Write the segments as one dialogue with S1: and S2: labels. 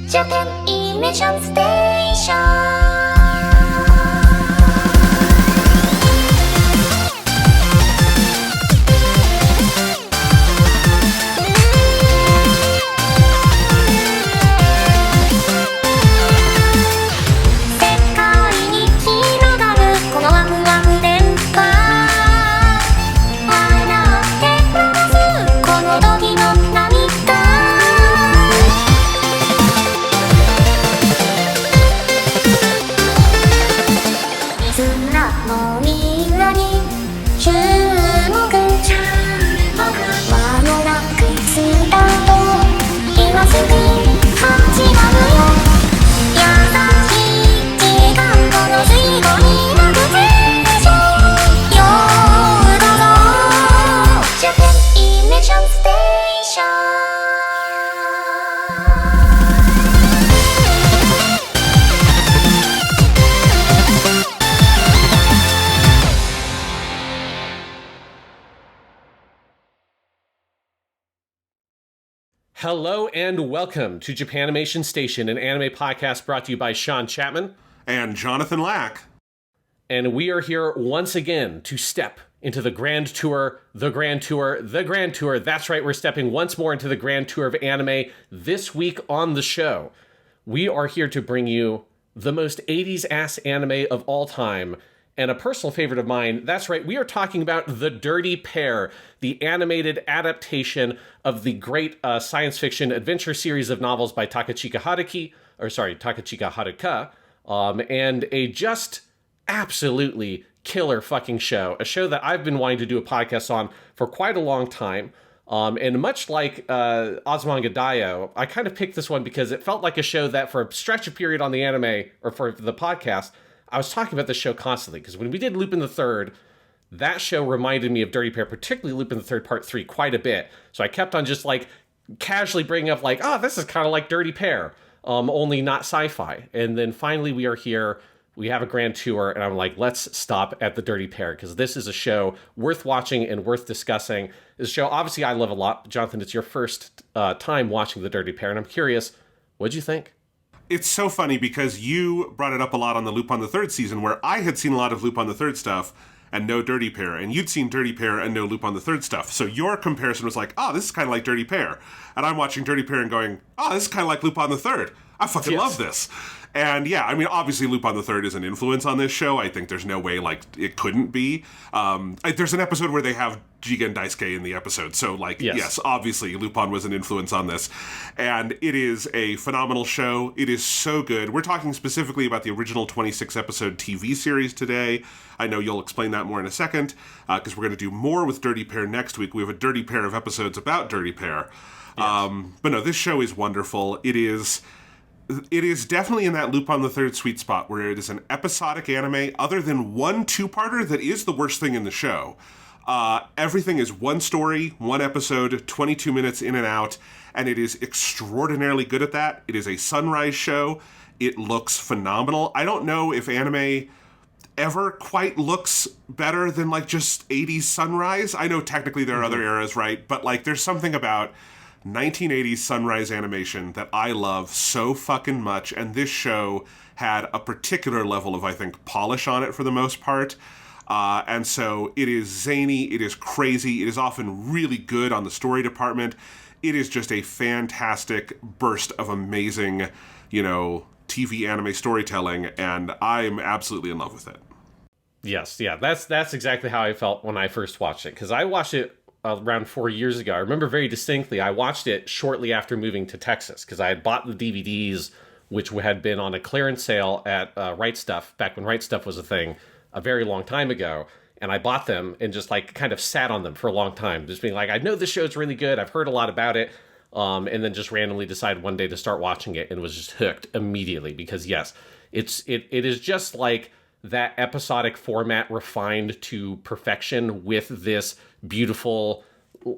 S1: Japanimation Station.
S2: 'Hello and welcome to Japanimation Station, an anime podcast brought to you by Sean Chapman
S3: and Jonathan Lack.
S2: And we are here once again to step into the Grand Tour, the Grand Tour, the Grand Tour. That's right, we're stepping once more into the Grand Tour of anime. This week on the show, we are here to bring you the most 80s ass anime of all time. And a personal favorite of mine, that's right, we are talking about The Dirty Pair, the animated adaptation of the great science fiction adventure series of novels by Takachiho Haruka, and a just absolutely killer fucking show. A show that I've been wanting to do a podcast on for quite a long time. And much like Azumanga Daioh, I kind of picked this one because it felt like a show that for a stretch of period on the anime, or for the podcast, I was talking about this show constantly, because when we did Lupin the Third, that show reminded me of Dirty Pair, particularly Lupin the Third Part 3, quite a bit. So I kept on just like casually bringing up like, oh, this is kind of like Dirty Pair, only not sci-fi. And then finally we are here, we have a grand tour, and I'm like, let's stop at The Dirty Pair, because this is a show worth watching and worth discussing. This show, obviously I love a lot. Jonathan, it's your first time watching The Dirty Pair, and I'm curious, what'd you think?
S3: It's so funny because you brought it up a lot on the Lupin the Third season, where I had seen a lot of Lupin the Third stuff and no Dirty Pair, and you'd seen Dirty Pair and no Lupin the Third stuff. So your comparison was like, oh, this is kind of like Dirty Pair. And I'm watching Dirty Pair and going, oh, this is kind of like Lupin the Third. I fucking love this. And yeah, I mean, obviously Lupin the Third is an influence on this show. I think there's no way, like, it couldn't be. There's an episode where they have Jigen Daisuke in the episode. So, like, yes, obviously Lupin was an influence on this. And it is a phenomenal show. It is so good. We're talking specifically about the original 26-episode TV series today. I know you'll explain that more in a second, because we're going to do more with Dirty Pair next week. We have a Dirty Pair of episodes about Dirty Pair. Yes. But no, this show is wonderful. It is definitely in that Lupin the Third sweet spot where it is an episodic anime, other than one two-parter that is the worst thing in the show. Everything is one story, one episode, 22 minutes in and out, and it is extraordinarily good at that. It is a sunrise show. It looks phenomenal. I don't know if anime ever quite looks better than, like, just 80s sunrise. I know technically there are other eras, right? But, like, there's something about 1980s sunrise animation that I love so fucking much, and this show had a particular level of, I think, polish on it for the most part. And so it is zany, it is crazy, it is often really good on the story department. It is just a fantastic burst of amazing, TV anime storytelling, and I'm absolutely in love with it.
S2: Yes, yeah, that's exactly how I felt when I first watched it, because I watched it around 4 years ago. I remember very distinctly, I watched it shortly after moving to Texas, because I had bought the DVDs, which had been on a clearance sale at Right Stuff, back when Right Stuff was a thing, a very long time ago, and I bought them and just like kind of sat on them for a long time, just being like, I know this show's really good, I've heard a lot about it, and then just randomly decided one day to start watching it and was just hooked immediately, because yes, it is just like that episodic format refined to perfection with this beautiful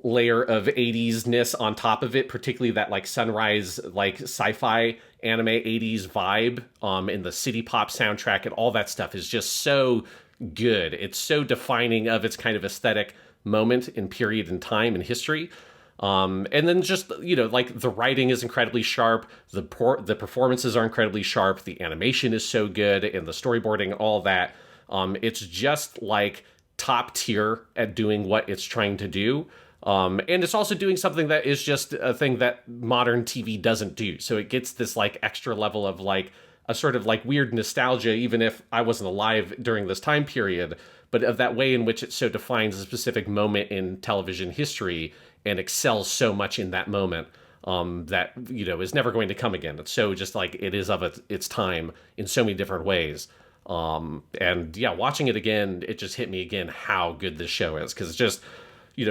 S2: layer of 80s-ness on top of it, particularly that like sunrise, like sci-fi anime 80s vibe, and the city pop soundtrack and all that stuff is just so good. It's so defining of its kind of aesthetic moment in period in time in history. And then just, like the writing is incredibly sharp. The performances are incredibly sharp. The animation is so good, and the storyboarding, all that. It's just like top tier at doing what it's trying to do. And it's also doing something that is just a thing that modern TV doesn't do. So it gets this like extra level of like a sort of like weird nostalgia, even if I wasn't alive during this time period, but of that way in which it so defines a specific moment in television history and excels so much in that moment that, is never going to come again. It's so just like it is of its time in so many different ways. And yeah, watching it again, it just hit me again how good this show is, because it's just,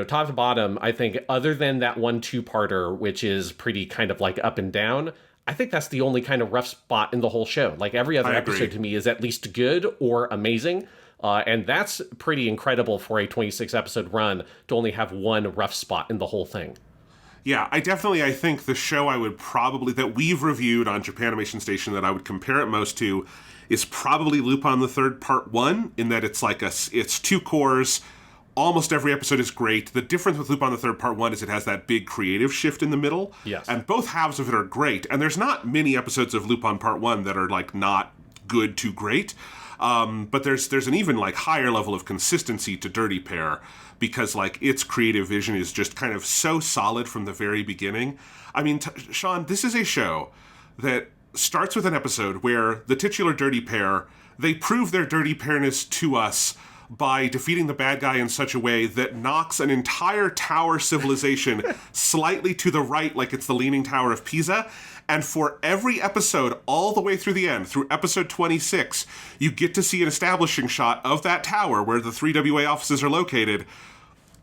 S2: top to bottom, I think other than that 1-2-parter, which is pretty kind of like up and down, I think that's the only kind of rough spot in the whole show. Like every other episode to me is at least good or amazing. And that's pretty incredible for a 26 episode run to only have one rough spot in the whole thing.
S3: Yeah, I think the show that we've reviewed on Japanimation Station that I would compare it most to is probably Lupin the Third Part 1, in that it's like it's 2 cores. Almost every episode is great. The difference with Lupin the Third Part 1 is it has that big creative shift in the middle.
S2: Yes.
S3: And both halves of it are great. And there's not many episodes of Lupin Part 1 that are like not good to great. But there's an even like higher level of consistency to Dirty Pair, because like its creative vision is just kind of so solid from the very beginning. I mean, Sean, this is a show that starts with an episode where the titular Dirty Pair, they prove their dirty pairness to us by defeating the bad guy in such a way that knocks an entire tower civilization slightly to the right, like it's the Leaning Tower of Pisa. And for every episode, all the way through the end, through episode 26, you get to see an establishing shot of that tower where the 3WA offices are located,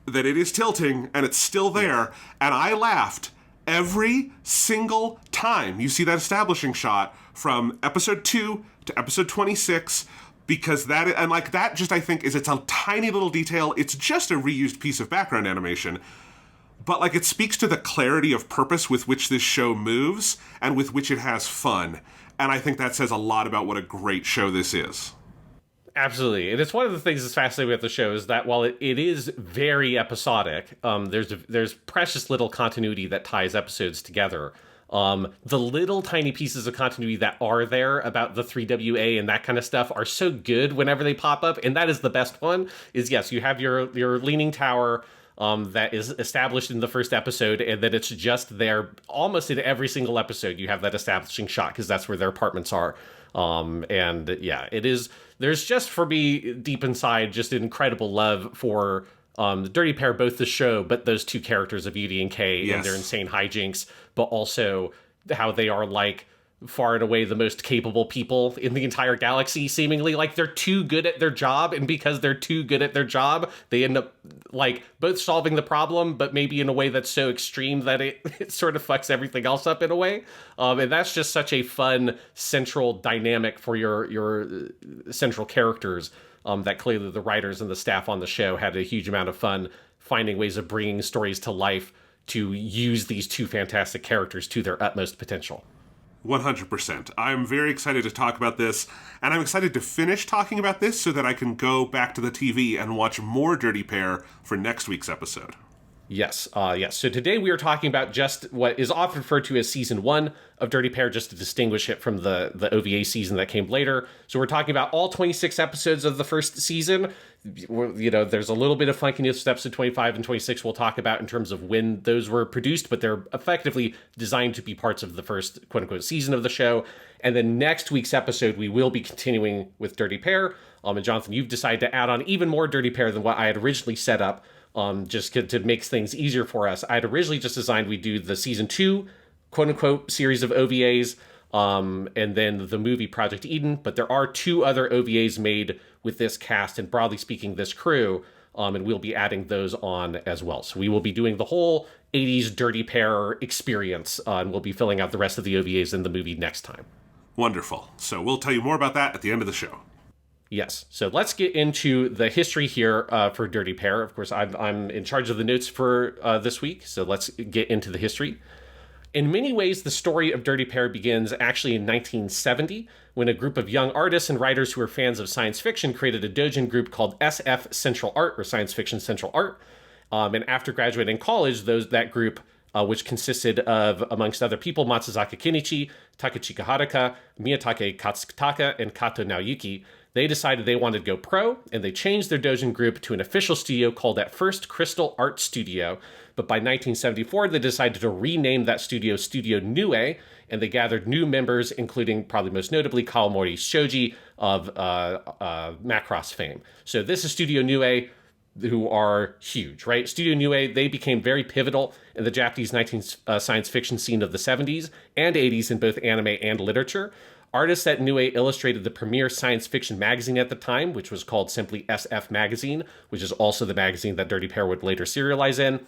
S3: that it is tilting, and it's still there. And I laughed every single time you see that establishing shot from episode 2 to episode 26, because that just, I think, it's a tiny little detail. It's just a reused piece of background animation. But, like, it speaks to the clarity of purpose with which this show moves and with which it has fun. And I think that says a lot about what a great show this is.
S2: Absolutely. And it's one of the things that's fascinating about the show is that while it is very episodic, there's precious little continuity that ties episodes together. The little tiny pieces of continuity that are there about the 3WA and that kind of stuff are so good whenever they pop up. And that is the best one, is yes, you have your Leaning Tower that is established in the first episode, and then it's just there almost in every single episode. You have that establishing shot because that's where their apartments are. And yeah, it is, there's just, for me, deep inside, just an incredible love for the Dirty Pair, both the show, but those two characters of Yuri and Kei and their insane hijinks, but also how they are like far and away the most capable people in the entire galaxy, seemingly. Like, they're too good at their job, and because they're too good at their job, they end up like both solving the problem, but maybe in a way that's so extreme that it sort of fucks everything else up in a way. And that's just such a fun central dynamic for your central characters, that clearly the writers and the staff on the show had a huge amount of fun finding ways of bringing stories to life to use these two fantastic characters to their utmost potential.
S3: 100%. I'm very excited to talk about this, and I'm excited to finish talking about this so that I can go back to the TV and watch more Dirty Pair for next week's episode.
S2: Yes. So today we are talking about just what is often referred to as season 1 of Dirty Pair, just to distinguish it from the OVA season that came later. So we're talking about all 26 episodes of the first season. There's a little bit of funkiness with episode 25 and 26 we'll talk about in terms of when those were produced, but they're effectively designed to be parts of the first quote-unquote season of the show. And then next week's episode, we will be continuing with Dirty Pair. And Jonathan, you've decided to add on even more Dirty Pair than what I had originally set up. Just to make things easier for us. I had originally just designed we do the season 2, quote-unquote, series of OVAs, and then the movie Project Eden, but there are 2 other OVAs made with this cast, and broadly speaking, this crew, and we'll be adding those on as well. So we will be doing the whole 80s Dirty Pair experience, and we'll be filling out the rest of the OVAs in the movie next time.
S3: Wonderful. So we'll tell you more about that at the end of the show.
S2: Yes. So let's get into the history here for Dirty Pair. Of course, I'm in charge of the notes for this week, so let's get into the history. In many ways, the story of Dirty Pair begins actually in 1970, when a group of young artists and writers who were fans of science fiction created a doujin group called SF Central Art, or Science Fiction Central Art. And after graduating college, that group, which consisted of, amongst other people, Matsuzaka Kenichi, Takachiho Haruka, Miyatake Katsutaka, and Kato Naoyuki, they decided they wanted to go pro, and they changed their doujin group to an official studio called at first Crystal Art Studio. But by 1974, they decided to rename that studio Studio Nue, and they gathered new members, including probably most notably Kawamori Shoji of Macross fame. So this is Studio Nue, who are huge, right? Studio Nue, they became very pivotal in the Japanese science fiction scene of the 70s and 80s in both anime and literature. Artists at Nue illustrated the premier science fiction magazine at the time, which was called simply SF Magazine, which is also the magazine that Dirty Pair would later serialize in.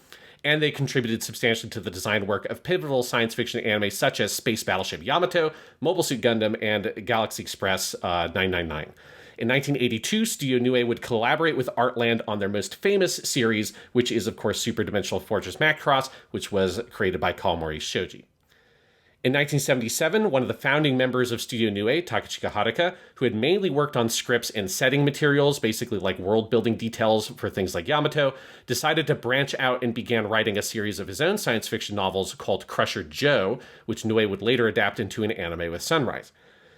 S2: And they contributed substantially to the design work of pivotal science fiction anime such as Space Battleship Yamato, Mobile Suit Gundam, and Galaxy Express 999. In 1982, Studio Nue would collaborate with Artland on their most famous series, which is, of course, Super Dimensional Fortress Macross, which was created by Kawamori Shoji. In 1977, one of the founding members of Studio Nue, Takachiho Haruka, who had mainly worked on scripts and setting materials, basically like world-building details for things like Yamato, decided to branch out and began writing a series of his own science fiction novels called Crusher Joe, which Nue would later adapt into an anime with Sunrise.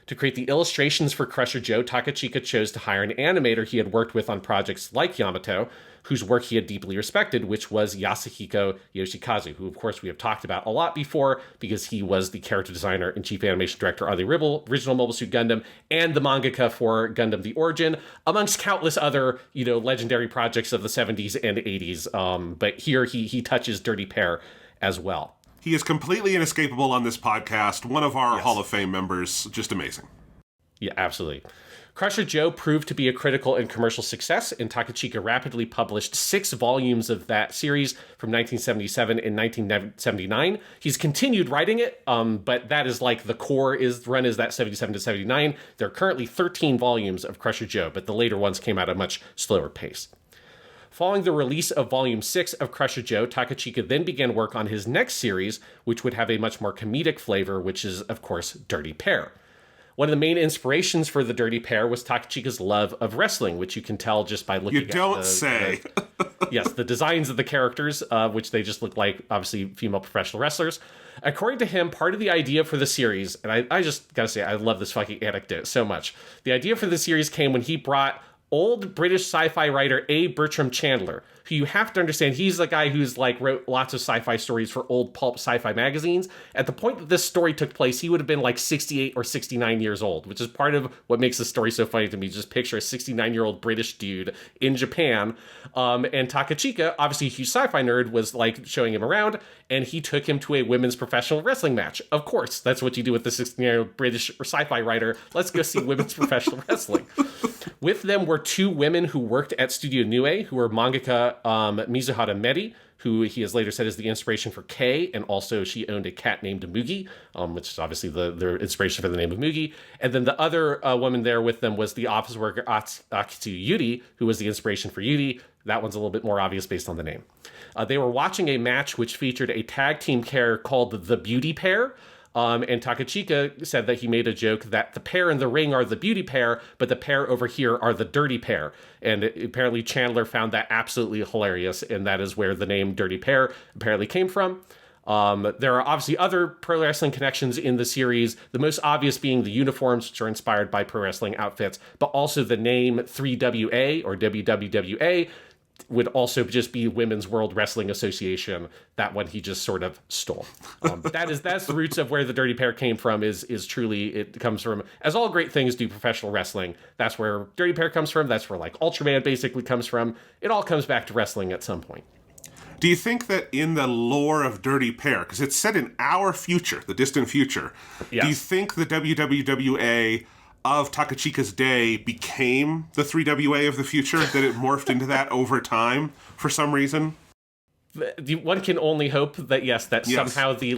S2: To create the illustrations for Crusher Joe, Takachiho chose to hire an animator he had worked with on projects like Yamato, whose work he had deeply respected, which was Yasuhiko Yoshikazu, who, of course, we have talked about a lot before because he was the character designer and chief animation director on the original Mobile Suit Gundam and the mangaka for Gundam The Origin, amongst countless other, legendary projects of the 70s and 80s. But here he touches Dirty Pair as well.
S3: He is completely inescapable on this podcast. One of our Hall of Fame members. Just amazing.
S2: Yeah, absolutely. Crusher Joe proved to be a critical and commercial success, and Takachiho rapidly published 6 volumes of that series from 1977 and 1979. He's continued writing it, but that is like the core run is that 77 to 79. There are currently 13 volumes of Crusher Joe, but the later ones came at a much slower pace. Following the release of Volume 6 of Crusher Joe, Takachiho then began work on his next series, which would have a much more comedic flavor, which is, of course, Dirty Pair. One of the main inspirations for the Dirty Pair was Takachiho's love of wrestling, which you can tell just by looking at the designs of the characters, which they just look like, obviously, female professional wrestlers. According to him, part of the idea for the series, and I just gotta say, I love this fucking anecdote so much. The idea for the series came when he brought old British sci-fi writer A. Bertram Chandler, who you have to understand, he's the guy who's wrote lots of sci-fi stories for old pulp sci-fi magazines. At the point that this story took place, he would have been 68 or 69 years old, which is part of what makes the story so funny to me. Just picture a 69-year-old British dude in Japan. And Takachiho, obviously a huge sci-fi nerd, was showing him around, and he took him to a women's professional wrestling match. Of course, that's what you do with the 69-year-old British sci-fi writer. Let's go see women's professional wrestling. With them were 2 women who worked at Studio Nue, who were mangaka Mizuhara Meri, who he has later said is the inspiration for Kei, and also she owned a cat named Mugi, which is obviously the inspiration for the name of Mugi. And then the other woman there with them was the office worker Akitsu Yuri, who was the inspiration for Yuri. That one's a little bit more obvious based on the name. They were watching a match which featured a tag team pair called the Beauty Pair. And Takachiho said that he made a joke that the pair in the ring are the beauty pair, but the pair over here are the dirty pair. And apparently Chandler found that absolutely hilarious, and that is where the name Dirty Pair apparently came from. There are obviously other pro wrestling connections in the series, the most obvious being the uniforms, which are inspired by pro wrestling outfits, but also the name 3WA or WWWA would also just be Women's World Wrestling Association. That one he just sort of stole. But that's the roots of where the Dirty Pair came from. Is truly, it comes from, as all great things do, professional wrestling. That's where Dirty Pair comes from. That's where Ultraman basically comes from. It all comes back to wrestling at some point.
S3: Do you think that in the lore of Dirty Pair, because it's set in our future, the distant future,
S2: yes,
S3: do you think the WWWA of Takachiho's day became the 3WA of the future, that it morphed into that over time for some reason?
S2: One can only hope that, yes, somehow the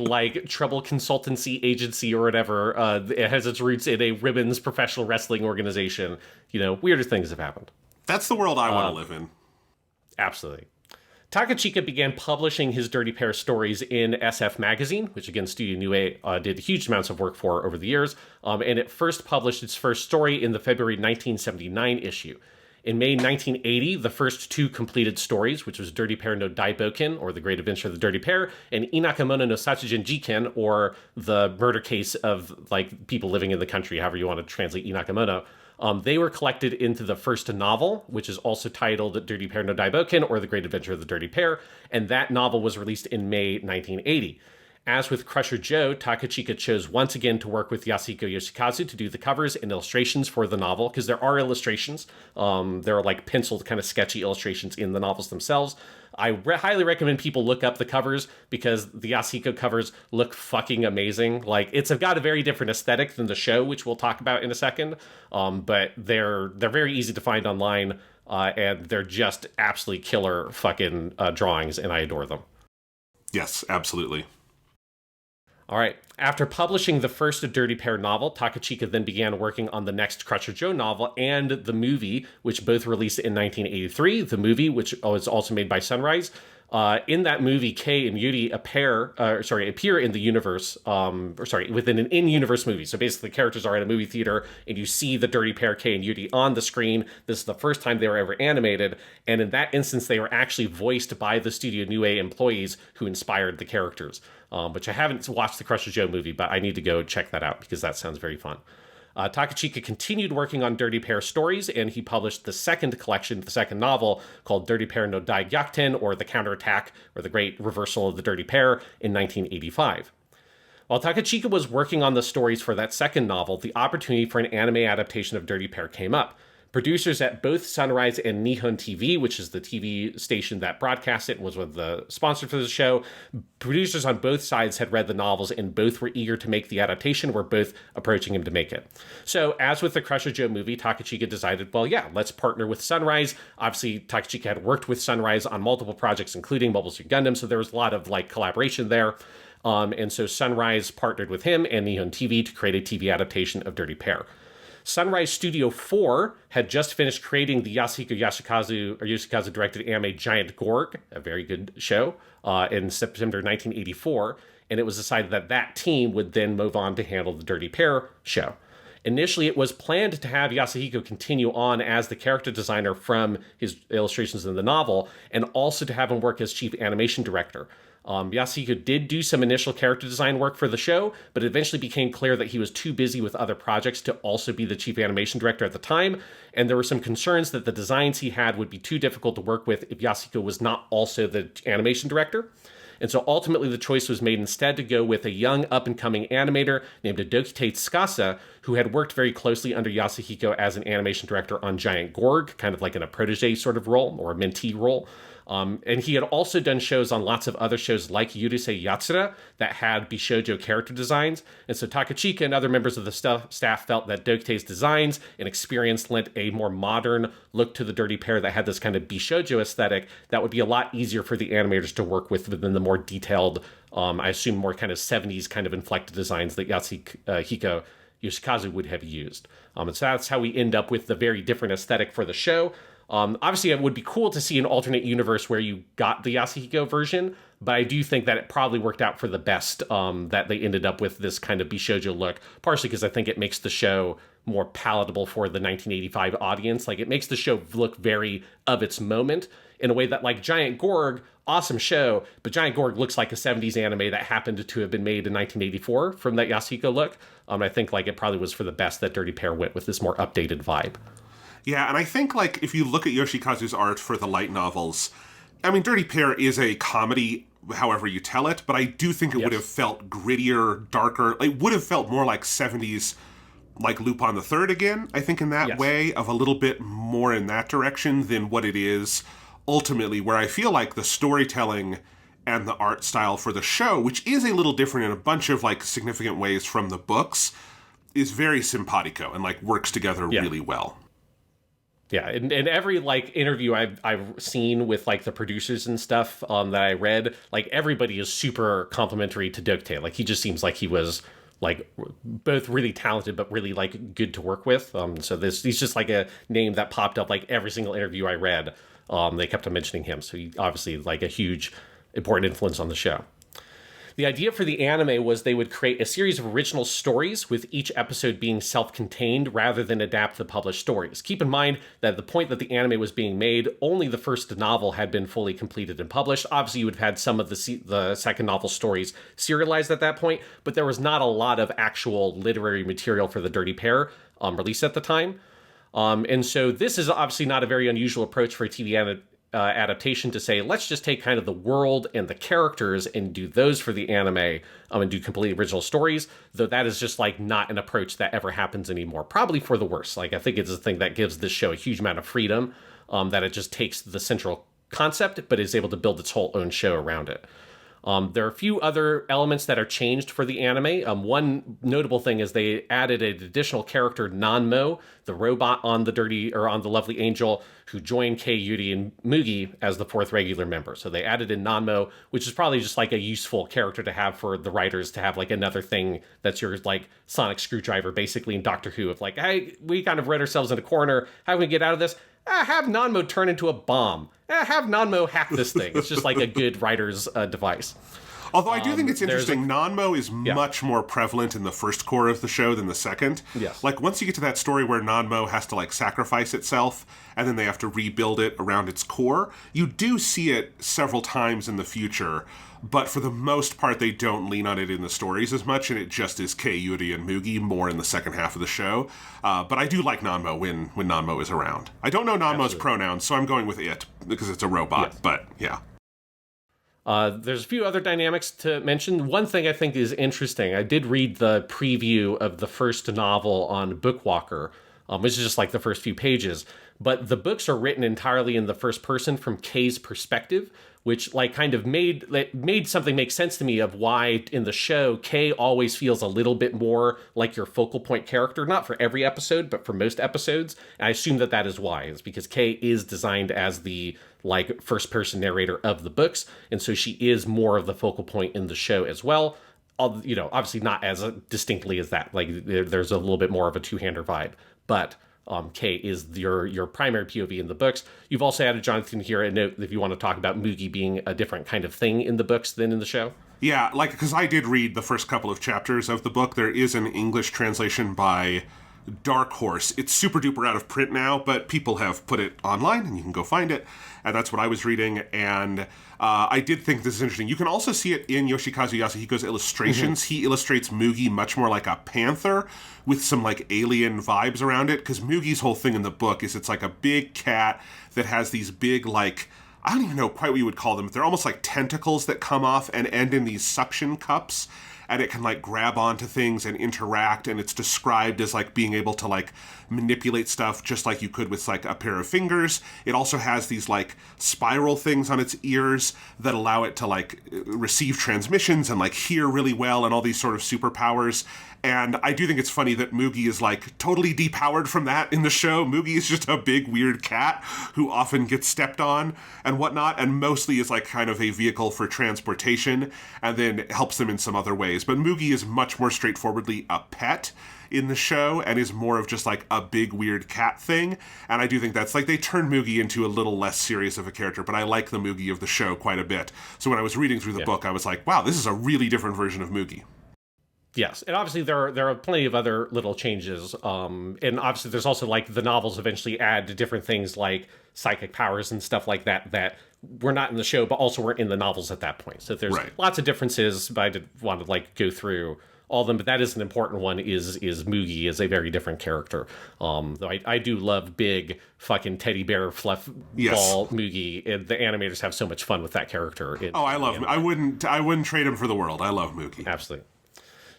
S2: trouble consultancy agency or whatever, it has its roots in a women's professional wrestling organization. Weirder things have happened.
S3: That's the world I want to live in.
S2: Absolutely. Takachiho began publishing his Dirty Pair stories in SF Magazine, which again Studio Nue did huge amounts of work for over the years, and it first published its first story in the February 1979 issue. In May 1980, the first two completed stories, which was Dirty Pair no Daiboken, or The Great Adventure of the Dirty Pair, and Inakamono no Sachijin Jiken, or The Murder Case of like people living in the country, however you want to translate Inakamono. They were collected into the first novel, which is also titled Dirty Pair no Daiboken, or The Great Adventure of the Dirty Pair, and that novel was released in May 1980. As with Crusher Joe, Takachika chose once again to work with Yasuhiko Yoshikazu to do the covers and illustrations for the novel, because there are illustrations. There are like penciled kind of sketchy illustrations in the novels themselves. I highly recommend people look up the covers, because the Yasuhiko covers look fucking amazing. Like, it's got a very different aesthetic than the show, which we'll talk about in a second. But they're very easy to find online, and they're just absolutely killer fucking drawings, and I adore them.
S3: Yes, absolutely.
S2: All right. After publishing the first Dirty Pair novel, Takachika then began working on the next Crusher Joe novel and the movie, which both released in 1983. The movie, which was also made by Sunrise. In that movie, Kei and Yuri appear in the universe, within an in-universe movie. So basically, the characters are at a movie theater, and you see the Dirty Pair, Kei and Yuri, on the screen. This is the first time they were ever animated, and in that instance, they were actually voiced by the Studio Nue employees who inspired the characters. Which I haven't watched the Crusher Joe movie, but I need to go check that out, because that sounds very fun. Takachika continued working on Dirty Pair stories, and he published the second collection, the second novel, called Dirty Pair no Daigyakkuten, or The Counterattack, or The Great Reversal of the Dirty Pair, in 1985. While Takachika was working on the stories for that second novel, the opportunity for an anime adaptation of Dirty Pair came up. Producers at both Sunrise and Nihon TV, which is the TV station that broadcast it and was one of the sponsors for the show, producers on both sides had read the novels, and both were eager to make the adaptation, were both approaching him to make it. So, as with the Crusher Joe movie, Takachika decided, well, yeah, let's partner with Sunrise. Obviously, Takachika had worked with Sunrise on multiple projects, including Mobile Suit Gundam, so there was a lot of like collaboration there. And so Sunrise partnered with him and Nihon TV to create a TV adaptation of Dirty Pair. Sunrise Studio 4 had just finished creating the Yasuhiko Yoshikazu directed anime Giant Gorg, a very good show, in September 1984, and it was decided that that team would then move on to handle the Dirty Pair show. Initially, it was planned to have Yasuhiko continue on as the character designer from his illustrations in the novel, and also to have him work as chief animation director. Yasuhiko did do some initial character design work for the show, but it eventually became clear that he was too busy with other projects to also be the chief animation director at the time, and there were some concerns that the designs he had would be too difficult to work with if Yasuhiko was not also the animation director. And so ultimately the choice was made instead to go with a young up-and-coming animator named Dokite Tsukasa, who had worked very closely under Yasuhiko as an animation director on Giant Gorg, kind of like in a protege sort of role, or a mentee role. And he had also done shows on lots of other shows like Yurusei Yatsura that had Bishoujo character designs. And so Takachika and other members of the staff felt that Dokite's designs and experience lent a more modern look to the Dirty Pair that had this kind of Bishoujo aesthetic that would be a lot easier for the animators to work with within the more detailed, I assume more kind of 70s kind of inflected designs that Yasuhiko Yoshikazu would have used. And so that's how we end up with the very different aesthetic for the show. Obviously, it would be cool to see an alternate universe where you got the Yasuhiko version, but I do think that it probably worked out for the best, that they ended up with this kind of Bishoujo look, partially because I think it makes the show more palatable for the 1985 audience. Like, it makes the show look very of its moment in a way that, like, Giant Gorg, awesome show, but Giant Gorg looks like a 70s anime that happened to have been made in 1984 from that Yasuhiko look. I think, like, it probably was for the best that Dirty Pair went with this more updated vibe.
S3: Yeah, and I think, like, if you look at Yoshikazu's art for the light novels, I mean, Dirty Pair is a comedy, however you tell it, but I do think it would have felt grittier, darker. It would have felt more like 70s, like Lupin the Third again, I think, in that way, of a little bit more in that direction than what it is ultimately, where I feel like the storytelling and the art style for the show, which is a little different in a bunch of, like, significant ways from the books, is very simpatico and, like, works together really well.
S2: Yeah, and every, like, interview I've seen with, like, the producers and stuff that I read, like, everybody is super complimentary to Dokite. Like, he just seems like he was, like, both really talented but really, like, good to work with. So he's just, like, a name that popped up, like, every single interview I read. They kept on mentioning him, so he obviously, like, a huge, important influence on the show. The idea for the anime was they would create a series of original stories with each episode being self-contained rather than adapt the published stories. Keep in mind that at the point that the anime was being made, only the first novel had been fully completed and published. Obviously, you would have had some of the second novel stories serialized at that point, but there was not a lot of actual literary material for the Dirty Pair released at the time. And so this is obviously not a very unusual approach for a TV adaptation to say, let's just take kind of the world and the characters and do those for the anime and do completely original stories, though that is just like not an approach that ever happens anymore, probably for the worse. Like, I think it's a thing that gives this show a huge amount of freedom, that it just takes the central concept but is able to build its whole own show around it. There are a few other elements that are changed for the anime. One notable thing is they added an additional character, Nanmo, the robot on the Lovely Angel, who joined Kei, Yuri, and Mugi as the fourth regular member. So they added in Nanmo, which is probably just like a useful character to have for the writers to have like another thing that's your like sonic screwdriver, basically in Doctor Who, of like, hey, we kind of read ourselves in a corner. How can we get out of this? Have Nanmo turn into a bomb. Have Nanmo hack this thing. It's just like a good writer's device.
S3: Although I do think it's interesting, Nanmo is much more prevalent in the first core of the show than the second.
S2: Yes.
S3: Like, once you get to that story where Nanmo has to, like, sacrifice itself, and then they have to rebuild it around its core, you do see it several times in the future, but for the most part, they don't lean on it in the stories as much, and it just is Kei, Yuri, and Mugi more in the second half of the show. But I do like Nanmo when Nanmo is around. I don't know Nanmo's pronouns, so I'm going with it, because it's a robot, but yeah.
S2: There's a few other dynamics to mention. One thing I think is interesting, I did read the preview of the first novel on Bookwalker, which is just like the first few pages, but the books are written entirely in the first person from Kei's perspective, which like kind of made something make sense to me of why in the show Kei always feels a little bit more like your focal point character, not for every episode, but for most episodes. And I assume that is why. It's because Kei is designed as the like first person narrator of the books, and so she is more of the focal point in the show as well. You know, obviously not as distinctly as that. Like there's a little bit more of a two-hander vibe, but Kei is your primary POV in the books. You've also added, Jonathan, here a note if you want to talk about Mugi being a different kind of thing in the books than in the show.
S3: Yeah, like, because I did read the first couple of chapters of the book. There is an English translation by Dark Horse. It's super duper out of print now, but people have put it online and you can go find it. And that's what I was reading. And I did think this is interesting. You can also see it in Yoshikazu Yasuhiko's illustrations. Mm-hmm. He illustrates Mugi much more like a panther with some like alien vibes around it. Because Mugi's whole thing in the book is it's like a big cat that has these big like, I don't even know quite what you would call them. They're almost like tentacles that come off and end in these suction cups. And it can like grab onto things and interact, and it's described as like being able to like manipulate stuff just like you could with like a pair of fingers. It also has these like spiral things on its ears that allow it to like receive transmissions and like hear really well and all these sort of superpowers. And I do think it's funny that Mugi is like totally depowered from that in the show. Mugi is just a big weird cat who often gets stepped on and whatnot, and mostly is like kind of a vehicle for transportation and then helps them in some other ways. But Mugi is much more straightforwardly a pet in the show and is more of just like a big weird cat thing. And I do think that's like they turned Mugi into a little less serious of a character, but I like the Mugi of the show quite a bit. So when I was reading through the book, I was like, wow, this is a really different version of Mugi.
S2: Yes, and obviously there are plenty of other little changes, and obviously there's also like the novels eventually add different things like psychic powers and stuff like that were not in the show, but also weren't in the novels at that point. So there's lots of differences, but I did want to like go through all of them. But that is an important one. Is Mugi is a very different character. Though I do love big fucking teddy bear fluff ball Mugi. And the animators have so much fun with that character.
S3: I love him. I wouldn't trade him for the world. I love Mugi.
S2: Absolutely.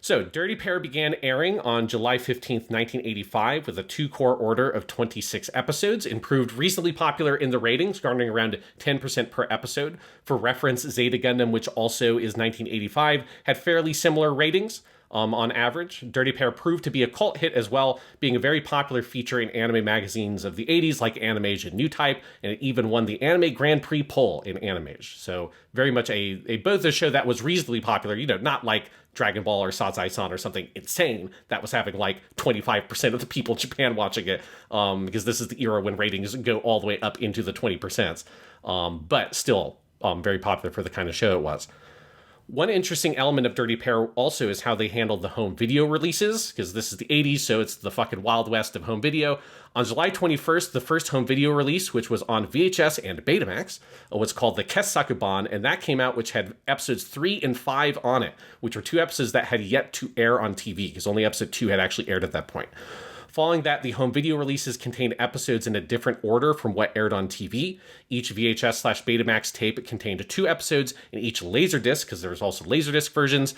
S2: So, Dirty Pair began airing on July 15th, 1985, with a 2-core order of 26 episodes, and proved reasonably popular in the ratings, garnering around 10% per episode. For reference, Zeta Gundam, which also is 1985, had fairly similar ratings. On average. Dirty Pair proved to be a cult hit as well, being a very popular feature in anime magazines of the 80s like Animation New Type, and it even won the Anime Grand Prix poll in Animage. So very much a both a show that was reasonably popular, you know, not like Dragon Ball or Sazae-san or something insane that was having like 25% of the people in Japan watching it, because this is the era when ratings go all the way up into the 20%, but still very popular for the kind of show it was. One interesting element of Dirty Pair also is how they handled the home video releases, because this is the 80s, so it's the fucking Wild West of home video. On July 21st, the first home video release, which was on VHS and Betamax, was called the Kesakuban, and that came out, which had episodes 3 and 5 on it, which were 2 episodes that had yet to air on TV, because only episode 2 had actually aired at that point. Following that, the home video releases contained episodes in a different order from what aired on TV. Each VHS/Betamax tape contained 2 episodes, and each Laserdisc, because there was also Laserdisc versions,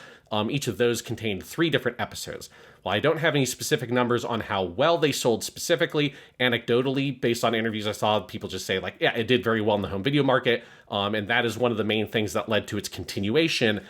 S2: each of those contained 3 different episodes. While I don't have any specific numbers on how well they sold specifically, anecdotally, based on interviews I saw, people just say, like, yeah, it did very well in the home video market, and that is one of the main things that led to its continuation,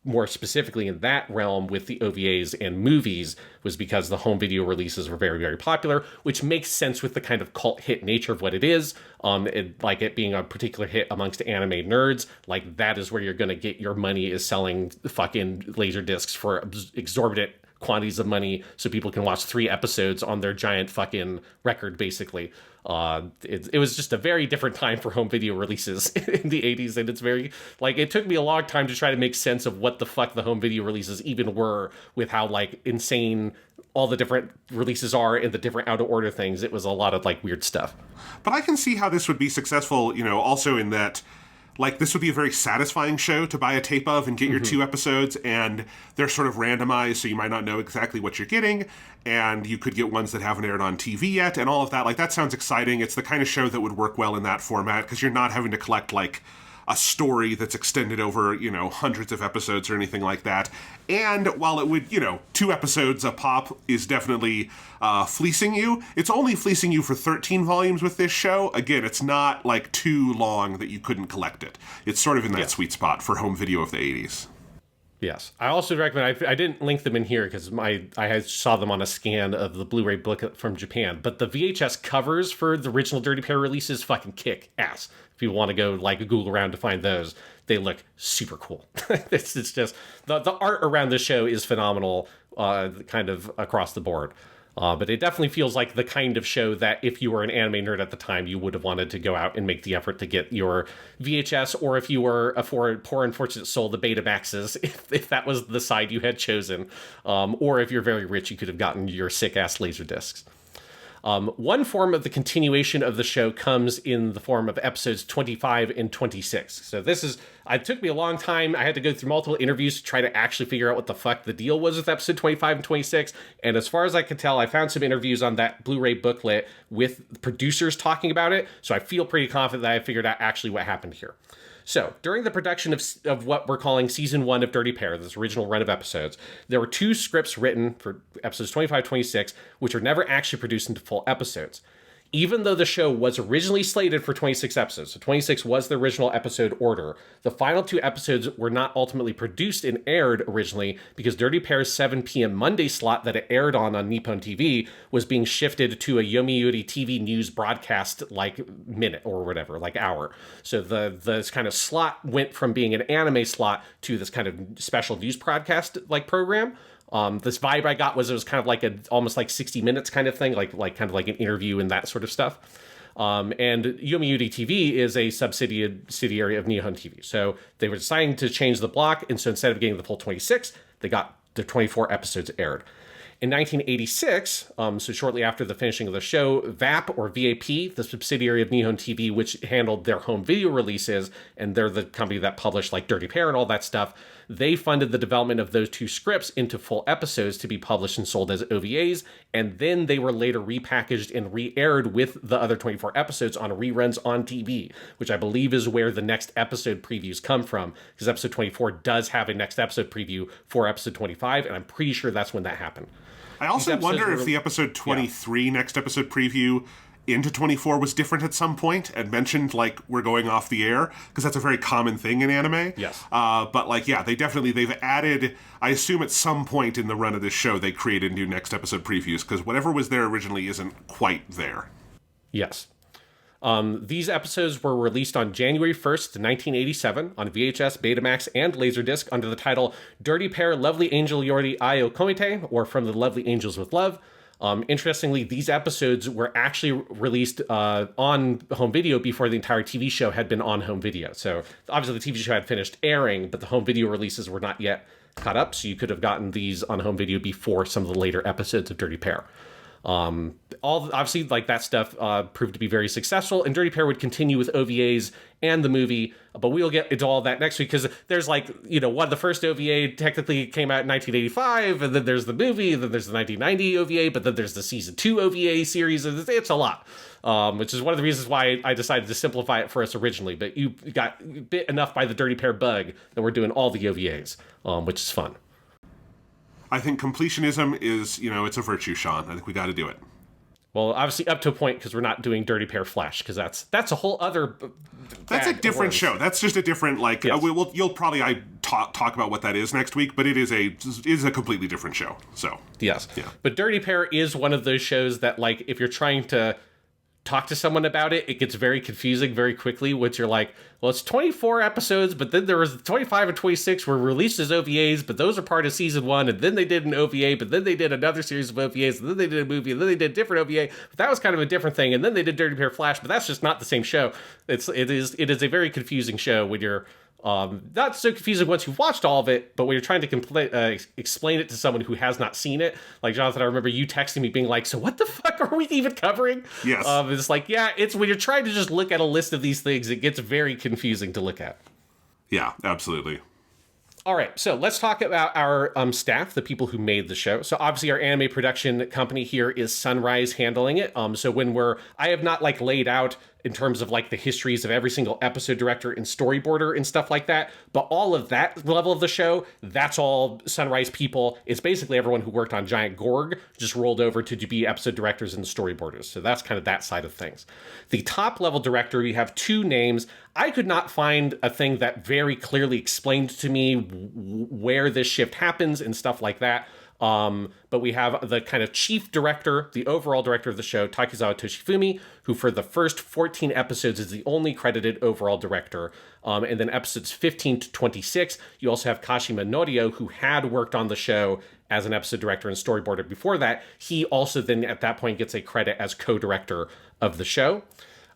S2: more specifically in that realm with the OVAs and movies, was because the home video releases were very, very popular, which makes sense with the kind of cult hit nature of what it is. Like it being a particular hit amongst anime nerds, like that is where you're going to get your money, is selling fucking laser discs for exorbitant quantities of money so people can watch 3 episodes on their giant fucking record, basically. It was just a very different time for home video releases in the 80s, and it's very, like, it took me a long time to try to make sense of what the fuck the home video releases even were, with how, like, insane all the different releases are and the different out of order things. It was a lot of, like, weird stuff.
S3: But I can see how this would be successful, you know, also in that, like, this would be a very satisfying show to buy a tape of and get your 2 episodes, and they're sort of randomized, so you might not know exactly what you're getting, and you could get ones that haven't aired on TV yet, and all of that. Like, that sounds exciting. It's the kind of show that would work well in that format, because you're not having to collect, like, a story that's extended over, you know, hundreds of episodes or anything like that. And while it would, you know, 2 episodes a pop is definitely fleecing you, it's only fleecing you for 13 volumes with this show. Again, it's not, like, too long that you couldn't collect it. It's sort of in that sweet spot for home video of the 80s.
S2: Yes. I also recommend, I didn't link them in here because I saw them on a scan of the Blu-ray booklet from Japan, but the VHS covers for the original Dirty Pair releases fucking kick ass. If you want to go, like, Google around to find those, they look super cool. It's just, the art around the show is phenomenal, kind of across the board. But it definitely feels like the kind of show that if you were an anime nerd at the time, you would have wanted to go out and make the effort to get your VHS, or if you were a poor unfortunate soul, the Betamaxes, if that was the side you had chosen. Or if you're very rich, you could have gotten your sick-ass laser discs. One form of the continuation of the show comes in the form of episodes 25 and 26. So it took me a long time. I had to go through multiple interviews to try to actually figure out what the fuck the deal was with episode 25 and 26. And as far as I could tell, I found some interviews on that Blu-ray booklet with producers talking about it. So I feel pretty confident that I figured out actually what happened here. So, during the production of what we're calling Season 1 of Dirty Pair, this original run of episodes, there were 2 scripts written for episodes 25-26, which were never actually produced into full episodes. Even though the show was originally slated for 26 episodes, so 26 was the original episode order, the final 2 episodes were not ultimately produced and aired originally because Dirty Pair's 7 p.m. Monday slot that it aired on Nippon TV was being shifted to a Yomiuri TV news broadcast, like, minute or whatever, like hour. So the kind of slot went from being an anime slot to this kind of special news broadcast, like, program. This vibe I got was it was kind of like almost like 60 Minutes kind of thing, like kind of like an interview and that sort of stuff. And Yomiuri TV is a subsidiary of Nihon TV. So they were deciding to change the block, and so instead of getting the full 26, they got the 24 episodes aired. In 1986, so shortly after the finishing of the show, VAP, or VAP, the subsidiary of Nihon TV, which handled their home video releases, and they're the company that published, like, Dirty Pair and all that stuff, they funded the development of those 2 scripts into full episodes to be published and sold as OVAs, and then they were later repackaged and re-aired with the other 24 episodes on reruns on TV, which I believe is where the next episode previews come from, because episode 24 does have a next episode preview for episode 25, and I'm pretty sure that's when that happened.
S3: I also wonder if the episode 23 next episode preview into 24 was different at some point and mentioned, like, we're going off the air, because that's a very common thing in anime.
S2: Yes.
S3: But, like, yeah, they've added, I assume at some point in the run of this show, they created new next episode previews, because whatever was there originally isn't quite there.
S2: Yes. These episodes were released on January 1st, 1987 on VHS, Betamax, and Laserdisc under the title Dirty Pair Lovely Angel Yori Ai o Komite, or From the Lovely Angels with Love. Interestingly, these episodes were actually released on home video before the entire TV show had been on home video. So obviously the TV show had finished airing, but the home video releases were not yet caught up. So you could have gotten these on home video before some of the later episodes of Dirty Pair. Obviously, like, that stuff proved to be very successful, and Dirty Pair would continue with OVAs and the movie, but we'll get into all that next week, because there's, like, the first OVA technically came out in 1985, and then there's the movie, and then there's the 1990 OVA, but then there's the season 2 OVA series, and it's a lot, which is one of the reasons why I decided to simplify it for us originally, but you got bit enough by the Dirty Pair bug that we're doing all the OVAs, which is fun.
S3: I think completionism is, it's a virtue, Sean. I think we got to do it.
S2: Well, obviously up to a point, because we're not doing Dirty Pair Flash, because that's a whole other.
S3: That's a different show. That's just a different, like,
S2: yes.
S3: You'll probably talk about what that is next week, but it is a completely different show. So
S2: yes,
S3: yeah.
S2: But Dirty Pair is one of those shows that, like, if you're trying to talk to someone about it, it gets very confusing very quickly, which you're like, well, it's 24 episodes, but then there was 25 and 26 were released as OVAs, but those are part of season 1, and then they did an OVA, but then they did another series of OVAs, and then they did a movie, and then they did a different OVA, but that was kind of a different thing, and then they did Dirty Pair Flash, but that's just not the same show. It is a very confusing show when you're not so confusing once you've watched all of it, but when you're trying to explain it to someone who has not seen it, like Jonathan, I remember you texting me being like, so what the fuck are we even covering?
S3: Yes.
S2: It's like, yeah, it's when you're trying to just look at a list of these things, it gets very confusing to look at.
S3: Yeah, absolutely.
S2: All right, so let's talk about our staff, the people who made the show. So obviously our anime production company here is Sunrise handling it. So I have not, like, laid out in terms of, like, the histories of every single episode director and storyboarder and stuff like that, but all of that level of the show, that's all Sunrise people. It's basically everyone who worked on Giant Gorg just rolled over to be episode directors and storyboarders. So that's kind of that side of things. The top level director, you have two names. I could not find a thing that very clearly explained to me where this shift happens and stuff like that. But we have the kind of chief director, the overall director of the show, Takizawa Toshifumi, who for the first 14 episodes is the only credited overall director. And then episodes 15 to 26, you also have Kashima Norio, who had worked on the show as an episode director and storyboarder before that. He also then at that point gets a credit as co-director of the show.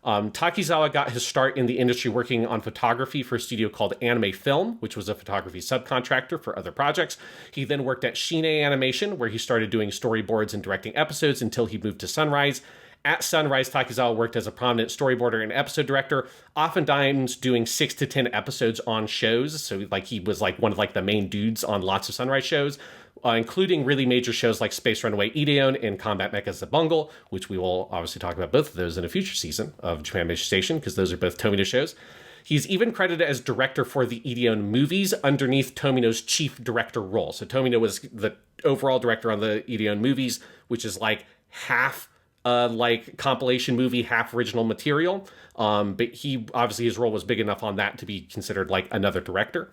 S2: Takizawa got his start in the industry working on photography for a studio called Anime Film, which was a photography subcontractor for other projects. He then worked at Shin Animation, where he started doing storyboards and directing episodes until he moved to Sunrise. At Sunrise, Takizawa worked as a prominent storyboarder and episode director, oftentimes doing 6 to 10 episodes on shows. So, like, he was like one of, like, the main dudes on lots of Sunrise shows, including really major shows like Space Runaway Ideon and Combat Mecha Zebungle, which we will obviously talk about both of those in a future season of Japanimation Station, because those are both Tomino shows. He's even credited as director for the Ideon movies underneath Tomino's chief director role. So Tomino was the overall director on the Ideon movies, which is like half like compilation movie, half original material. But he obviously his role was big enough on that to be considered like another director.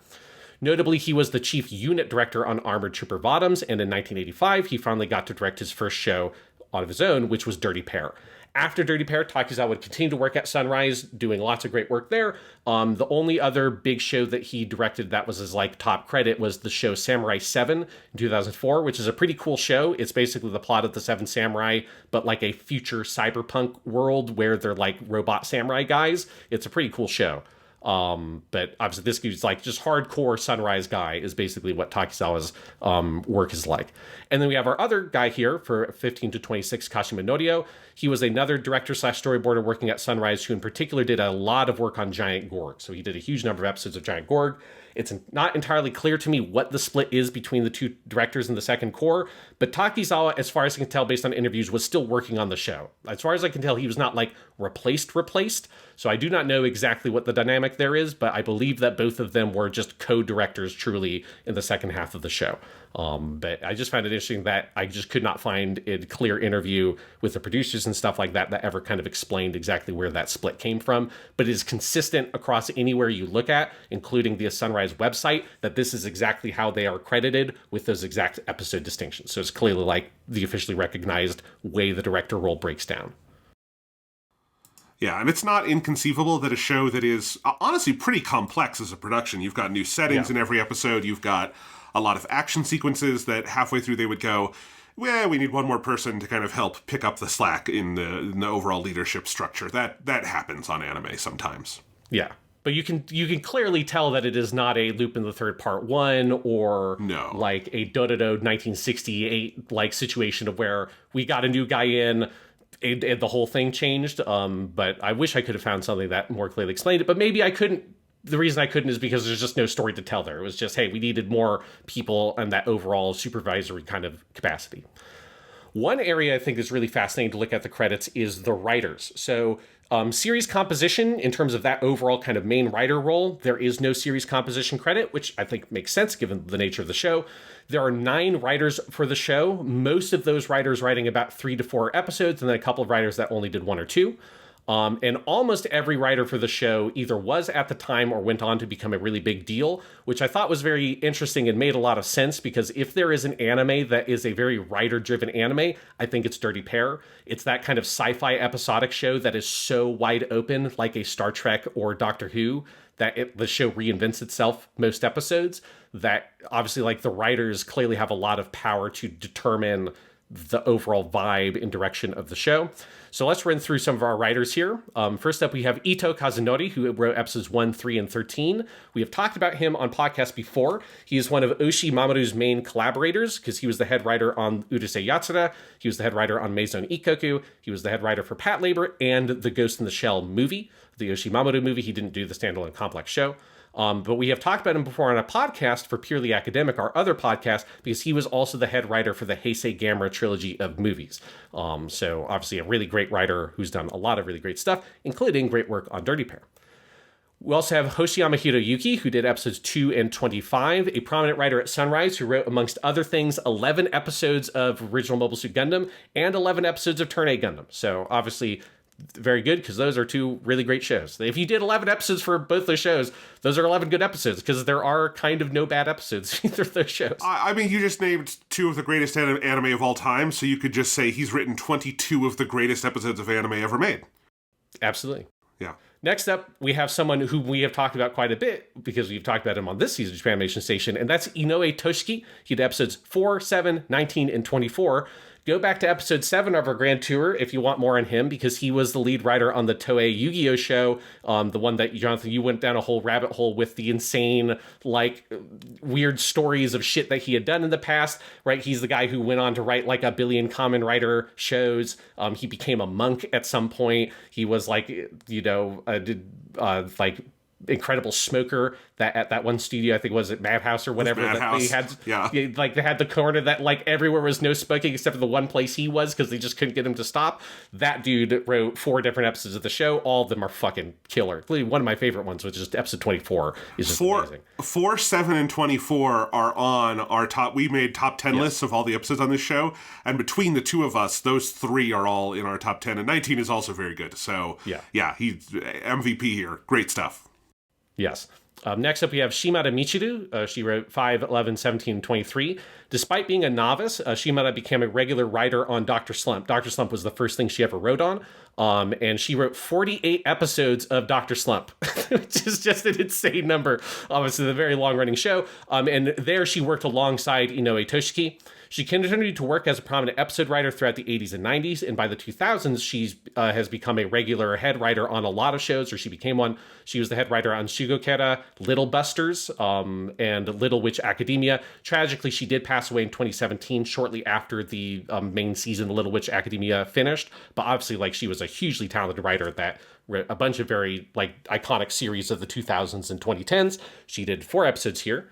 S2: Notably, he was the chief unit director on Armored Trooper Bottoms, and in 1985, he finally got to direct his first show of his own, which was Dirty Pair. After Dirty Pair, Takizawa would continue to work at Sunrise, doing lots of great work there. The only other big show that he directed that was his like top credit was the show Samurai 7 in 2004, which is a pretty cool show. It's basically the plot of the Seven Samurai, but like a future cyberpunk world where they're like robot samurai guys. It's a pretty cool show. But obviously this is like just hardcore Sunrise guy is basically what Takizawa's work is like. And then we have our other guy here for 15 to 26, Kashima Norio. He was another director / storyboarder working at Sunrise who in particular did a lot of work on Giant Gorg. So he did a huge number of episodes of Giant Gorg. It's not entirely clear to me what the split is between the two directors in the second core, but Takizawa, as far as I can tell based on interviews, was still working on the show. As far as I can tell, he was not like replaced. So I do not know exactly what the dynamic there is, but I believe that both of them were just co-directors truly in the second half of the show. But I just found it interesting that I just could not find a clear interview with the producers and stuff like that ever kind of explained exactly where that split came from. But it is consistent across anywhere you look at, including the Sunrise website, that this is exactly how they are credited with those exact episode distinctions. So it's clearly like the officially recognized way the director role breaks down.
S3: Yeah, and it's not inconceivable that a show that is honestly pretty complex as a production. You've got new settings in every episode. You've got a lot of action sequences that halfway through they would go, well, we need one more person to kind of help pick up the slack in the overall leadership structure. That happens on anime sometimes.
S2: Yeah. But you can clearly tell that it is not a Lupin the Third Part 1 or like a Dororo 1968 like situation of where we got a new guy in and the whole thing changed. But I wish I could have found something that more clearly explained it. But maybe I couldn't. The reason I couldn't is because there's just no story to tell there. It was just, hey, we needed more people and that overall supervisory kind of capacity. One area I think is really fascinating to look at the credits is the writers. So series composition, in terms of that overall kind of main writer role, there is no series composition credit, which I think makes sense given the nature of the show. There are 9 writers for the show. Most of those writers writing about 3 to 4 episodes, and then a couple of writers that only did 1 or 2. And almost every writer for the show either was at the time or went on to become a really big deal, which I thought was very interesting and made a lot of sense, because if there is an anime that is a very writer-driven anime, I think it's Dirty Pair. It's that kind of sci-fi episodic show that is so wide open, like a Star Trek or Doctor Who, that the show reinvents itself most episodes, that obviously like the writers clearly have a lot of power to determine the overall vibe and direction of the show. So let's run through some of our writers here. First up, we have Ito Kazunori, who wrote episodes 1, 3, and 13. We have talked about him on podcasts before. He is one of Oshii Mamoru's main collaborators, because he was the head writer on Urusei Yatsura. He was the head writer on Maison Ikkoku. He was the head writer for Pat Labor and the Ghost in the Shell movie. The Oshii Mamoru movie, he didn't do the standalone complex show. But we have talked about him before on a podcast for Purely Academic, our other podcast, because he was also the head writer for the Heisei Gamera trilogy of movies. So obviously a really great writer who's done a lot of really great stuff, including great work on Dirty Pair. We also have Hoshiyama Hiroyuki, who did episodes 2 and 25, a prominent writer at Sunrise who wrote, amongst other things, 11 episodes of Original Mobile Suit Gundam and 11 episodes of Turn A Gundam. So obviously very good, because those are 2 really great shows. If you did 11 episodes for both those shows, those are 11 good episodes, because there are kind of no bad episodes in either of those shows.
S3: I mean, you just named 2 of the greatest anime of all time, so you could just say he's written 22 of the greatest episodes of anime ever made.
S2: Absolutely.
S3: Yeah.
S2: Next up, we have someone who we have talked about quite a bit, because we've talked about him on this season of Japanimation Station, and that's Inoue Toshiki. He did episodes 4, 7, 19, and 24. Go back to episode 7 of our Grand Tour if you want more on him, because he was the lead writer on the Toei Yu-Gi-Oh! Show, the one that, Jonathan, you went down a whole rabbit hole with the insane, like, weird stories of shit that he had done in the past, right? He's the guy who went on to write, like, a billion Kamen Rider shows. He became a monk at some point. He was, like, like, incredible smoker that at that one studio, I think was it Madhouse or whatever, that they had, like they had the corner that like everywhere was no smoking except for the one place he was, because they just couldn't get him to stop. That dude wrote 4 different episodes of the show. All of them are fucking killer. One of my favorite ones, which is episode 24, is just amazing. 4, 7, and 24 are on our top. We made top 10 lists of all the episodes on this show, and between the 2 of us, those 3 are all in our top 10, and 19 is also very good. So yeah, he's MVP here. Great stuff. Yes. Next up, we have Shimada Michiru. She wrote 5, 11, 17, and 23. Despite being a novice, Shimada became a regular writer on Dr. Slump. Dr. Slump was the first thing she ever wrote on. And she wrote 48 episodes of Dr. Slump, which is just an insane number. Obviously, a very long-running show. And there she worked alongside Inoue Toshiki. She continued to work as a prominent episode writer throughout the 80s and 90s, and by the 2000s, she has become a regular head writer on a lot of shows, or she became one. She was the head writer on Shugokera, Little Busters, and Little Witch Academia. Tragically, she did pass away in 2017, shortly after the main season of Little Witch Academia finished, but obviously, like, she was a hugely talented writer that wrote a bunch of very, like, iconic series of the 2000s and 2010s. She did 4 episodes here.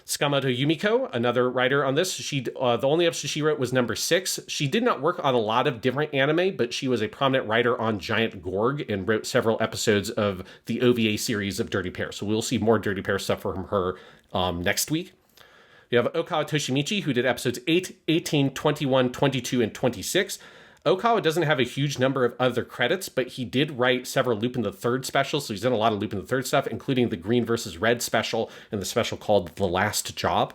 S2: Sakamoto Yumiko, another writer on this, she the only episode she wrote was number 6. She did not work on a lot of different anime, but she was a prominent writer on Giant Gorg and wrote several episodes of the OVA series of Dirty Pair. So we'll see more Dirty Pair stuff from her next week. We have Okawa Toshimichi, who did episodes 8, 18, 21, 22, and 26. Okawa doesn't have a huge number of other credits, but he did write several Lupin the Third specials, so he's done a lot of Lupin the Third stuff, including the Green versus Red special and the special called The Last Job.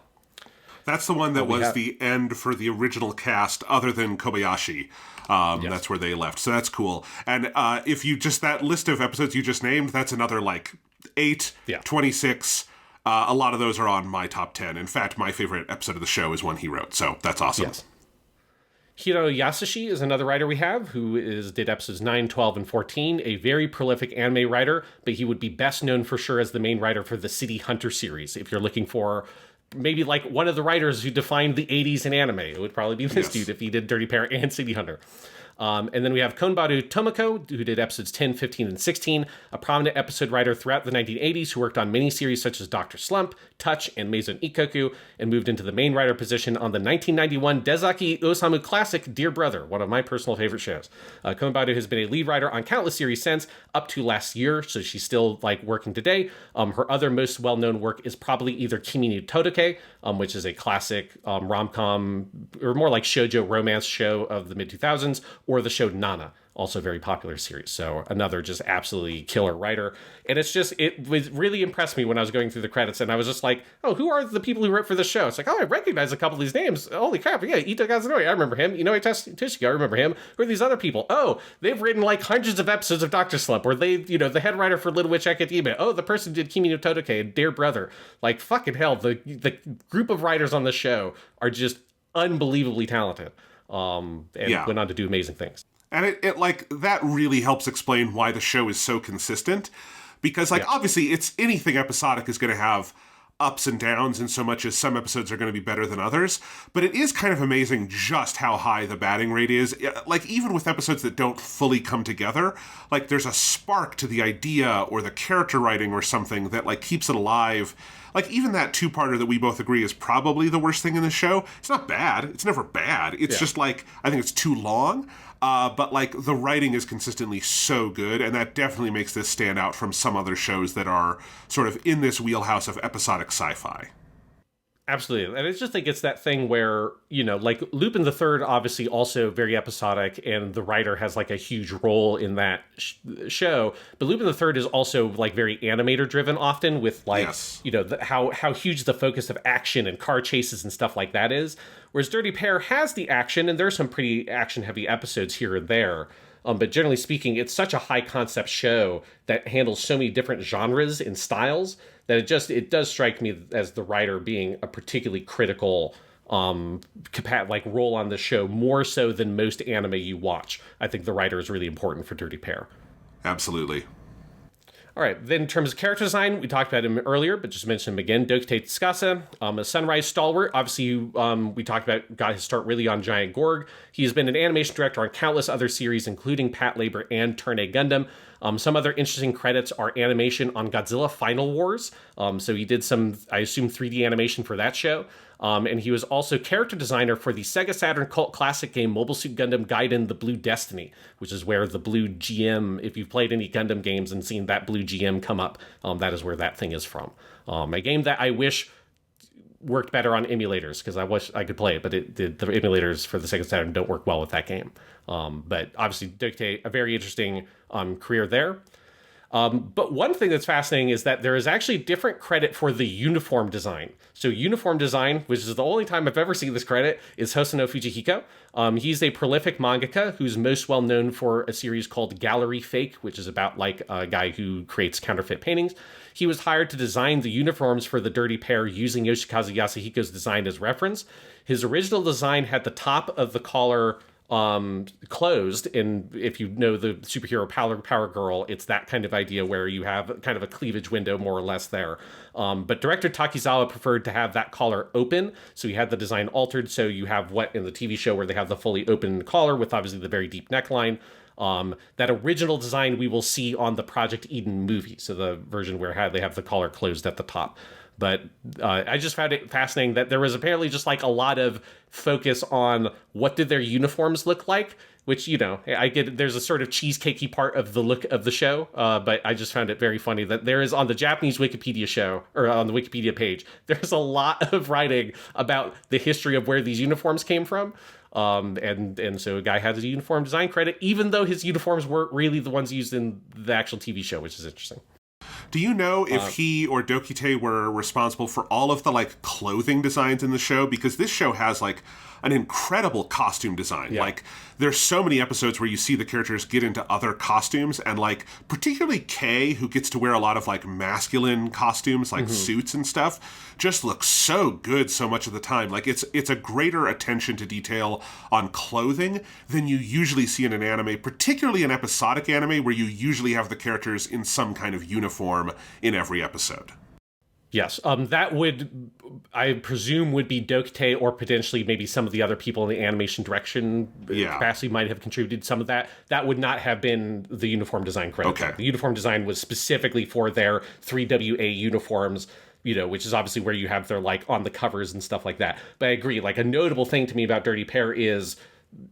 S3: That's the one that was the end for the original cast, other than Kobayashi. That's where they left, so that's cool. And if you just, that list of episodes you just named, that's another, like, 8, 26... a lot of those are on my top 10. In fact, my favorite episode of the show is one he wrote, so that's awesome.
S2: Yes. Hiro Yasushi is another writer we have who did episodes 9, 12, and 14, a very prolific anime writer, but he would be best known for sure as the main writer for the City Hunter series. If you're looking for maybe like one of the writers who defined the 80s in anime, it would probably be this dude if he did Dirty Pair and City Hunter. And then we have Konbaru Tomoko, who did episodes 10, 15, and 16, a prominent episode writer throughout the 1980s who worked on miniseries such as Dr. Slump, Touch, and Maison Ikkoku, and moved into the main writer position on the 1991 Dezaki Osamu classic Dear Brother, one of my personal favorite shows. Konbaru has been a lead writer on countless series since, up to last year, so she's still like working today. Her other most well-known work is probably either Kimi no Todoke, which is a classic rom-com, or more like shoujo romance show of the mid-2000s, or the show Nana, also a very popular series. So another just absolutely killer writer. And it was really impressed me when I was going through the credits, and I was just like, oh, who are the people who wrote for this show? It's like, oh, I recognize a couple of these names. Holy crap, yeah, Ito Kazunori, I remember him. Toshiki, I remember him. Who are these other people? Oh, they've written like hundreds of episodes of Dr. Slump, or they, the head writer for Little Witch Academia. Oh, the person who did Kimi no Todoke and Dear Brother. Like, fucking hell, the group of writers on the show are just unbelievably talented. Went on to do amazing things.
S3: And it like, that really helps explain why the show is so consistent. Because, obviously, anything episodic is going to have ups and downs in so much as some episodes are going to be better than others. But it is kind of amazing just how high the batting rate is. Like, even with episodes that don't fully come together, like, there's a spark to the idea or the character writing or something that, like, keeps it alive. Like, even that two-parter that we both agree is probably the worst thing in the show, it's not bad. It's never bad. It's just, like, I think it's too long. But, like, the writing is consistently so good, and that definitely makes this stand out from some other shows that are sort of in this wheelhouse of episodic sci-fi.
S2: Absolutely. And it's just like it's that thing where, like Lupin the Third, obviously also very episodic, and the writer has like a huge role in that show. But Lupin the Third is also like very animator driven often with like, how huge the focus of action and car chases and stuff like that is. Whereas Dirty Pair has the action, and there's some pretty action heavy episodes here and there. But generally speaking, it's such a high concept show that handles so many different genres and styles that it does strike me as the writer being a particularly critical role on the show, more so than most anime you watch. I think the writer is really important for Dirty Pair.
S3: Absolutely.
S2: All right, then in terms of character design, we talked about him earlier, but just mention him again. Dokite Tsukasa, a Sunrise stalwart. Obviously, we talked about, got his start really on Giant Gorg. He has been an animation director on countless other series, including Pat Labor and Turn A Gundam. Some other interesting credits are animation on Godzilla Final Wars. So he did some, I assume, 3D animation for that show. And he was also character designer for the Sega Saturn cult classic game Mobile Suit Gundam Gaiden The Blue Destiny, which is where the blue GM, if you've played any Gundam games and seen that blue GM come up, that is where that thing is from. A game that I wish worked better on emulators, because I wish I could play it, but the emulators for the Sega Saturn don't work well with that game. But obviously, Dokite, a very interesting career there. But one thing that's fascinating is that there is actually different credit for the uniform design. So uniform design, which is the only time I've ever seen this credit, is Hosono Fujihiko. He's a prolific mangaka who's most well known for a series called Gallery Fake, which is about like a guy who creates counterfeit paintings. He was hired to design the uniforms for the Dirty Pair using Yoshikazu Yasuhiko's design as reference. His original design had the top of the collar closed, and if you know the superhero Power Girl, it's that kind of idea where you have kind of a cleavage window more or less there. But director Takizawa preferred to have that collar open, so he had the design altered so you have what in the TV show where they have the fully open collar with obviously the very deep neckline. That original design we will see on the Project Eden movie, so the version where they have the collar closed at the top. But I just found it fascinating that there was apparently just like a lot of focus on what did their uniforms look like, which, I get there's a sort of cheesecakey part of the look of the show. But I just found it very funny that there is on the Japanese Wikipedia show, or on the Wikipedia page, there's a lot of writing about the history of where these uniforms came from. And so a guy has a uniform design credit, even though his uniforms weren't really the ones used in the actual TV show, which is interesting.
S3: Do you know if he or Dokite were responsible for all of the, like, clothing designs in the show? Because this show has, like, an incredible costume design. Yeah. Like, there's so many episodes where you see the characters get into other costumes, and, like, particularly Kei, who gets to wear a lot of, like, masculine costumes, like suits and stuff, just looks so good so much of the time. Like, it's a greater attention to detail on clothing than you usually see in an anime, particularly an episodic anime where you usually have the characters in some kind of uniform in every episode.
S2: Yes, that would, I presume, would be Dokite, or potentially maybe some of the other people in the animation direction capacity might have contributed some of that. That would not have been the uniform design credit.
S3: Okay.
S2: The uniform design was specifically for their 3WA uniforms, you know, which is obviously where you have their, like, on the covers and stuff like that. But I agree, like, a notable thing to me about Dirty Pair is,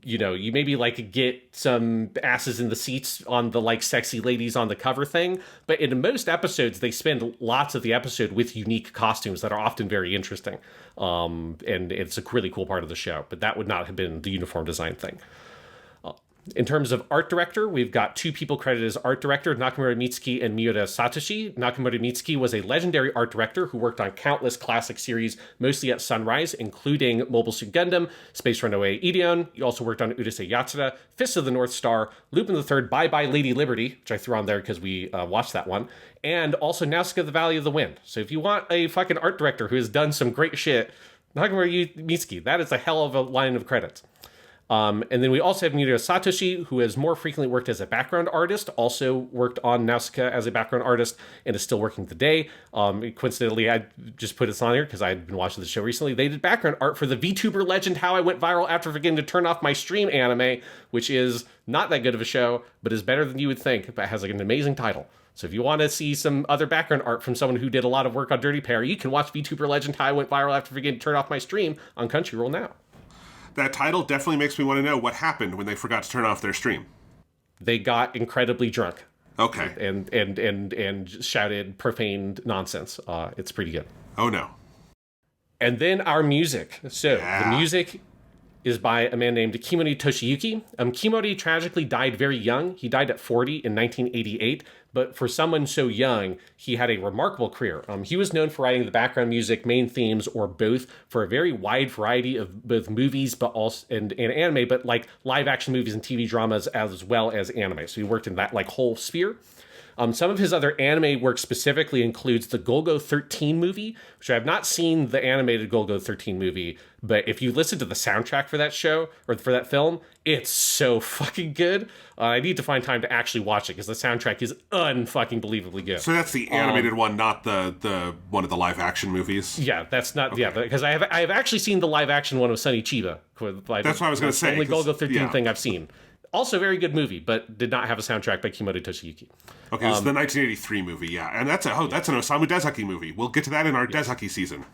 S2: you know, you maybe, like, get some asses in the seats on the, like, sexy ladies on the cover thing, but in most episodes they spend lots of the episode with unique costumes that are often very interesting, and it's a really cool part of the show. But that would not have been the uniform design thing. In terms of art director, we've got two people credited as art director, Nakamura Mitsuki and Miura Satoshi. Nakamura Mitsuki was a legendary art director who worked on countless classic series, mostly at Sunrise, including Mobile Suit Gundam, Space Runaway Ideon. He also worked on Urusei Yatsura, Fist of the North Star, Lupin the Third, Bye Bye Lady Liberty, which I threw on there because we watched that one, and also Nausicaa the Valley of the Wind. So if you want a fucking art director who has done some great shit, Nakamura Mitsuki, that is a hell of a line of credits. And then we also have Miura Satoshi, who has more frequently worked as a background artist, also worked on Nausicaa as a background artist, and is still working today. Coincidentally, I just put this on here because I'd been watching the show recently. They did background art for the VTuber legend How I Went Viral After Forgetting to Turn Off My Stream anime, which is not that good of a show, but is better than you would think, but has like an amazing title. So if you want to see some other background art from someone who did a lot of work on Dirty Pair, you can watch VTuber legend How I Went Viral After Forgetting to Turn Off My Stream on Crunchyroll now.
S3: That title definitely makes me want to know what happened when they forgot to turn off their stream.
S2: They got incredibly drunk.
S3: Okay.
S2: And shouted profane nonsense. It's pretty good.
S3: Oh, no.
S2: And then our music. So the music is by a man named Kimori Toshiyuki. Kimori tragically died very young. He died at 40 in 1988. But for someone so young, he had a remarkable career. He was known for writing the background music, main themes, or both, for a very wide variety of both movies, but also and anime, but like live action movies and TV dramas as well as anime. So he worked in that like whole sphere. Some of his other anime work specifically includes the Golgo 13 movie, which I have not seen the animated Golgo 13 movie, but if you listen to the soundtrack for that show, or for that film, it's so fucking good. I need to find time to actually watch it, because the soundtrack is unfucking-believably good.
S3: So that's the animated one, not the one of the live-action movies?
S2: Yeah, that's not, okay. Yeah, because I have actually seen the live-action one with Sonny Chiba.
S3: That's what I was going to say.
S2: The only Golgo 13 thing I've seen. Also a very good movie, but did not have a soundtrack by Kimori Toshiyuki.
S3: Okay, this is the 1983 movie, yeah. And that's an Osamu Dezaki movie. We'll get to that in our Dezaki season.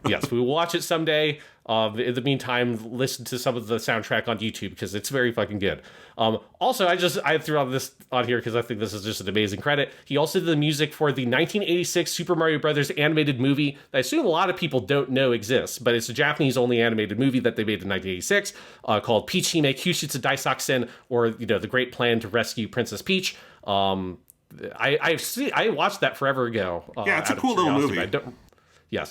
S2: Yes, we will watch it someday. In the meantime, listen to some of the soundtrack on YouTube, because it's very fucking good. Also, I threw all this on here because I think this is just an amazing credit. He also did the music for the 1986 Super Mario Brothers animated movie that I assume a lot of people don't know exists, but it's a Japanese-only animated movie that they made in 1986 called Peach Hime Kyushitsu Daisakusen, or The Great Plan to Rescue Princess Peach. I watched that forever ago.
S3: Yeah, it's a cool little movie.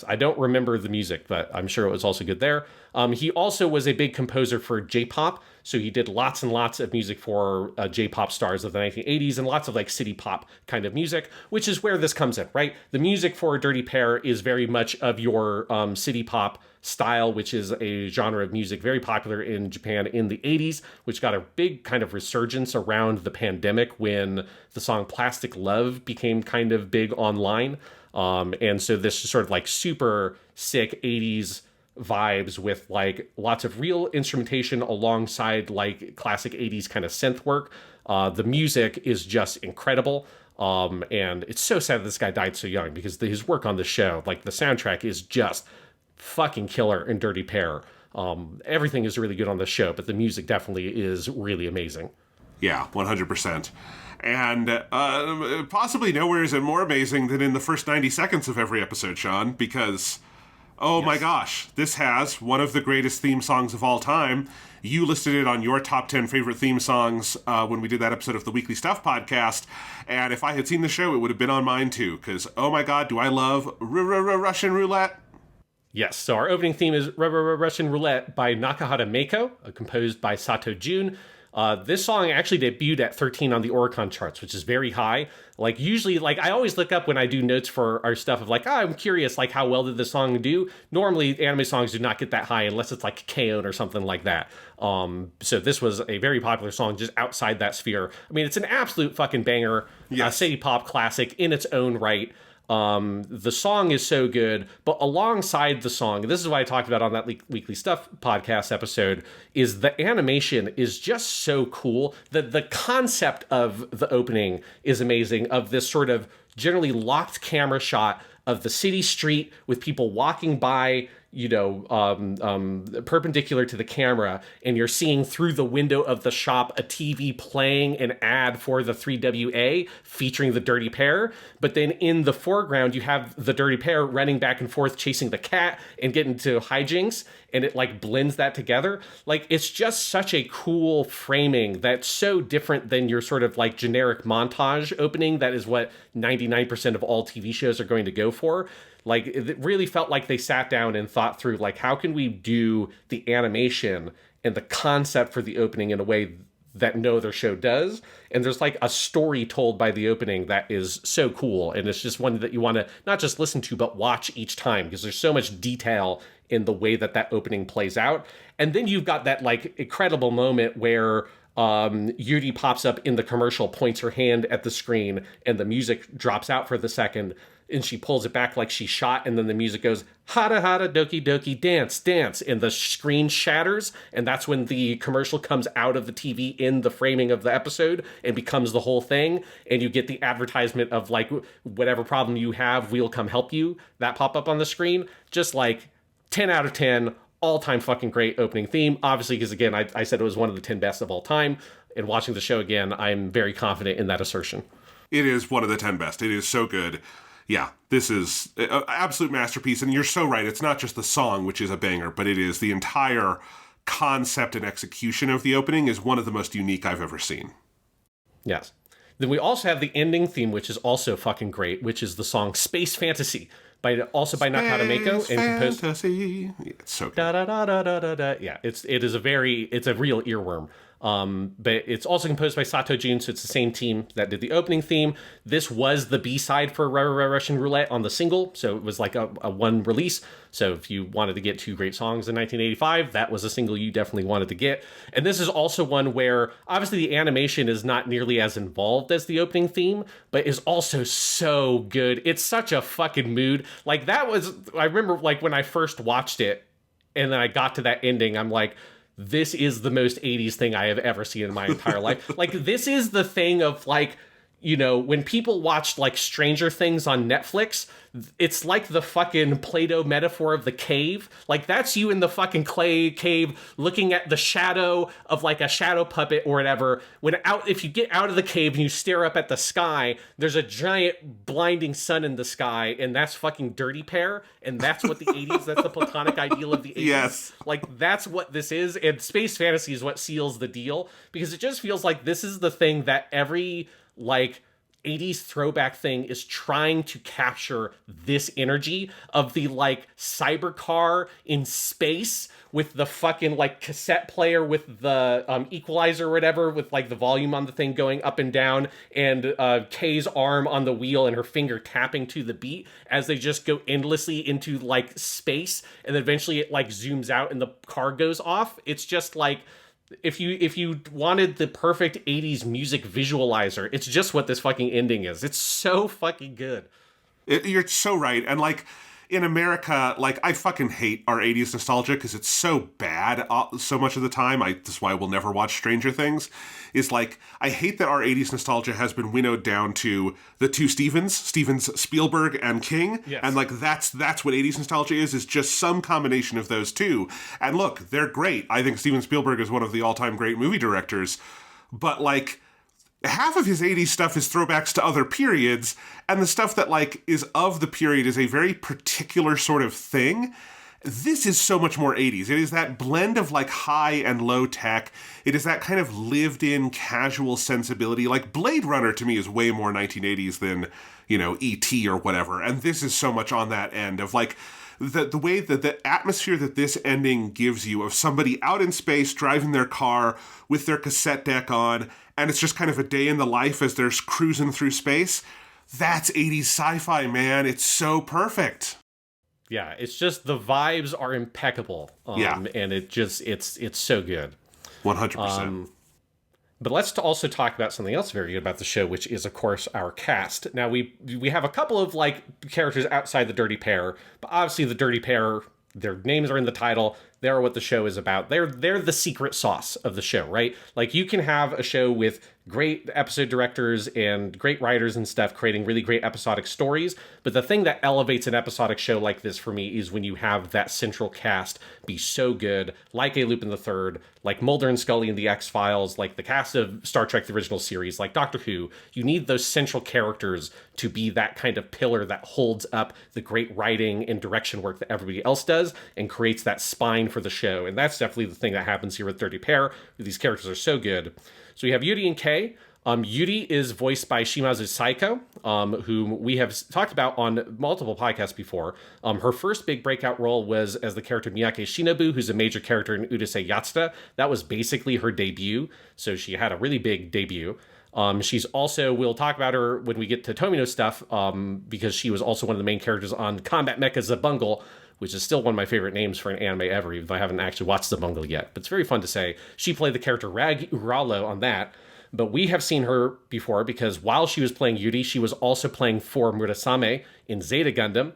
S2: I don't remember the music, but I'm sure it was also good there. He also was a big composer for J-pop, so he did lots and lots of music for J-pop stars of the 1980s and lots of like city pop kind of music, which is where this comes in, right? The music for Dirty Pair is very much of your city pop style, which is a genre of music very popular in Japan in the 80s, which got a big kind of resurgence around the pandemic when the song Plastic Love became kind of big online. And so this sort of like super sick 80s vibes with like lots of real instrumentation alongside like classic 80s kind of synth work. The music is just incredible. And it's so sad that this guy died so young, because his work on the show, like the soundtrack is just fucking killer in Dirty Pair. Everything is really good on the show, but the music definitely is really amazing.
S3: Yeah, 100%. And possibly nowhere is it more amazing than in the first 90 seconds of every episode, Sean, because Oh my gosh, this has one of the greatest theme songs of all time. You listed it on your top 10 favorite theme songs when we did that episode of the Weekly Stuff podcast. And if I had seen the show, it would have been on mine too. Because, oh my god, do I love Russian Roulette?
S2: Yes, so our opening theme is Russian Roulette by Nakahara Meiko, composed by Sato Jun. This song actually debuted at 13 on the Oricon charts, which is very high. Like, usually, like, I always look up when I do notes for our stuff of, like, I'm curious, like, how well did this song do? Normally, anime songs do not get that high unless it's, like, Kei or something like that. So this was a very popular song just outside that sphere. I mean, it's an absolute fucking banger.
S3: Yes.
S2: City pop classic in its own right. The song is so good, but alongside the song, this is what I talked about on that Weekly Stuff podcast episode, is the animation is just so cool. The concept of the opening is amazing, of this sort of generally locked camera shot of the city street with people walking by, you know, perpendicular to the camera, and you're seeing through the window of the shop a TV playing an ad for the 3WA featuring the Dirty Pair. But then in the foreground, you have the Dirty Pair running back and forth chasing the cat and getting to hijinks, and it like blends that together. Like, it's just such a cool framing that's so different than your sort of like generic montage opening that is what 99% of all TV shows are going to go for. Like, it really felt like they sat down and thought through, like, how can we do the animation and the concept for the opening in a way that no other show does? And there's, like, a story told by the opening that is so cool. And it's just one that you want to not just listen to, but watch each time, because there's so much detail in the way that that opening plays out. And then you've got that, like, incredible moment where Yuri pops up in the commercial, points her hand at the screen, and the music drops out for the second, and she pulls it back like she shot, and then the music goes, hada hada doki doki dance, dance, and the screen shatters, and that's when the commercial comes out of the TV in the framing of the episode and becomes the whole thing, and you get the advertisement of, like, whatever problem you have, we'll come help you, that pop up on the screen. Just, like, 10 out of 10, all-time fucking great opening theme, obviously, because, again, I said it was one of the 10 best of all time, and watching the show again, I'm very confident in that assertion.
S3: It is one of the 10 best. It is so good. Yeah, this is an absolute masterpiece, and you're so right. It's not just the song, which is a banger, but it is the entire concept and execution of the opening is one of the most unique I've ever seen.
S2: Yes. Then we also have the ending theme, which is also fucking great, which is the song Space Fantasy, also by Nakahara Meiko, and composed.
S3: Fantasy. Yeah, it's so good.
S2: Da da da da da da da. Yeah, it's a real earworm. But it's also composed by Sato Jun, so it's the same team that did the opening theme. This was the B-side for Russian Roulette on the single, so it was like a one release. So if you wanted to get two great songs in 1985, that was a single you definitely wanted to get. And this is also one where, obviously, the animation is not nearly as involved as the opening theme, but is also so good. It's such a fucking mood. Like, I remember, like, when I first watched it, and then I got to that ending, I'm like, this is the most 80s thing I have ever seen in my entire life. Like, this is the thing of, like, you know, when people watched, like, Stranger Things on Netflix, it's like the fucking Play-Doh metaphor of the cave. Like, that's you in the fucking clay cave looking at the shadow of, like, a shadow puppet or whatever. If you get out of the cave and you stare up at the sky, there's a giant blinding sun in the sky, and that's fucking Dirty Pair, and that's what the 80s, that's the platonic ideal of the 80s.
S3: Yes.
S2: Like, that's what this is, and Space Fantasy is what seals the deal, because it just feels like this is the thing that every, like, 80s throwback thing is trying to capture this energy of the, like, cyber car in space with the fucking, like, cassette player with the equalizer or whatever, with, like, the volume on the thing going up and down, and Kay's arm on the wheel and her finger tapping to the beat as they just go endlessly into, like, space, and then eventually it, like, zooms out and the car goes off. It's just, like, if you wanted the perfect 80s music visualizer, it's just what this fucking ending is. It's so fucking good.
S3: You're so right. And, like, in America, like, I fucking hate our 80s nostalgia because it's so bad so much of the time. That's why I will never watch Stranger Things. Is, like, I hate that our 80s nostalgia has been winnowed down to the two Stevens, Spielberg and King.
S2: Yes.
S3: And, like, that's what 80s nostalgia is just some combination of those two. And look, they're great. I think Steven Spielberg is one of the all-time great movie directors. But, like, half of his 80s stuff is throwbacks to other periods, and the stuff that, like, is of the period is a very particular sort of thing. This is so much more 80s. It is that blend of, like, high and low tech. It is that kind of lived-in, casual sensibility. Like, Blade Runner, to me, is way more 1980s than, you know, E.T. or whatever. And this is so much on that end of, like, the way that the atmosphere that this ending gives you of somebody out in space driving their car with their cassette deck on, and it's just kind of a day in the life as they're cruising through space. That's 80s sci-fi, man. It's so perfect.
S2: Yeah, it's just the vibes are impeccable. And it's so good.
S3: 100%.
S2: But let's also talk about something else very good about the show, which is, of course, our cast. Now, we have a couple of, like, characters outside the Dirty Pair, but obviously the Dirty Pair, their names are in the title. They're what the show is about. They're the secret sauce of the show, right? Like, you can have a show with great episode directors and great writers and stuff creating really great episodic stories, but the thing that elevates an episodic show like this for me is when you have that central cast be so good, like a Lupin the Third, like Mulder and Scully in the X-Files, like the cast of Star Trek the original series, like Doctor Who. You need those central characters to be that kind of pillar that holds up the great writing and direction work that everybody else does and creates that spine for the show. And that's definitely the thing that happens here with Dirty Pair. These characters are so good. So we have Yuri and Kei. Yuri is voiced by Shimazu Saiko, whom we have talked about on multiple podcasts before. Her first big breakout role was as the character Miyake Shinobu, who's a major character in Urusei Yatsura. That was basically her debut, so she had a really big debut. She's also, we'll talk about her when we get to Tomino stuff, because she was also one of the main characters on Combat Mecha Zabungle, which is still one of my favorite names for an anime ever, even though I haven't actually watched Zabungle yet. But it's very fun to say. She played the character Rag Uralo on that. But we have seen her before because while she was playing Yuri, she was also playing for Murasame in Zeta Gundam.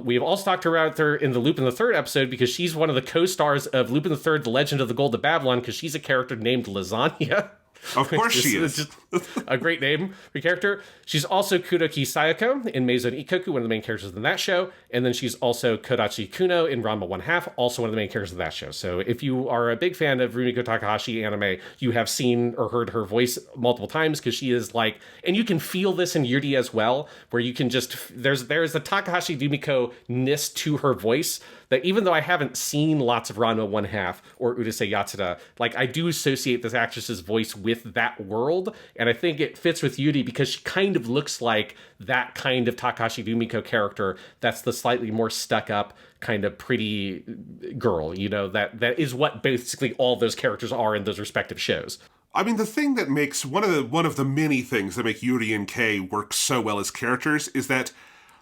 S2: We have also talked about her in the Lupin the Third episode because she's one of the co-stars of Lupin the Third, The Legend of the Gold of Babylon, because she's a character named Lasagna.
S3: Of course she is.
S2: Just a great name for a character. She's also Kuroki Sayako in Maison Ikkoku, one of the main characters in that show. And then she's also Kodachi Kuno in Ranma 1/2, also one of the main characters of that show. So if you are a big fan of Rumiko Takahashi anime, you have seen or heard her voice multiple times because she is like, and you can feel this in Yuri as well, where you can just, there's a Takahashi Dumiko-ness to her voice that even though I haven't seen lots of Ranma 1/2 or Urusei Yatsura, like I do associate this actress's voice with that world, and I think it fits with Yuri because she kind of looks like that kind of Takahashi Dumiko character that's the slightly more stuck-up, kind of pretty girl, you know, that is what basically all those characters are in those respective shows.
S3: I mean, the thing that makes one of the many things that make Yuri and Kei work so well as characters is that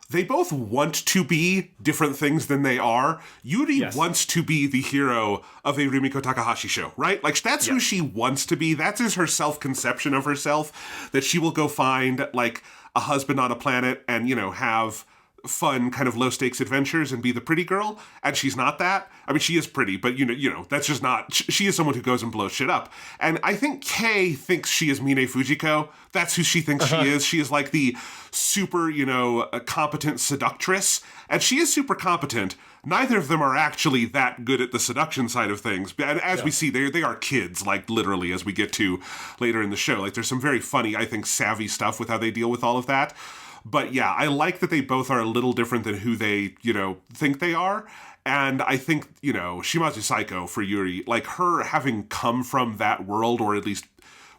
S3: they both want to be different things than they are. Yuri wants to be the hero of a Rumiko Takahashi show, right? Like, that's who she wants to be. That is her self-conception of herself, that she will go find, like, a husband on a planet and, you know, have fun kind of low-stakes adventures and be the pretty girl, and she's not that. I mean, she is pretty, but you know, that's just not, she is someone who goes and blows shit up. And I think Kei thinks she is Mine Fujiko. That's who she thinks she is. She is like the super, you know, competent seductress, and she is super competent. Neither of them are actually that good at the seduction side of things. And as we see, they are kids, like literally, as we get to later in the show. Like, there's some very funny, I think, savvy stuff with how they deal with all of that. But yeah, I like that they both are a little different than who they, you know, think they are. And I think, you know, Shimazu Saiko for Yuri, like her having come from that world, or at least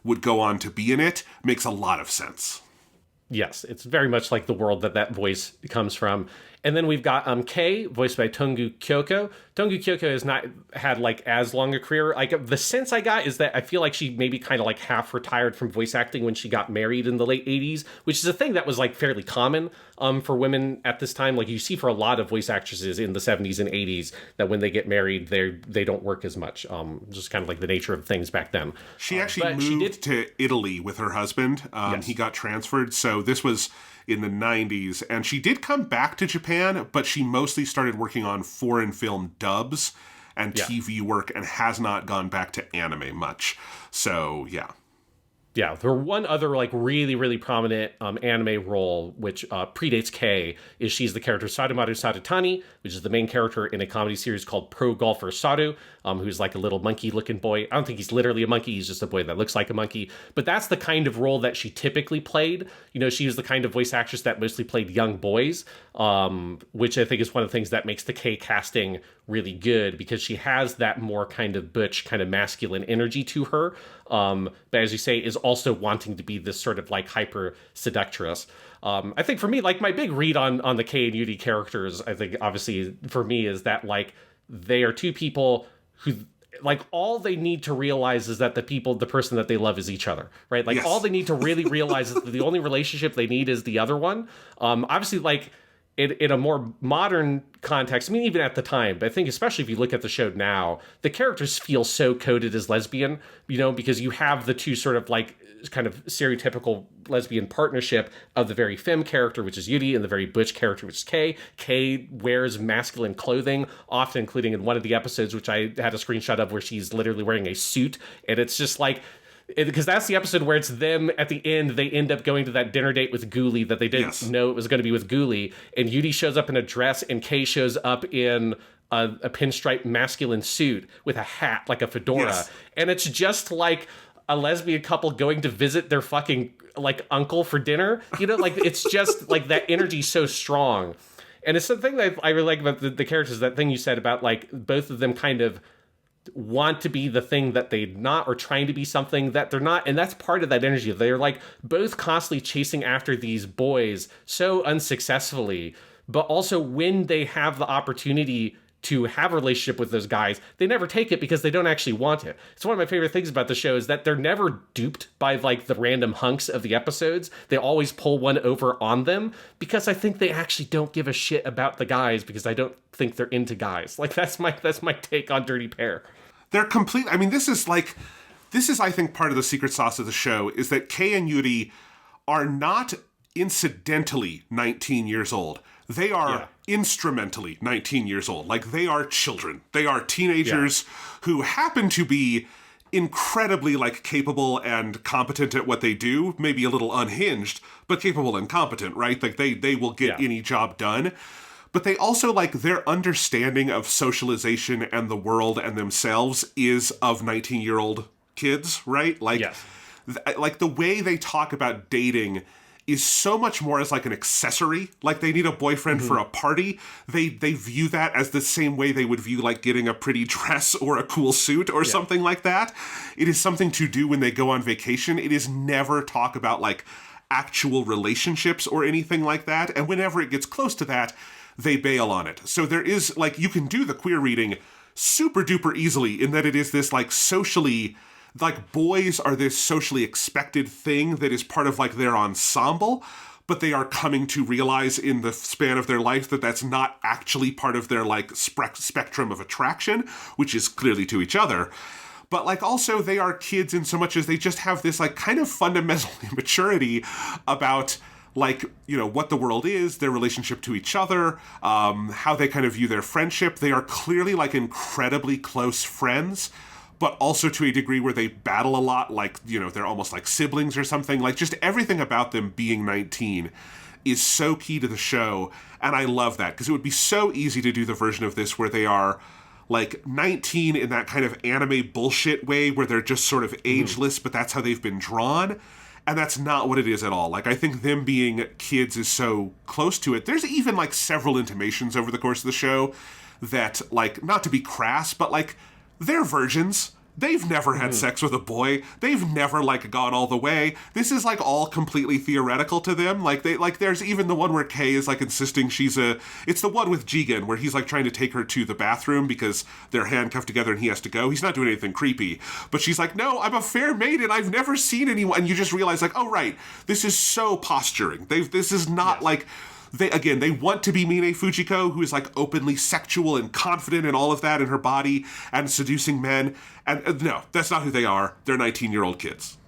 S3: would go on to be in it, makes a lot of sense.
S2: Yes, it's very much like the world that voice comes from. And then we've got Kei, voiced by Tongu Kyoko. Tongu Kyoko has not had, like, as long a career. Like, the sense I got is that I feel like she maybe kind of, like, half retired from voice acting when she got married in the late 80s, which is a thing that was, like, fairly common for women at this time. Like, you see for a lot of voice actresses in the 70s and 80s that when they get married, they don't work as much. Just kind of like the nature of things back then.
S3: She actually moved to Italy with her husband. He got transferred, so this was in the 90s, and she did come back to Japan, but she mostly started working on foreign film dubs and TV work and has not gone back to anime much. So, yeah.
S2: Yeah, her one other, like, really, really prominent anime role, which predates Kei, is she's the character Sarumaru Sarutani, which is the main character in a comedy series called Pro Golfer Saru. who's like a little monkey-looking boy. I don't think he's literally a monkey. He's just a boy that looks like a monkey. But that's the kind of role that she typically played. You know, she was the kind of voice actress that mostly played young boys, which I think is one of the things that makes the Kei casting really good, because she has that more kind of butch, kind of masculine energy to her. But as you say, is also wanting to be this sort of like hyper seductress. I think for me, like my big read on the Kei and Yuri characters, I think obviously for me is that like they are two people who like all they need to realize is that the person that they love is each other, right? Like all they need to really realize is that the only relationship they need is the other one. Obviously like in a more modern context, I mean, even at the time, but I think especially if you look at the show now, the characters feel so coded as lesbian, you know, because you have the two sort of like kind of stereotypical lesbian partnership of the very femme character, which is Yuri, and the very butch character, which is Kei. Kei wears masculine clothing, often including in one of the episodes, which I had a screenshot of, where she's literally wearing a suit. And it's just like, because that's the episode where it's them at the end, they end up going to that dinner date with Ghoulie that they didn't know it was going to be with Ghoulie. And Yuri shows up in a dress and Kei shows up in a pinstripe masculine suit with a hat, like a fedora.
S3: Yes.
S2: And it's just like a lesbian couple going to visit their fucking like uncle for dinner. You know, like it's just like that energy so strong. And it's the thing that I really like about the characters, that thing you said about like both of them kind of want to be the thing that they're not, or trying to be something that they're not. And that's part of that energy. They're like both constantly chasing after these boys so unsuccessfully, but also when they have the opportunity to have a relationship with those guys, they never take it because they don't actually want it. It's one of my favorite things about the show is that they're never duped by like the random hunks of the episodes. They always pull one over on them, because I think they actually don't give a shit about the guys, because I don't think they're into guys. Like that's my take on Dirty Pair.
S3: They're complete. I mean, this is I think part of the secret sauce of the show is that Kei and Yuri are not incidentally 19 years old. They are instrumentally 19 years old. Like, they are children. They are teenagers who happen to be incredibly, like, capable and competent at what they do. Maybe a little unhinged, but capable and competent, right? Like, they will get any job done. But they also, like, their understanding of socialization and the world and themselves is of 19-year-old kids, right? Like, like, the way they talk about dating is so much more as like an accessory. Like, they need a boyfriend for a party. They view that as the same way they would view like getting a pretty dress or a cool suit or something like that. It is something to do when they go on vacation. It is never talk about like actual relationships or anything like that. And whenever it gets close to that, they bail on it. So there is like, you can do the queer reading super duper easily in that it is this like socially, like, boys are this socially expected thing that is part of, like, their ensemble, but they are coming to realize in the span of their life that that's not actually part of their, like, spectrum of attraction, which is clearly to each other. But, like, also they are kids in so much as they just have this, like, kind of fundamental immaturity about, like, you know, what the world is, their relationship to each other, how they kind of view their friendship. They are clearly, like, incredibly close friends, but also to a degree where they battle a lot, like, you know, they're almost like siblings or something. Like, just everything about them being 19 is so key to the show, and I love that, because it would be so easy to do the version of this where they are, like, 19 in that kind of anime bullshit way, where they're just sort of ageless, but that's how they've been drawn, and that's not what it is at all. Like, I think them being kids is so close to it. There's even, like, several intimations over the course of the show that, like, not to be crass, but, like, they're virgins. They've never had sex with a boy. They've never, like, gone all the way. This is, like, all completely theoretical to them. Like, there's even the one where Kei is, like, insisting it's the one with Jigen where he's, like, trying to take her to the bathroom because they're handcuffed together and he has to go. He's not doing anything creepy. But she's like, no, I'm a fair maiden. I've never seen anyone. And you just realize, like, oh, right, this is so posturing. This is not, like... They want to be Mine Fujiko, who is, like, openly sexual and confident and all of that in her body and seducing men. And no, that's not who they are. They're 19-year-old kids.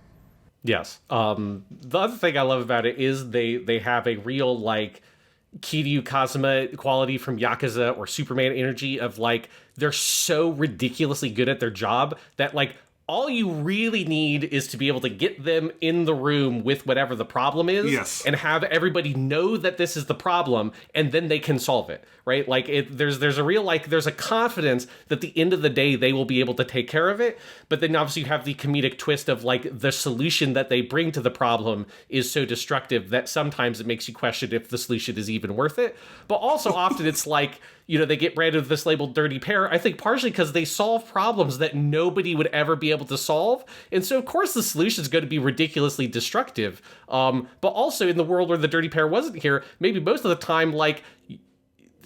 S2: Yes. The other thing I love about it is they have a real, like, Kiryu Kazuma quality from Yakuza or Superman energy of, like, they're so ridiculously good at their job that, like, all you really need is to be able to get them in the room with whatever the problem is,
S3: yes,
S2: and have everybody know that this is the problem, and then they can solve it, right? Like, there's a real, like, there's a confidence that at the end of the day, they will be able to take care of it, but then obviously you have the comedic twist of, like, the solution that they bring to the problem is so destructive that sometimes it makes you question if the solution is even worth it. But also often it's like, you know, they get branded with this label dirty pair, I think partially because they solve problems that nobody would ever be able to solve. And so, of course, the solution is going to be ridiculously destructive. But also in the world where the dirty pair wasn't here, maybe most of the time, like,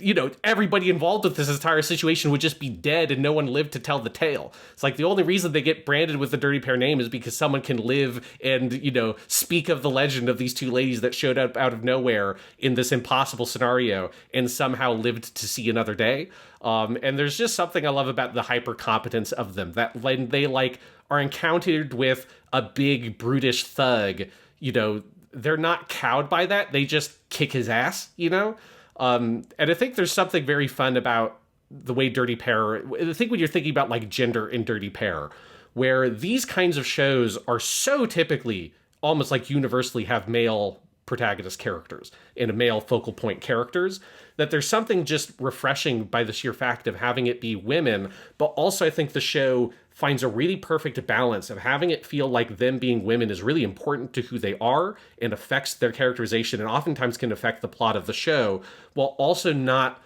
S2: you know, everybody involved with this entire situation would just be dead and no one lived to tell the tale. It's like the only reason they get branded with the dirty pair name is because someone can live and, you know, speak of the legend of these two ladies that showed up out of nowhere in this impossible scenario and somehow lived to see another day. And there's just something I love about the hyper competence of them, that when they, like, are encountered with a big brutish thug, you know, they're not cowed by that. They just kick his ass, you know? And I think there's something very fun about the way Dirty Pair, I think when you're thinking about, like, gender in Dirty Pair, where these kinds of shows are so typically almost like universally have male protagonist characters and a male focal point characters, that there's something just refreshing by the sheer fact of having it be women. But also I think the show finds a really perfect balance of having it feel like them being women is really important to who they are and affects their characterization and oftentimes can affect the plot of the show, while also not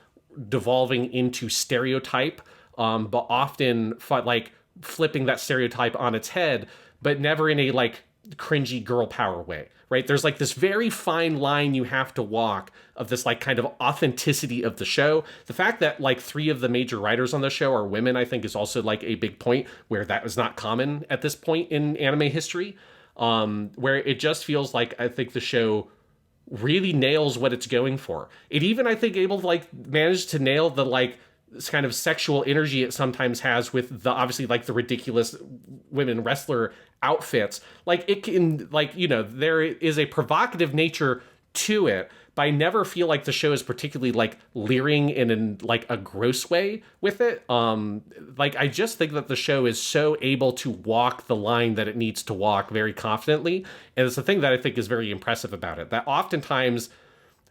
S2: devolving into stereotype, but often like flipping that stereotype on its head, but never in a, like, cringy girl power way, right? There's, like, this very fine line you have to walk of this, like, kind of authenticity of the show. The fact that, like, 3 of the major writers on the show are women, I think, is also, like, a big point where that is not common at this point in anime history, where it just feels like I think the show really nails what it's going for. It even, I think, able to, like, manage to nail the, like, this kind of sexual energy it sometimes has with the, obviously, like, the ridiculous women wrestler outfits. Like, it can, like, you know, there is a provocative nature to it, but I never feel like the show is particularly, like, leering in like, a gross way with it. Like, I just think that the show is so able to walk the line that it needs to walk very confidently. And it's the thing that I think is very impressive about it, that oftentimes,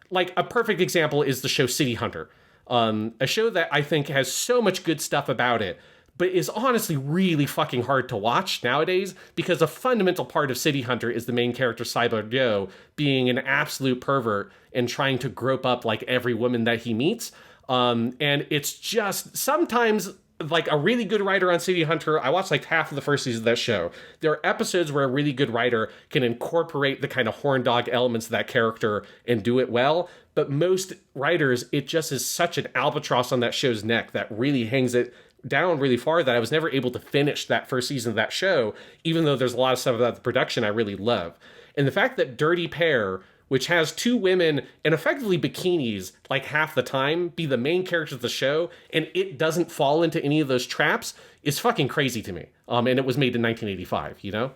S2: like, a perfect example is the show City Hunter. A show that I think has so much good stuff about it, but is honestly really fucking hard to watch nowadays because a fundamental part of City Hunter is the main character, Cyber Ryo, being an absolute pervert and trying to grope up, like, every woman that he meets. And it's just sometimes, like, a really good writer on City Hunter, I watched, like, half of the first season of that show. There are episodes where a really good writer can incorporate the kind of horn dog elements of that character and do it well. But most writers, it just is such an albatross on that show's neck that really hangs it down really far that I was never able to finish that first season of that show, even though there's a lot of stuff about the production I really love. And the fact that Dirty Pair, which has 2 women and effectively bikinis, like, half the time, be the main character of the show, and it doesn't fall into any of those traps, is fucking crazy to me. And it was made in 1985, you know?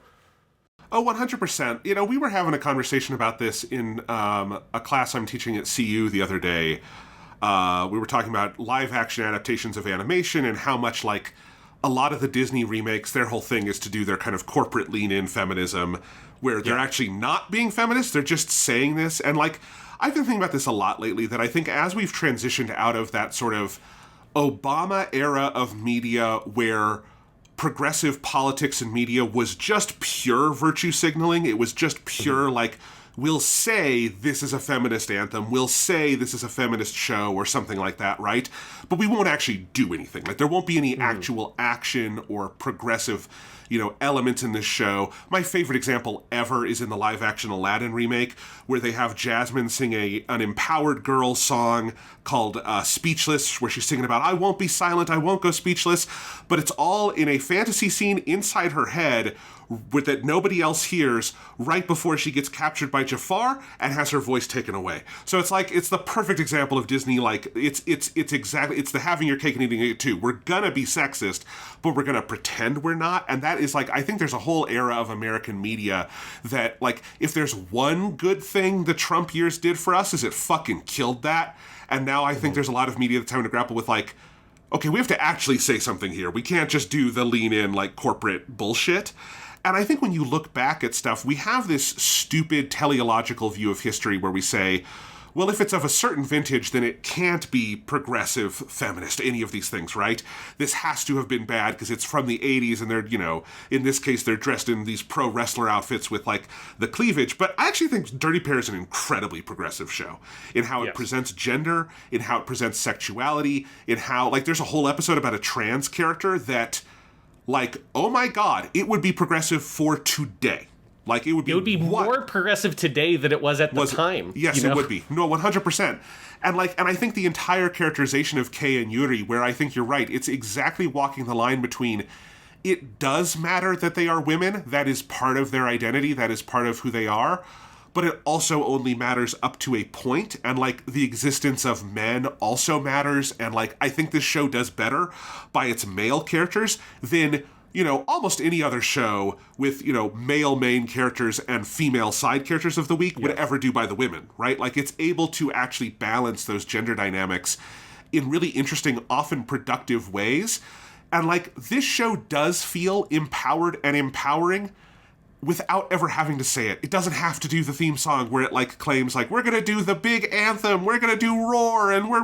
S3: Oh, 100%. You know, we were having a conversation about this in a class I'm teaching at CU the other day. We were talking about live-action adaptations of animation and how much, like, a lot of the Disney remakes, their whole thing is to do their kind of corporate lean-in feminism, where they're actually not being feminists, they're just saying this. And, like, I've been thinking about this a lot lately, that I think as we've transitioned out of that sort of Obama era of media where progressive politics and media was just pure virtue signaling, it was just pure, like, we'll say this is a feminist anthem, we'll say this is a feminist show or something like that, right? But we won't actually do anything. Like, there won't be any actual action or progressive, you know, elements in this show. My favorite example ever is in the live-action Aladdin remake, where they have Jasmine sing an empowered girl song called Speechless, where she's singing about, I won't be silent, I won't go speechless, but it's all in a fantasy scene inside her head with that nobody else hears right before she gets captured by Jafar and has her voice taken away. So it's like, it's the perfect example of Disney, like, it's exactly, it's the having your cake and eating it too. We're gonna be sexist, but we're gonna pretend we're not. And that is, like, I think there's a whole era of American media that, like, if there's one good thing the Trump years did for us is it fucking killed that. And now I think there's a lot of media that's having to grapple with, like, okay, we have to actually say something here. We can't just do the lean in, like, corporate bullshit. And I think when you look back at stuff, we have this stupid teleological view of history where we say, well, if it's of a certain vintage, then it can't be progressive, feminist, any of these things, right? This has to have been bad because it's from the 80s and they're, in this case, they're dressed in these pro wrestler outfits with, like, the cleavage. But I actually think Dirty Pair is an incredibly progressive show in how it presents gender, in how it presents sexuality, in how, like, there's a whole episode about a trans character that, like, oh my God, it would be progressive for today. Like, it would be
S2: more progressive today than it was at the time.
S3: Yes, it would be. No, 100%. And I think the entire characterization of Kei and Yuri, where I think you're right, it's exactly walking the line between it does matter that they are women, that is part of their identity, that is part of who they are, but it also only matters up to a point, and, like, the existence of men also matters, and, like, I think this show does better by its male characters than almost any other show with, male main characters and female side characters of the week would ever do by the women, right? Like, it's able to actually balance those gender dynamics in really interesting, often productive ways. And, like, this show does feel empowered and empowering without ever having to say it. It doesn't have to do the theme song where it, like, claims, like, we're gonna do the big anthem, we're gonna do Roar, and we're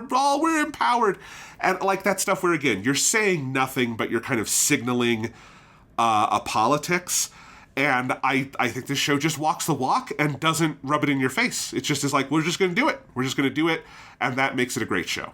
S3: empowered. And, like, that stuff where, again, you're saying nothing, but you're kind of signaling a politics. And I think this show just walks the walk and doesn't rub it in your face. It just is like, we're just gonna do it. We're just gonna do it. And that makes it a great show.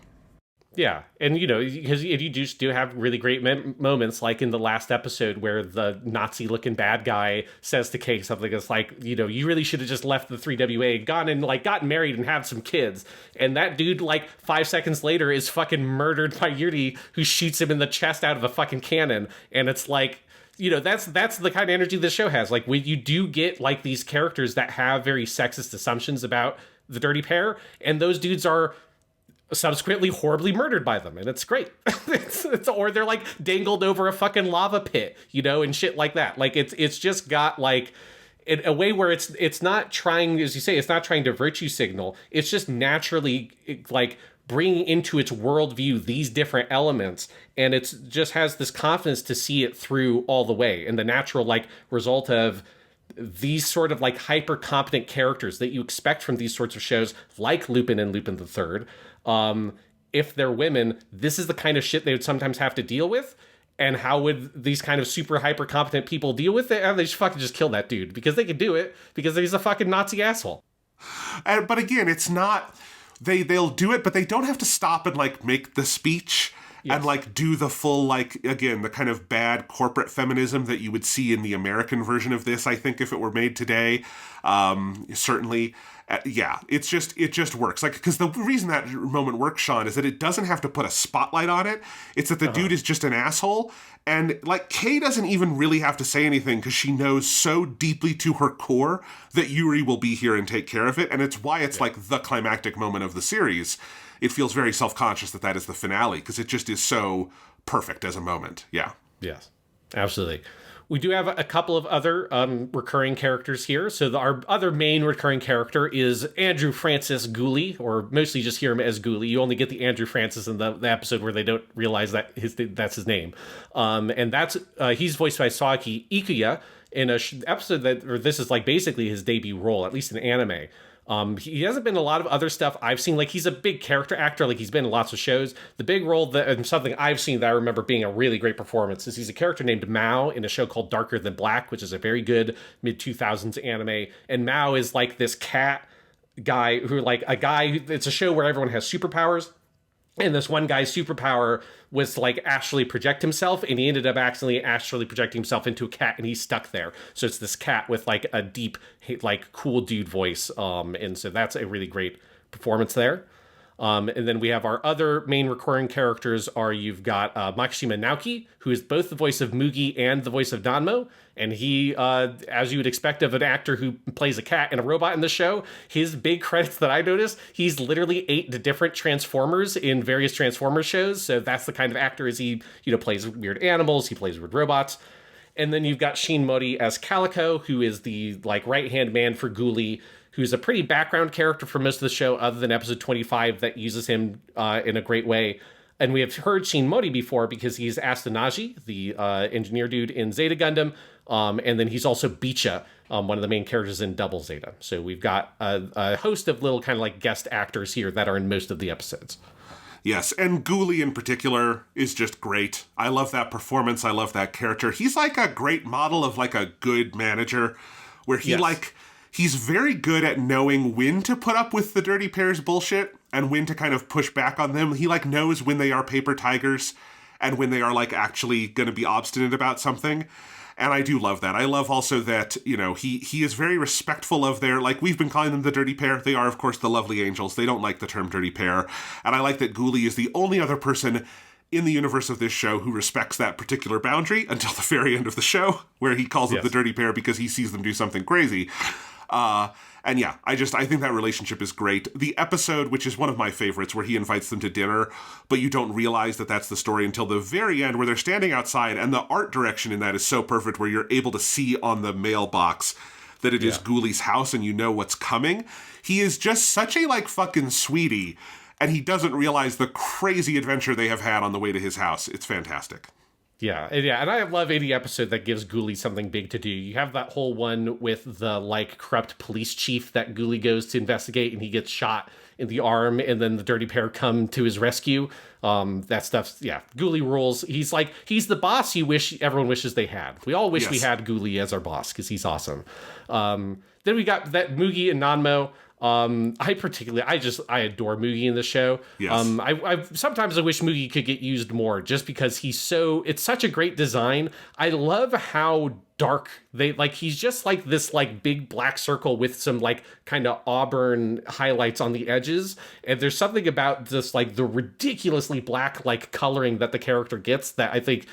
S2: Yeah, and because you just do have really great moments, like in the last episode where the Nazi-looking bad guy says to Kei something that's like, you really should have just left the 3WA, gone and, like, gotten married and have some kids. And that dude, like, 5 seconds later is fucking murdered by Yuri, who shoots him in the chest out of a fucking cannon. And it's like, that's the kind of energy this show has. Like, when you do get, like, these characters that have very sexist assumptions about the Dirty Pair, and those dudes are subsequently horribly murdered by them, and it's great. Or they're, like, dangled over a fucking lava pit, and shit like that. Like, it's just got, like, in a way where it's not trying, as you say, it's not trying to virtue signal. It's just naturally, like, bringing into its worldview these different elements, and it's just has this confidence to see it through all the way. And the natural, like, result of these sort of, like, hyper competent characters that you expect from these sorts of shows, like Lupin and Lupin the Third. If they're women, this is the kind of shit they would sometimes have to deal with. And how would these kind of super hyper competent people deal with it? They just kill that dude because they can do it because he's a fucking Nazi asshole.
S3: But again, it's not, they'll do it, but they don't have to stop and, like, make the speech. Yes. And, like, do the full, like, again, the kind of bad corporate feminism that you would see in the American version of this, I think, if it were made today. Certainly. It just works. Like, because the reason that moment works, Sean, is that it doesn't have to put a spotlight on it. It's that the dude is just an asshole. And, like, Kei doesn't even really have to say anything because she knows so deeply to her core that Yuri will be here and take care of it. And it's why it's, like, the climactic moment of the series. It feels very self-conscious that is the finale because it just is so perfect as a moment. Yeah.
S2: Yes, absolutely. We do have a couple of other recurring characters here. So our other main recurring character is Andrew Francis Gooley, or mostly just hear him as Gooley. You only get the Andrew Francis in the episode where they don't realize that that's his name. And he's voiced by Saaki Ikuya in a episode this is, like, basically his debut role, at least in anime. He hasn't been in a lot of other stuff I've seen. Like, he's a big character actor. Like, he's been in lots of shows. The big role and something I've seen that I remember being a really great performance is he's a character named Mao in a show called Darker Than Black, which is a very good mid-2000s anime. And Mao is, like, this cat guy who, like, it's a show where everyone has superpowers. And this one guy's superpower was to, like, astrally project himself, and he ended up accidentally astrally projecting himself into a cat, and he's stuck there. So it's this cat with, like, a deep, like, cool dude voice. And so that's a really great performance there. And then we have our other main recurring characters you've got Makishima Naoki, who is both the voice of Mugi and the voice of Danmo. And he, as you would expect of an actor who plays a cat and a robot in the show, his big credits that I noticed, he's literally 8 different Transformers in various Transformers shows. So that's the kind of actor he plays weird animals, he plays weird robots. And then you've got Shin Mori as Calico, who is the, like, right-hand man for Ghoulie, who's a pretty background character for most of the show, other than episode 25 that uses him in a great way. And we have heard Shin Mori before because he's Astenaji, the engineer dude in Zeta Gundam. And then he's also Bicha, one of the main characters in Double Zeta. So we've got a host of little kind of like guest actors here that are in most of the episodes.
S3: Yes, and Ghoulie in particular is just great. I love that performance. I love that character. He's like a great model of like a good manager where he's very good at knowing when to put up with the Dirty Pair's bullshit and when to kind of push back on them. He like knows when they are paper tigers and when they are like actually going to be obstinate about something. And I do love that. I love also that, you know, he is very respectful of their, like, we've been calling them the Dirty Pair. They are, of course, the Lovely Angels. They don't like the term Dirty Pair. And I like that Ghoulie is the only other person in the universe of this show who respects that particular boundary until the very end of the show, where he calls them the Dirty Pair because he sees them do something crazy. And yeah, I think that relationship is great. The episode, which is one of my favorites, where he invites them to dinner, but you don't realize that that's the story until the very end, where they're standing outside, and the art direction in that is so perfect, where you're able to see on the mailbox that it is Ghoulie's house and you know what's coming. He is just such a, like, fucking sweetie, and he doesn't realize the crazy adventure they have had on the way to his house. It's fantastic.
S2: Yeah, and I love any episode that gives Ghoulie something big to do. You have that whole one with the, like, corrupt police chief that Ghoulie goes to investigate, and he gets shot in the arm, and then the Dirty Pair come to his rescue. That stuff's, Ghoulie rules. He's the boss you wish everyone wishes they had. We all wish we had Ghoulie as our boss, because he's awesome. Then we got that Mugi and Nanmo. I adore Mugi in the show.
S3: Yes.
S2: I sometimes I wish Mugi could get used more just because it's such a great design. I love how dark he's just like this like big black circle with some like kind of auburn highlights on the edges. And there's something about just like the ridiculously black like coloring that the character gets that I think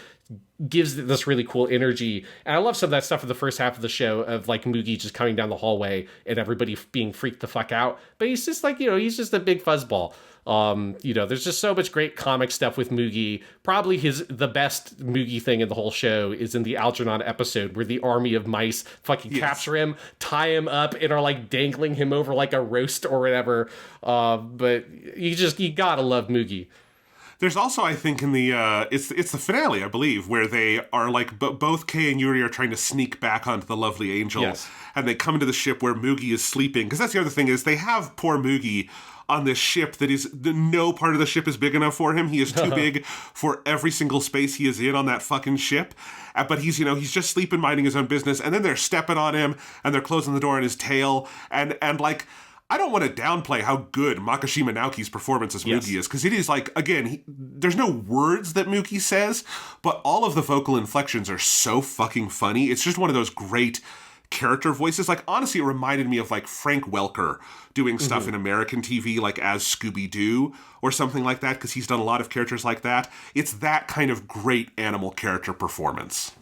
S2: gives this really cool energy. And I love some of that stuff in the first half of the show of like Mugi just coming down the hallway and everybody being freaked the fuck out. But he's just like, he's just a big fuzzball. There's just so much great comic stuff with Mugi. Probably the best Mugi thing in the whole show is in the Algernon episode where the army of mice fucking capture him, tie him up, and are like dangling him over like a roast or whatever. But you gotta love Mugi.
S3: There's also, I think, in the it's the finale, I believe, where they are like both Kei and Yuri are trying to sneak back onto the Lovely Angel, and they come into the ship where Mugi is sleeping. Because that's the other thing is they have poor Mugi on this ship that is no part of the ship is big enough for him. He is too big for every single space he is in on that fucking ship. But he's just sleeping, minding his own business, and then they're stepping on him and they're closing the door on his tail and like. I don't want to downplay how good Makishima Naoki's performance as Mugi is, because it is like, again, there's no words that Mugi says, but all of the vocal inflections are so fucking funny. It's just one of those great character voices. Like, honestly, it reminded me of like Frank Welker doing stuff in American TV, like as Scooby-Doo or something like that, because he's done a lot of characters like that. It's that kind of great animal character performance.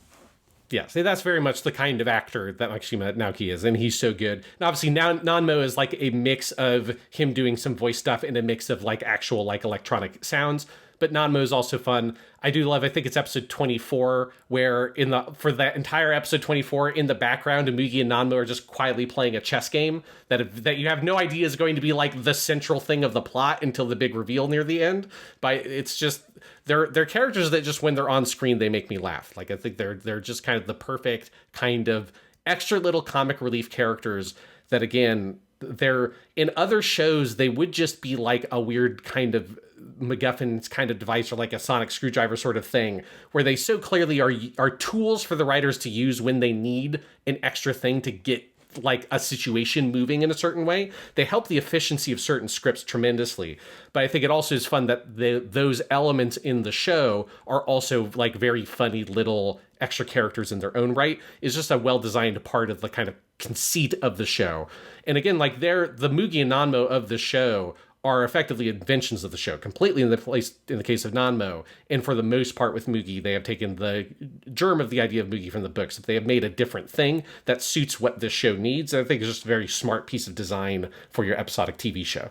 S2: Yeah, so that's very much the kind of actor that Makishima Naoki is, and he's so good. And obviously, now Nanmo is like a mix of him doing some voice stuff and a mix of like actual like electronic sounds. But Nanmo is also fun. I think it's episode 24, where for that entire episode 24, in the background, Mugi and Nanmo are just quietly playing a chess game that you have no idea is going to be like the central thing of the plot until the big reveal near the end. But it's just they're characters that just when they're on screen they make me laugh. Like I think they're just kind of the perfect kind of extra little comic relief characters that again. They're in other shows, they would just be like a weird kind of MacGuffin kind of device or like a sonic screwdriver sort of thing, where they so clearly are tools for the writers to use when they need an extra thing to get like a situation moving in a certain way. They help the efficiency of certain scripts tremendously. But I think it also is fun that those elements in the show are also like very funny little extra characters in their own right. Is just a well-designed part of the kind of conceit of the show. And again, like the Mugi and Nanmo of the show are effectively inventions of the show, completely in the case of Nanmo. And for the most part with Mugi, they have taken the germ of the idea of Mugi from the books. They have made a different thing that suits what this show needs. And I think it's just a very smart piece of design for your episodic TV show.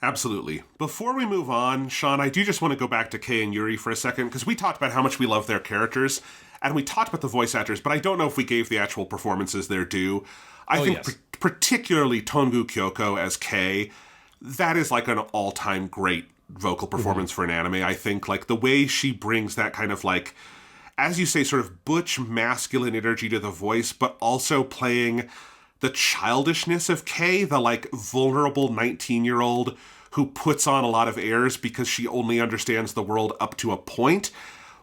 S3: Absolutely. Before we move on, Sean, I do just want to go back to Kei and Yuri for a second, because we talked about how much we love their characters, and we talked about the voice actors, but I don't know if we gave the actual performances their due. I think particularly Tongu Kyoko as Kei, that is like an all-time great vocal performance for an anime, I think. Like, the way she brings that kind of, like, as you say, sort of butch masculine energy to the voice, but also playing the childishness of Kei, the, like, vulnerable 19-year-old who puts on a lot of airs because she only understands the world up to a point,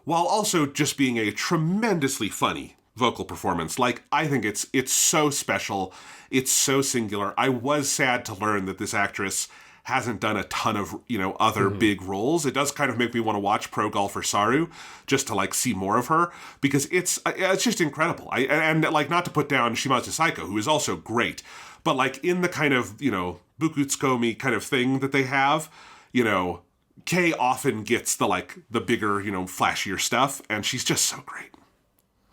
S3: while also just being a tremendously funny vocal performance. Like, I think it's so special. It's so singular. I was sad to learn that this actress hasn't done a ton of, other big roles. It does kind of make me want to watch Pro Golfer Saru just to, like, see more of her, because it's just incredible. And like, not to put down Shimazu Saiko, who is also great, but, like, in the kind of, Bukutsukomi kind of thing that they have, Kei often gets the, like, the bigger, flashier stuff, and she's just so great.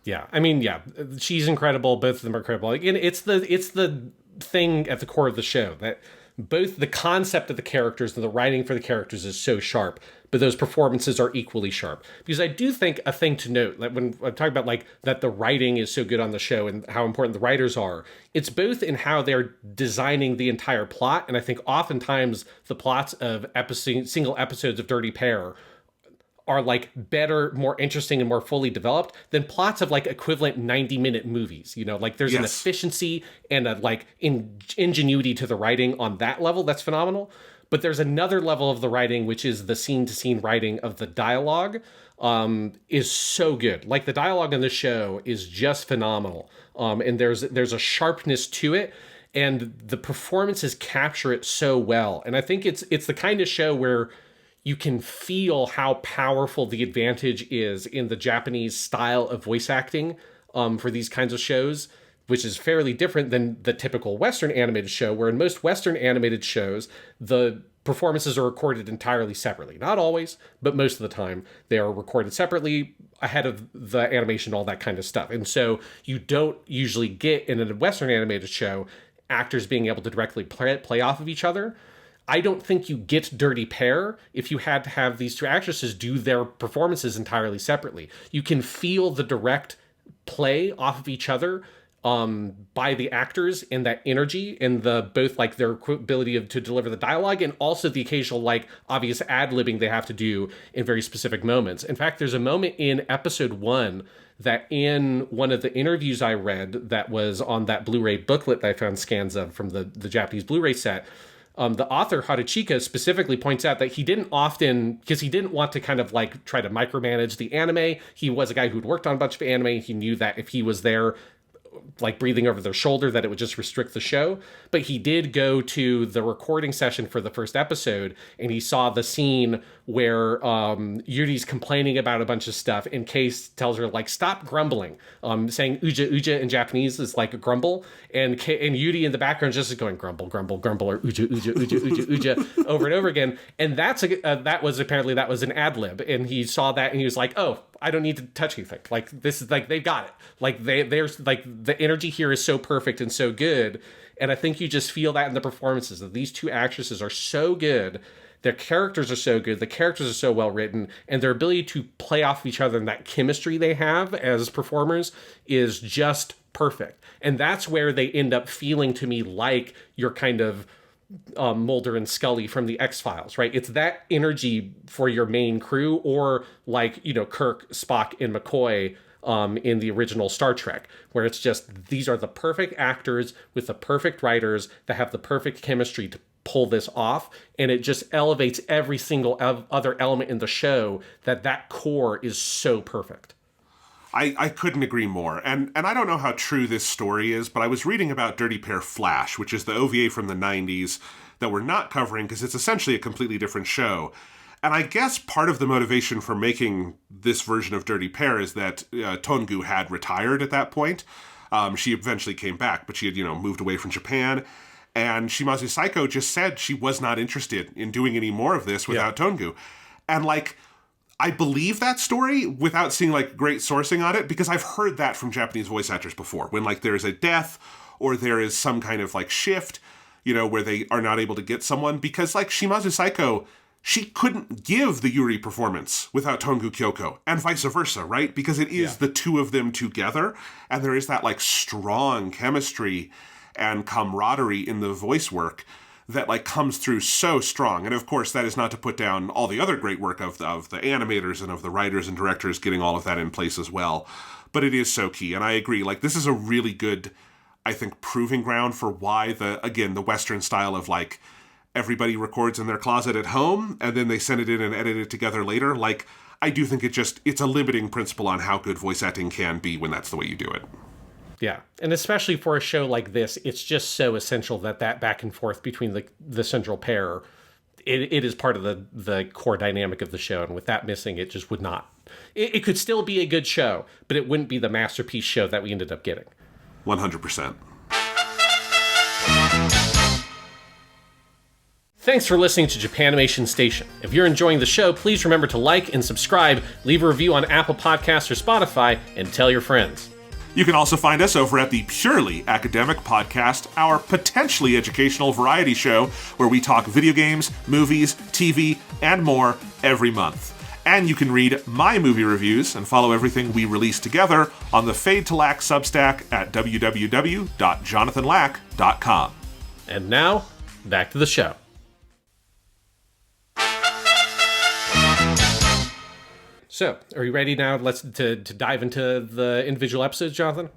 S2: Yeah, I mean, yeah, she's incredible. Both of them are incredible. Again, it's the thing at the core of the show that both the concept of the characters and the writing for the characters is so sharp, but those performances are equally sharp. Because I do think a thing to note, that when I'm talking about, like, that the writing is so good on the show and how important the writers are, it's both in how they're designing the entire plot, and I think oftentimes the plots of single episodes of Dirty Pair are, like, better, more interesting, and more fully developed than plots of, like, equivalent 90-minute movies. Like, there's an efficiency and a, like, ingenuity to the writing on that level that's phenomenal. But there's another level of the writing, which is the scene-to-scene writing of the dialogue, is so good. Like, the dialogue in the show is just phenomenal. And there's a sharpness to it, and the performances capture it so well. And I think it's the kind of show where you can feel how powerful the advantage is in the Japanese style of voice acting for these kinds of shows, which is fairly different than the typical Western animated show, where in most Western animated shows, the performances are recorded entirely separately. Not always, but most of the time they are recorded separately ahead of the animation, all that kind of stuff. And so you don't usually get in a Western animated show actors being able to directly play off of each other. I don't think you get Dirty Pair if you had to have these two actresses do their performances entirely separately. You can feel the direct play off of each other by the actors, and that energy, and the both, like, their ability to deliver the dialogue, and also the occasional, like, obvious ad-libbing they have to do in very specific moments. In fact, there's a moment in episode 1 that in one of the interviews I read that was on that Blu-ray booklet that I found scans of from the Japanese Blu-ray set, the author Haruchika specifically points out that he didn't often, because he didn't want to kind of, like, try to micromanage the anime. He was a guy who'd worked on a bunch of anime. He knew that if he was there, like, breathing over their shoulder, that it would just restrict the show. But he did go to the recording session for the first episode, and he saw the scene where Yuri's complaining about a bunch of stuff, and Case tells her, like, stop grumbling. Saying uja uja in Japanese is like a grumble, and Yuri in the background just is going grumble, grumble, grumble, or uja uja uja uja uja over and over again. And that was an ad lib, and he saw that and he was like, oh, I don't need to touch anything. Like, this is, like, they've got it. Like, there's, like, the energy here is so perfect and so good. And I think you just feel that in the performances, that these two actresses are so good. Their characters are so good. The characters are so well written, and their ability to play off of each other and that chemistry they have as performers is just perfect. And that's where they end up feeling to me like your kind of Mulder and Scully from the X-Files, right? It's that energy for your main crew, or like, Kirk, Spock, and McCoy in the original Star Trek, where it's just, these are the perfect actors with the perfect writers that have the perfect chemistry to pull this off, and it just elevates every single other element in the show, that core is so perfect.
S3: I couldn't agree more. And I don't know how true this story is, but I was reading about Dirty Pair Flash, which is the OVA from the 90s that we're not covering because it's essentially a completely different show. And I guess part of the motivation for making this version of Dirty Pair is that Tongu had retired at that point. She eventually came back, but she had, moved away from Japan. And Shimazu Saiko just said she was not interested in doing any more of this without Tongu. And, like, I believe that story without seeing, like, great sourcing on it, because I've heard that from Japanese voice actors before. When, like, there's a death or there is some kind of, like, shift, where they are not able to get someone. Because, like, Shimazu Saiko, she couldn't give the Yuri performance without Tongu Kyoko, and vice versa, right? Because it is the two of them together, and there is that, like, strong chemistry and camaraderie in the voice work that like comes through so strong. And of course, that is not to put down all the other great work of the animators and of the writers and directors getting all of that in place as well. But it is so key. And I agree, like this is a really good, I think, proving ground for why the Western style of like everybody records in their closet at home and then they send it in and edit it together later. Like, I do think it's a limiting principle on how good voice acting can be when that's the way you do it.
S2: Yeah, and especially for a show like this, it's just so essential that back and forth between the central pair, it is part of the core dynamic of the show, and with that missing, it just would not. It could still be a good show, but it wouldn't be the masterpiece show that we ended up getting.
S3: 100%.
S2: Thanks for listening to Japanimation Station. If you're enjoying the show, please remember to like and subscribe, leave a review on Apple Podcasts or Spotify, and tell your friends.
S3: You can also find us over at the Purely Academic Podcast, our potentially educational variety show where we talk video games, movies, TV, and more every month. And you can read my movie reviews and follow everything we release together on the Fade to Lack Substack at www.jonathanlack.com.
S2: And now, back to the show. So, are you ready now to dive into the individual episodes, Jonathan?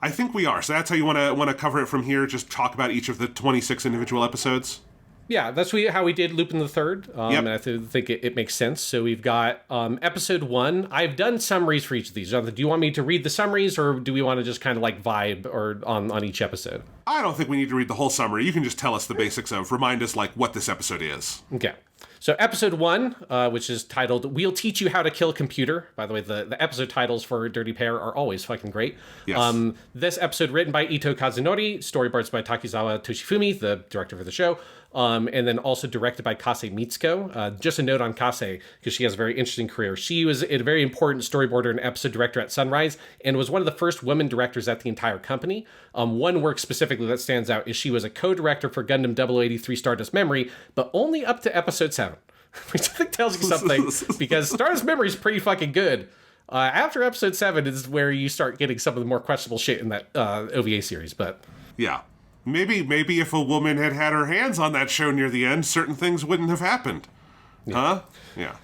S3: I think we are. So that's how you want to cover it from here? Just talk about each of the 26 individual episodes?
S2: Yeah, that's how we did Lupin the Third,
S3: Yep.
S2: and I think it makes sense. So we've got episode 1. I've done summaries for each of these. Jonathan, do you want me to read the summaries, or do we want to just kind of like vibe or on each episode?
S3: I don't think we need to read the whole summary. You can just tell us the basics remind us like what this episode is.
S2: Okay. So episode 1, which is titled "We'll Teach You How to Kill a Computer." By the way, the episode titles for Dirty Pair are always fucking great.
S3: Yes.
S2: This episode written by Ito Kazunori, storyboards by Takizawa Toshifumi, the director for the show, and then also directed by Kase Mitsuko. Just a note on Kase, because she has a very interesting career. She was a very important storyboarder and episode director at Sunrise, and was one of the first women directors at the entire company. One work specifically that stands out is she was a co-director for Gundam 0083 Stardust Memory, but only up to episode 7. Which I think tells you something, because Stardust Memory is pretty fucking good. After episode 7 is where you start getting some of the more questionable shit in that OVA series, but...
S3: Yeah. Maybe if a woman had had her hands on that show near the end, certain things wouldn't have happened. Yeah. Huh? Yeah.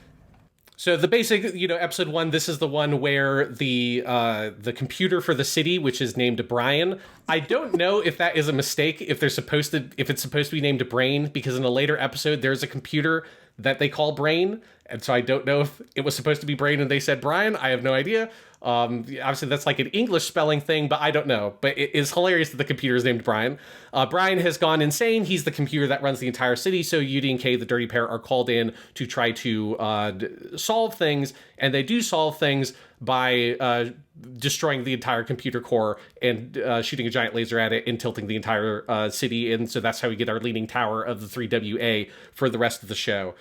S2: So the basic, episode 1, this is the one where the computer for the city, which is named Brian. I don't know if that is a mistake, if it's supposed to be named Brain, because in a later episode there's a computer that they call Brain, and so I don't know if it was supposed to be Brain and they said Brian. I have no idea. Obviously that's like an English spelling thing, but I don't know. But it is hilarious that the computer is named Brian. Brian has gone insane. He's the computer that runs the entire city. So Yuri and Kei, the Dirty Pair, are called in to try to solve things. And they do solve things by destroying the entire computer core and shooting a giant laser at it and tilting the entire city. And so that's how we get our leaning tower of the 3WA for the rest of the show.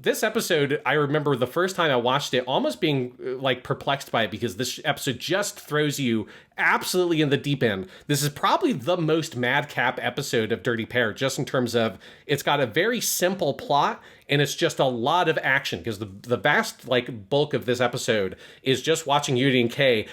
S2: This episode, I remember the first time I watched it almost being like perplexed by it, because this episode just throws you absolutely in the deep end. This is probably the most madcap episode of Dirty Pair, just in terms of it's got a very simple plot and it's just a lot of action, because the vast bulk of this episode is just watching Yuri and Kei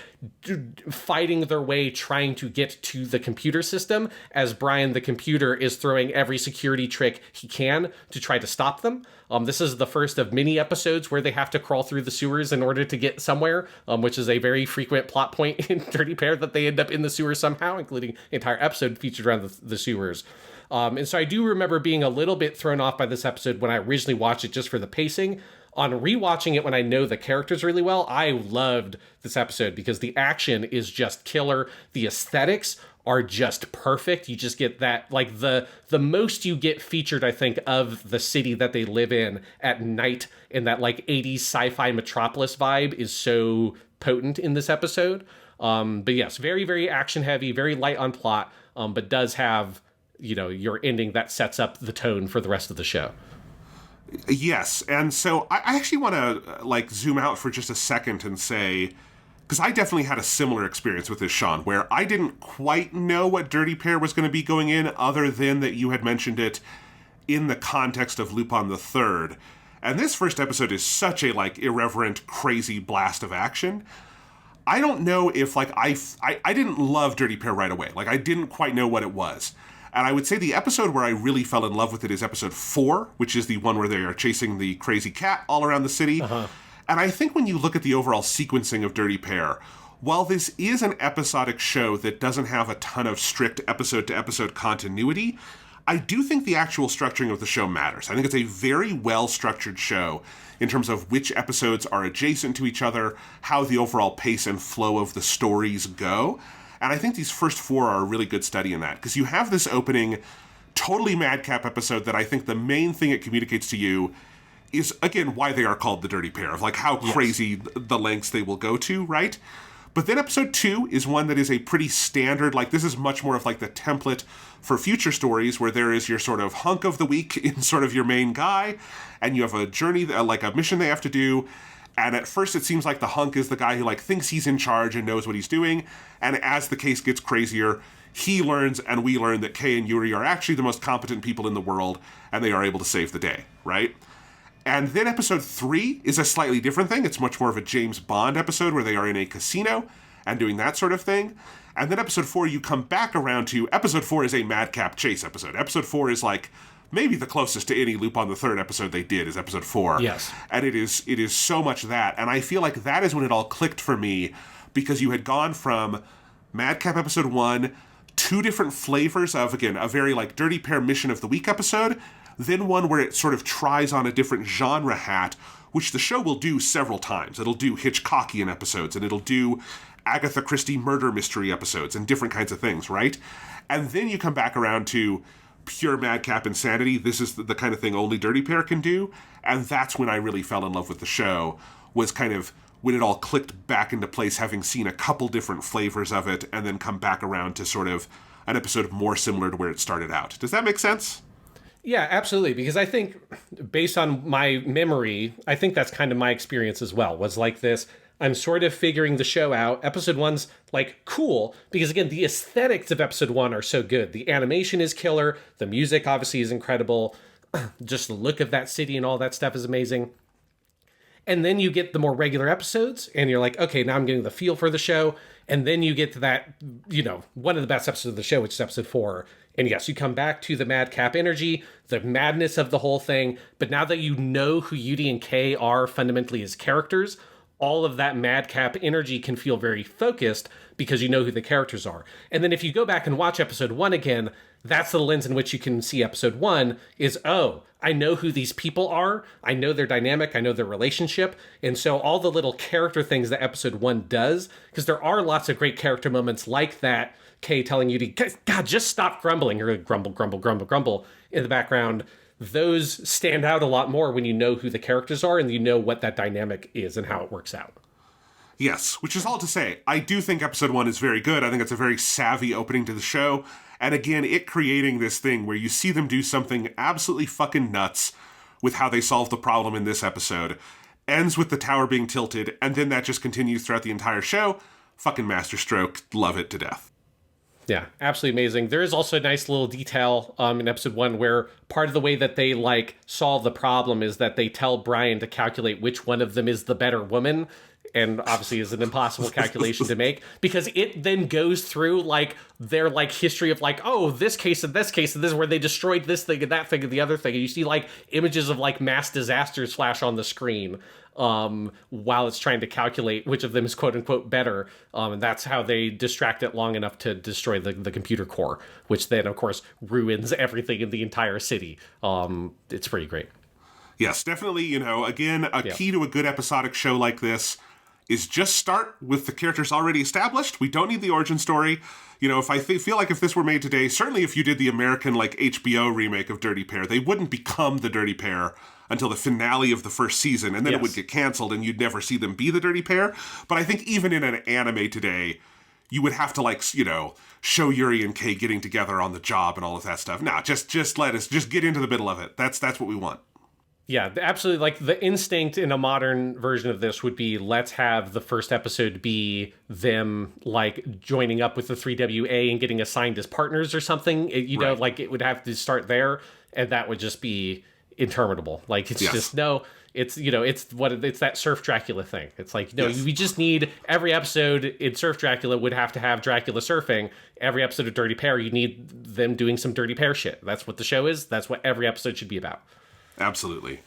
S2: fighting their way, trying to get to the computer system, as Brian the computer is throwing every security trick he can to try to stop them. This is the first of many episodes where they have to crawl through the sewers in order to get somewhere, which is a very frequent plot point in Dirty Pair, that they end up in the sewers somehow, including an entire episode featured around the sewers. And so I do remember being a little bit thrown off by this episode when I originally watched it, just for the pacing. On rewatching it when I know the characters really well, I loved this episode because the action is just killer. The aesthetics are just perfect. You just get that, the most you get featured, I think, of the city that they live in at night, and that 80s sci-fi metropolis vibe is so potent in this episode. But yes, very, very action heavy, very light on plot, but does have, your ending that sets up the tone for the rest of the show.
S3: Yes, and so I actually want to zoom out for just a second and say, because I definitely had a similar experience with this, Sean, where I didn't quite know what Dirty Pair was going to be going in, other than that you had mentioned it in the context of Lupin the Third. And this first episode is such a irreverent, crazy blast of action. I don't know if I didn't love Dirty Pair right away. I didn't quite know what it was. And I would say the episode where I really fell in love with it is episode 4, which is the one where they are chasing the crazy cat all around the city. And I think when you look at the overall sequencing of Dirty Pair, while this is an episodic show that doesn't have a ton of strict episode-to-episode continuity, I do think the actual structuring of the show matters. I think it's a very well-structured show in terms of which episodes are adjacent to each other, how the overall pace and flow of the stories go. And I think these first 4 are a really good study in that, because you have this opening, totally madcap episode that I think the main thing it communicates to you is, again, why they are called the Dirty Pair, of like how crazy the lengths they will go to, right? But then episode 2 is one that is a pretty standard, like this is much more of like the template for future stories where there is your sort of hunk of the week in sort of your main guy, and you have a journey, like a mission they have to do. And at first it seems like the hunk is the guy who like thinks he's in charge and knows what he's doing. And as the case gets crazier, he learns and we learn that Kei and Yuri are actually the most competent people in the world, and they are able to save the day, right? And then episode 3 is a slightly different thing. It's much more of a James Bond episode where they are in a casino and doing that sort of thing. And then episode 4, you come back around to, episode 4 is a madcap chase episode. Episode 4 is like maybe the closest to any Lupin the Third episode they did is episode 4.
S2: Yes.
S3: And it is so much that. And I feel like that is when it all clicked for me, because you had gone from madcap episode 1, 2 different flavors of, again, a very like Dirty Pair Mission of the Week episode, then one where it sort of tries on a different genre hat, which the show will do several times. It'll do Hitchcockian episodes, and it'll do Agatha Christie murder mystery episodes, and different kinds of things, right? And then you come back around to pure madcap insanity. This is the kind of thing only Dirty Pair can do, and that's when I really fell in love with the show, was kind of when it all clicked back into place, having seen a couple different flavors of it, and then come back around to sort of an episode more similar to where it started out. Does that make sense?
S2: Yeah, absolutely. Because I think, based on my memory, I think that's kind of my experience as well, was like this. I'm sort of figuring the show out. Episode 1's like cool, because again, the aesthetics of episode 1 are so good. The animation is killer. The music obviously is incredible. Just the look of that city and all that stuff is amazing. And then you get the more regular episodes, and you're like, okay, now I'm getting the feel for the show. And then you get to that, one of the best episodes of the show, which is episode 4. And yes, you come back to the madcap energy, the madness of the whole thing. But now that you know who Yuri and Kei are fundamentally as characters, all of that madcap energy can feel very focused because you know who the characters are. And then if you go back and watch episode 1 again, that's the lens in which you can see episode 1 is, oh, I know who these people are. I know their dynamic. I know their relationship. And so all the little character things that episode 1 does, because there are lots of great character moments like that, Kei telling you to, God, just stop grumbling. You're going to grumble, grumble, grumble, grumble in the background. Those stand out a lot more when you know who the characters are and you know what that dynamic is and how it works out.
S3: Yes, which is all to say, I do think episode 1 is very good. I think it's a very savvy opening to the show. And again, it creating this thing where you see them do something absolutely fucking nuts with how they solve the problem in this episode. Ends with the tower being tilted, and then that just continues throughout the entire show. Fucking masterstroke. Love it to death.
S2: Yeah, absolutely amazing. There is also a nice little detail in episode 1 where part of the way that they solve the problem is that they tell Brian to calculate which one of them is the better woman. And obviously is an impossible calculation to make, because it then goes through their history of oh, this case and this case and this is where they destroyed this thing and that thing and the other thing. And you see images of mass disasters flash on the screen while it's trying to calculate which of them is quote unquote better. And that's how they distract it long enough to destroy the computer core, which then of course ruins everything in the entire city. It's pretty great.
S3: Yes, definitely, again, key to a good episodic show like this is just start with the characters already established. We don't need the origin story. If I feel like if this were made today, certainly if you did the American HBO remake of Dirty Pair, they wouldn't become the Dirty Pair until the finale of the first season, and then it would get canceled and you'd never see them be the Dirty Pair. But I think even in an anime today, you would have to show Yuri and Kei getting together on the job and all of that stuff. No, just let us just get into the middle of it. That's what we want.
S2: Yeah, absolutely. The instinct in a modern version of this would be, let's have the first episode be them joining up with the 3WA and getting assigned as partners or something. It would have to start there, and that would just be interminable. Like, it's just, no, it's, it's that Surf Dracula thing. It's like, no, we just need every episode in Surf Dracula would have to have Dracula surfing. Every episode of Dirty Pair, you need them doing some Dirty Pair shit. That's what the show is. That's what every episode should be about.
S3: Absolutely.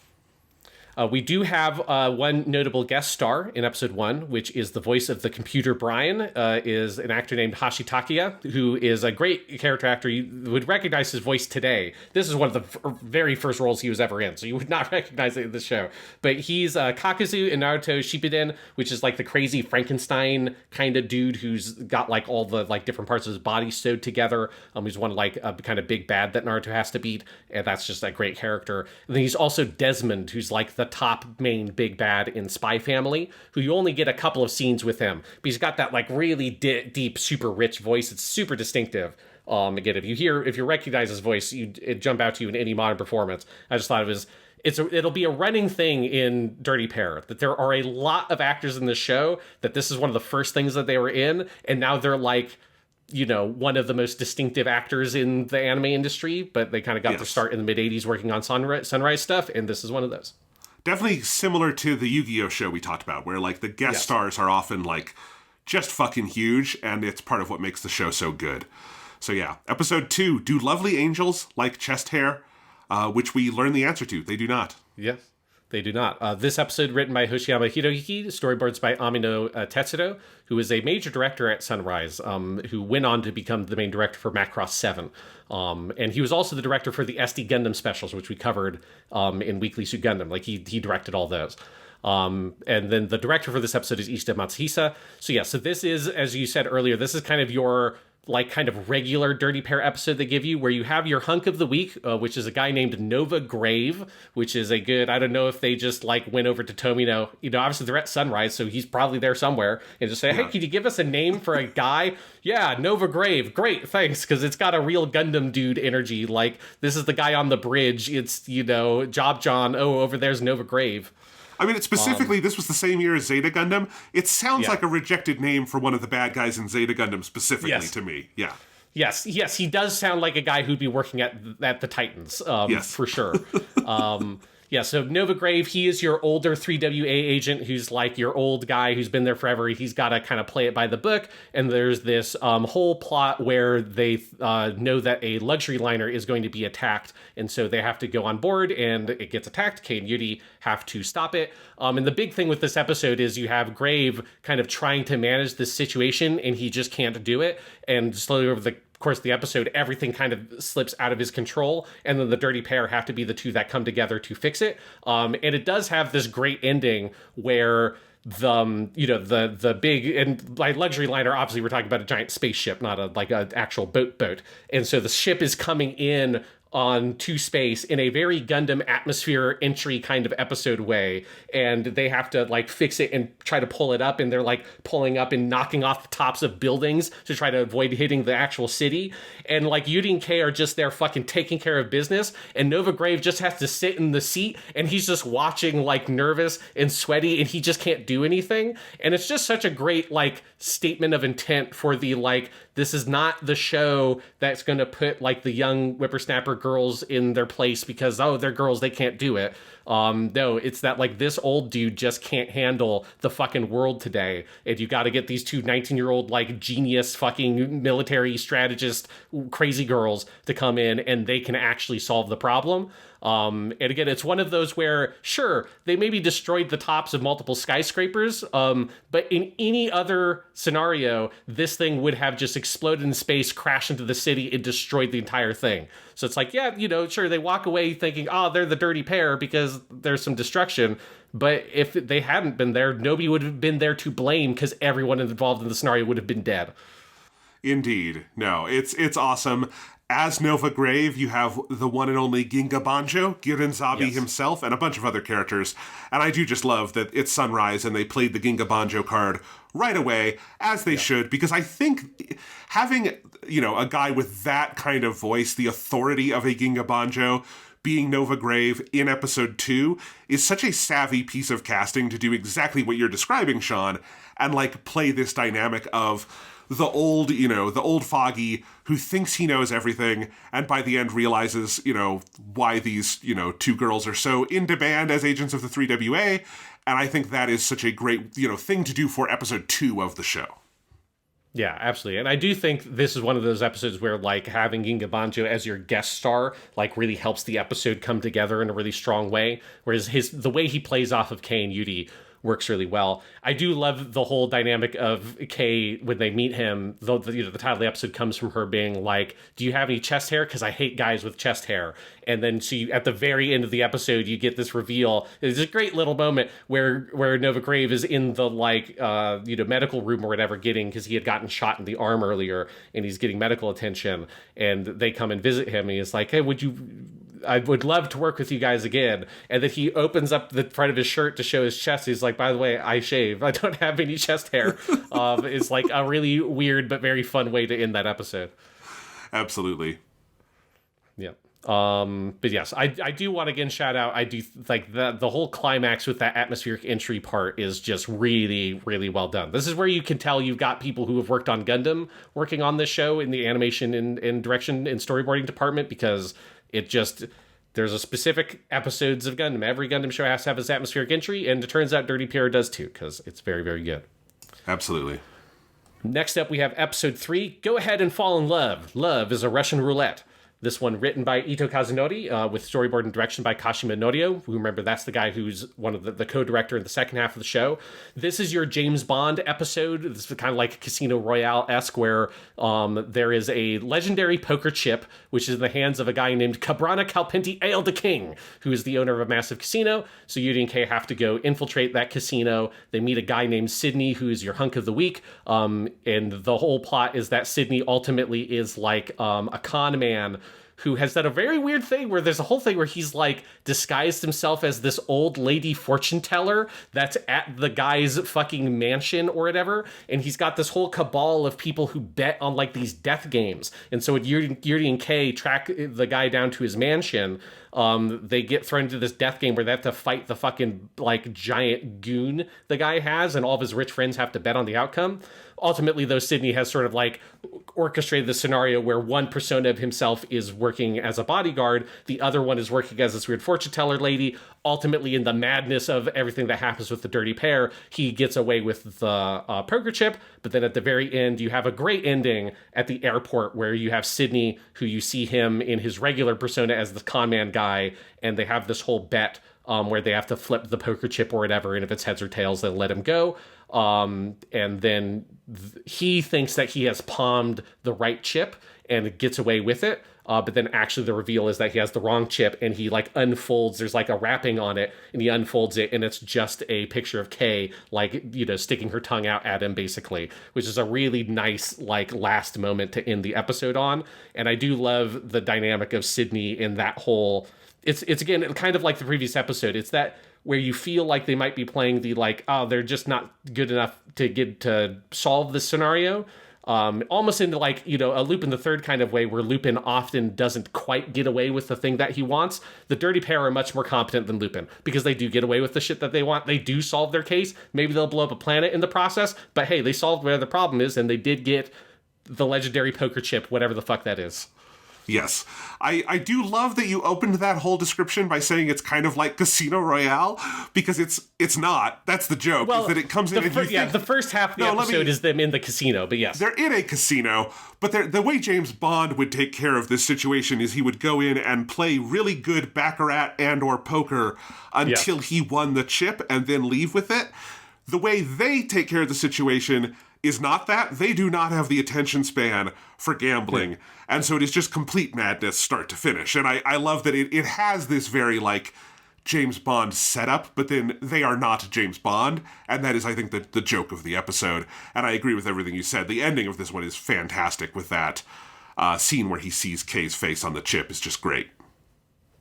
S2: We do have one notable guest star in episode 1, which is the voice of the computer Brian, is an actor named Hashi Takiya, who is a great character actor. You would recognize his voice today. This is one of the very first roles he was ever in, so you would not recognize it in the show. But he's Kakuzu in Naruto Shippuden, which is like the crazy Frankenstein kind of dude who's got like all the like different parts of his body sewed together. He's one like a kind of big bad that Naruto has to beat, and that's just a great character. And then he's also Desmond, who's like the top main big bad in Spy Family, who you only get a couple of scenes with him, but he's got that like really deep, super rich voice. It's super distinctive. Again, if you recognize his voice, it jump out to you in any modern performance. I just thought it'll be a running thing in Dirty Pair that there are a lot of actors in the show that this is one of the first things that they were in, and now they're like, one of the most distinctive actors in the anime industry, but they kind of got their start in the mid-'80s working on Sunrise stuff, and this is one of those.
S3: Definitely similar to the Yu-Gi-Oh! Show we talked about, where like the guest stars are often like just fucking huge, and it's part of what makes the show so good. So yeah, episode 2, do lovely angels like chest hair? Which we learn the answer to. They do not.
S2: Yes, they do not. This episode written by Hoshiyama Hiroyuki, storyboards by Amino Tetsuro, who is a major director at Sunrise, who went on to become the main director for Macross 7. And he was also the director for the SD Gundam specials, which we covered in Weekly Suit Gundam. Like, he directed all those. And then the director for this episode is Ishida Matsuhisa. So this is, as you said earlier, this is kind of your like kind of regular Dirty Pair episode they give you, where you have your hunk of the week, which is a guy named Nova Grave, which is a good, I don't know if they just like went over to Tomino, obviously they're at Sunrise, so he's probably there somewhere, and just say, hey, can you give us a name for a guy? Yeah, Nova Grave. Great, thanks, because it's got a real Gundam dude energy. Like, this is the guy on the bridge. It's, Job John. Oh, over there's Nova Grave.
S3: I mean, specifically, this was the same year as Zeta Gundam. It sounds like a rejected name for one of the bad guys in Zeta Gundam specifically to me. Yeah. Yes,
S2: he does sound like a guy who'd be working at the Titans, for sure. So Nova Grave, he is your older 3WA agent who's like your old guy who's been there forever. He's got to kind of play it by the book. And there's this whole plot where they know that a luxury liner is going to be attacked. And so they have to go on board and it gets attacked. Kei and Yuri have to stop it. And the big thing with this episode is you have Grave kind of trying to manage this situation and he just can't do it. And slowly over the course of the episode, everything kind of slips out of his control, and then the Dirty Pair have to be the two that come together to fix it. And it does have this great ending where the big, and by luxury liner, obviously we're talking about a giant spaceship, not an actual boat. And so the ship is coming in onto space in a very Gundam atmosphere entry kind of episode way, and they have to like fix it and try to pull it up, and they're like pulling up and knocking off the tops of buildings to try to avoid hitting the actual city, and like Yuri and Kei are just there fucking taking care of business, and Nova Grave just has to sit in the seat and he's just watching like nervous and sweaty, and he just can't do anything. And it's just such a great like statement of intent for the like, this is not the show that's going to put like the young whippersnapper girls in their place because, oh, they're girls, they can't do it. No, it's that like this old dude just can't handle the fucking world today. And you got to get these two 19-year-old like genius fucking military strategist crazy girls to come in and they can actually solve the problem. And again, it's one of those where, sure, they maybe destroyed the tops of multiple skyscrapers, but in any other scenario, this thing would have just exploded in space, crashed into the city, and destroyed the entire thing. So it's like, yeah, sure, they walk away thinking, oh, they're the Dirty Pair because there's some destruction. But if they hadn't been there, nobody would have been there to blame because everyone involved in the scenario would have been dead.
S3: Indeed. No, it's awesome. As Nova Grave, you have the one and only Ginga Banjo, Giranzabi himself, and a bunch of other characters. And I do just love that it's Sunrise and they played the Ginga Banjo card right away, as they should, because I think having, a guy with that kind of voice, the authority of a Ginga Banjo, being Nova Grave in episode 2 is such a savvy piece of casting to do exactly what you're describing, Sean, and like play this dynamic of the old, the old foggy who thinks he knows everything, and by the end realizes, why these, two girls are so in demand as agents of the 3WA. And I think that is such a great, thing to do for episode 2 of the show.
S2: Yeah, absolutely. And I do think this is one of those episodes where, like, having Ginga Banjo as your guest star, like, really helps the episode come together in a really strong way. Whereas the way he plays off of Kei and Yuri works really well. I do love the whole dynamic of Kei when they meet him. The title of the episode comes from her being like, "Do you have any chest hair? Because I hate guys with chest hair." And then at the very end of the episode, you get this reveal. It's a great little moment where Nova Grave is in the medical room or whatever, because he had gotten shot in the arm earlier, and he's getting medical attention. And they come and visit him, and he's like, "Hey, I would love to work with you guys again." And then he opens up the front of his shirt to show his chest. He's like, "By the way, I shave. I don't have any chest hair." It's like a really weird but very fun way to end that episode.
S3: Absolutely.
S2: Yeah. But yes, I do want to again shout out. I do like the whole climax with that atmospheric entry part is just really, really well done. This is where you can tell you've got people who have worked on Gundam working on this show in the animation and direction and storyboarding department, because there's a specific episodes of Gundam. Every Gundam show has to have its atmospheric entry, and it turns out Dirty Pierre does too, because it's very, very good.
S3: Absolutely.
S2: Next up, we have episode 3, Go Ahead and Fall in Love. Love is a Russian roulette. This one written by Ito Kazunori, with storyboard and direction by Kashima Norio, who, remember, that's the guy who's one of the co-director in the second half of the show. This is your James Bond episode. This is kind of like Casino Royale-esque, where there is a legendary poker chip, which is in the hands of a guy named Cabrana Calpinti Ale the King, who is the owner of a massive casino. So Yuri and Kei have to go infiltrate that casino. They meet a guy named Sydney, who is your hunk of the week. And the whole plot is that Sydney ultimately is like a con man who has done a very weird thing where there's a whole thing where he's like disguised himself as this old lady fortune teller that's at the guy's fucking mansion or whatever. And he's got this whole cabal of people who bet on like these death games. And so when Yuri and Kei track the guy down to his mansion, they get thrown into this death game where they have to fight the fucking like giant goon the guy has, and all of his rich friends have to bet on the outcome. Ultimately, though, Sydney has sort of like orchestrated the scenario where one persona of himself is working as a bodyguard, the other one is working as this weird fortune teller lady. Ultimately, in the madness of everything that happens with the dirty pair, he gets away with the poker chip. But then at the very end, you have a great ending at the airport where you have Sydney, who you see him in his regular persona as the con man guy, and they have this whole bet where they have to flip the poker chip or whatever, and if it's heads or tails, they'll let him go. And then he thinks that he has palmed the right chip and gets away with it. But then actually the reveal is that he has the wrong chip, and he like unfolds, there's like a wrapping on it, and he unfolds it, and it's just a picture of Kei, like, sticking her tongue out at him basically, which is a really nice like last moment to end the episode on. And I do love the dynamic of Sydney in that whole, it's again, kind of like the previous episode. It's that where you feel like they might be playing the like, oh, they're just not good enough to solve this scenario. Almost into like, a Lupin the Third kind of way, where Lupin often doesn't quite get away with the thing that he wants. The dirty pair are much more competent than Lupin, because they do get away with the shit that they want. They do solve their case. Maybe they'll blow up a planet in the process, but hey, they solved where the problem is, and they did get the legendary poker chip, whatever the fuck that is.
S3: Yes. I do love that you opened that whole description by saying it's kind of like Casino Royale, because it's not. That's the joke, is that it comes in and you think,
S2: the first half of the episode is them in the casino, but yes.
S3: They're in a casino, but the way James Bond would take care of this situation is he would go in and play really good baccarat and or poker until he won the chip and then leave with it. The way they take care of the situation is not that. They do not have the attention span for gambling. And so it is just complete madness start to finish. And I love that it has this very like James Bond setup, but then they are not James Bond. And that is, I think, the joke of the episode. And I agree with everything you said. The ending of this one is fantastic with that scene where he sees Kei's face on the chip is just great.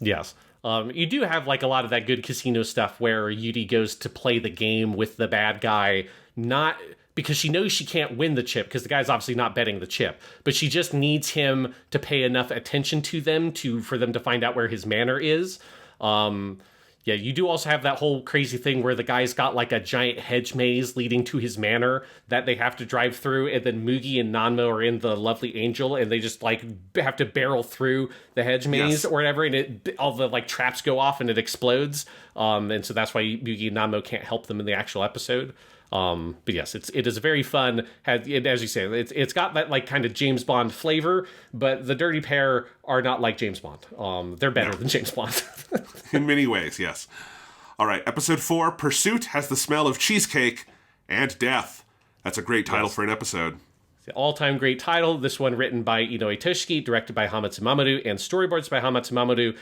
S2: Yes. You do have like a lot of that good casino stuff where Yuri goes to play the game with the bad guy, not because she knows she can't win the chip, because the guy's obviously not betting the chip, but she just needs him to pay enough attention to them for them to find out where his manor is. Yeah, you do also have that whole crazy thing where the guy's got like a giant hedge maze leading to his manor that they have to drive through, and then Mugi and Nanmo are in the Lovely Angel, and they just like have to barrel through the hedge maze or whatever, and all the like traps go off and it explodes. And so that's why Mugi and Nanmo can't help them in the actual episode. But yes, it is very fun. As you say, it's got that like kind of James Bond flavor, but the Dirty Pair are not like James Bond. They're better than James Bond.
S3: In many ways, yes. All right, episode 4, Pursuit has the smell of cheesecake and death. That's a great title for an episode.
S2: The all-time great title. This one written by Inoue Toshiki, directed by Hamatsu Mamoru, and storyboards by Hamatsu Mamoru.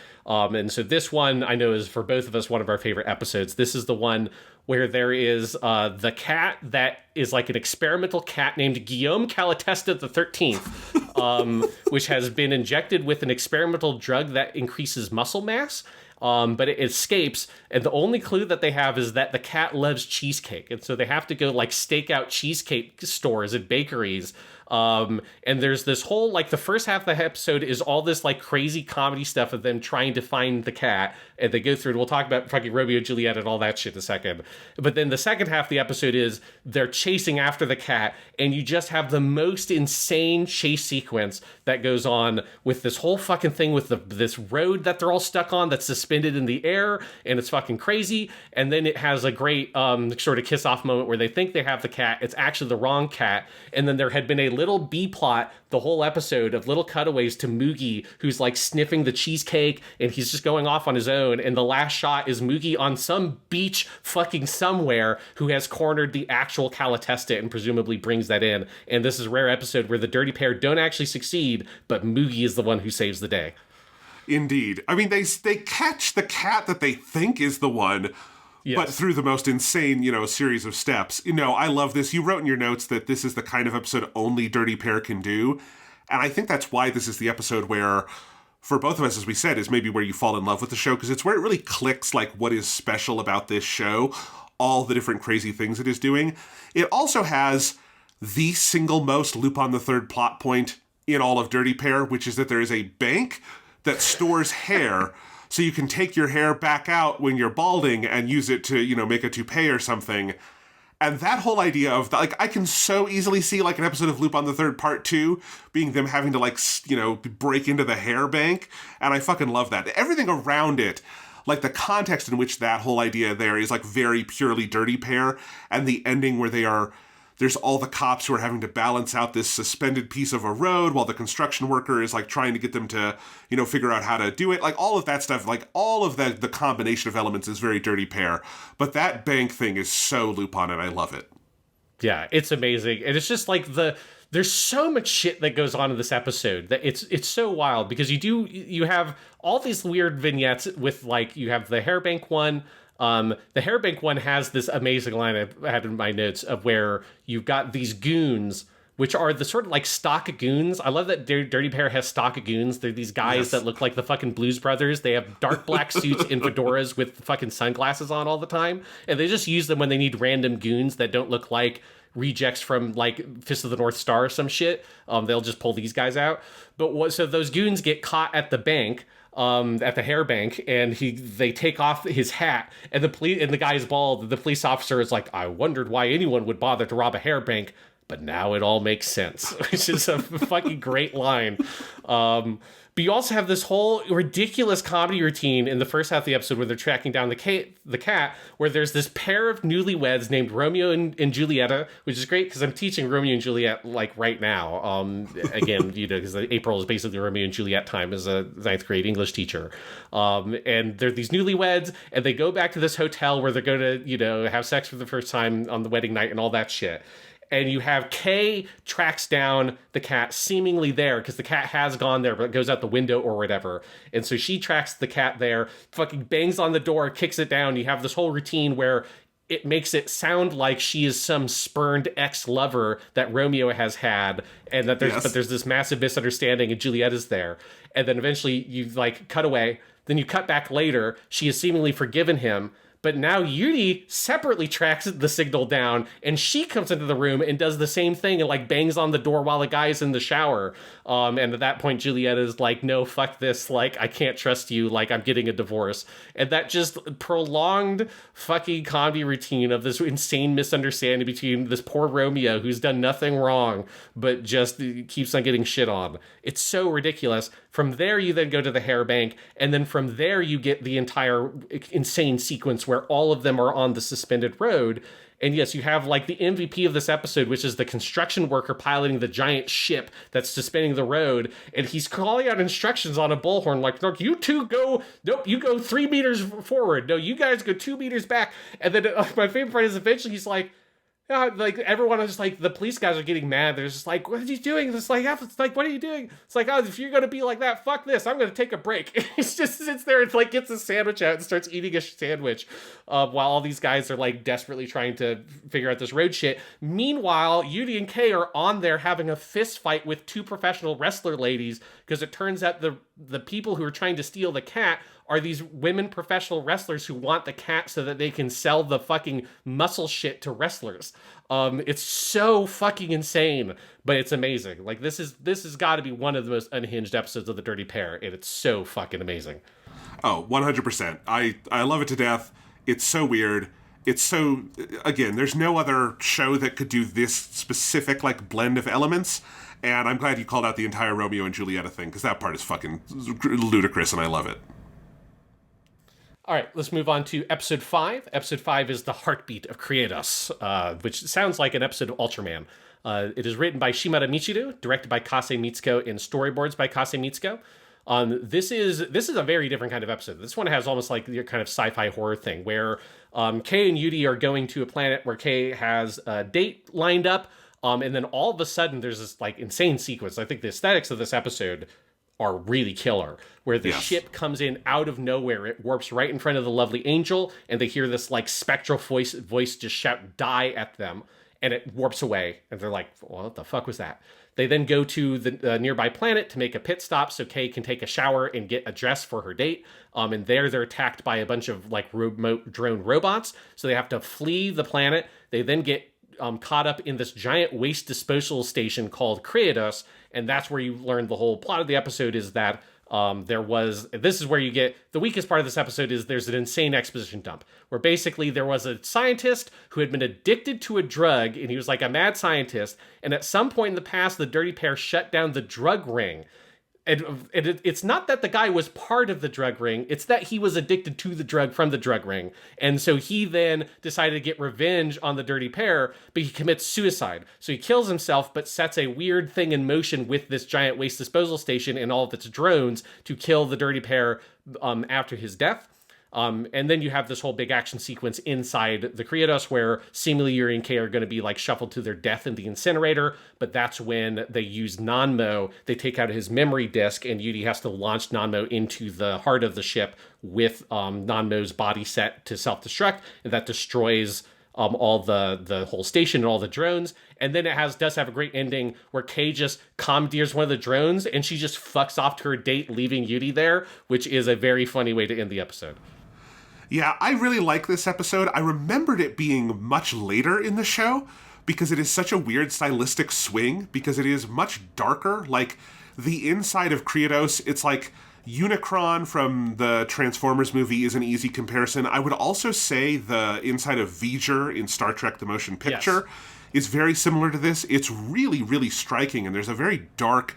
S2: And so this one, I know, is for both of us one of our favorite episodes. This is the one where there is the cat that is like an experimental cat named Guillaume Calatesta the 13th, which has been injected with an experimental drug that increases muscle mass. But it escapes, and the only clue that they have is that the cat loves cheesecake, and so they have to go like stake out cheesecake stores and bakeries. And there's this whole like the first half of the episode is all this like crazy comedy stuff of them trying to find the cat, and they go through it. We'll talk about fucking Romeo and Juliet and all that shit in a second. But then the second half of the episode is they're chasing after the cat, and you just have the most insane chase sequence that goes on with this whole fucking thing with this road that they're all stuck on that's suspended in the air, and it's fucking crazy. And then it has a great sort of kiss off moment where they think they have the cat. It's actually the wrong cat. And then there had been a little B plot the whole episode of little cutaways to Mugi, who's like sniffing the cheesecake, and he's just going off on his own. And the last shot is Mugi on some beach fucking somewhere who has cornered the actual Calatesta and presumably brings that in. And this is a rare episode where the Dirty Pair don't actually succeed, but Mugi is the one who saves the day.
S3: Indeed. I mean, they catch the cat that they think is the one, but through the most insane, series of steps. I love this. You wrote in your notes that this is the kind of episode only Dirty Pair can do. And I think that's why this is the episode where, for both of us, as we said, is maybe where you fall in love with the show, because it's where it really clicks, like, what is special about this show, all the different crazy things it is doing. It also has the single most Lupin the Third plot point in all of Dirty Pair, which is that there is a bank that stores hair, so you can take your hair back out when you're balding and use it to, make a toupee or something. And that whole idea of, like, I can so easily see, like, an episode of Lupin the Third Part 2 being them having to, like, break into the hair bank. And I fucking love that. Everything around it, like, the context in which that whole idea there is, like, very purely Dirty Pair. And the ending where there's all the cops who are having to balance out this suspended piece of a road while the construction worker is like trying to get them to, figure out how to do it. Like all of that stuff, like all of the combination of elements is very Dirty Pair. But that bank thing is so Lupin and I love it.
S2: Yeah, it's amazing. And it's just like there's so much shit that goes on in this episode that it's so wild because you have all these weird vignettes with like, you have the hairbank one. The hairbank one has this amazing line I had in my notes of where you've got these goons, which are the sort of like stock goons. I love that Dirty Pair has stock goons. They're these guys that look like the fucking Blues Brothers. They have dark black suits and fedoras with fucking sunglasses on all the time. And they just use them when they need random goons that don't look like rejects from like Fist of the North Star or some shit. They'll just pull these guys out. So those goons get caught at the bank. At the hair bank, and they take off his hat, and the guy's bald. The police officer is like, I wondered why anyone would bother to rob a hair bank, but now it all makes sense, which is a fucking great line. But you also have this whole ridiculous comedy routine in the first half of the episode where they're tracking down the cat, where there's this pair of newlyweds named Romeo and Julieta, which is great because I'm teaching Romeo and Juliet like right now. Again, because April is basically Romeo and Juliet time as a 9th grade English teacher. And they're these newlyweds, and they go back to this hotel where they're going to, have sex for the first time on the wedding night and all that shit. And you have Kei tracks down the cat seemingly there because the cat has gone there, but it goes out the window or whatever. And so she tracks the cat there, fucking bangs on the door, kicks it down. You have this whole routine where it makes it sound like she is some spurned ex-lover that Romeo has had, and that but there's this massive misunderstanding, and Juliet is there. And then eventually you like cut away, then you cut back later. She has seemingly forgiven him, But now Yuri separately tracks the signal down, and she comes into the room and does the same thing and like bangs on the door while the guy's in the shower. And at that point, Juliet is like, no, fuck this. Like, I can't trust you. Like, I'm getting a divorce. And that just prolonged fucking comedy routine of this insane misunderstanding between this poor Romeo who's done nothing wrong, but just keeps on getting shit on. It's so ridiculous. From there, you then go to the hair bank, and then from there, you get the entire insane sequence where all of them are on the suspended road. And yes, you have like the MVP of this episode, which is the construction worker piloting the giant ship that's suspending the road. And he's calling out instructions on a bullhorn, like, no, you two go, nope, you go 3 meters forward. No, you guys go 2 meters back. And then my favorite part is eventually he's like, like everyone is just like, the police guys are getting mad. They're just like, what are you doing? It's like, what are you doing? It's like, oh, if you're going to be like that, fuck this. I'm going to take a break. He just sits there and like gets a sandwich out and starts eating a sandwich while all these guys are like desperately trying to figure out this road shit. Meanwhile, Yuri and Kei are on there having a fist fight with 2 professional wrestler ladies because it turns out the people who are trying to steal the cat are these women professional wrestlers who want the cat so that they can sell the fucking muscle shit to wrestlers. It's so fucking insane, but it's amazing. Like, this has got to be one of the most unhinged episodes of The Dirty Pair, and it's so fucking amazing.
S3: Oh, 100%. I love it to death. It's so weird. It's so, again, there's no other show that could do this specific, like, blend of elements. And I'm glad you called out the entire Romeo and Julieta thing, because that part is fucking ludicrous, and I love it.
S2: All right, let's move on to episode 5. Episode 5 is The Heartbeat of Kratos, which sounds like an episode of Ultraman. It is written by Shimada Michiru, directed by Kase Mitsuko, and storyboards by Kase Mitsuko. This is a very different kind of episode. This one has almost like your kind of sci-fi horror thing, where Kei and Yuri are going to a planet where Kei has a date lined up, and then all of a sudden there's this like insane sequence. I think the aesthetics of this episode are really killer, where the ship comes in out of nowhere. It warps right in front of the lovely angel, and they hear this like spectral voice just shout "die" at them, and it warps away, and they're like, well, what the fuck was that? They then go to the nearby planet to make a pit stop so Kei can take a shower and get a dress for her date. And there they're attacked by a bunch of like remote drone robots, so they have to flee the planet. They then get caught up in this giant waste disposal station called Kratos, and that's where you learn the whole plot of the episode is that this is where you get the weakest part of this episode is there's an insane exposition dump where basically there was a scientist who had been addicted to a drug, and he was like a mad scientist, and at some point in the past the Dirty Pair shut down the drug ring. And it's not that the guy was part of the drug ring, it's that he was addicted to the drug from the drug ring. And so he then decided to get revenge on the Dirty Pair, but he commits suicide. So he kills himself, but sets a weird thing in motion with this giant waste disposal station and all of its drones to kill the Dirty Pair after his death. And then you have this whole big action sequence inside the Kratos where seemingly Yuri and Kei are going to be like shuffled to their death in the incinerator. But that's when they use Nanmo. They take out his memory disk, and Yuri has to launch Nanmo into the heart of the ship with Nanmo's body set to self-destruct. And that destroys all the whole station and all the drones. And then it does have a great ending where Kei just commandeers one of the drones and she just fucks off to her date, leaving Yuri there, which is a very funny way to end the episode.
S3: Yeah, I really like this episode. I remembered it being much later in the show because it is such a weird stylistic swing, because it is much darker. Like, the inside of Kratos, it's like Unicron from the Transformers movie is an easy comparison. I would also say the inside of V'ger in Star Trek The Motion Picture is very similar to this. It's really, really striking, and there's a very dark,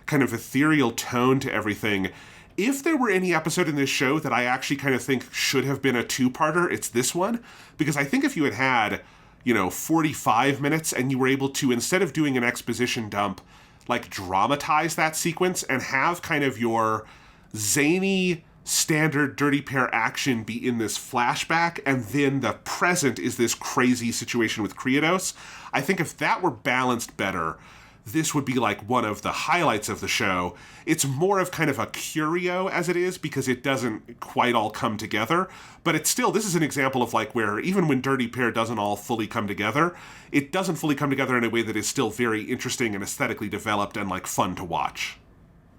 S3: kind of ethereal tone to everything. If there were any episode in this show that I actually kind of think should have been a two-parter, it's this one. Because I think if you had 45 minutes and you were able to, instead of doing an exposition dump, like dramatize that sequence and have kind of your zany standard Dirty Pair action be in this flashback, and then the present is this crazy situation with Kratos. I think if that were balanced better, this would be like one of the highlights of the show. It's more of kind of a curio as it is, because it doesn't quite all come together. But it's still, this is an example of like where even when Dirty Pair doesn't all fully come together, it doesn't fully come together in a way that is still very interesting and aesthetically developed and like fun to watch.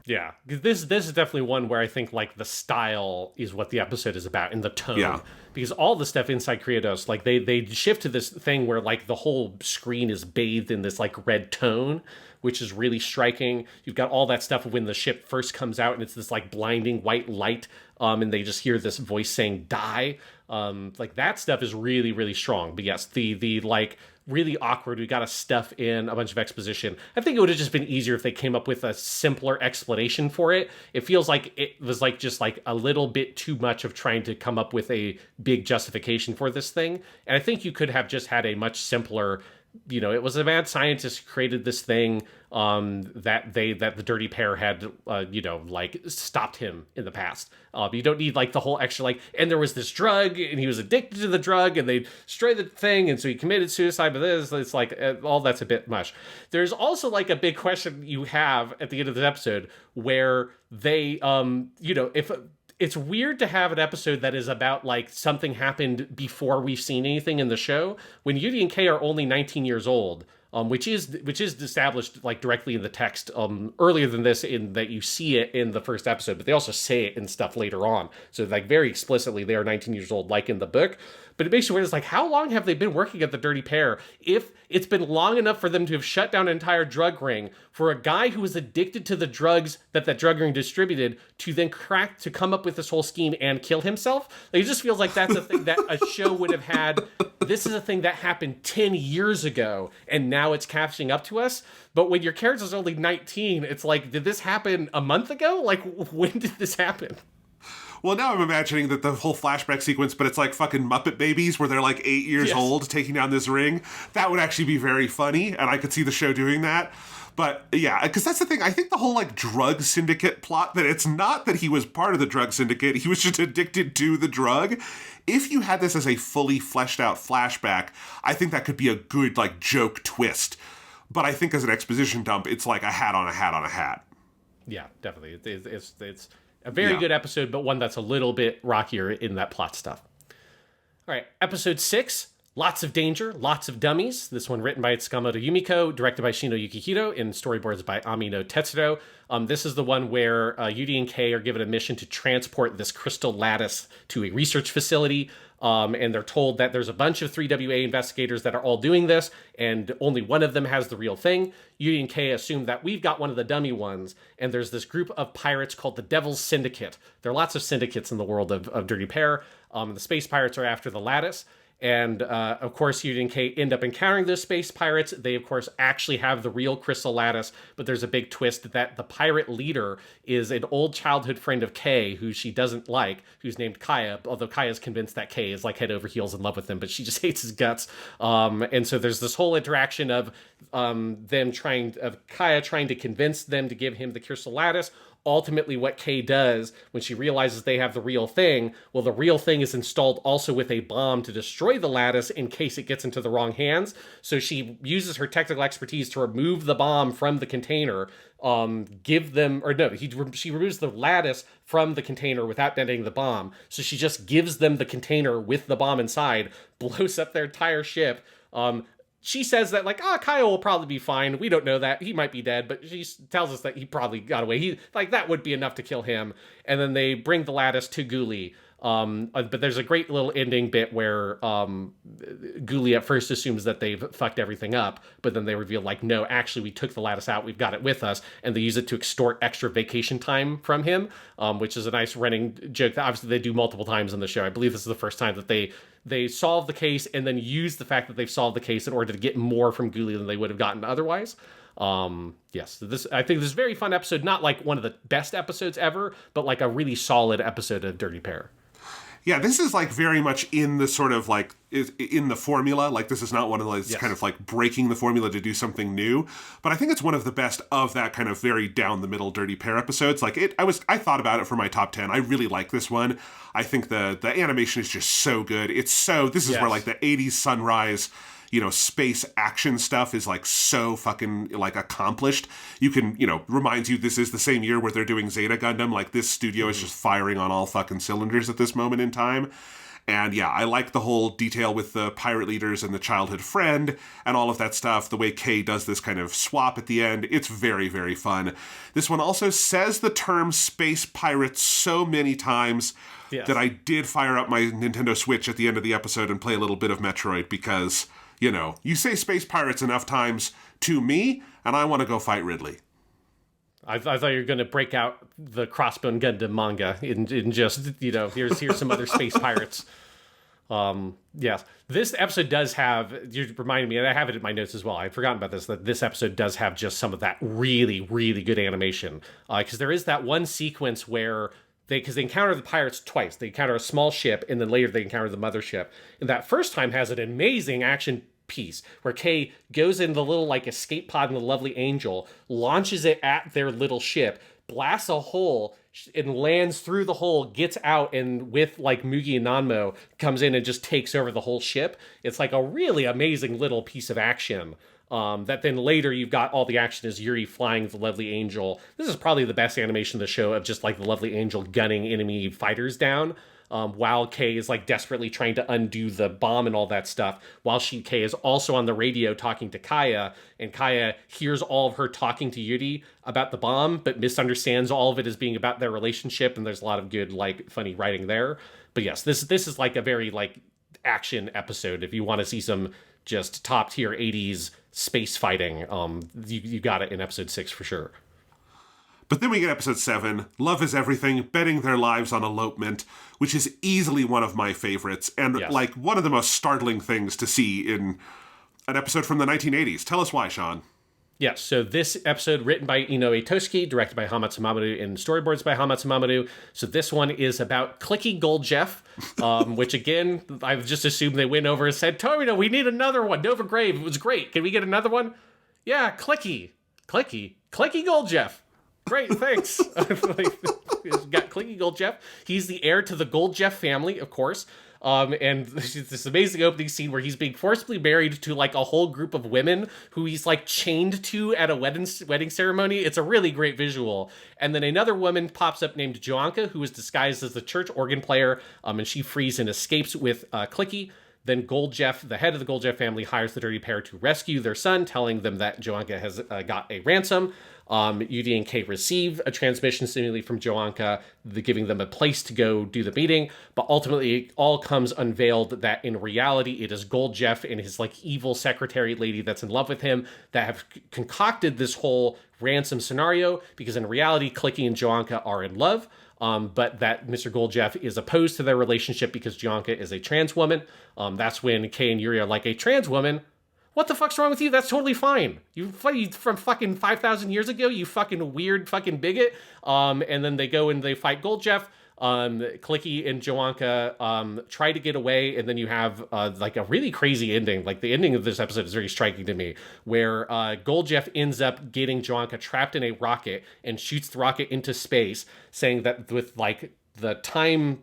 S2: Yeah, 'cause this is definitely one where I think like the style is what the episode is about and the tone.
S3: Yeah.
S2: Because all the stuff inside Kratos, like they shift to this thing where like the whole screen is bathed in this like red tone, which is really striking. You've got all that stuff when the ship first comes out and it's this like blinding white light, and they just hear this voice saying "die." Like that stuff is really, really strong. But yes, the like really awkward. We got to stuff in a bunch of exposition. I think it would have just been easier if they came up with a simpler explanation for it. It feels like it was like just like a little bit too much of trying to come up with a big justification for this thing. And I think you could have just had a much simpler, it was a mad scientist who created this thing that the dirty pair had like stopped him in the past. You don't need like the whole extra like, and there was this drug and he was addicted to the drug and they destroyed the thing and so he committed suicide. But this, it's like all that's a bit much. There's also like a big question you have at the end of the episode where they if it's weird to have an episode that is about like something happened before we've seen anything in the show when Yuri and Kei are only 19 years old, which is established like directly in the text earlier than this, in that you see it in the first episode, but they also say it in stuff later on. So like very explicitly they are 19 years old, like in the book. But it makes you wonder, it's like, how long have they been working at the Dirty Pair? If it's been long enough for them to have shut down an entire drug ring, for a guy who was addicted to the drugs that drug ring distributed to then to come up with this whole scheme and kill himself? Like, it just feels like that's a thing that a show would have had. This is a thing that happened 10 years ago, and now it's catching up to us. But when your character's only 19, it's like, did this happen a month ago? Like, when did this happen?
S3: Well, now I'm imagining that the whole flashback sequence, but it's like fucking Muppet Babies where they're like 8 years old taking down this ring. That would actually be very funny, and I could see the show doing that. But yeah, because that's the thing. I think the whole like drug syndicate plot, that it's not that he was part of the drug syndicate, he was just addicted to the drug. If you had this as a fully fleshed out flashback, I think that could be a good like joke twist. But I think as an exposition dump, it's like a hat on a hat on a hat.
S2: Yeah, definitely. It's a very good episode, but one that's a little bit rockier in that plot stuff. All right, episode 6, Lots of Danger, Lots of Dummies. This one written by Tsukamoto Yumiko, directed by Shino Yukihiro, and storyboards by Amino Tetsuro. This is the one where Yuri and Kei are given a mission to transport this crystal lattice to a research facility. And they're told that there's a bunch of 3WA investigators that are all doing this, and only one of them has the real thing. Yuri and Kei assume that we've got one of the dummy ones, and there's this group of pirates called the Devil's Syndicate. There are lots of syndicates in the world of Dirty Pair. The space pirates are after the lattice. And, of course, Yuri and Kei end up encountering those space pirates. They, of course, actually have the real crystal lattice, but there's a big twist that the pirate leader is an old childhood friend of Kei, who she doesn't like, who's named Kaya, although Kaya's convinced that Kei is, like, head over heels in love with him, but she just hates his guts. And so there's this whole interaction of Kaya trying to convince them to give him the crystal lattice. Ultimately, what Kei does when she realizes they have the real thing, well, the real thing is installed also with a bomb to destroy the lattice in case it gets into the wrong hands. So she uses her technical expertise to remove the bomb from the container, she removes the lattice from the container without detonating the bomb. So she just gives them the container with the bomb inside, blows up their entire ship. She says that, like, Kyle will probably be fine. We don't know that. He might be dead, but she tells us that he probably got away. That would be enough to kill him. And then they bring the lattice to Ghoulie. But there's a great little ending bit where Ghoulie at first assumes that they've fucked everything up, but then they reveal, like, no, actually, we took the lattice out. We've got it with us. And they use it to extort extra vacation time from him, which is a nice running joke that obviously they do multiple times in the show. I believe this is the first time that they solve the case and then use the fact that they've solved the case in order to get more from Ghoulie than they would have gotten otherwise. Yes, I think this is a very fun episode. Not like one of the best episodes ever, but like a really solid episode of Dirty Pair.
S3: Yeah, this is like very much in the sort of like in the formula. Like this is not one of those kind of like breaking the formula to do something new. But I think it's one of the best of that kind of very down the middle Dirty Pair episodes. Like I thought about it for my top 10. I really like this one. I think the animation is just so good. This is where like the 80s sunrise, space action stuff is like so fucking like accomplished. You can, reminds you this is the same year where they're doing Zeta Gundam. Like this studio is just firing on all fucking cylinders at this moment in time. And yeah, I like the whole detail with the pirate leaders and the childhood friend and all of that stuff. The way Kei does this kind of swap at the end, it's very, very fun. This one also says the term space pirates so many times that I did fire up my Nintendo Switch at the end of the episode and play a little bit of Metroid because, you know, you say space pirates enough times to me, and I want to go fight Ridley.
S2: I thought you were going to break out the Crossbone Gundam manga and just, you know, here's some other space pirates. Yes, this episode does have, you reminded me, and I have it in my notes as well, I'd forgotten about this, that this episode does have just some of that really, really good animation. Because there is that one sequence where because they encounter the pirates twice. They encounter a small ship, and then later they encounter the mothership. And that first time has an amazing action piece where Kei goes in the little like escape pod in the Lovely Angel, launches it at their little ship, blasts a hole and lands through the hole, gets out, and with like Mugi and Nanmo comes in and just takes over the whole ship. It's like a really amazing little piece of action. That then later you've got all the action as Yuri flying the Lovely Angel. This is probably the best animation of the show, of just like the Lovely Angel gunning enemy fighters down. While Kei is like desperately trying to undo the bomb and all that stuff, while Kei is also on the radio talking to Kaya, and Kaya hears all of her talking to Yuri about the bomb, but misunderstands all of it as being about their relationship, and there's a lot of good, like, funny writing there. But yes, this is like a very, like, action episode. If you want to see some just top-tier 80s space fighting, you got it in episode 6 for sure.
S3: But then we get episode 7, Love is Everything, betting their lives on elopement, which is easily one of my favorites, and like one of the most startling things to see in an episode from the 1980s. Tell us why, Sean.
S2: Yes, so this episode written by Inoue Toshiki, directed by Hamatsu Mamoru, and storyboards by Hamatsu Mamoru. So this one is about Clicky Gold Jeff, which again, I've just assumed they went over and said, Torino, we need another one. Nova Grave, it was great. Can we get another one? Yeah, Clicky Gold Jeff. Great, thanks. Got Clicky Gold Jeff. He's the heir to the Gold Jeff family, of course. And this amazing opening scene where he's being forcibly married to like a whole group of women who he's like chained to at a wedding ceremony. It's a really great visual. And then another woman pops up named Joanka, who is disguised as the church organ player, and she frees and escapes with Clicky. Then Gold Jeff, the head of the Gold Jeff family, hires the dirty pair to rescue their son, telling them that Joanka has got a ransom. Yuri and Kei receive a transmission seemingly from Joanka, giving them a place to go do the meeting. But ultimately, it all comes unveiled that in reality, it is Gold Jeff and his like evil secretary lady that's in love with him that have concocted this whole ransom scenario. Because in reality, Clicky and Joanka are in love. But that Mr. Gold Jeff is opposed to their relationship because Joanka is a trans woman. That's when Kei and Yuri are like, a trans woman? What the fuck's wrong with you? That's totally fine. You from fucking 5,000 years ago, you fucking weird fucking bigot. And then they go and they fight Gold Jeff. Clicky and Joanka try to get away, and then you have like a really crazy ending. Like the ending of this episode is very striking to me, where Gold Jeff ends up getting Joanka trapped in a rocket and shoots the rocket into space, saying that with like the time,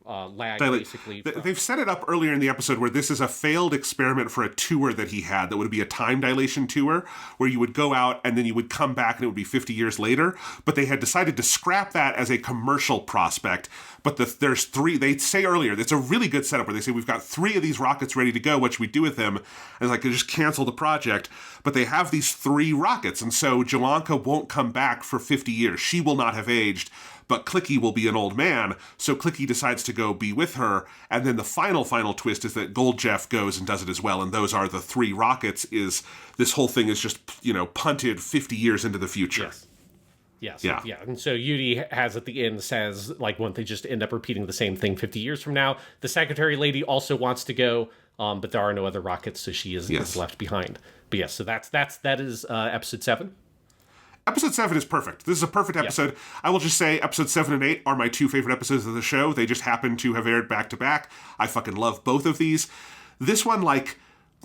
S2: lag, basically.
S3: They've set it up earlier in the episode where this is a failed experiment for a tour that he had that would be a time dilation tour where you would go out and then you would come back and it would be 50 years later. But they had decided to scrap that as a commercial prospect. But there's 3, they say earlier, it's a really good setup where they say, we've got 3 of these rockets ready to go. What should we do with them? And it's like, they just cancel the project. But they have these 3 rockets. And so Joanka won't come back for 50 years. She will not have aged. But Clicky will be an old man, so Clicky decides to go be with her, and then the final twist is that Gold Jeff goes and does it as well, and those are the 3 rockets. Is this whole thing is just, punted 50 years into the future.
S2: Yes. Yeah. And so Yuri has at the end says, like, won't they just end up repeating the same thing 50 years from now? The secretary lady also wants to go, but there are no other rockets, so she is left behind. But yes, so that is episode 7.
S3: Episode 7 is perfect. This is a perfect episode. Yep. I will just say episode 7 and 8 are my 2 favorite episodes of the show. They just happen to have aired back to back. I fucking love both of these. This one, like,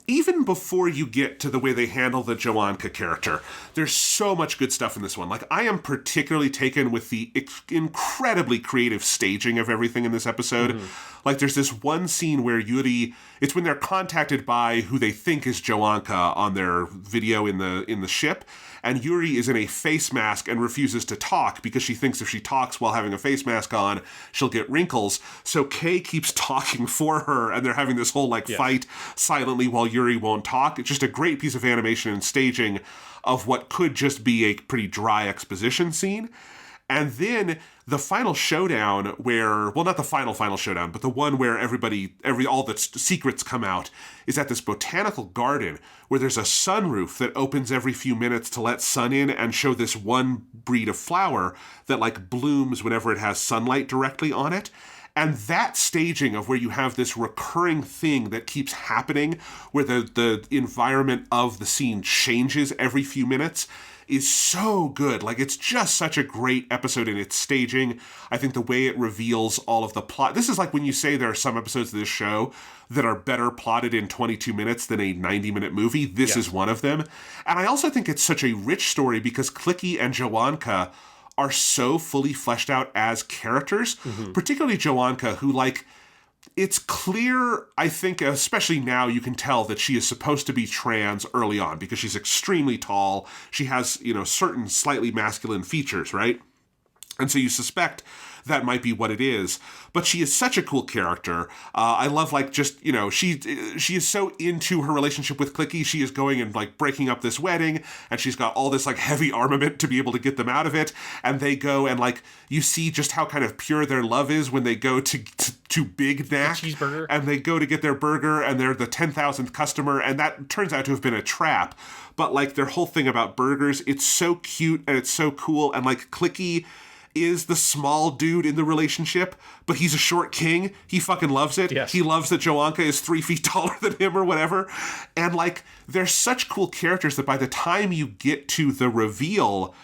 S3: even before you get to the way they handle the Joanka character, there's so much good stuff in this one. Like, I am particularly taken with the incredibly creative staging of everything in this episode. Mm-hmm. Like, there's this one scene where Yuri, it's when they're contacted by who they think is Joanka on their video in the ship, and Yuri is in a face mask and refuses to talk because she thinks if she talks while having a face mask on, she'll get wrinkles. So Kei keeps talking for her, and they're having this whole fight silently while Yuri won't talk. It's just a great piece of animation and staging of what could just be a pretty dry exposition scene. And then the final showdown where, well, not the final showdown, but the one where all the secrets come out is at this botanical garden where there's a sunroof that opens every few minutes to let sun in and show this one breed of flower that blooms whenever it has sunlight directly on it. And that staging of where you have this recurring thing that keeps happening, where the environment of the scene changes every few minutes, is so good. It's just such a great episode in its staging. I think the way it reveals all of the plot. This is like when you say there are some episodes of this show that are better plotted in 22 minutes than a 90-minute movie. This is one of them. And I also think it's such a rich story because Clicky and Joanka are so fully fleshed out as characters, particularly Joanka, who it's clear, I think, especially now, you can tell that she is supposed to be trans early on because she's extremely tall. She has, certain slightly masculine features, right? And so you suspect that might be what it is. But she is such a cool character. I love, she is so into her relationship with Clicky. She is going and, breaking up this wedding, and she's got all this, heavy armament to be able to get them out of it. And they go and, you see just how kind of pure their love is when they go to Big Knack.
S2: Cheeseburger.
S3: And they go to get their burger, and they're the 10,000th customer, and that turns out to have been a trap. But, their whole thing about burgers, it's so cute, and it's so cool, and, Clicky is the small dude in the relationship, but he's a short king. He fucking loves it.
S2: Yes.
S3: He loves that Joanka is 3 feet taller than him or whatever. And they're such cool characters that by the time you get to the reveal,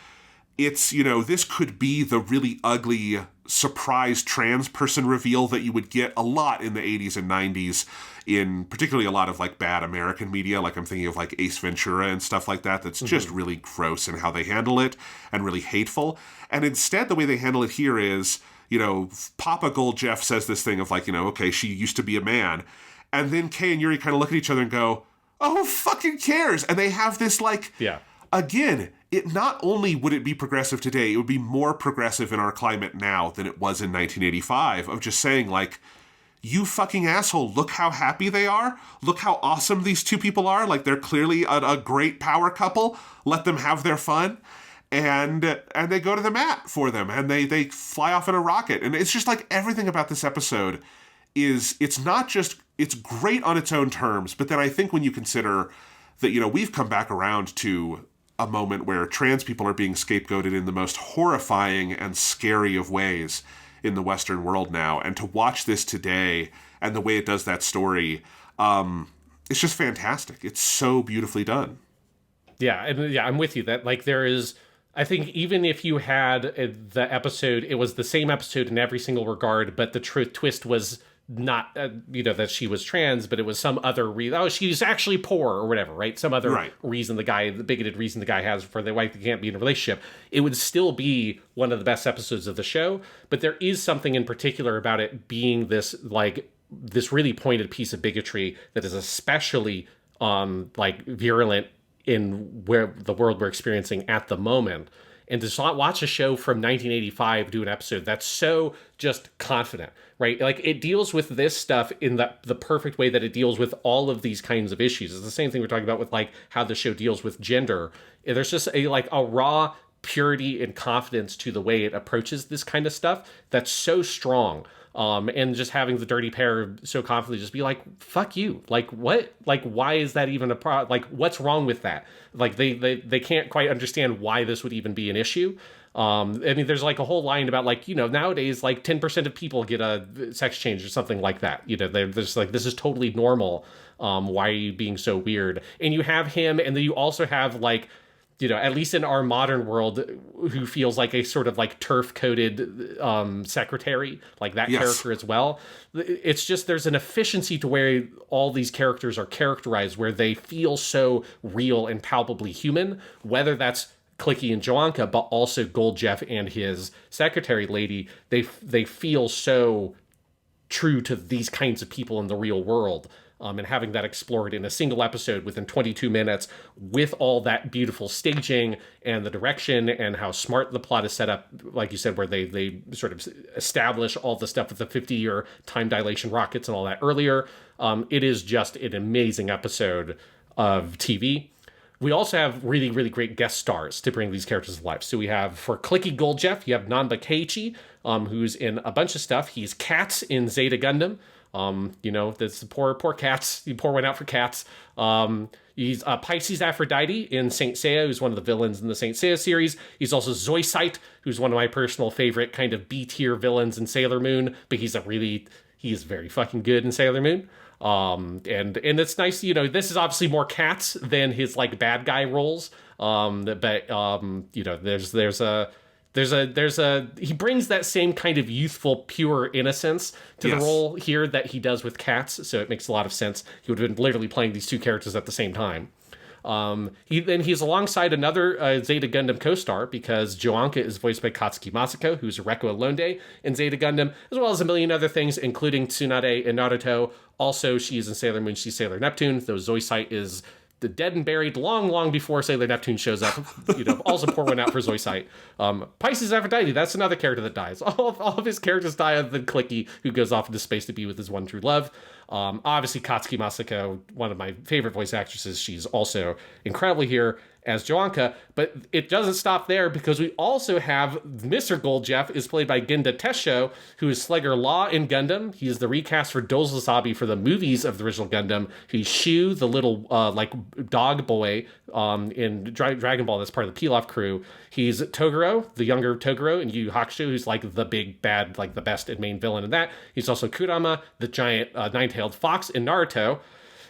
S3: it's, this could be the really ugly surprise trans person reveal that you would get a lot in the 80s and 90s in particularly a lot of bad American media. I'm thinking of Ace Ventura and stuff like that. That's just really gross in how they handle it and really hateful. And instead, the way they handle it here is, Papa Gold Jeff says this thing of okay, she used to be a man. And then Kei and Yuri kind of look at each other and go, oh, who fucking cares? And they have this again, it not only would it be progressive today, it would be more progressive in our climate now than it was in 1985 of just saying you fucking asshole, look how happy they are. Look how awesome these two people are. They're clearly a great power couple. Let them have their fun. And they go to the mat for them. And they fly off in a rocket. And it's just everything about this episode it's not just, it's great on its own terms. But then I think when you consider that, we've come back around to a moment where trans people are being scapegoated in the most horrifying and scary of ways in the Western world now, and to watch this today and the way it does that story, it's just fantastic. It's so beautifully done.
S2: Yeah, and I'm with you that there is, I think even if you had the episode, it was the same episode in every single regard, but the twist was not, that she was trans, but it was some other reason. Oh, she's actually poor or whatever, right? Some other reason the bigoted reason the guy has for the wife that can't be in a relationship. It would still be one of the best episodes of the show, but there is something in particular about it being this, this really pointed piece of bigotry that is especially, virulent in where the world we're experiencing at the moment. And to watch a show from 1985 do an episode that's so just confident, right? It deals with this stuff in the perfect way that it deals with all of these kinds of issues. It's the same thing we're talking about with how the show deals with gender. There's just a raw purity and confidence to the way it approaches this kind of stuff that's so strong. And just having the dirty pair so confidently just be fuck you. What? Why is that even a problem? What's wrong with that? They can't quite understand why this would even be an issue. There's a whole line about nowadays 10% of people get a sex change or something like that. They're just this is totally normal. Why are you being so weird? And you have him, and then you also have at least in our modern world, who feels like a sort of turf-coated secretary, that character as well. It's just there's an efficiency to where all these characters are characterized, where they feel so real and palpably human, whether that's Clicky and Joanka, but also Gold Jeff and his secretary lady. They feel so true to these kinds of people in the real world. and having that explored in a single episode within 22 minutes with all that beautiful staging and the direction and how smart the plot is set up, like you said, where they sort of establish all the stuff with the 50-year time dilation rockets and all that earlier. It is just an amazing episode of TV. We also have really, really great guest stars to bring these characters to life. So we have, for Clicky Goldjeff, you have Nanba Keiichi, who's in a bunch of stuff. He's Cats in Zeta Gundam. That's the poor Cats. You pour one out for Cats. He's Pisces Aphrodite in Saint Seiya, who's one of the villains in the Saint Seiya series. He's also Zoisite, who's one of my personal favorite kind of B-tier villains in Sailor Moon, but he is very fucking good in Sailor Moon. And it's nice, this is obviously more Cats than his like bad guy roles. There's he brings that same kind of youthful, pure innocence to the role here that he does with Cats. So it makes a lot of sense. He would have been literally playing these two characters at the same time. He's alongside another Zeta Gundam co-star, because Joanka is voiced by Katsuki Masako, who's Reko Alonde in Zeta Gundam, as well as a million other things, including Tsunade in Naruto. Also, she's in Sailor Moon, she's Sailor Neptune, though Zoisite is the dead and buried long before Sailor Neptune shows up. Also pour one out for Zoisite. Pisces Aphrodite, that's another character that dies. All of his characters die other than Clicky, who goes off into space to be with his one true love. Obviously, Katsuki Masako, one of my favorite voice actresses, she's also incredibly here as Joanka, but it doesn't stop there, because we also have Mr. Goldjeff is played by Genda Tesho, who is Slugger Law in Gundam. He is the recast for Dozosabi for the movies of the original Gundam. He's Shu, the little dog boy in Dragon Ball that's part of the Pilaf crew. He's Toguro, the younger Toguro in Yu Yu Hakusho, who's like the big bad, like the best and main villain in that. He's also Kurama, the giant nine-tailed fox in Naruto.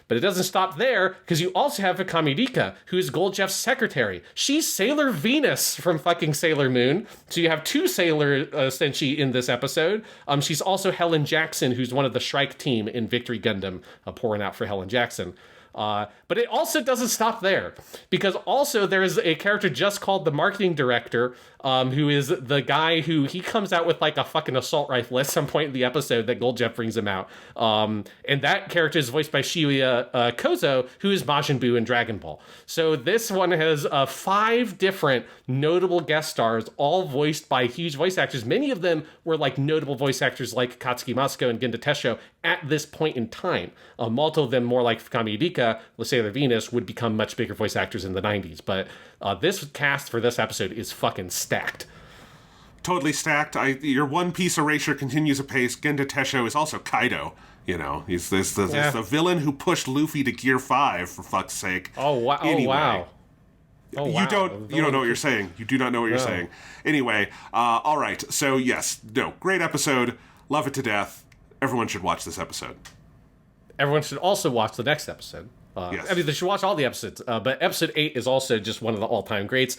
S2: But it doesn't stop there, because you also have Akami Rika, who is Goldsjeff's secretary. She's Sailor Venus from fucking Sailor Moon. So you have two Sailor Senshi in this episode. She's also Helen Jackson, who's one of the Shrike team in Victory Gundam, pouring out for Helen Jackson. But it also doesn't stop there, because also there is a character just called the marketing director, who is the guy who he comes out with like a fucking assault rifle at some point in the episode that Goldjeff brings him out. And that character is voiced by Shibuya Kozo, who is Majin Buu in Dragon Ball. So this one has 5 different notable guest stars, all voiced by huge voice actors. Many of them were like notable voice actors like Katsuki Masako and Genda Tesho at this point in time. Multiple of them, more like Fukami Rika, Sailor Venus, would become much bigger voice actors in the 90s. But this cast for this episode is fucking stacked.
S3: Totally stacked. Your One Piece erasure continues apace. Genda Tesho is also Kaido. He's the villain who pushed Luffy to Gear 5, for fuck's sake.
S2: Oh, wow.
S3: Anyway,
S2: wow. Oh, wow.
S3: You don't know what you're saying. You do not know what you're saying. Anyway, all right. So, yes. No, great episode. Love it to death. Everyone should watch this episode.
S2: Everyone should also watch the next episode.
S3: Yes.
S2: I mean, they should watch all the episodes, but episode 8 is also just one of the all-time greats,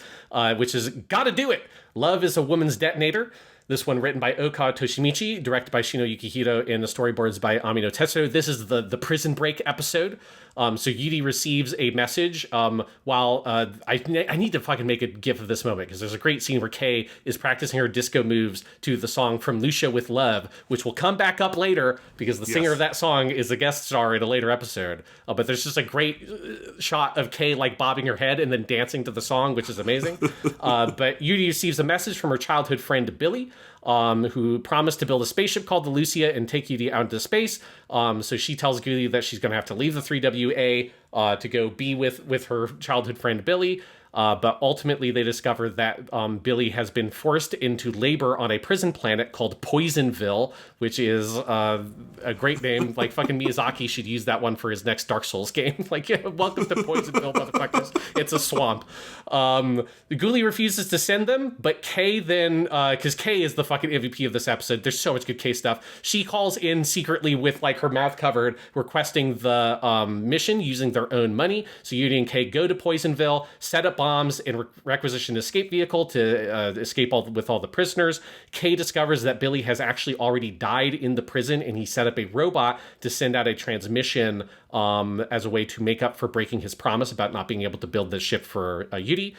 S2: which is Gotta Do It! Love is a Woman's Detonator. This one written by Oka Toshimichi, directed by Shino Yukihiro, and the storyboards by Amino Tetsuo. This is the prison break episode. So Yuri receives a message while I need to fucking make a gif of this moment, because there's a great scene where Kei is practicing her disco moves to the song From Lucia with Love, which will come back up later, because the singer of that song is a guest star in a later episode. But there's just a great shot of Kei like bobbing her head and then dancing to the song, which is amazing. But Yuri receives a message from her childhood friend Billy, who promised to build a spaceship called the Lucia and take Yuri out into space. So she tells Yuri that she's going to have to leave the 3WA to go be with her childhood friend Billy. But ultimately they discover that Billy has been forced into labor on a prison planet called Poisonville, which is a great name. Like, fucking Miyazaki should use that one for his next Dark Souls game. Like, yeah, welcome to Poisonville, motherfuckers. It's a swamp. Ghoulie refuses to send them, but Kei then, because Kei is the fucking MVP of this episode, there's so much good Kei stuff, she calls in secretly with, like, her mouth covered, requesting the mission using their own money. So Yuri and Kei go to Poisonville, set up bombs, and requisition an escape vehicle to escape with all the prisoners. Kei discovers that Billy has actually already died in the prison, and he set up a robot to send out a transmission as a way to make up for breaking his promise about not being able to build this ship for Yuri.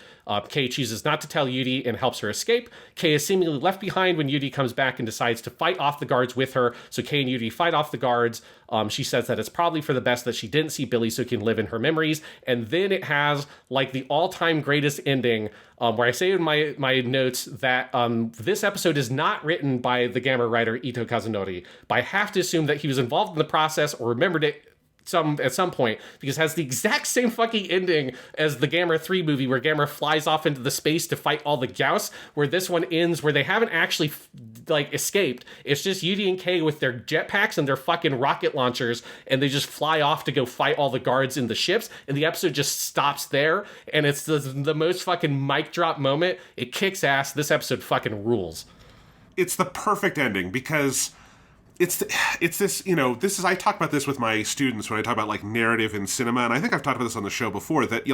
S2: Kei chooses not to tell Yuri and helps her escape. Kei is seemingly left behind when Yuri comes back and decides to fight off the guards with her. So Kei and Yuri fight off the guards. She says that it's probably for the best that she didn't see Billy so he can live in her memories. And then it has like the all-time greatest ending, where I say in my notes that this episode is not written by the Gamma writer Ito Kazunori, but I have to assume that he was involved in the process or remembered it at some point, because it has the exact same fucking ending as the Gamma 3 movie, where Gamma flies off into the space to fight all the Gauss, where this one ends where they haven't actually escaped. It's just Yuri and Kei with their jetpacks and their fucking rocket launchers, and they just fly off to go fight all the guards in the ships, and the episode just stops there, and it's the most fucking mic drop moment. It kicks ass. This episode fucking rules.
S3: It's the perfect ending, because it's this, this is, I talk about this with my students when I talk about like narrative in cinema, and I think I've talked about this on the show before, that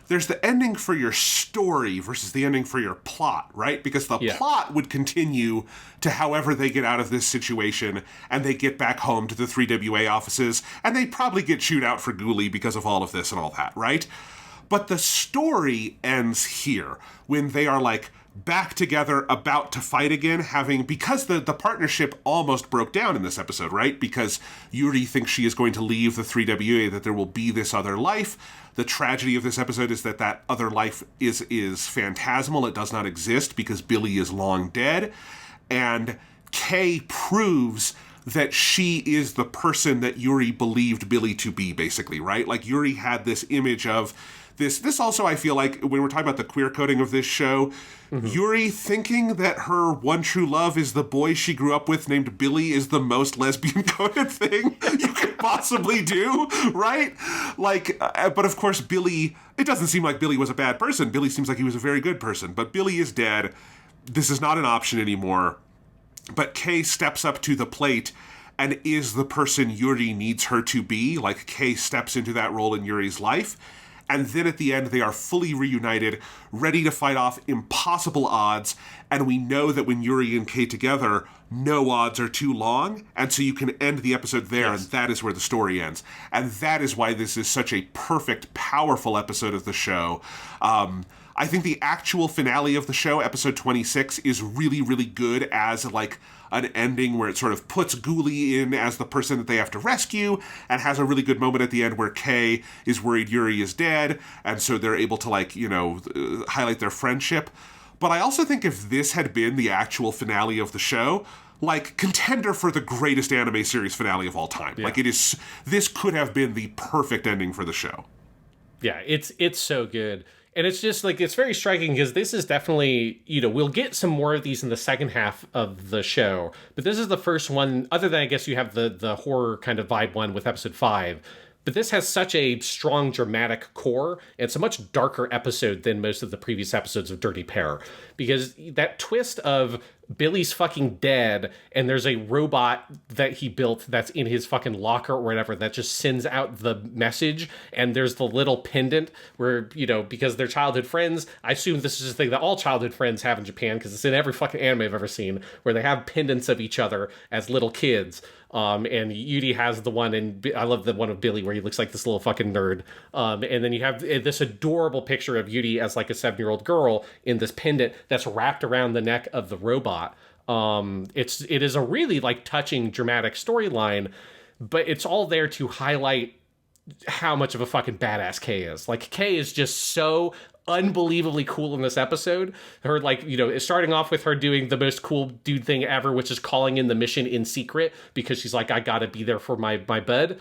S3: there's the ending for your story versus the ending for your plot, right? Because the plot would continue to however they get out of this situation and they get back home to the 3WA offices, and they probably get chewed out for Ghoulie because of all of this and all that, right? But the story ends here when they are like back together, about to fight again, because the partnership almost broke down in this episode, right? Because Yuri thinks she is going to leave the 3WA, that there will be this other life. The tragedy of this episode is that other life is phantasmal. It does not exist because Billy is long dead. And Kei proves that she is the person that Yuri believed Billy to be, basically, right? Like, Yuri had this image of this also, I feel like, when we're talking about the queer coding of this show, Yuri thinking that her one true love is the boy she grew up with named Billy is the most lesbian coded thing you could possibly do, right? Like, but of course, Billy, it doesn't seem like Billy was a bad person. Billy seems like he was a very good person, but Billy is dead. This is not an option anymore. But Kei steps up to the plate and is the person Yuri needs her to be. Like, Kei steps into that role in Yuri's life. And then at the end, they are fully reunited, ready to fight off impossible odds. And we know that when Yuri and Kei together, no odds are too long. And so you can end the episode there, and that is where the story ends. And that is why this is such a perfect, powerful episode of the show. I think the actual finale of the show, episode 26, is really, really good as like an ending where it sort of puts Ghoulie in as the person that they have to rescue, and has a really good moment at the end where Kei is worried Yuri is dead, and so they're able to highlight their friendship. But I also think if this had been the actual finale of the show, like, contender for the greatest anime series finale of all time. Yeah. Like, this could have been the perfect ending for the show.
S2: Yeah, it's so good. And it's just like, it's very striking because this is definitely, we'll get some more of these in the second half of the show, but this is the first one, other than I guess you have the horror kind of vibe one with episode 5. But this has such a strong dramatic core. It's a much darker episode than most of the previous episodes of Dirty Pair, because that twist of Billy's fucking dead and there's a robot that he built that's in his fucking locker or whatever that just sends out the message, and there's the little pendant where, because they're childhood friends, I assume this is a thing that all childhood friends have in Japan, because it's in every fucking anime I've ever seen, where they have pendants of each other as little kids. And Yuri has the one, and I love the one of Billy where he looks like this little fucking nerd. And then you have this adorable picture of Yuri as like a 7-year-old girl in this pendant that's wrapped around the neck of the robot. It is a really like touching, dramatic storyline, but it's all there to highlight how much of a fucking badass Kei is. Like, Kei is just so unbelievably cool in this episode. Her, starting off with her doing the most cool dude thing ever, which is calling in the mission in secret because she's like, I gotta be there for my bud.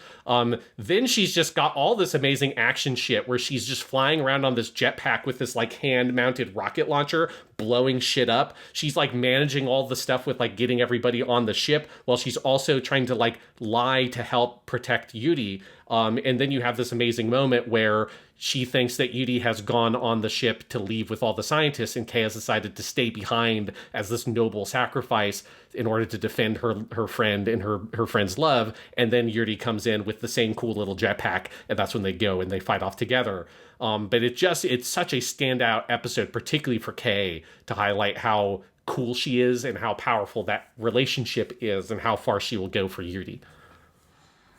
S2: Then she's just got all this amazing action shit where she's just flying around on this jetpack with this like hand-mounted rocket launcher, blowing shit up. She's like managing all the stuff with like getting everybody on the ship while she's also trying to like lie to help protect Yuri. And then you have this amazing moment where she thinks that Yuri has gone on the ship to leave with all the scientists, and Kei has decided to stay behind as this noble sacrifice in order to defend her friend and her friend's love. And then Yuri comes in with the same cool little jetpack, and that's when they go and they fight off together. But it's such a standout episode, particularly for Kei, to highlight how cool she is and how powerful that relationship is and how far she will go for Yuri.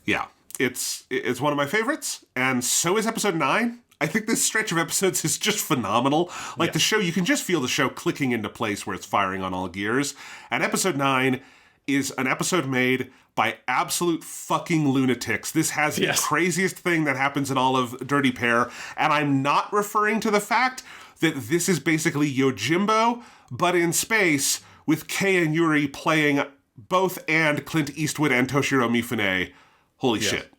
S3: Yeah. It's one of my favorites, and so is episode 9. I think this stretch of episodes is just phenomenal. Like, the show, you can just feel the show clicking into place where it's firing on all gears. And episode 9 is an episode made by absolute fucking lunatics. This has the craziest thing that happens in all of Dirty Pair, and I'm not referring to the fact that this is basically Yojimbo, but in space, with Kei and Yuri playing both and Clint Eastwood and Toshiro Mifune. Holy shit.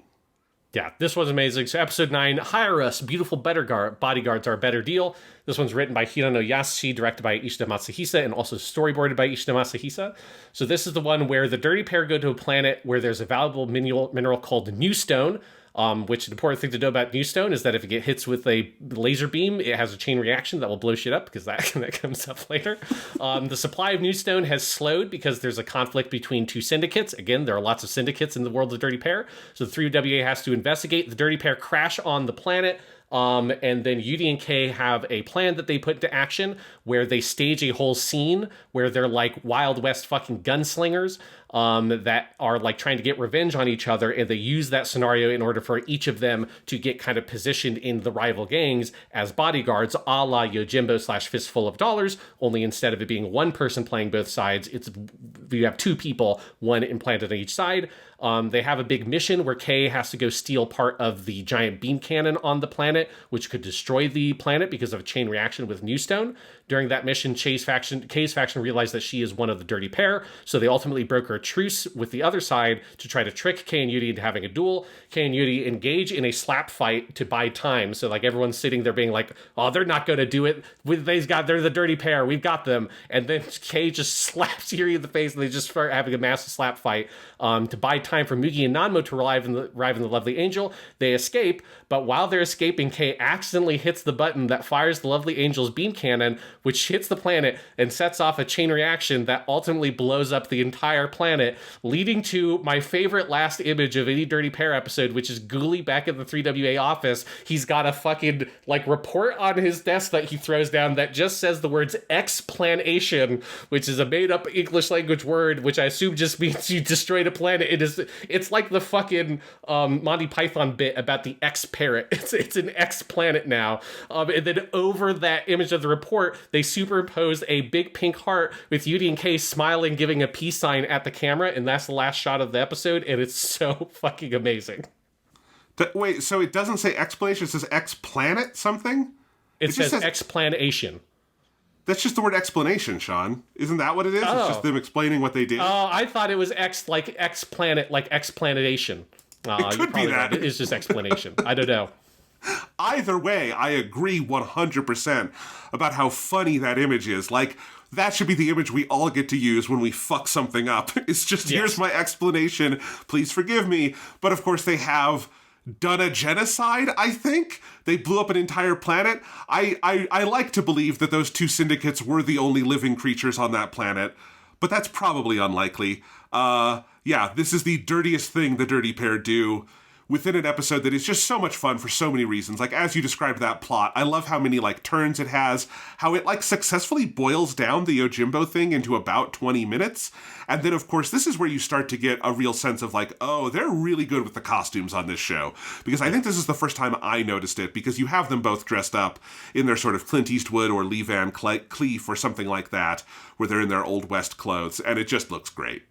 S2: Yeah, this was amazing. So episode 9, Hire Us, Beautiful Bodyguards Are a Better Deal. This one's written by Hirono Yasushi, directed by Ishida Matsuhisa, and also storyboarded by Ishida Matsuhisa. So this is the one where the Dirty Pair go to a planet where there's a valuable mineral called New Stone, which the important thing to know about New Stone is that if it gets hits with a laser beam, it has a chain reaction that will blow shit up, because that comes up later. The supply of New Stone has slowed because there's a conflict between two syndicates. Again, there are lots of syndicates in the world of Dirty Pair, so the 3WA has to investigate. The Dirty Pair crash on the planet, and then Yuri and Kei have a plan that they put into action where they stage a whole scene where they're like Wild West fucking gunslingers that are like trying to get revenge on each other, and they use that scenario in order for each of them to get kind of positioned in the rival gangs as bodyguards, a la Yojimbo / Fistful of Dollars, only instead of it being one person playing both sides, you have two people, one implanted on each side. They have a big mission where Kei has to go steal part of the giant beam cannon on the planet, which could destroy the planet because of a chain reaction with New Stone. During that mission, Kei's faction realized that she is one of the Dirty Pair, so they ultimately broker a truce with the other side to try to trick Kei and Yuri into having a duel. Kei and Yuri engage in a slap fight to buy time, so like everyone's sitting there being like, oh, they're not going to do it. They're the Dirty Pair. We've got them. And then Kei just slaps Yuri in the face, and they just start having a massive slap fight to buy time for Mugi and Nanmo to arrive in the Lovely Angel. They escape, but while they're escaping, Kei accidentally hits the button that fires the Lovely Angel's beam cannon, which hits the planet and sets off a chain reaction that ultimately blows up the entire planet, leading to my favorite last image of any Dirty Pair episode, which is Ghoulie back at the 3WA office. He's got a fucking like report on his desk that he throws down that just says the words explanation, which is a made-up English language word, which I assume just means you destroyed a planet. It's like the fucking Monty Python bit about the X-parrot. It's an X-planet now. And then over that image of the report, they superimposed a big pink heart with Yuri and Kei smiling, giving a peace sign at the camera, and that's the last shot of the episode, and it's so fucking amazing.
S3: Wait, so it doesn't say explanation, it says X-planet something?
S2: It says explanation.
S3: That's just the word explanation, Sean. Isn't that what it is? It's just them explaining what they did.
S2: Oh, I thought it was X-planet, like explanation.
S3: It could be that.
S2: It's just explanation. I don't know.
S3: Either way, I agree 100% about how funny that image is. Like, that should be the image we all get to use when we fuck something up. It's just, here's my explanation, please forgive me. But of course they have done a genocide, I think. They blew up an entire planet. I like to believe that those two syndicates were the only living creatures on that planet, but that's probably unlikely. This is the dirtiest thing the Dirty Pair do within an episode that is just so much fun for so many reasons. Like, as you described that plot, I love how many, like, turns it has, how it, like, successfully boils down the Yojimbo thing into about 20 minutes. And then, of course, this is where you start to get a real sense of, like, oh, they're really good with the costumes on this show. Because I think this is the first time I noticed it, because you have them both dressed up in their sort of Clint Eastwood or Lee Van Cleef or something like that, where they're in their Old West clothes, and it just looks great.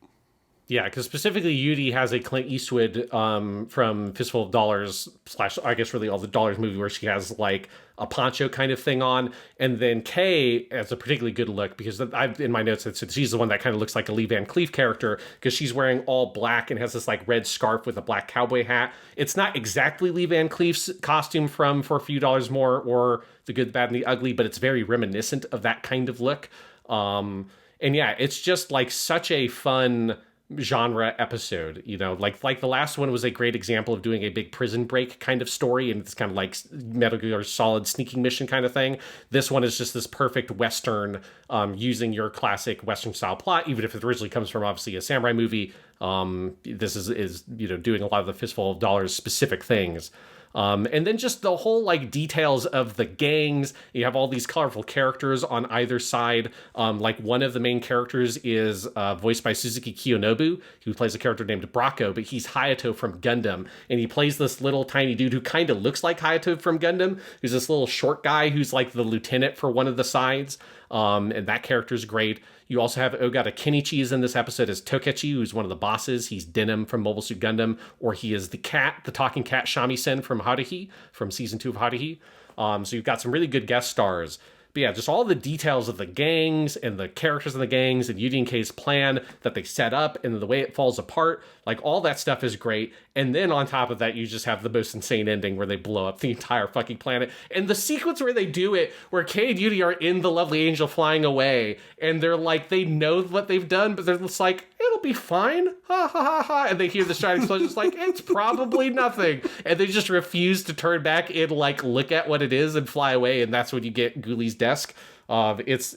S2: Yeah, because specifically Yuri has a Clint Eastwood from Fistful of Dollars / I guess really all the Dollars movie where she has like a poncho kind of thing on. And then Kei has a particularly good look because in my notes it said she's the one that kind of looks like a Lee Van Cleef character because she's wearing all black and has this like red scarf with a black cowboy hat. It's not exactly Lee Van Cleef's costume from For a Few Dollars More or The Good, the Bad, and the Ugly, but it's very reminiscent of that kind of look. And yeah, it's just like such a fun genre episode, you know, like the last one was a great example of doing a big prison break kind of story, and it's kind of like Metal Gear Solid sneaking mission kind of thing. This one is just this perfect Western, using your classic Western style plot, even if it originally comes from obviously a samurai movie. This is you know, doing a lot of the Fistful of Dollars specific things. And then just the whole like details of the gangs. You have all these colorful characters on either side. Like one of the main characters is voiced by Suzuki Kiyonobu, who plays a character named Bracco, but he's Hayato from Gundam. And he plays this little tiny dude who kind of looks like Hayato from Gundam, who's this little short guy who's like the lieutenant for one of the sides. And that character's great. You also have Ogata Kenichi is in this episode as Tokechi, who's one of the bosses. He's Denim from Mobile Suit Gundam, or he is the cat, the talking cat Shamisen from Haruhi, from season 2 of Haruhi. So you've got some really good guest stars. But yeah, just all the details of the gangs and the characters in the gangs and Yuri and Kei's plan that they set up and the way it falls apart. Like, all that stuff is great. And then on top of that, you just have the most insane ending where they blow up the entire fucking planet. And the sequence where they do it, where Kei and Yuri are in the Lovely Angel flying away, and they're like, they know what they've done, but they're just like, it'll be fine. Ha ha ha ha. And they hear the shiny explosion. It's like, it's probably nothing. And they just refuse to turn back and like look at what it is and fly away. And that's when you get Ghouli's desk. It's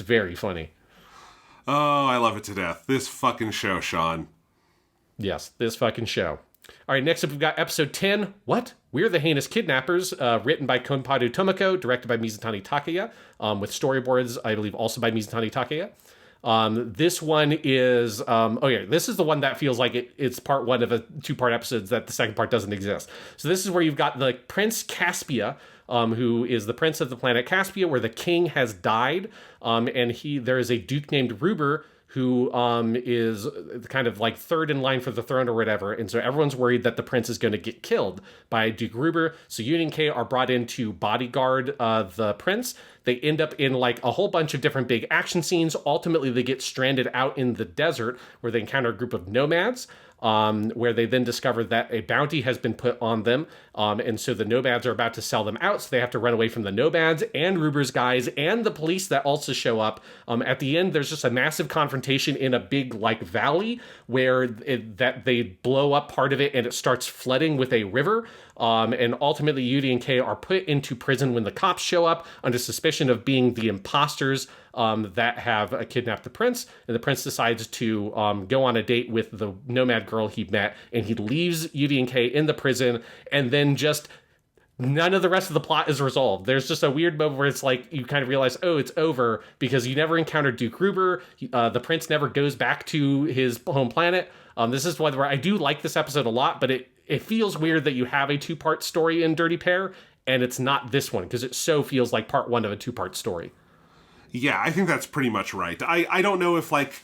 S2: very funny.
S3: Oh, I love it to death. This fucking show, Sean.
S2: Yes, this fucking show. All right, next up we've got episode 10, What? We're the Heinous Kidnappers, written by Konpadu Tomoko, directed by Mizutani Takaya, with storyboards, I believe, also by Mizutani Takaya. This one is, this is the one that feels like it's part one of a two-part episodes that the second part doesn't exist. So this is where you've got the Prince Caspia, who is the prince of the planet Caspia, where the king has died, and there is a duke named Ruber, who is kind of like third in line for the throne or whatever. And so everyone's worried that the prince is going to get killed by Duke Ruber. So Yuri and Kei are brought in to bodyguard the prince. They end up in like a whole bunch of different big action scenes. Ultimately, they get stranded out in the desert where they encounter a group of nomads. Where they then discover that a bounty has been put on them. And so the nomads are about to sell them out, so they have to run away from the nomads and Ruber's guys and the police that also show up. At the end, there's just a massive confrontation in a big like valley where they blow up part of it and it starts flooding with a river. And ultimately, Yuri and Kei are put into prison when the cops show up under suspicion of being the imposters that have kidnapped the prince. And the prince decides to go on a date with the nomad girl he met, and he leaves Yuri and Kei in the prison, and then just none of the rest of the plot is resolved. There's just a weird moment where it's like you kind of realize, oh, it's over, because you never encountered Duke Ruber. The prince never goes back to his home planet. This is one where I do like this episode a lot, but it feels weird that you have a two-part story in Dirty Pair, and it's not this one, because it so feels like part one of a two-part story.
S3: Yeah, I think that's pretty much right. I don't know if, like,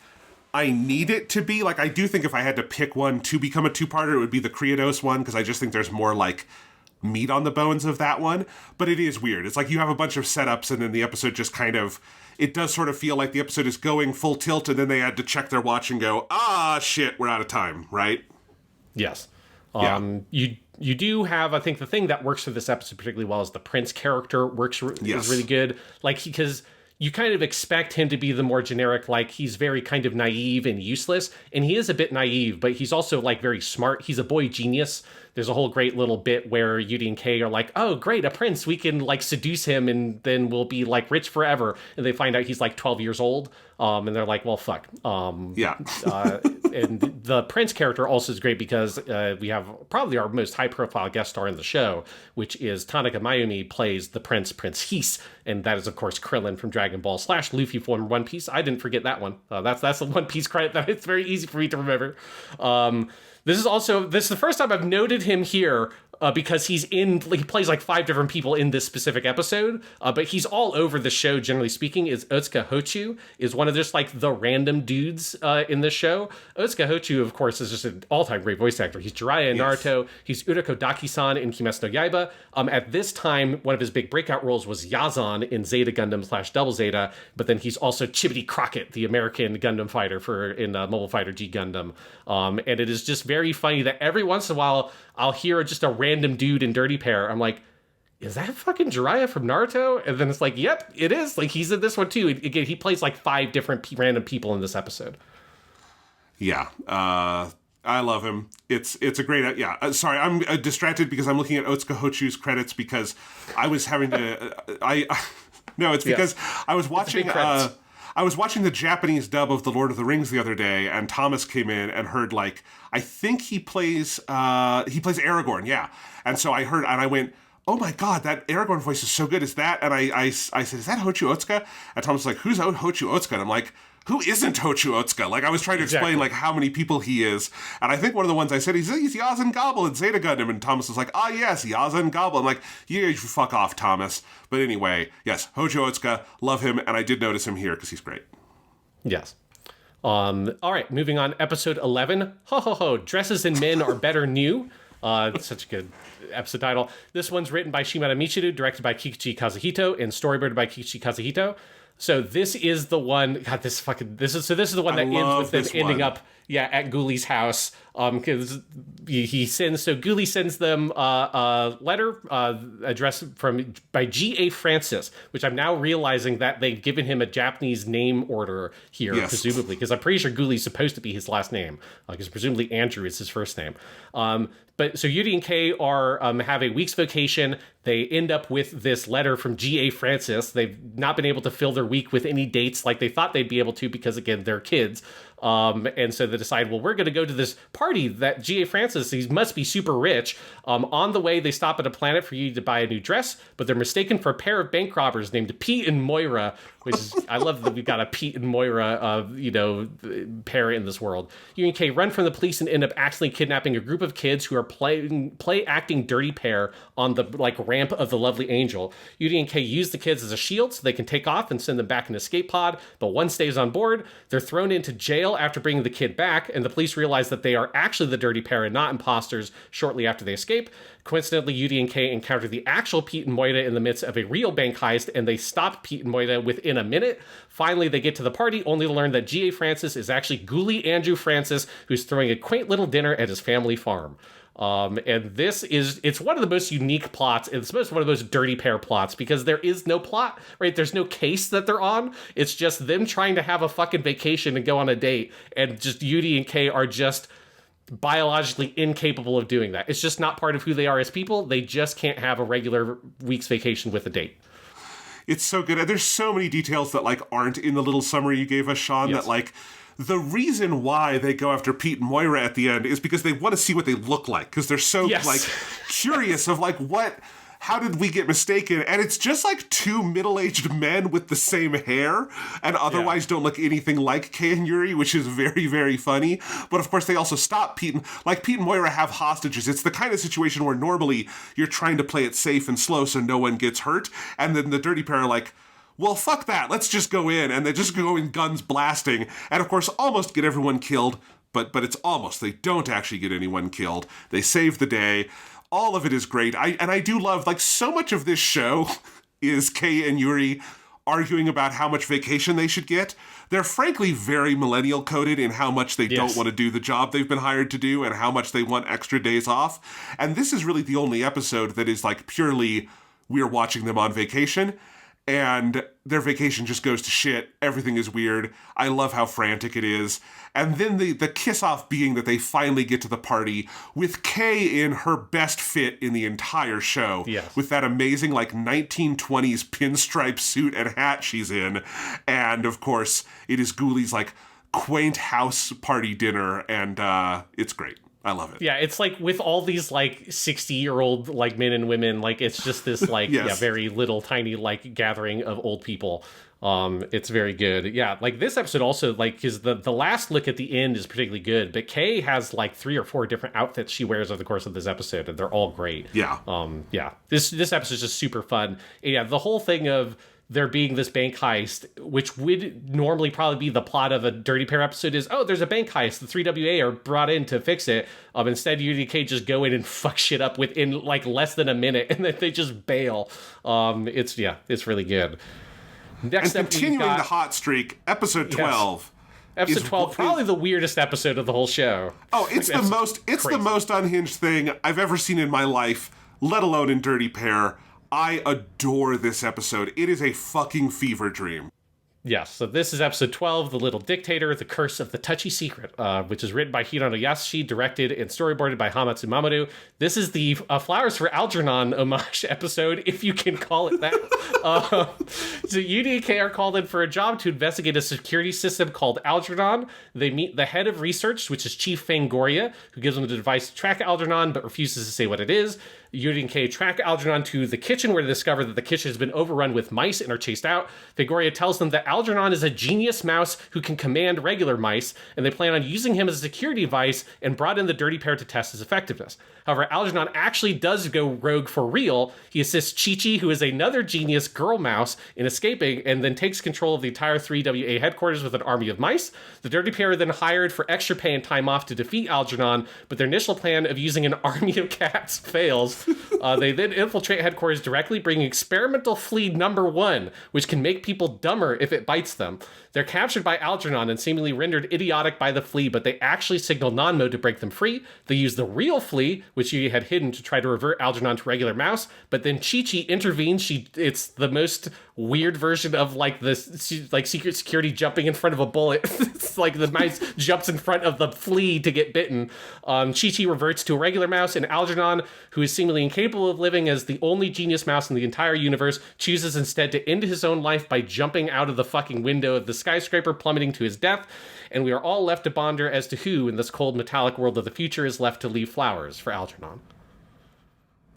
S3: I need it to be. Like, I do think if I had to pick one to become a two-parter, it would be the Creados one, because I just think there's more, like, meat on the bones of that one. But it is weird. It's like you have a bunch of setups, and then the episode just kind of... It does sort of feel like the episode is going full tilt, and then they had to check their watch and go, shit, we're out of time, right?
S2: Yes.
S3: Yeah.
S2: You do have, I think, the thing that works for this episode particularly well is the Prince character is really good. Like, because you kind of expect him to be the more generic, like, he's very kind of naive and useless, and he is a bit naive, but he's also, like, very smart. He's a boy genius. There's a whole great little bit where Yuri and Kei are like, oh, great, a prince. We can, like, seduce him, and then we'll be, like, rich forever. And they find out he's, like, 12 years old, and they're like, well, fuck.
S3: Yeah.
S2: And the prince character also is great because we have probably our most high-profile guest star in the show, which is Tanaka Mayumi plays the Prince Hiss, and that is, of course, Krillin from Dragon Ball / Luffy from One Piece. I didn't forget that one. That's the One Piece credit that it's very easy for me to remember. This is the first time I've noted him here because he plays like 5 different people in this specific episode, but he's all over the show, generally speaking. Otsuka Hochu is one of just like the random dudes in this show. Otsuka Hochu, of course, is just an all-time great voice actor. He's Jiraiya in Naruto. He's Uriko Daki-san in Kimetsu no Yaiba. At this time, one of his big breakout roles was Yazan in Zeta Gundam / Double Zeta, but then he's also Chibity Crockett, the American Gundam fighter in Mobile Fighter G Gundam. And it is just very funny that every once in a while I'll hear just a random dude in Dirty Pair. I'm like, is that fucking Jiraiya from Naruto? And then it's like, yep, it is. Like, he's in this one too. Again, he plays like 5 different random people in this episode.
S3: Yeah. I love him. It's a great... sorry, I'm distracted because I'm looking at Otsuka Hochu's credits because I was having to... No, it's because I was watching... I was watching the Japanese dub of The Lord of the Rings the other day, and Thomas came in and heard, like, I think he plays Aragorn, yeah. And so I heard, and I went, oh my God, that Aragorn voice is so good. Is that? And I said, is that Hochu Otsuka? And Thomas was like, who's Hochu Otsuka? And I'm like, who isn't Hochu Otsuka? Like, I was trying to explain, like, how many people he is. And I think one of the ones I said, he's Yazen Gobble in Zeta Gundam. And Thomas was like, ah, yes, Yazen Gobble. I'm like, you fuck off, Thomas. But anyway, yes, Hochu Otsuka, love him. And I did notice him here because he's great.
S2: Yes. All right, moving on. Episode 11. Ho, ho, ho. Dresses in Men Are Better New. It's such a good episode title. This one's written by Shimada Michiru, directed by Kikuchi Kazuhito, and storyboarded by Kikuchi Kazuhito. So this is the one. God, this is the one that ends with them ending up, at Ghouli's house. Because he sends, so Ghoulie sends them a letter addressed by G.A. Francis, which I'm now realizing that they've given him a Japanese name order here, presumably, because I'm pretty sure Ghoulie's supposed to be his last name, because presumably Andrew is his first name. But so Yuri and Kei are have a week's vacation. They end up with this letter from G.A. Francis. They've not been able to fill their week with any dates like they thought they'd be able to because, again, they're kids. And so they decide, well, we're going to go to this party that G.A. Francis, he must be super rich. On the way, they stop at a planet for you to buy a new dress, but they're mistaken for a pair of bank robbers named Pete and Moira, which is, I love that we've got a Pete and Moira, pair in this world. You and Kei run from the police and end up accidentally kidnapping a group of kids who are play acting dirty pair on the ramp of the lovely angel. Yuri and Kei use the kids as a shield so they can take off and send them back in an escape pod, but one stays on board. They're thrown into jail after bringing the kid back, and the police realize that they are actually the dirty pair and not imposters shortly after they escape. Coincidentally, Yuri and Kei encounter the actual Pete and Moira in the midst of a real bank heist, and they stop Pete and Moira within a minute. Finally, they get to the party, only to learn that G.A. Francis is actually Ghoulie Andrew Francis, who's throwing a quaint little dinner at his family farm. And it's one of the most unique plots. It's one of the most dirty pair plots because there is no plot, right? There's no case that they're on. It's just them trying to have a fucking vacation and go on a date. And just Yuri and Kei are just biologically incapable of doing that. It's just not part of who they are as people. They just can't have a regular week's vacation with a date.
S3: It's so good. And there's so many details that aren't in the little summary you gave us, Sean, that the reason why they go after Pete and Moira at the end is because they want to see what they look like, because they're so curious of how did we get mistaken? And it's just two middle-aged men with the same hair and otherwise don't look anything like Kei and Yuri, which is very, very funny. But of course they also stop Pete and Moira have hostages. It's the kind of situation where normally you're trying to play it safe and slow so no one gets hurt. And then the dirty pair are like, well, fuck that, let's just go in. And they just go in guns blasting. And of course, almost get everyone killed. But it's almost. They don't actually get anyone killed. They save the day. All of it is great. I do love, so much of this show is Kei and Yuri arguing about how much vacation they should get. They're frankly very millennial coded in how much they don't want to do the job they've been hired to do and how much they want extra days off. And this is really the only episode that is purely we're watching them on vacation. And their vacation just goes to shit. Everything is weird. I love how frantic it is. And then the kiss-off being that they finally get to the party with Kei in her best fit in the entire show. Yes. With that amazing, 1920s pinstripe suit and hat she's in. And, of course, it is Ghoulie's, quaint house party dinner. And it's great. I love it. Yeah, it's with all these 60-year-old men and women, it's just this very little tiny gathering of old people. It's very good. Yeah, this episode also because the last look at the end is particularly good, but Kei has 3 or 4 different outfits she wears over the course of this episode, and they're all great. Yeah. This episode is just super fun. And yeah, the whole thing of there being this bank heist, which would normally probably be the plot of a Dirty Pair episode, is, there's a bank heist. The 3WA are brought in to fix it. Instead, UDK just go in and fuck shit up within less than a minute, and then they just bail. It's really good. Next and continuing the hot streak, episode 12. Episode 12, probably the weirdest episode of the whole show. Oh, it's the most unhinged thing I've ever seen in my life, let alone in Dirty Pair. I adore this episode. It is a fucking fever dream.
S2: Yes, so this is episode 12, The Little Dictator, The Curse of the Touchy Secret, which is written by Hirano Yasushi, directed and storyboarded by Hamatsu Mamoru. This is the Flowers for Algernon homage episode, if you can call it that. So Yuri and Kei are called in for a job to investigate a security system called Algernon. They meet the head of research, which is Chief Fangoria, who gives them the device to track Algernon, but refuses to say what it is. Yuri and Kei track Algernon to the kitchen, where they discover that the kitchen has been overrun with mice and are chased out. Fangoria tells them that Algernon is a genius mouse who can command regular mice, and they plan on using him as a security device and brought in the dirty pair to test his effectiveness. However, Algernon actually does go rogue for real. He assists Chi-Chi, who is another genius girl mouse, in escaping, and then takes control of the entire 3WA headquarters with an army of mice. The dirty pair are then hired for extra pay and time off to defeat Algernon, but their initial plan of using an army of cats fails. They then infiltrate headquarters directly, bringing experimental flea number 1, which can make people dumber if it bites them. They're captured by Algernon and seemingly rendered idiotic by the flea, but they actually signal non-mode to break them free. They use the real flea, which Yuri had hidden, to try to revert Algernon to regular mouse, but then Chi-Chi intervenes. It's the most weird version of like this, like secret security jumping in front of a bullet. It's like the mouse jumps in front of the flea to get bitten. Chi-Chi reverts to a regular mouse, and Algernon, who is seemingly incapable of living as the only genius mouse in the entire universe, chooses instead to end his own life by jumping out of the fucking window of the skyscraper, plummeting to his death. And we are all left to ponder as to who, in this cold metallic world of the future, is left to leave flowers for Algernon.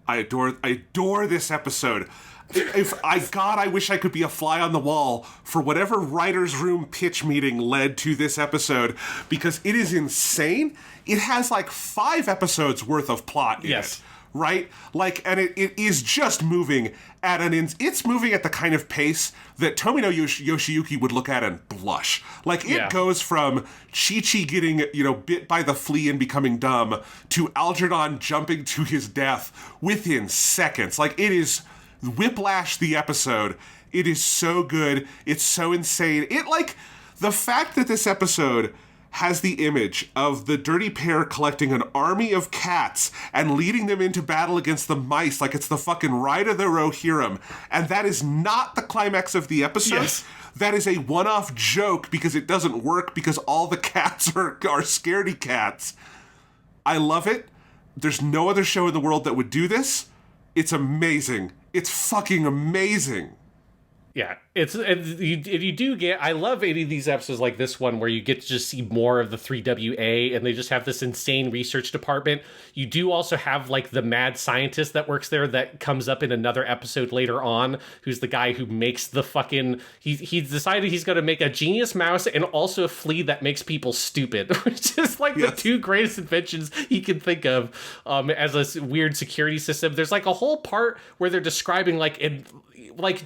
S3: I adore this episode. I wish I could be a fly on the wall for whatever writer's room pitch meeting led to this episode, because it is insane. It has like 5 episodes worth of plot in it, right? Like, and it is just moving at it's moving at the kind of pace that Tomino Yoshiyuki would look at and blush. Like, it goes from Chi-Chi getting, bit by the flea and becoming dumb to Algernon jumping to his death within seconds. Like, it is whiplash the episode. It is so good. It's so insane. The fact that this episode has the image of the dirty pair collecting an army of cats and leading them into battle against the mice like it's the fucking Ride of the Rohirrim, and that is not the climax of the episode.
S2: Yes.
S3: That is a one-off joke because it doesn't work because all the cats are scaredy cats. I love it. There's no other show in the world that would do this. It's amazing. It's fucking amazing.
S2: Yeah, you do get, I love any of these episodes like this one where you get to just see more of the 3WA, and they just have this insane research department. You do also have like the mad scientist that works there that comes up in another episode later on, who's the guy who makes the fucking, he's decided he's going to make a genius mouse and also a flea that makes people stupid, which is like the 2 greatest inventions he can think of as a weird security system. There's like a whole part where they're describing like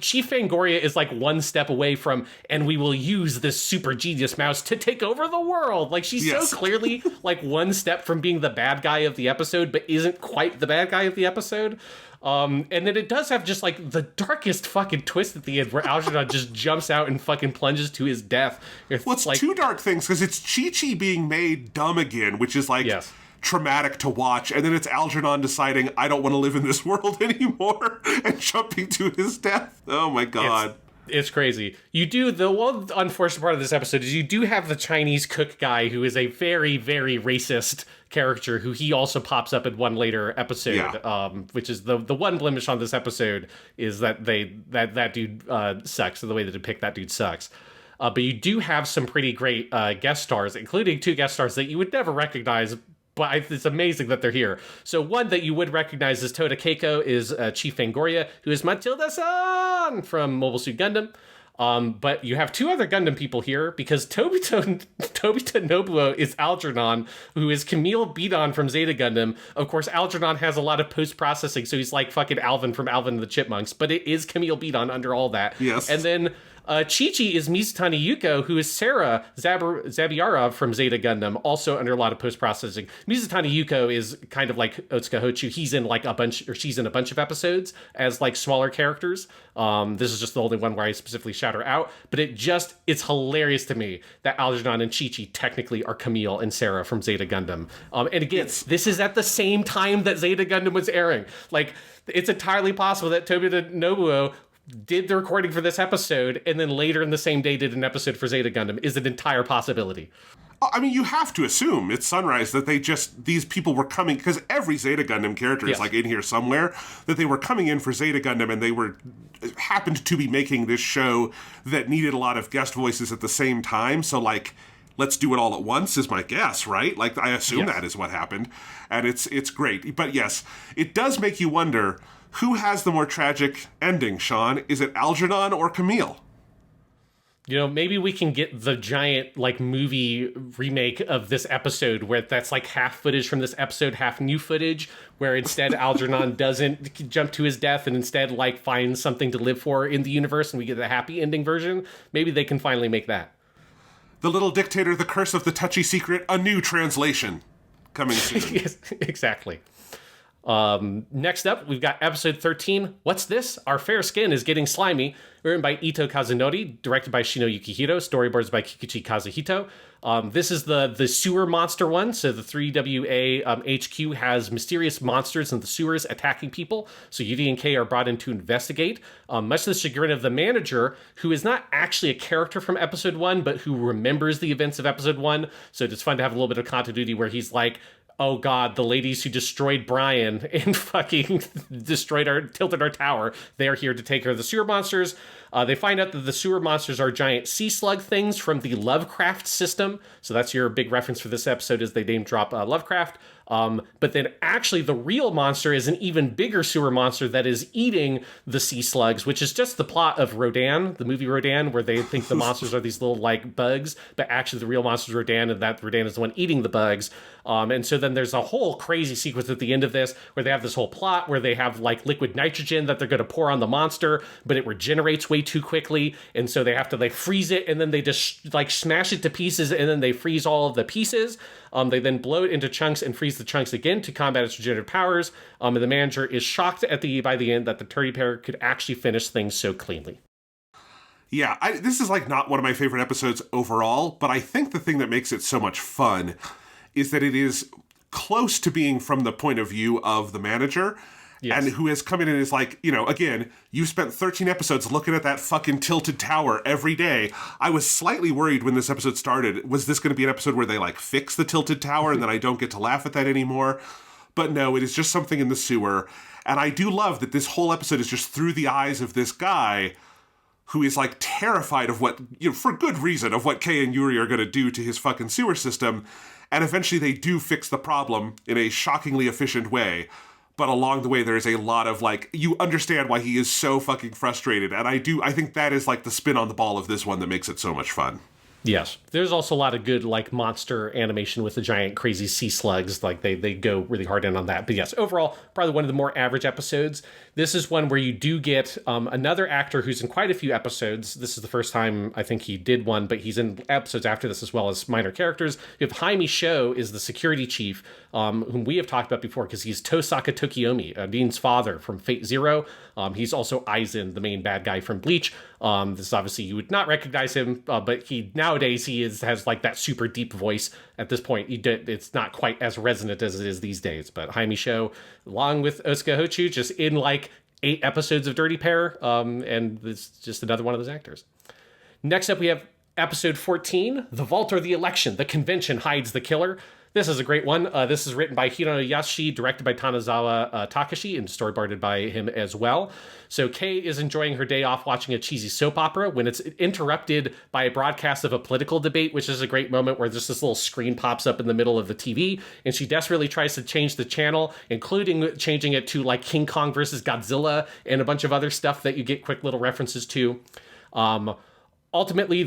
S2: Chief Fangoria is like one step away from, and we will use this super genius mouse to take over the world. Like, she's so clearly like one step from being the bad guy of the episode, but isn't quite the bad guy of the episode. And then it does have just like the darkest fucking twist at the end where Algernon just jumps out and fucking plunges to his death.
S3: It's like 2 dark things, because it's Chi-Chi being made dumb again, which is like traumatic to watch, and then it's Algernon deciding, I don't want to live in this world anymore, and jumping to his death. Oh my god.
S2: It's crazy. You do, the one unfortunate part of this episode is you do have the Chinese cook guy who is a very, very racist character who he also pops up in one later episode, which is the one blemish on this episode is that that dude sucks, and the way they depict that dude sucks. But you do have some pretty great guest stars, including 2 guest stars that you would never recognize, but it's amazing that they're here. So one that you would recognize as Toda Keiko is Chief Fangoria, who is Matilda-san from Mobile Suit Gundam. But you have 2 other Gundam people here, because Tobita Nobuo is Algernon, who is Camille Bidon from Zeta Gundam. Of course, Algernon has a lot of post-processing, so he's like fucking Alvin from Alvin and the Chipmunks, but it is Camille Bidon under all that.
S3: Yes.
S2: And then Chi-Chi is Mizutani Yuko, who is Sarah Zabiarov from Zeta Gundam, also under a lot of post-processing. Mizutani Yuko is kind of like Otsuka Hochu. He's in like she's in a bunch of episodes as like smaller characters. This is just the only one where I specifically shout her out, but it's hilarious to me that Algernon and Chi-Chi technically are Camille and Sarah from Zeta Gundam. And again, this is at the same time that Zeta Gundam was airing. Like, it's entirely possible that Tobita Nobuo did the recording for this episode, and then later in the same day did an episode for Zeta Gundam is an entire possibility.
S3: I mean, you have to assume it's Sunrise that these people were coming, because every Zeta Gundam character is like in here somewhere, that they were coming in for Zeta Gundam and they happened to be making this show that needed a lot of guest voices at the same time. So like, let's do it all at once is my guess, right? Like, I assume that is what happened, and it's great. But yes, it does make you wonder, who has the more tragic ending, Sean? Is it Algernon or Camille?
S2: You know, maybe we can get the giant, like, movie remake of this episode where that's, like, half footage from this episode, half new footage, where instead Algernon doesn't jump to his death and instead, like, finds something to live for in the universe and we get the happy ending version. Maybe they can finally make that.
S3: The Little Dictator, The Curse of the Touchy Secret, a new translation coming soon.
S2: Yes, exactly. Next up, we've got episode 13. What's this? Our fair skin is getting slimy. Written by Ito Kazunori, directed by Shino Yukihiro, storyboards by Kikuchi Kazuhito. This is the sewer monster one. So the 3WA HQ has mysterious monsters in the sewers attacking people. So Yuri and Kei are brought in to investigate. Much to the chagrin of the manager, who is not actually a character from episode 1, but who remembers the events of episode 1. So it's fun to have a little bit of continuity where he's like, oh god, the ladies who destroyed Brian and fucking tilted our tower, they're here to take care of the sewer monsters. They find out that the sewer monsters are giant sea slug things from the Lovecraft system. So that's your big reference for this episode, is they name drop Lovecraft. But then actually the real monster is an even bigger sewer monster that is eating the sea slugs, which is just the plot of Rodan, the movie Rodan, where they think the monsters are these little like bugs, but actually the real monster is Rodan, and that Rodan is the one eating the bugs. And so then there's a whole crazy sequence at the end of this where they have this whole plot where they have like liquid nitrogen that they're going to pour on the monster, but it regenerates way too quickly. And so they have to like freeze it, and then they just like smash it to pieces, and then they freeze all of the pieces. They then blow it into chunks and freeze the chunks again to combat its regenerative powers. And the manager is shocked by the end that the Turdy Pair could actually finish things so cleanly.
S3: Yeah, this is like not one of my favorite episodes overall, but I think the thing that makes it so much fun is that it is close to being from the point of view of the manager. Yes. And who has come in and is like, you know, again, you spent 13 episodes looking at that fucking tilted tower every day. I was slightly worried when this episode started. Was this going to be an episode where they like fix the tilted tower and then I don't get to laugh at that anymore? But no, it is just something in the sewer. And I do love that this whole episode is just through the eyes of this guy who is like terrified of what, you know, for good reason, of what Kei and Yuri are going to do to his fucking sewer system. And eventually they do fix the problem in a shockingly efficient way. But along the way, there is a lot of, like, you understand why he is so fucking frustrated. And I think that is, like, the spin on the ball of this one that makes it so much fun.
S2: Yes. There's also a lot of good, like, monster animation with the giant crazy sea slugs. Like, they go really hard in on that. But yes, overall, probably one of the more average episodes. This is one where you do get another actor who's in quite a few episodes. This is the first time I think he did one, but he's in episodes after this as well as minor characters. You have Jaime Sho is the security chief, whom we have talked about before because he's Tosaka Tokiomi, Dean's father from Fate Zero. He's also Aizen, the main bad guy from Bleach. This is obviously, you would not recognize him, but nowadays he has like that super deep voice. At this point, it's not quite as resonant as it is these days. But Jaime Sho, along with Osuka Hochu, just in like 8 episodes of Dirty Pair, and it's just another one of those actors. Next up, we have episode 14, The Vault or the Election. The Convention Hides the Killer. This is a great one. This is written by Hirono Yasushi, directed by Tanazawa Takashi, and storyboarded by him as well. So Kei is enjoying her day off watching a cheesy soap opera when it's interrupted by a broadcast of a political debate, which is a great moment where just this little screen pops up in the middle of the TV, and she desperately tries to change the channel, including changing it to like King Kong versus Godzilla and a bunch of other stuff that you get quick little references to. Ultimately,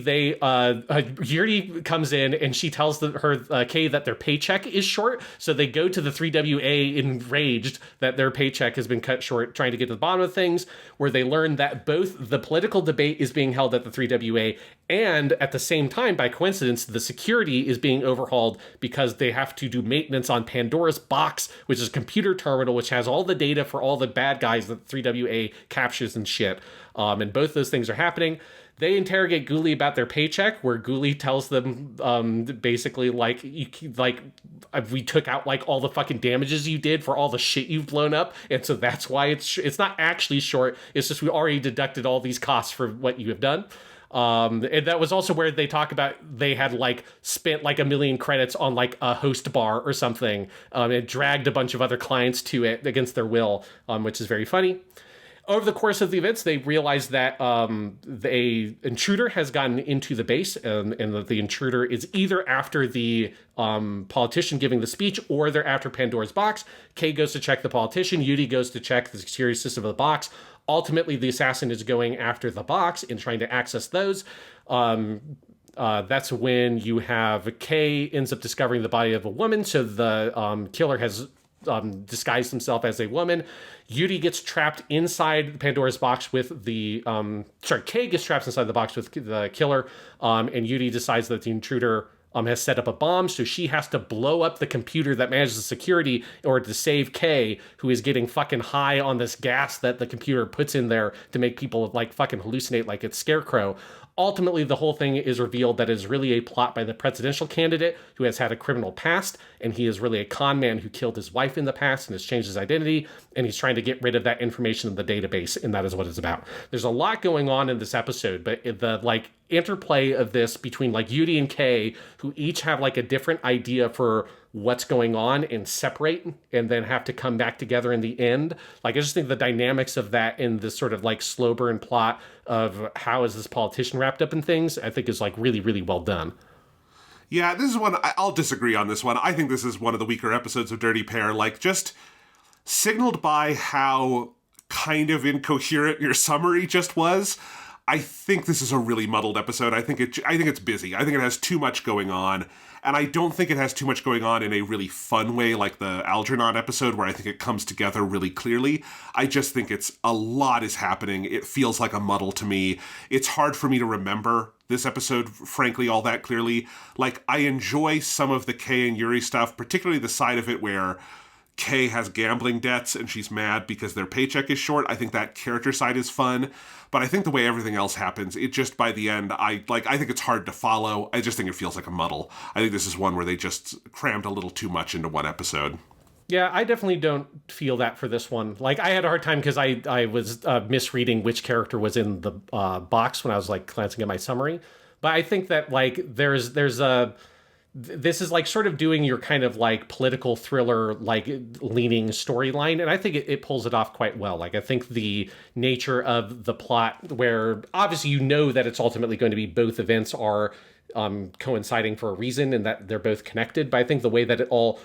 S2: Yuri comes in and she tells her Kei that their paycheck is short. So they go to the 3WA enraged that their paycheck has been cut short, trying to get to the bottom of things, where they learn that both the political debate is being held at the 3WA and at the same time, by coincidence, the security is being overhauled because they have to do maintenance on Pandora's Box, which is a computer terminal which has all the data for all the bad guys that 3WA captures and shit. And both those things are happening. They interrogate Ghoulie about their paycheck, where Ghoulie tells them basically like, we took out like all the fucking damages you did for all the shit you've blown up, and so that's why it's not actually short. It's just we already deducted all these costs for what you have done. And that was also where they talk about they had like spent like 1 million credits on like a host bar or something, and dragged a bunch of other clients to it against their will, which is very funny. Over the course of the events, they realize that the intruder has gotten into the base, and that the intruder is either after the politician giving the speech, or they're after Pandora's box. Kei goes to check the politician. Yuri goes to check the security system of the box. Ultimately, the assassin is going after the box and trying to access those. That's when you have Kei ends up discovering the body of a woman, so the killer has disguised himself as a woman. Yuri gets trapped inside Pandora's box with the Kei gets trapped inside the box with the killer, and Yuri decides that the intruder has set up a bomb, so she has to blow up the computer that manages the security in order to save Kei, who is getting fucking high on this gas that the computer puts in there to make people like fucking hallucinate like it's Scarecrow. Ultimately, the whole thing is revealed that it is really a plot by the presidential candidate who has had a criminal past, and he is really a con man who killed his wife in the past and has changed his identity, and he's trying to get rid of that information in the database, and that is what it's about. There's a lot going on in this episode, but the like interplay of this between like Yuri and Kei, who each have like a different idea for what's going on and separate and then have to come back together in the end. Like, I just think the dynamics of that in this sort of like slow burn plot of how is this politician wrapped up in things, I think is like really, really well done.
S3: Yeah, this is one, I'll disagree on this one. I think this is one of the weaker episodes of Dirty Pair, like just signaled by how kind of incoherent your summary just was. I think this is a really muddled episode. I think it's busy. I think it has too much going on. And I don't think it has too much going on in a really fun way like the Algernon episode, where I think it comes together really clearly. I just think a lot is happening. It feels like a muddle to me. It's hard for me to remember this episode, frankly, all that clearly. Like, I enjoy some of the Kei and Yuri stuff, particularly the side of it where Kei has gambling debts and she's mad because their paycheck is short. I think that character side is fun. But I think the way everything else happens, it just, by the end, I think it's hard to follow. I just think it feels like a muddle. I think this is one where they just crammed a little too much into one episode.
S2: Yeah, I definitely don't feel that for this one. Like, I had a hard time because I was misreading which character was in the box when I was like glancing at my summary. But I think that like this is like sort of doing your kind of like political thriller, like leaning storyline. And I think it pulls it off quite well. Like, I think the nature of the plot, where obviously you know that it's ultimately going to be both events are coinciding for a reason and that they're both connected. But I think the way that it all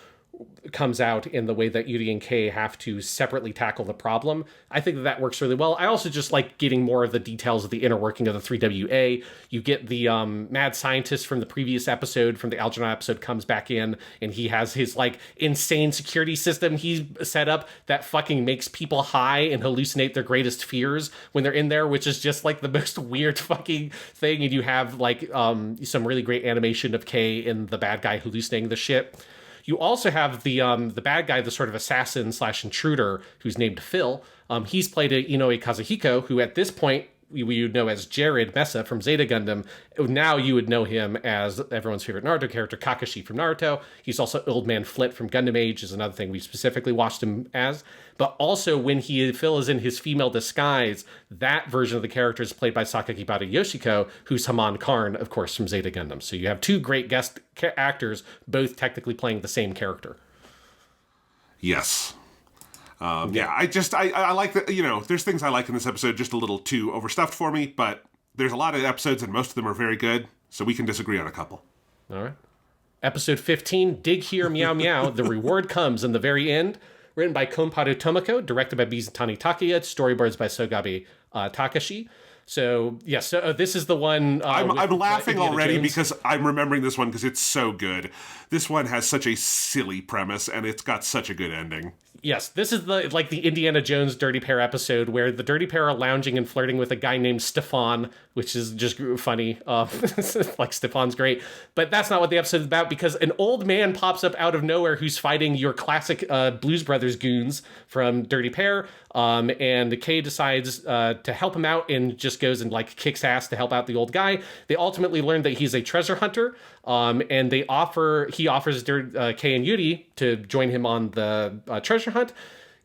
S2: comes out in the way that Yuri and Kei have to separately tackle the problem, I think that works really well. I also just like getting more of the details of the inner working of the 3WA. You get the mad scientist from the previous episode, from the Algernon episode, comes back in, and he has his like insane security system he's set up that fucking makes people high and hallucinate their greatest fears when they're in there, which is just like the most weird fucking thing. And you have like some really great animation of Kei and the bad guy hallucinating the shit. You also have the bad guy, the sort of assassin / intruder, who's named Phil. He's played Inoue Kazuhiko, who at this point we would know as Jared Mesa from Zeta Gundam. Now you would know him as everyone's favorite Naruto character, Kakashi from Naruto. He's also Old Man Flit from Gundam Age, is another thing we specifically watched him as. But also when Phil is in his female disguise, that version of the character is played by Sakakibara Yoshiko, who's Haman Karn, of course, from Zeta Gundam. So you have two great guest actors, both technically playing the same character.
S3: Yes. I like that, there's things I like in this episode just a little too overstuffed for me, but there's a lot of episodes and most of them are very good, so we can disagree on a couple. All right.
S2: Episode 15, Dig Here, Meow Meow, The Reward Comes in the Very End. Written by Konparu Tomoko, directed by Mizutani Takaya, storyboards by Sogabe Takashi. So, yes, this is the one...
S3: I'm laughing already because I'm remembering this one because it's so good. This one has such a silly premise, and it's got such a good ending.
S2: Yes, this is the Indiana Jones Dirty Pair episode where the Dirty Pair are lounging and flirting with a guy named Stefan, which is just funny. Like, Stefan's great. But that's not what the episode is about, because an old man pops up out of nowhere who's fighting your classic Blues Brothers goons from Dirty Pair. And Kei decides to help him out and just goes and like kicks ass to help out the old guy. They ultimately learn that he's a treasure hunter, and he offers Kei and Yuri to join him on the treasure hunt.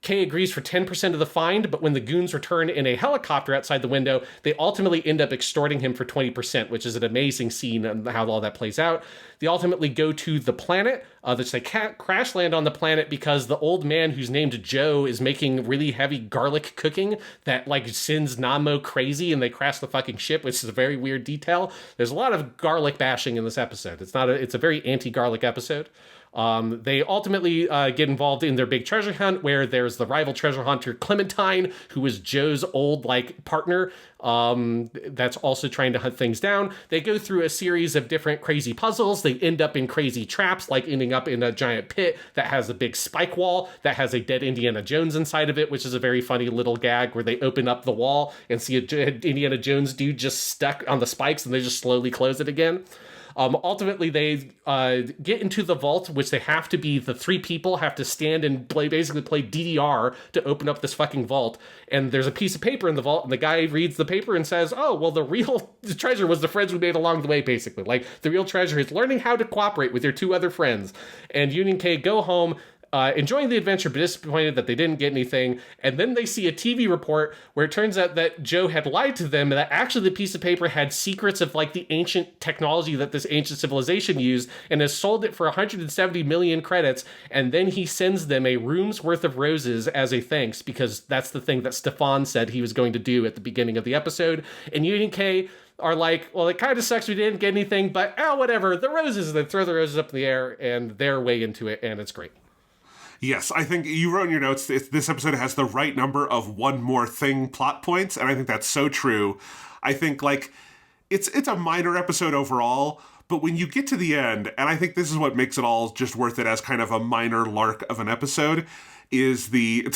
S2: Kei agrees for 10% of the find, but when the goons return in a helicopter outside the window, they ultimately end up extorting him for 20%, which is an amazing scene and how all that plays out. They ultimately go to the planet, they crash land on the planet because the old man who's named Joe is making really heavy garlic cooking that like sends Namo crazy, and they crash the fucking ship, which is a very weird detail. There's a lot of garlic bashing in this episode. It's a very anti-garlic episode. They ultimately get involved in their big treasure hunt where there's the rival treasure hunter Clementine, who is Joe's old like partner, that's also trying to hunt things down. They go through a series of different crazy puzzles. They end up in crazy traps, like ending up in a giant pit that has a big spike wall that has a dead Indiana Jones inside of it, which is a very funny little gag where they open up the wall and see a Indiana Jones dude just stuck on the spikes, and they just slowly close it again. Ultimately, they get into the vault, which they have to be, the three people have to stand and basically play DDR to open up this fucking vault. And there's a piece of paper in the vault, and the guy reads the paper and says, oh, well, the real treasure was the friends we made along the way, basically. Like, the real treasure is learning how to cooperate with your two other friends. And Yuri and Kei go home, enjoying the adventure, but disappointed that they didn't get anything. And then they see a TV report where it turns out that Joe had lied to them, and that actually the piece of paper had secrets of like the ancient technology that this ancient civilization used, and has sold it for 170 million credits. And then he sends them a room's worth of roses as a thanks, because that's the thing that Stefan said he was going to do at the beginning of the episode. And Yuri and Kei are like, well, it kind of sucks we didn't get anything, but whatever, the roses. And they throw the roses up in the air, and they're way into it, and it's great.
S3: Yes, I think you wrote in your notes, this episode has the right number of one more thing plot points, and I think that's so true. I think, like, it's a minor episode overall, but when you get to the end, and I think this is what makes it all just worth it as kind of a minor lark of an episode, is the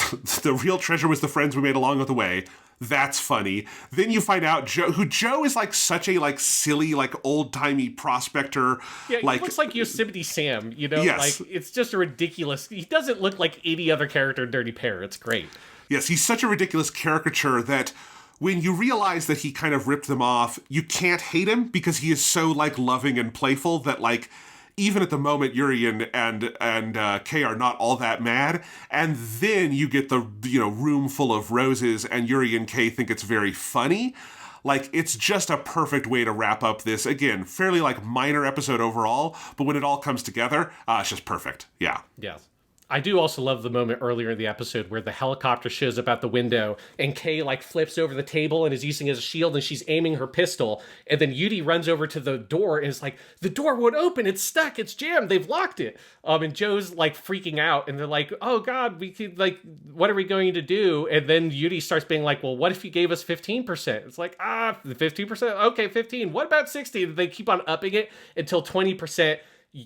S3: real treasure was the friends we made along the way. That's funny. Then you find out Joe is like such a like silly, like old-timey prospector.
S2: Yeah, he
S3: like,
S2: looks like Yosemite Sam, you know?
S3: Yes.
S2: Like, it's just a ridiculous... He doesn't look like any other character in Dirty Pair. It's great.
S3: Yes, he's such a ridiculous caricature that when you realize that he kind of ripped them off, you can't hate him because he is so like loving and playful that like... Even at the moment, Yuri and Kei are not all that mad, and then you get the room full of roses, and Yuri and Kei think it's very funny. Like, it's just a perfect way to wrap up this, again, fairly like minor episode overall, but when it all comes together, it's just perfect. Yeah.
S2: Yes. I do also love the moment earlier in the episode where the helicopter shows up out the window and Kei like flips over the table and is using it as a shield, and she's aiming her pistol. And then Yuri runs over to the door and is like, the door won't open. It's stuck. It's jammed. They've locked it. And Joe's like freaking out, and they're like, oh God, we could like, what are we going to do? And then Yuri starts being like, well, what if you gave us 15%? It's like, 15%? Okay, 15. What about 60? And they keep on upping it until 20%.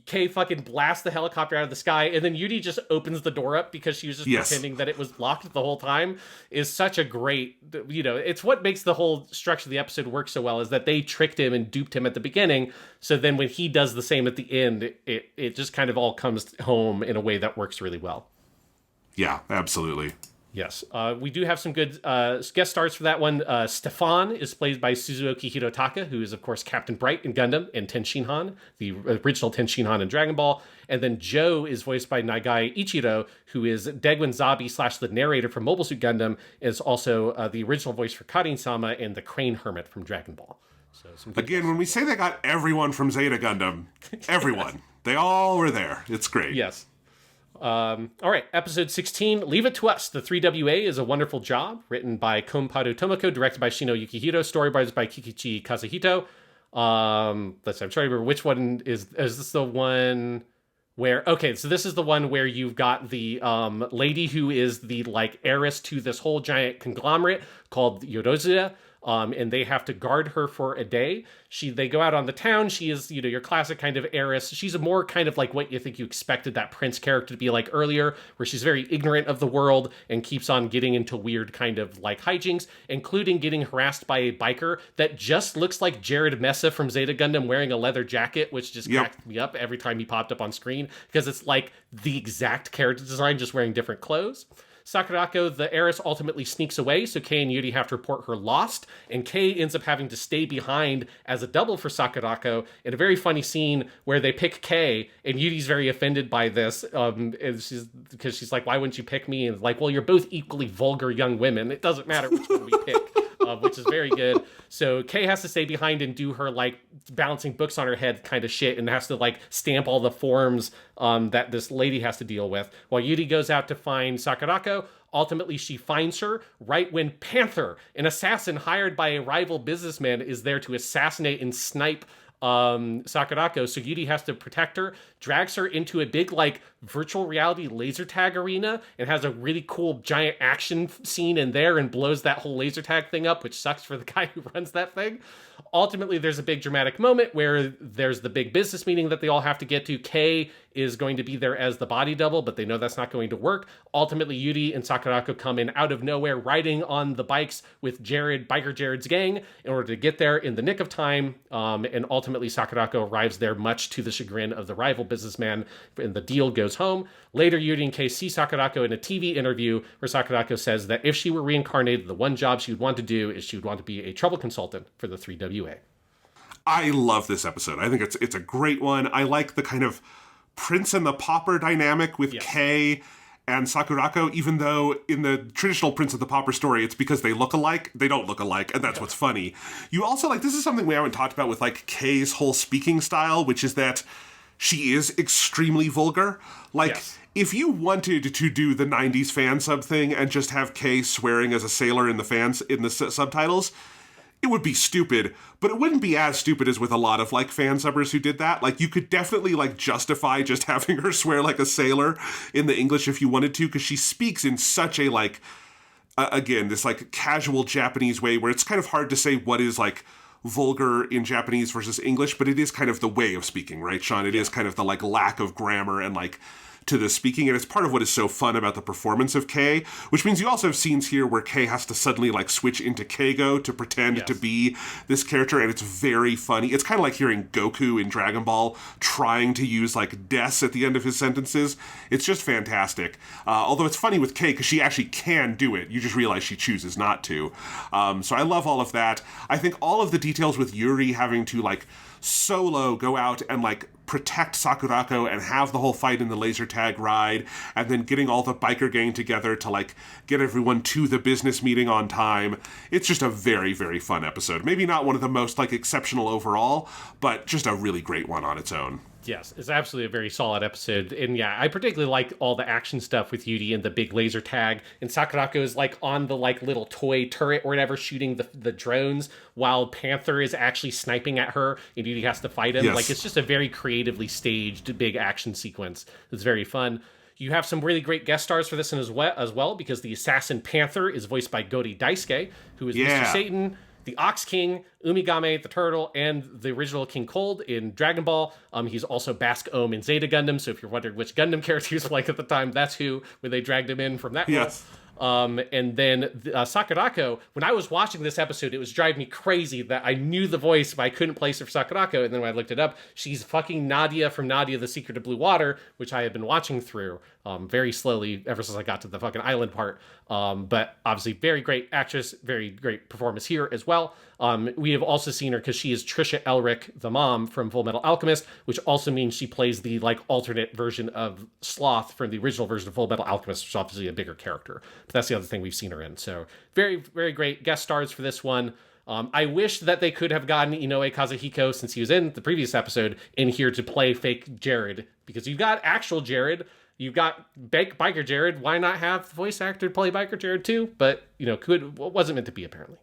S2: Kei fucking blasts the helicopter out of the sky, and then Yuri just opens the door up because she was just pretending that it was locked the whole time. Is such a great, it's what makes the whole structure of the episode work so well, is that they tricked him and duped him at the beginning, so then when he does the same at the end, it just kind of all comes home in a way that works really well.
S3: Yeah, absolutely.
S2: Yes. We do have some good guest stars for that one. Stefan is played by Suzuki Hirotaka, who is, of course, Captain Bright in Gundam and Ten Shinhan, the original Ten Shinhan in Dragon Ball. And then Joe is voiced by Nagai Ichiro, who is Degwen Zabi / the narrator from Mobile Suit Gundam, is also the original voice for Karin-sama and the Crane Hermit from Dragon Ball. So
S3: again, when we say they got everyone from Zeta Gundam, everyone, they all were there. It's great.
S2: Yes. All right, episode 16, Leave It to Us. The 3WA is a Wonderful Job, written by Konpado Tomoko, directed by Shino Yukihiro, storyboards by Kikichi Kazuhito. I'm trying to remember which one is this the one where, okay, so this is the one where you've got the lady who is the like heiress to this whole giant conglomerate called Yorozuya. And they have to guard her for a day. They go out on the town. She is, your classic kind of heiress. She's a more kind of like what you think you expected that Prince character to be like earlier, where she's very ignorant of the world and keeps on getting into weird kind of like hijinks, including getting harassed by a biker that just looks like Jared Mesa from Zeta Gundam wearing a leather jacket, which just cracked me up every time he popped up on screen, because it's like the exact character design, just wearing different clothes. Sakurako, the heiress, ultimately sneaks away, so Kei and Yuri have to report her lost, and Kei ends up having to stay behind as a double for Sakurako in a very funny scene where they pick Kei, and Yuri's very offended by this, because she's like, why wouldn't you pick me? And like, well, you're both equally vulgar young women. It doesn't matter which one we pick. Which is very good. So Kei has to stay behind and do her like balancing books on her head kind of shit, and has to like stamp all the forms that this lady has to deal with, while Yuri goes out to find Sakurako. Ultimately, she finds her right when Panther, an assassin hired by a rival businessman, is there to assassinate and snipe Sakurako. So Yuri has to protect her, drags her into a big like virtual reality laser tag arena, and has a really cool giant action scene in there, and blows that whole laser tag thing up, which sucks for the guy who runs that thing. Ultimately, there's a big dramatic moment where there's the big business meeting that they all have to get to. Kei is going to be there as the body double, but they know that's not going to work. Ultimately, Yuri and Sakurako come in out of nowhere, riding on the bikes with Biker Jared's gang, in order to get there in the nick of time. And ultimately, Sakurako arrives there, much to the chagrin of the rival businessman, and the deal goes home. Later, Yuri and Kei see Sakurako in a TV interview where Sakurako says that if she were reincarnated, the one job she would want to do is she would want to be a trouble consultant for the 3WA.
S3: I love this episode. I think it's a great one. I like the kind of Prince and the Pauper dynamic with Kei and Sakurako, even though in the traditional Prince and the Pauper story, it's because they look alike. They don't look alike, and that's what's funny. You also, like, this is something we haven't talked about with, like, Kei's whole speaking style, which is that she is extremely vulgar. Like, if you wanted to do the 90s fan sub thing and just have Kei swearing as a sailor in the subtitles, it would be stupid, but it wouldn't be as stupid as with a lot of, like, fan subbers who did that. Like, you could definitely, like, justify just having her swear like a sailor in the English if you wanted to, because she speaks in such a, like, again, this, like, casual Japanese way where it's kind of hard to say what is, like, vulgar in Japanese versus English, but it is kind of the way of speaking, right, Sean? It is kind of the, like, lack of grammar and, like, to the speaking, and it's part of what is so fun about the performance of Kei, which means you also have scenes here where Kei has to suddenly like switch into Keigo to pretend to be this character, and it's very funny. It's kind of like hearing Goku in Dragon Ball trying to use like des at the end of his sentences. It's just fantastic. Although it's funny with Kei because she actually can do it. You just realize she chooses not to. So I love all of that. I think all of the details with Yuri having to like solo go out and like protect Sakurako and have the whole fight in the laser tag ride, and then getting all the biker gang together to like get everyone to the business meeting on time. It's just a very, very fun episode. Maybe not one of the most like exceptional overall, but just a really great one on its own.
S2: Yes, it's absolutely a very solid episode. And yeah, I particularly like all the action stuff with Yuri and the big laser tag. And Sakurako is like on the like little toy turret or whatever, shooting the drones, while Panther is actually sniping at her and Yuri has to fight him. Yes. Like, it's just a very creatively staged big action sequence. It's very fun. You have some really great guest stars for this one as well, because the assassin Panther is voiced by Gori Daisuke, who is Mr. Satan, the Ox King, Umigame, the Turtle, and the original King Cold in Dragon Ball. He's also Basque Ohm in Zeta Gundam, so if you're wondering which Gundam characters were like at the time, that's who, when they dragged him in from that role. And then Sakurako, when I was watching this episode, it was driving me crazy that I knew the voice, but I couldn't place her for Sakurako. And then when I looked it up, she's fucking Nadia from Nadia, the Secret of Blue Water, which I had been watching through very slowly ever since I got to the fucking island part. But obviously very great actress, very great performance here as well. We have also seen her because she is Trisha Elric, the mom from Full Metal Alchemist, which also means she plays the like alternate version of Sloth from the original version of Full Metal Alchemist, which is obviously a bigger character. But that's the other thing we've seen her in. So very, very great guest stars for this one. I wish that they could have gotten Inoue Kazuhiko, since he was in the previous episode, in here to play fake Jared, because you've got actual Jared, you've got Biker Jared. Why not have the voice actor play Biker Jared too? But, you know, wasn't meant to be, apparently.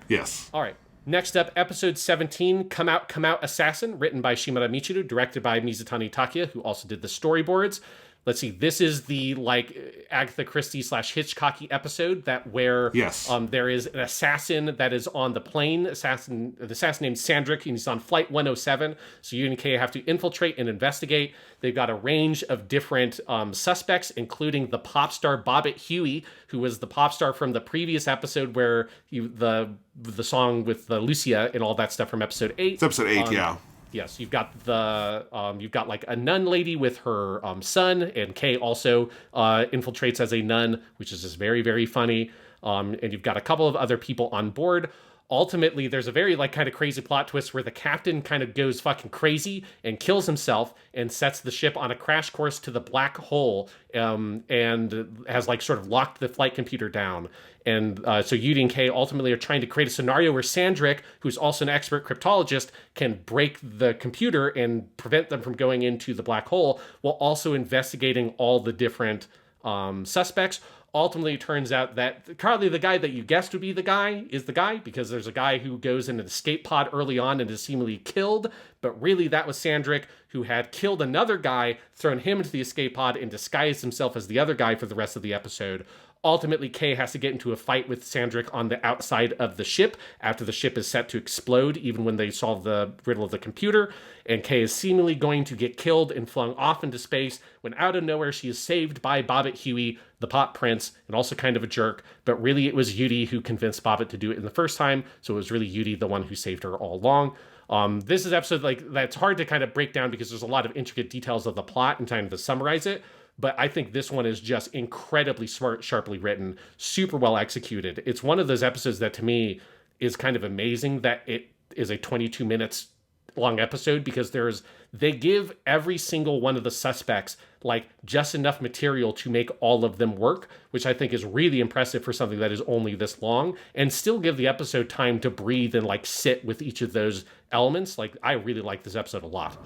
S3: Yes.
S2: All right. Next up, episode 17, Come Out, Assassin, written by Shimada Michiru, directed by Mizutani Takia, who also did the storyboards. Let's see, this is the like Agatha Christie / Hitchcocky episode where there is an assassin that is on the plane, the assassin named Sandrick, and he's on flight 107. So you and Kay have to infiltrate and investigate. They've got a range of different suspects, including the pop star Bobbit Huey, who was the pop star from the previous episode where the song with Lucia and all that stuff from episode 8.
S3: It's episode 8,
S2: Yes, you've got like a nun lady with her son, and Kei also infiltrates as a nun, which is just very, very funny. And you've got a couple of other people on board. Ultimately, there's a very like kind of crazy plot twist where the captain kind of goes fucking crazy and kills himself and sets the ship on a crash course to the black hole, and has like sort of locked the flight computer down. And so Yuri and Kei ultimately are trying to create a scenario where Sandrick, who's also an expert cryptologist, can break the computer and prevent them from going into the black hole, while also investigating all the different suspects. Ultimately, it turns out that Carly, the guy that you guessed would be the guy, is the guy, because there's a guy who goes in an escape pod early on and is seemingly killed, but really that was Sandrick, who had killed another guy, thrown him into the escape pod, and disguised himself as the other guy for the rest of the episode. Ultimately, Kei has to get into a fight with Sandrick on the outside of the ship after the ship is set to explode, even when they solve the riddle of the computer. And Kei is seemingly going to get killed and flung off into space when out of nowhere she is saved by Bobbit Huey, the Pot Prince, and also kind of a jerk. But really it was Yuri who convinced Bobbit to do it in the first time, so it was really Yuri the one who saved her all along. This is an episode like that's hard to kind of break down because there's a lot of intricate details of the plot and trying to summarize it. But I think this one is just incredibly smart, sharply written, super well executed. It's one of those episodes that to me is kind of amazing that it is a 22 minutes long episode, because they give every single one of the suspects like just enough material to make all of them work, which I think is really impressive for something that is only this long, and still give the episode time to breathe and like sit with each of those elements. Like, I really like this episode a lot.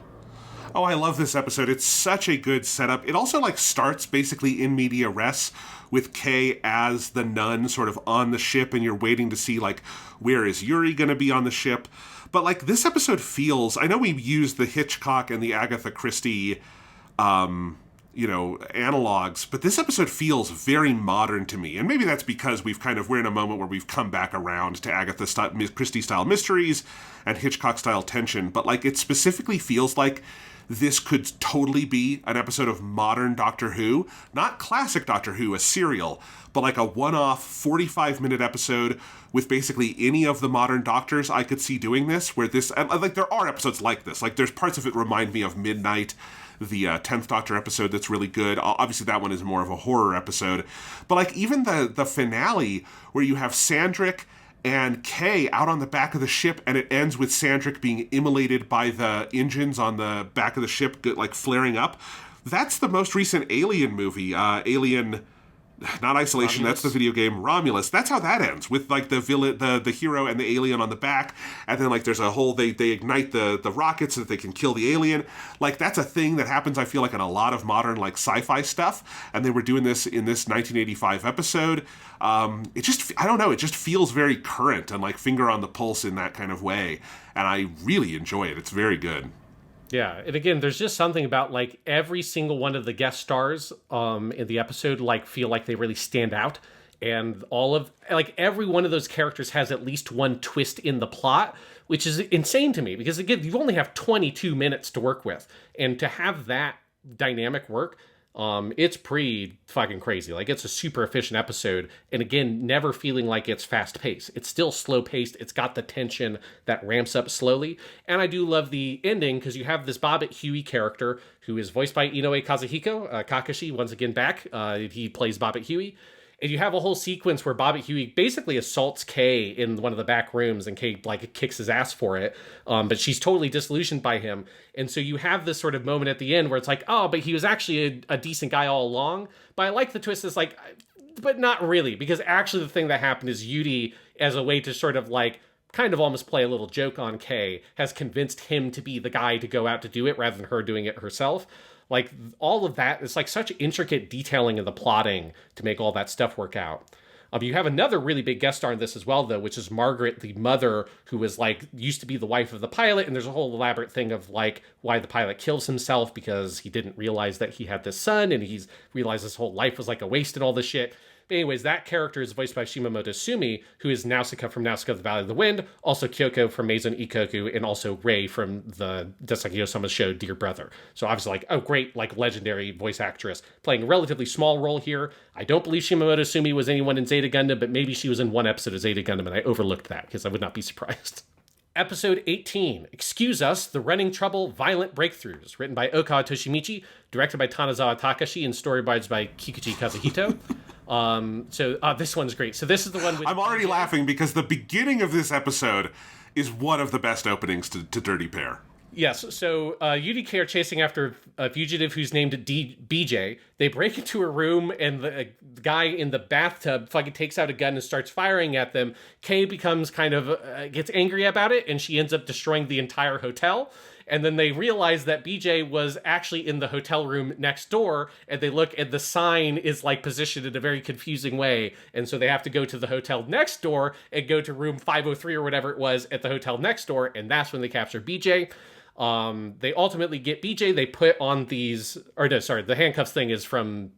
S3: Oh, I love this episode. It's such a good setup. It also like starts basically in media res with Kei as the nun sort of on the ship, and you're waiting to see like, where is Yuri going to be on the ship? But like this episode feels, I know we've used the Hitchcock and the Agatha Christie, analogs, but this episode feels very modern to me. And maybe that's because we're in a moment where we've come back around to Agatha Christie style mysteries and Hitchcock style tension. But like it specifically feels like this could totally be an episode of modern Doctor Who, not classic Doctor Who, a serial, but like a one-off 45-minute episode with basically any of the modern Doctors. I could see doing this, where this, and like there are episodes like this, like there's parts of it remind me of Midnight, the 10th Doctor episode that's really good. Obviously that one is more of a horror episode, but like even the finale where you have Sandrick and Kei out on the back of the ship, and it ends with Sandrick being immolated by the engines on the back of the ship, like flaring up. That's the most recent Alien movie, Alien, not Isolation, Romulus. That's the video game, Romulus. That's how that ends, with like the villain, the hero and the alien on the back, and then like there's a whole, they ignite the rockets so that they can kill the alien. Like that's a thing that happens, I feel like, in a lot of modern like sci-fi stuff, and they were doing this in this 1985 episode. It just feels very current and like finger on the pulse in that kind of way, and I really enjoy it. It's very good.
S2: Yeah, and again, there's just something about like every single one of the guest stars in the episode like feel like they really stand out, and all of like every one of those characters has at least one twist in the plot, which is insane to me, because again, you only have 22 minutes to work with, and to have that dynamic work, it's pretty fucking crazy. Like, it's a super efficient episode, and again, never feeling like it's fast paced. It's still slow paced. It's got the tension that ramps up slowly, and I do love the ending, because you have this Bobbit Huey character who is voiced by Inoue Kazuhiko, Kakashi, once again back. He plays Bobbit Huey. And you have a whole sequence where Bobbit Huey basically assaults Kei in one of the back rooms, and Kei like kicks his ass for it. But she's totally disillusioned by him. And so you have this sort of moment at the end where it's like, oh, but he was actually a decent guy all along. But I like the twist. It's like, but not really, because actually the thing that happened is Yuri, as a way to sort of like kind of almost play a little joke on Kei, has convinced him to be the guy to go out to do it rather than her doing it herself. Like, all of that, it's like such intricate detailing in the plotting to make all that stuff work out. You have another really big guest star in this as well, though, which is Margaret, the mother, who was like, used to be the wife of the pilot, and there's a whole elaborate thing of like why the pilot kills himself because he didn't realize that he had this son, and he's realized his whole life was like a waste and all this shit. But anyways, that character is voiced by Shimamoto Sumi, who is Nausicaa from Nausicaa the Valley of the Wind, also Kyoko from Maison Ikkoku, and also Rei from the Desaki Osama's show Dear Brother. So obviously, like, oh, great, like, legendary voice actress, playing a relatively small role here. I don't believe Shimamoto Sumi was anyone in Zeta Gundam, but maybe she was in one episode of Zeta Gundam, and I overlooked that, because I would not be surprised. Episode 18, Excuse Us, The Running Trouble, Violent Breakthroughs, written by Okawa Toshimichi, directed by Tanazawa Takashi, and storyboards by Kikuchi Kazuhito. This one's great. So this is the one with...
S3: I'm already laughing because the beginning of this episode is one of the best openings to Dirty Pair.
S2: Yes, so Yuri and Kei are chasing after a fugitive who's named BJ. They break into a room, and the guy in the bathtub fucking takes out a gun and starts firing at them. Kei becomes gets angry about it, and she ends up destroying the entire hotel. And then they realize that BJ was actually in the hotel room next door, and they look, and the sign is like positioned in a very confusing way. And so they have to go to the hotel next door and go to room 503 or whatever it was at the hotel next door, and that's when they capture BJ. They ultimately get BJ. They put on the handcuffs thing is from...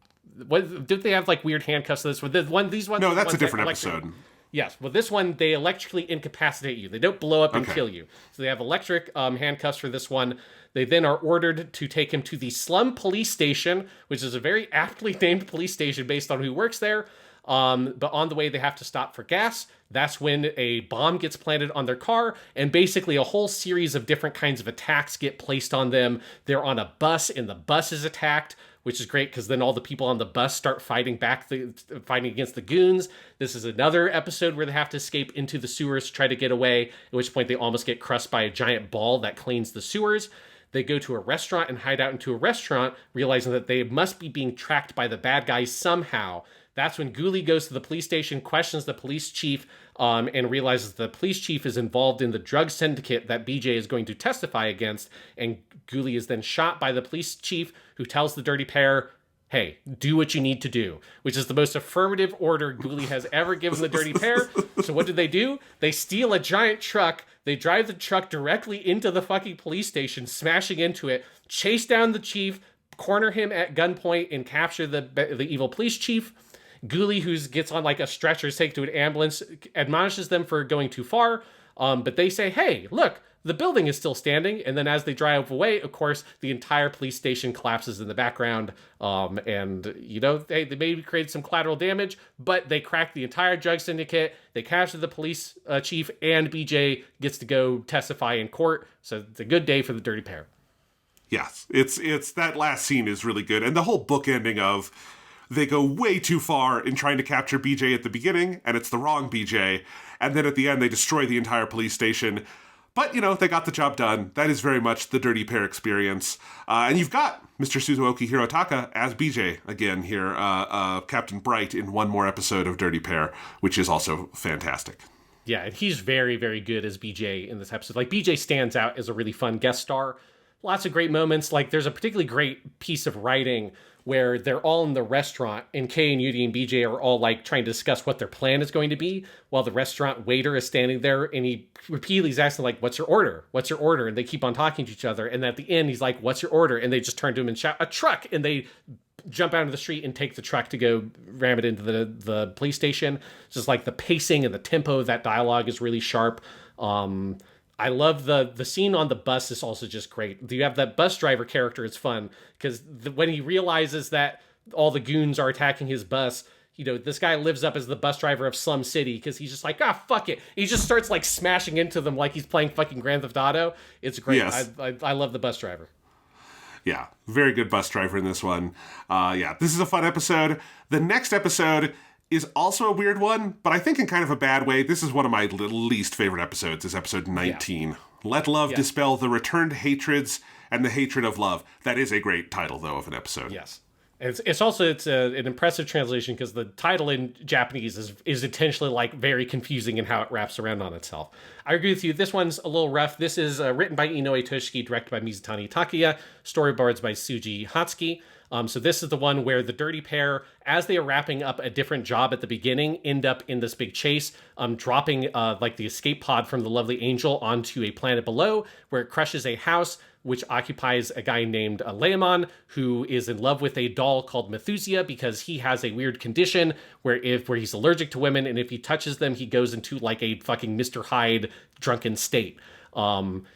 S2: What did they have like weird handcuffs? These ones.
S3: No, that's a different episode.
S2: Yes, well, this one, they electrically incapacitate you. They don't blow up and kill you. So they have electric handcuffs for this one. They then are ordered to take him to the slum police station, which is a very aptly named police station based on who works there. But on the way, they have to stop for gas. That's when a bomb gets planted on their car, and basically a whole series of different kinds of attacks get placed on them. They're on a bus, and the bus is attacked, which is great because then all the people on the bus start fighting against the goons. This is another episode where they have to escape into the sewers to try to get away, at which point they almost get crushed by a giant ball that cleans the sewers. They go to a restaurant and hide out into a restaurant, realizing that they must be being tracked by the bad guys somehow. That's when Ghoulie goes to the police station, questions the police chief, and realizes the police chief is involved in the drug syndicate that BJ is going to testify against. And Ghoulie is then shot by the police chief, who tells the Dirty Pair, hey, do what you need to do, which is the most affirmative order Ghoulie has ever given the Dirty Pair. So what do? They steal a giant truck. They drive the truck directly into the fucking police station, smashing into it, chase down the chief, corner him at gunpoint, and capture the evil police chief. Ghoulie, who gets on like a stretcher, is taken to an ambulance, admonishes them for going too far. But they say, hey, look, the building is still standing. And then as they drive away, of course, the entire police station collapses in the background. They maybe created some collateral damage, but they crack the entire drug syndicate. They capture the police chief, and BJ gets to go testify in court. So it's a good day for the Dirty Pair.
S3: Yes, it's that last scene is really good. And the whole bookending of... They go way too far in trying to capture BJ at the beginning, and it's the wrong BJ. And then at the end, they destroy the entire police station. But, they got the job done. That is very much the Dirty Pair experience. And you've got Mr. Suzuoki Hirotaka as BJ again here, Captain Bright in one more episode of Dirty Pair, which is also fantastic.
S2: Yeah, and he's very, very good as BJ in this episode. Like, BJ stands out as a really fun guest star. Lots of great moments. Like, there's a particularly great piece of writing where they're all in the restaurant, and Kei and Yuri and BJ are all like trying to discuss what their plan is going to be, while the restaurant waiter is standing there, and he repeatedly is asking like, what's your order? What's your order? And they keep on talking to each other. And at the end, he's like, what's your order? And they just turn to him and shout, a truck! And they jump out into the street and take the truck to go ram it into the police station. Just like the pacing and the tempo of that dialogue is really sharp. I love the scene on the bus is also just great. You have that bus driver character. It's fun because when he realizes that all the goons are attacking his bus, this guy lives up as the bus driver of Slum City because he's just like, fuck it. He just starts like smashing into them like he's playing fucking Grand Theft Auto. It's great. Yes. I love the bus driver.
S3: Yeah, very good bus driver in this one. This is a fun episode. The next episode is also a weird one, but I think in kind of a bad way. This is one of my least favorite episodies, is episode 19. Yeah. Let Love Dispel the Returned Hatreds and the Hatred of Love. That is a great title, though, of an episode.
S2: Yes. It's also an impressive translation because the title in Japanese is intentionally like very confusing in how it wraps around on itself. I agree with you. This one's a little rough. This is written by Inoue Toshiki, directed by Mizutani Takuya, storyboards by Suji Hatsuki. So this is the one where the Dirty Pair, as they are wrapping up a different job at the beginning, end up in this big chase, dropping like the escape pod from the Lovely Angel onto a planet below, where it crushes a house which occupies a guy named Leomon, who is in love with a doll called Methusia because he has a weird condition where he's allergic to women, and if he touches them, he goes into like a fucking Mr. Hyde drunken state.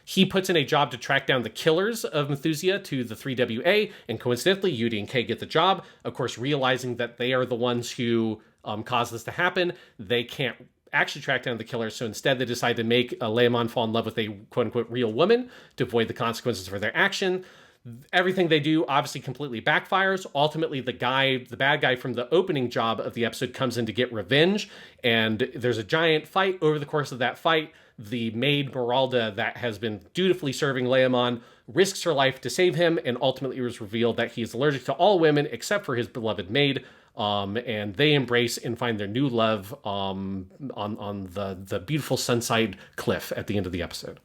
S2: He puts in a job to track down the killers of Methusia to the 3WA, and coincidentally, Yuri and Kei get the job. Of course, realizing that they are the ones who caused this to happen, they can't actually track down the killer. So instead, they decide to make Leomon fall in love with a quote-unquote real woman to avoid the consequences for their action. Everything they do obviously completely backfires. Ultimately, the bad guy from the opening job of the episode comes in to get revenge, and there's a giant fight. Over the course of that fight, the maid Meralda that has been dutifully serving Leomon risks her life to save him, and ultimately it was revealed that he is allergic to all women except for his beloved maid. And they embrace and find their new love on the beautiful Sunside Cliff at the end of the episode.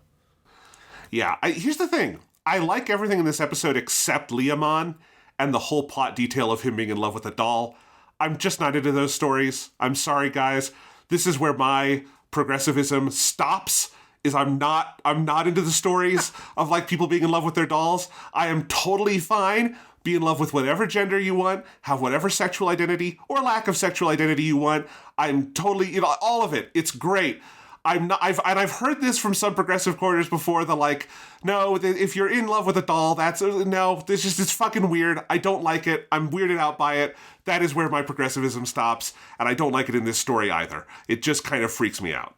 S3: Yeah, here's the thing. I like everything in this episode except Leomon and the whole plot detail of him being in love with a doll. I'm just not into those stories. I'm sorry, guys. This is where my progressivism stops. I'm not into the stories of like people being in love with their dolls. I am totally fine. Be in love with whatever gender you want, have whatever sexual identity or lack of sexual identity you want. I'm totally, all of it. It's great. I've heard this from some progressive quarters before. The like, no, if you're in love with a doll, it's fucking weird. I don't like it. I'm weirded out by it. That is where my progressivism stops, and I don't like it in this story either. It just kind of freaks me out.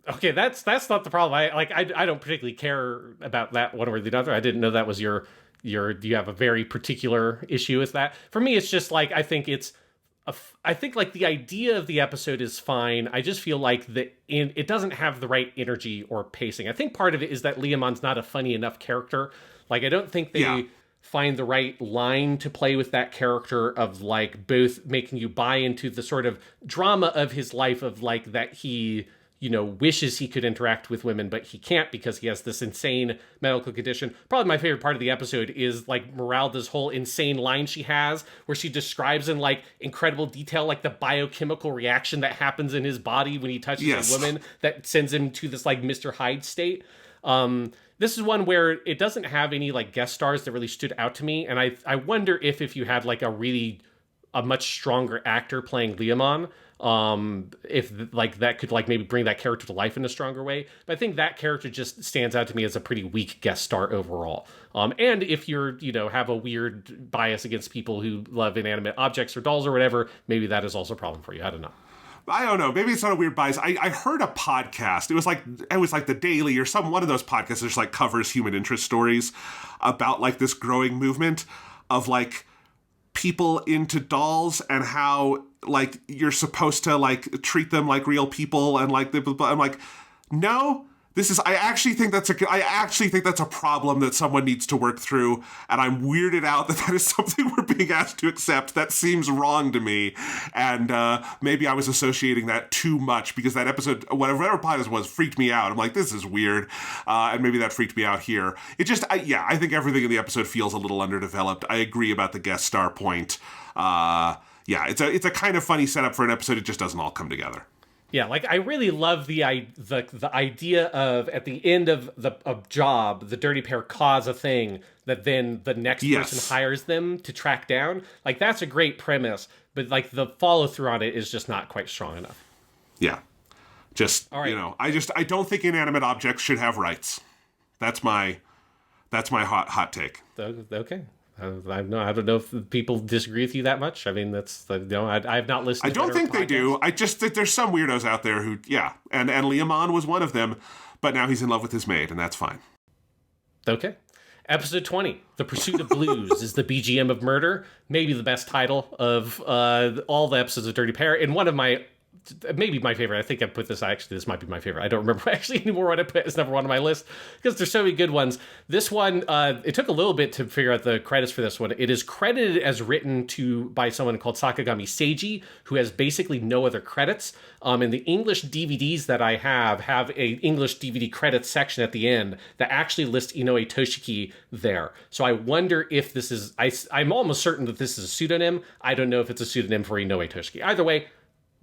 S2: Okay, that's not the problem. I don't particularly care about that one or the other. I didn't know that was you have a very particular issue with that. For me, it's just like, I think like the idea of the episode is fine. I just feel like it doesn't have the right energy or pacing. I think part of it is that Leomon's not a funny enough character. Like, I don't think they find the right line to play with that character of like both making you buy into the sort of drama of his life of like that he, wishes he could interact with women, but he can't because he has this insane medical condition. Probably my favorite part of the episode is like Meralda's whole insane line she has where she describes in like incredible detail like the biochemical reaction that happens in his body when he touches a woman that sends him to this like Mr. Hyde state. This is one where it doesn't have any like guest stars that really stood out to me, and I wonder if you had like a much stronger actor playing Leomon, if like that could like maybe bring that character to life in a stronger way. But I think that character just stands out to me as a pretty weak guest star overall. And if you're, have a weird bias against people who love inanimate objects or dolls or whatever, maybe that is also a problem for you. I don't know.
S3: I don't know. Maybe it's not a weird bias. I heard a podcast. It was like The Daily or one of those podcasts that just like covers human interest stories about like this growing movement of like people into dolls and how like you're supposed to like treat them like real people and like I'm like, no, I actually think that's a problem that someone needs to work through, and I'm weirded out that is something we're being asked to accept. That seems wrong to me, and maybe I was associating that too much because that episode, whatever podcast was, freaked me out. I'm like, this is weird, and maybe that freaked me out here. It just, I think everything in the episode feels a little underdeveloped. I agree about the guest star point. It's a kind of funny setup for an episode. It just doesn't all come together.
S2: Yeah, like I really love the idea of at the end of a job, the dirty pair cause a thing that then the next person hires them to track down. Like that's a great premise, but like the follow through on it is just not quite strong enough. Yeah,
S3: just all right. I don't think inanimate objects should have rights. That's my hot take.
S2: Okay. I don't know if people disagree with you that much. I mean, I've not listened to
S3: I don't think
S2: podcasts.
S3: They do. I just think there's some weirdos out there who, and Leomon was one of them, but now he's in love with his maid, and that's fine.
S2: Okay. Episode 20, The Pursuit of Blues is the BGM of Murder. Maybe the best title of all the episodes of Dirty Pair. And one of maybe my favorite. I think I put this, this might be my favorite. I don't remember actually anymore what I put as number one on my list because there's so many good ones. This one, it took a little bit to figure out the credits for this one. It is credited as written by someone called Sakagami Seiji, who has basically no other credits. And the English DVDs that I have a English DVD credits section at the end that actually lists Inoue Toshiki there. So I wonder if this is, I'm almost certain that this is a pseudonym. I don't know if it's a pseudonym for Inoue Toshiki. Either way,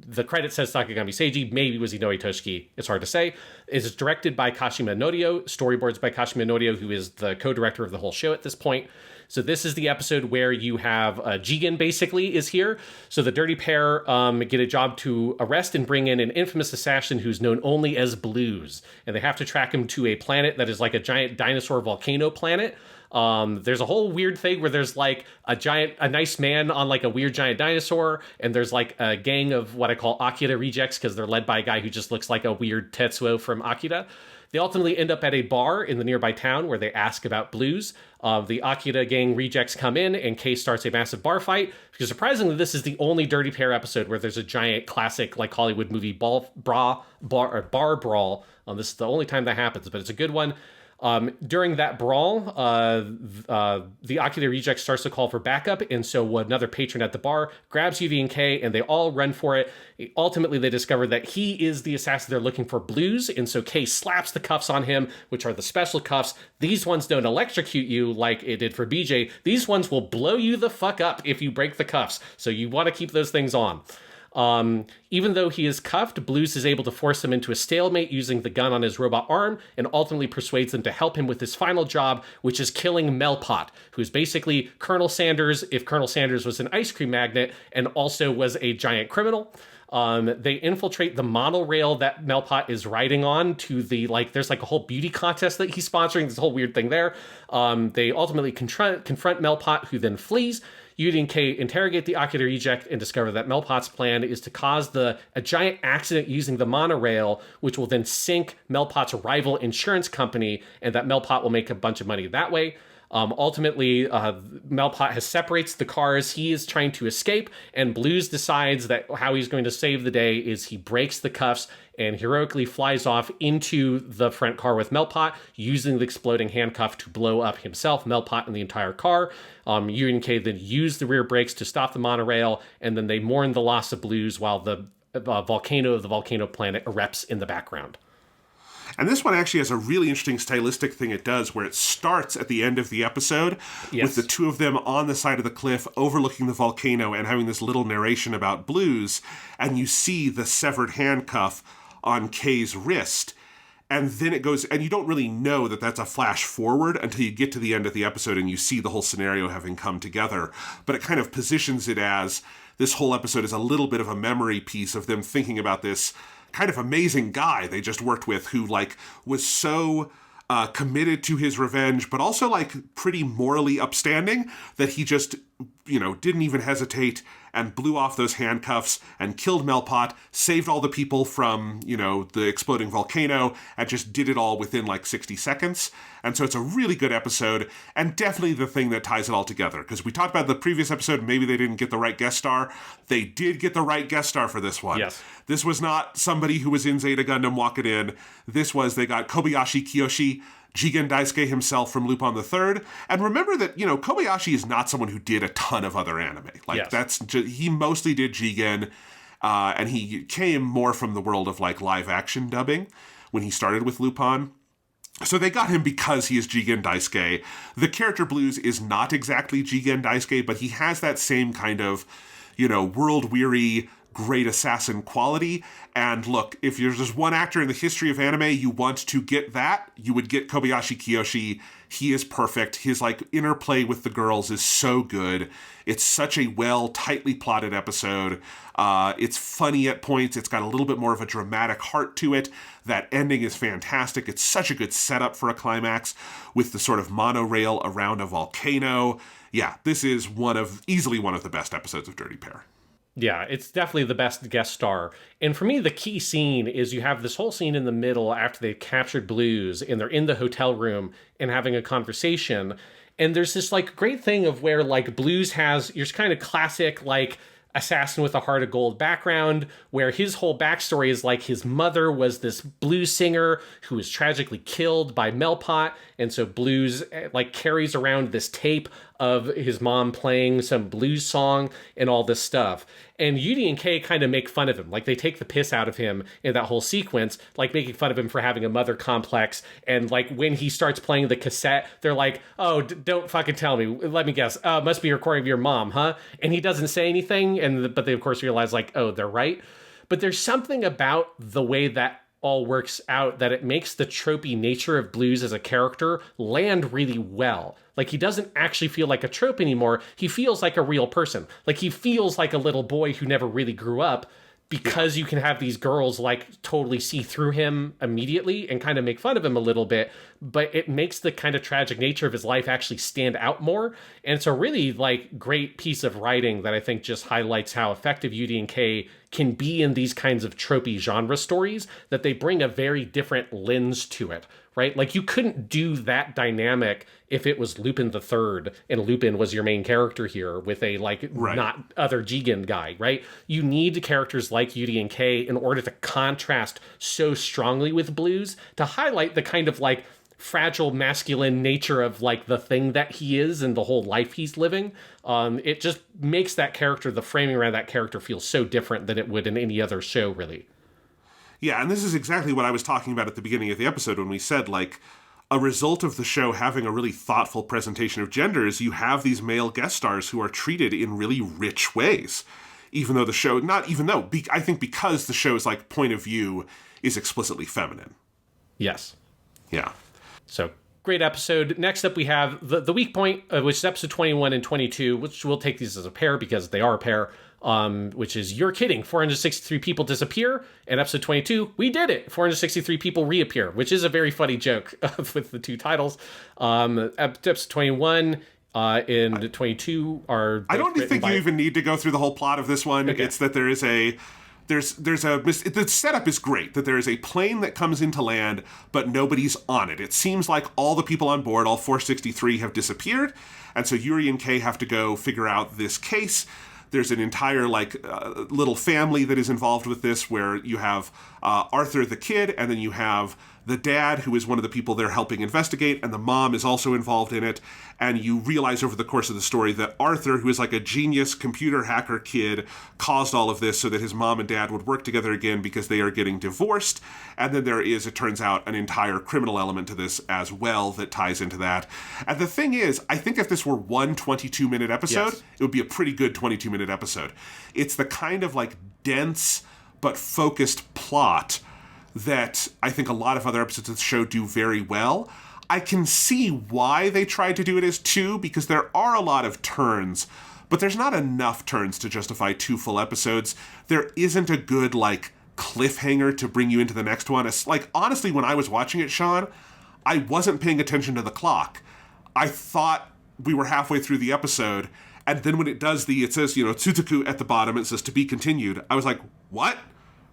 S2: the credit says Sakagami Seiji. Maybe it was Inoue Toshiki. It's hard to say. It's directed by Kashima Norio, storyboards by Kashima Norio, who is the co-director of the whole show at this point. So this is the episode where you have Jigen basically is here. So the Dirty Pair get a job to arrest and bring in an infamous assassin who's known only as Blues. And they have to track him to a planet that is like a giant dinosaur volcano planet. There's a whole weird thing where there's like a nice man on like a weird giant dinosaur, and there's like a gang of what I call Akira rejects because they're led by a guy who just looks like a weird Tetsuo from Akira. They ultimately end up at a bar in the nearby town where they ask about Blues. The Akira gang rejects come in, and Kei starts a massive bar fight. Because surprisingly, this is the only Dirty Pair episode where there's a giant classic like Hollywood movie bar brawl. This is the only time that happens, but it's a good one. During that brawl, the Akira reject starts to call for backup, and so another patron at the bar grabs Yuri and Kei, and they all run for it. Ultimately, they discover that he is the assassin they're looking for, Blues, and so Kei slaps the cuffs on him, which are the special cuffs. These ones don't electrocute you like it did for BJ. These ones will blow you the fuck up if you break the cuffs, so you want to keep those things on. Even though he is cuffed, Blues is able to force him into a stalemate using the gun on his robot arm, and ultimately persuades them to help him with his final job, which is killing Melpot, who's basically Colonel Sanders if Colonel Sanders was an ice cream magnate and also was a giant criminal. They infiltrate the monorail that Melpot is riding on to the, there's a whole beauty contest that he's sponsoring. There's a whole weird thing there. They ultimately confront Melpot, who then flees. Yuri and Kei interrogate the Akira reject and discover that Melpot's plan is to cause a giant accident using the monorail, which will then sink Melpot's rival insurance company, and that Melpot will make a bunch of money that way. Ultimately, Melpot separates the cars. He is trying to escape, and Blues decides that how he's going to save the day is he breaks the cuffs and heroically flies off into the front car with Melpot, using the exploding handcuff to blow up himself, Melpot, and the entire car. Yuri and Kei then use the rear brakes to stop the monorail, and then they mourn the loss of Blues while the volcano of the volcano planet erupts in the background.
S3: And this one actually has a really interesting stylistic thing it does, where it starts at the end of the episode with the two of them on the side of the cliff overlooking the volcano and having this little narration about Blues, and you see the severed handcuff on Kei's wrist. And then it goes, and you don't really know that that's a flash forward until you get to the end of the episode and you see the whole scenario having come together. But it kind of positions it as this whole episode is a little bit of a memory piece of them thinking about this kind of amazing guy they just worked with who was so committed to his revenge, but also pretty morally upstanding that he just, didn't even hesitate and blew off those handcuffs and killed Melpot, saved all the people from, the exploding volcano, and just did it all within 60 seconds. And so it's a really good episode, and definitely the thing that ties it all together. Because we talked about the previous episode, maybe they didn't get the right guest star. They did get the right guest star for this one.
S2: Yes.
S3: This was not somebody who was in Zeta Gundam walking in. They got Kobayashi Kiyoshi, Jigen Daisuke himself from Lupin the Third. And remember that, Kobayashi is not someone who did a ton of other anime. He mostly did Jigen, and he came more from the world of live action dubbing when he started with Lupin. So they got him because he is Jigen Daisuke. The character Blues is not exactly Jigen Daisuke, but he has that same kind of, world-weary, great assassin quality. And look, if there's just one actor in the history of anime you want to get that, you would get Kobayashi Kiyoshi. He is perfect. His interplay with the girls is so good. It's such a tightly plotted episode. It's funny at points. It's got a little bit more of a dramatic heart to it. That ending is fantastic. It's such a good setup for a climax with the sort of monorail around a volcano. Yeah, this is easily one of the best episodes of Dirty Pair.
S2: Yeah, it's definitely the best guest star. And for me, the key scene is you have this whole scene in the middle after they've captured Blues and they're in the hotel room and having a conversation. And there's this great thing of where Blues has your kind of classic assassin with a heart of gold background, where his whole backstory is his mother was this blues singer who was tragically killed by Melpot, and so Blues carries around this tape of his mom playing some blues song and all this stuff. And Yuri and Kei kind of make fun of him. They take the piss out of him in that whole sequence, making fun of him for having a mother complex. And when he starts playing the cassette, they're like, oh, don't fucking tell me. Let me guess. Must be a recording of your mom, huh? And he doesn't say anything. But they, of course, realize, oh, they're right. But there's something about the way that all works out that it makes the tropey nature of Blues as a character land really well. Like, he doesn't actually feel like a trope anymore. He feels like a real person. Like, he feels like a little boy who never really grew up, because you can have these girls like totally see through him immediately and kind of make fun of him a little bit, but it makes the kind of tragic nature of his life actually stand out more. And it's a really like great piece of writing that I think just highlights how effective Yuri and Kei can be in these kinds of tropey genre stories, that they bring a very different lens to it, right? Like, you couldn't do that dynamic if it was Lupin the Third and Lupin was your main character here with a not other Jigen guy, right? You need characters like Yuri and Kei in order to contrast so strongly with Blues to highlight the kind of like fragile masculine nature of like the thing that he is and the whole life he's living. It just makes that character, the framing around that character, feel so different than it would in any other show, really.
S3: Yeah, and this is exactly what I was talking about at the beginning of the episode when we said, like, a result of the show having a really thoughtful presentation of genders, you have these male guest stars who are treated in really rich ways. Even though the show, I think because the show's, like, point of view is explicitly feminine.
S2: Yes.
S3: Yeah.
S2: So, great episode. Next up, we have the weak point, which is episode 21 and 22, which we'll take these as a pair because they are a pair. Which is, you're kidding, 463 people disappear, and episode 22, we did it, 463 people reappear, which is a very funny joke with the two titles. Episode 21 and 22 are...
S3: I don't think you even need to go through the whole plot of this one. Okay. It's that there is the setup is great, that there is a plane that comes into land, but nobody's on it. It seems like all the people on board, all 463, have disappeared, and so Yuri and Kei have to go figure out this case. There's an entire, little family that is involved with this, where you have Arthur the kid, and then you have the dad, who is one of the people they're helping investigate, and the mom is also involved in it. And you realize over the course of the story that Arthur, who is like a genius computer hacker kid, caused all of this so that his mom and dad would work together again because they are getting divorced. And then there is, it turns out, an entire criminal element to this as well that ties into that. And the thing is, I think if this were one 22-minute episode, It would be a pretty good 22-minute episode. It's the kind of dense but focused plot that I think a lot of other episodes of the show do very well. I can see why they tried to do it as two, because there are a lot of turns, but there's not enough turns to justify 2 full episodes. There isn't a good, cliffhanger to bring you into the next one. It's honestly, when I was watching it, Sean, I wasn't paying attention to the clock. I thought we were halfway through the episode, and then when it does it says, Tsutoku at the bottom, it says to be continued. I was like, what?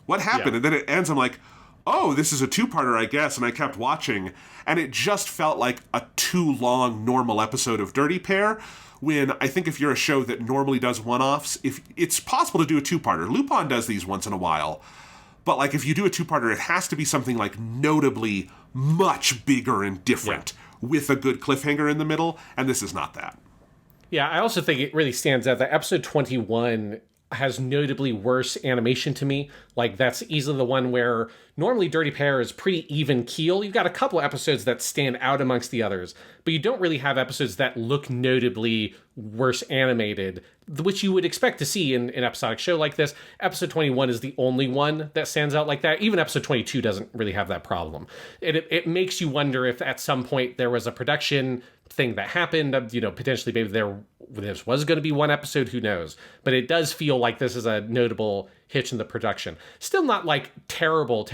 S3: What happened? Yeah. And then it ends, I'm like, oh, this is a 2-parter, I guess, and I kept watching, and it just felt like a too long normal episode of Dirty Pair, when I think if you're a show that normally does one-offs, if it's possible to do a 2-parter. Lupin does these once in a while, but if you do a 2-parter, it has to be something notably much bigger and different, with a good cliffhanger in the middle, and this is not that.
S2: Yeah, I also think it really stands out that episode 21 has notably worse animation to me. That's easily the one where normally Dirty Pair is pretty even keel. You've got a couple episodes that stand out amongst the others, but you don't really have episodes that look notably worse animated, which you would expect to see in an episodic show like this. Episode 21 is the only one that stands out like that. Even episode 22 doesn't really have that problem. It makes you wonder if at some point there was a production thing that happened, potentially maybe this was going to be one episode, who knows, but it does feel like this is a notable hitch in the production. Still not terrible,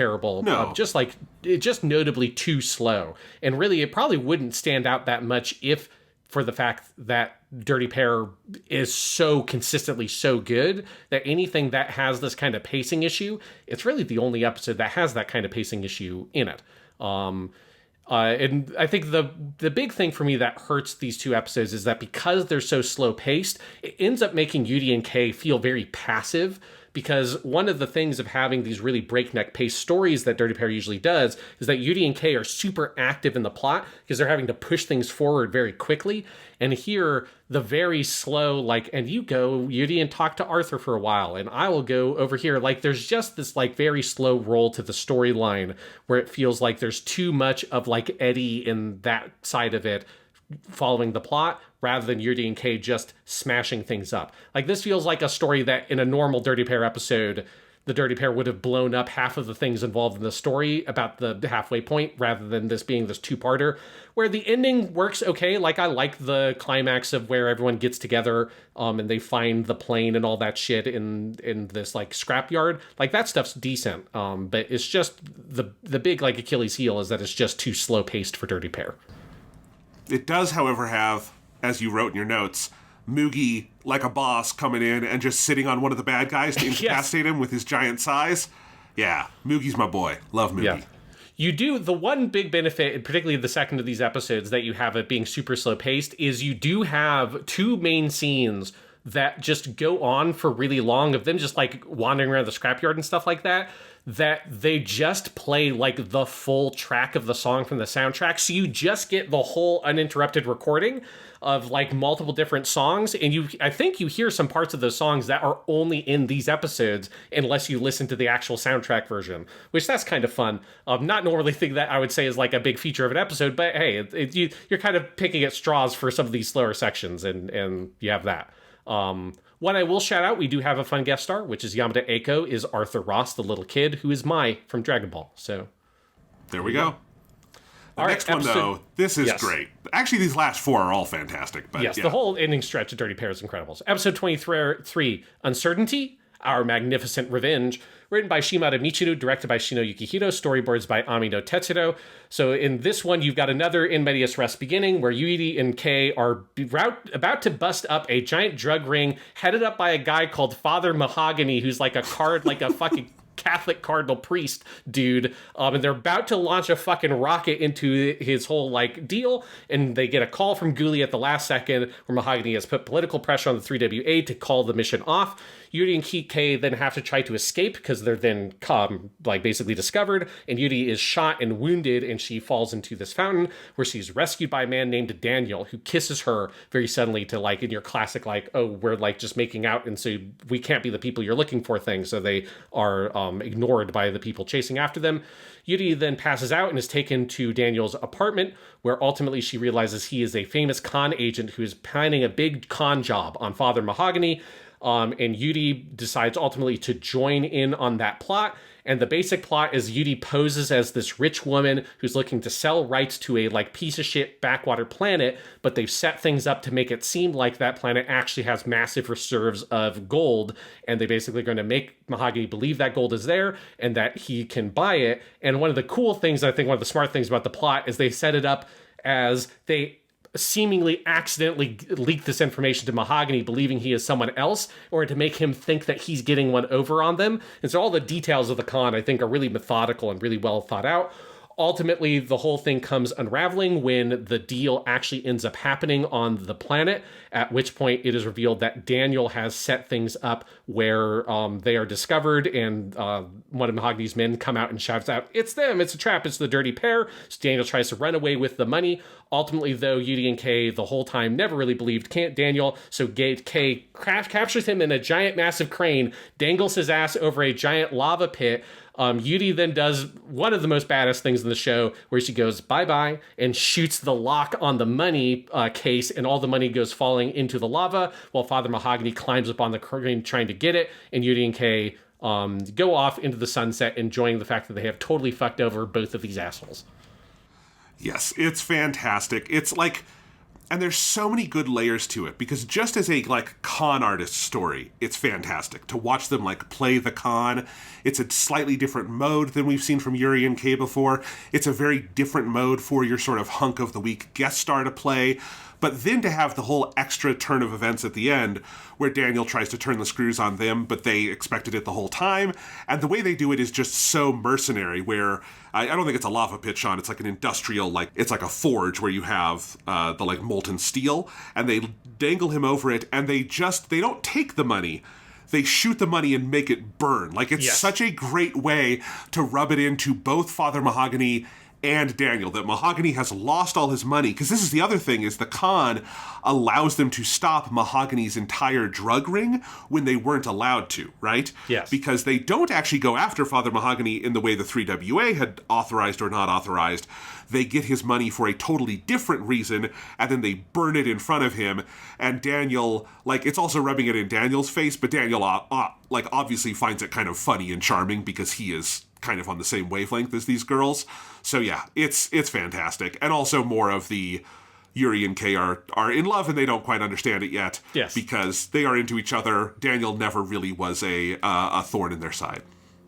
S3: no.
S2: Just notably too slow, and really it probably wouldn't stand out that much if for the fact that Dirty Pair is so consistently so good that anything that has this kind of pacing issue, it's really the only episode that has that kind of pacing issue in it. And I think the big thing for me that hurts these 2 episodes is that because they're so slow paced, it ends up making Yuri and Kei feel very passive, because one of the things of having these really breakneck paced stories that Dirty Pair usually does is that Yuri and Kei are super active in the plot because they're having to push things forward very quickly. And here, the very slow, and you go, Yuri, and talk to Arthur for a while, and I will go over here. There's just this, very slow roll to the storyline where it feels like there's too much of, Eddie in that side of it following the plot, rather than Yuri and Kei just smashing things up. This feels like a story that in a normal Dirty Pair episode, the Dirty Pair would have blown up half of the things involved in the story about the halfway point, rather than this being this two-parter, where the ending works okay. Like, I like the climax of where everyone gets together and they find the plane and all that shit in this, like, scrapyard. Like, that stuff's decent, but it's just the big, like, Achilles heel is that it's just too slow-paced for Dirty Pair.
S3: It does, however, have, as you wrote in your notes, Moogie, like a boss, coming in and just sitting on one of the bad guys to incapacitate him with his giant size. Yeah, Moogie's my boy. Love Moogie.
S2: Yeah. You do, the one big benefit, particularly the second of these episodes, that you have it being super slow-paced, is you do have two main scenes that just go on for really long, of them just, like, wandering around the scrapyard and stuff like that, that they just play, like, the full track of the song from the soundtrack. So you just get the whole uninterrupted recording of, like, multiple different songs. And I think you hear some parts of those songs that are only in these episodes, unless you listen to the actual soundtrack version, which that's kind of fun. Not normally think that I would say is, like, a big feature of an episode, but hey, you're kind of picking at straws for some of these slower sections, and you have that. One I will shout out, we do have a fun guest star, which is Yamada Eiko, is Arthur Ross, the little kid, who is Mai from Dragon Ball. So there
S3: we go. The next one, though, this is great. Actually, these last four are all fantastic. But
S2: the whole ending stretch of Dirty Pair is incredible. Episode 23, Uncertainty, Our Magnificent Revenge, written by Shimada Michiru, directed by Shino Yukihiro, storyboards by Amino Tetsuro. So in this one, you've got another in medias res beginning, where Yuri and Kei are about to bust up a giant drug ring headed up by a guy called Father Mahogany, who's like a fucking Catholic cardinal priest dude, and they're about to launch a fucking rocket into his whole, like, deal, and they get a call from Ghoulie at the last second, where Mahogany has put political pressure on the 3WA to call the mission off. Yuri and Kei then have to try to escape, because they're then basically discovered, and Yuri is shot and wounded, and she falls into this fountain, where she's rescued by a man named Daniel, who kisses her very suddenly to, like, in your classic, like, oh, we're, like, just making out, and so we can't be the people you're looking for thing, so they are ignored by the people chasing after them. Yuri then passes out and is taken to Daniel's apartment, where ultimately she realizes he is a famous con agent who is planning a big con job on Father Mahogany. And Yuri decides ultimately to join in on that plot. And the basic plot is Yuri poses as this rich woman who's looking to sell rights to a, like, piece of shit backwater planet, but they've set things up to make it seem like that planet actually has massive reserves of gold, and they basically are going to make Mahogany believe that gold is there and that he can buy it. And one of the cool things, I think one of the smart things about the plot, is they set it up as they seemingly accidentally leak this information to Mahogany, believing he is someone else, or to make him think that he's getting one over on them. And so all the details of the con, I think, are really methodical and really well thought out. Ultimately, the whole thing comes unraveling when the deal actually ends up happening on the planet, at which point it is revealed that Daniel has set things up where they are discovered, and one of Mahogany's men come out and shouts out, "It's them, it's a trap, it's the Dirty Pair." So Daniel tries to run away with the money. Ultimately, though, Yuri and Kei the whole time never really believed Daniel, so Kei captures him in a giant massive crane, dangles his ass over a giant lava pit. Yuri then does one of the most badass things in the show, where she goes bye-bye and shoots the lock on the money case, and all the money goes falling into the lava, while Father Mahogany climbs up on the crane trying to get it, and Yuri and Kei go off into the sunset, enjoying the fact that they have totally fucked over both of these assholes.
S3: Yes, it's fantastic. It's like, and there's so many good layers to it, because just as a, like, con artist story, it's fantastic to watch them, like, play the con. It's a slightly different mode than we've seen from Yuri and Kei before. It's a very different mode for your sort of hunk of the week guest star to play. But then to have the whole extra turn of events at the end, where Daniel tries to turn the screws on them, but they expected it the whole time. And the way they do it is just so mercenary, where I don't think it's a lava pit, Sean. It's like an industrial, like, it's like a forge where you have the, like, molten steel, and they dangle him over it, and they don't take the money. They shoot the money and make it burn. Like, it's such a great way to rub it into both Father Mahogany and Daniel, that Mahogany has lost all his money, because this is the other thing, is the Khan allows them to stop Mahogany's entire drug ring when they weren't allowed to, right?
S2: Yes.
S3: Because they don't actually go after Father Mahogany in the way the 3WA had authorized or not authorized. They get his money for a totally different reason, and then they burn it in front of him, and Daniel, like, it's also rubbing it in Daniel's face, but Daniel, like, obviously finds it kind of funny and charming because he is kind of on the same wavelength as these girls. So yeah, it's fantastic. And also more of the Yuri and Kei are in love and they don't quite understand it yet.
S2: Yes.
S3: Because they are into each other. Daniel never really was a thorn in their side.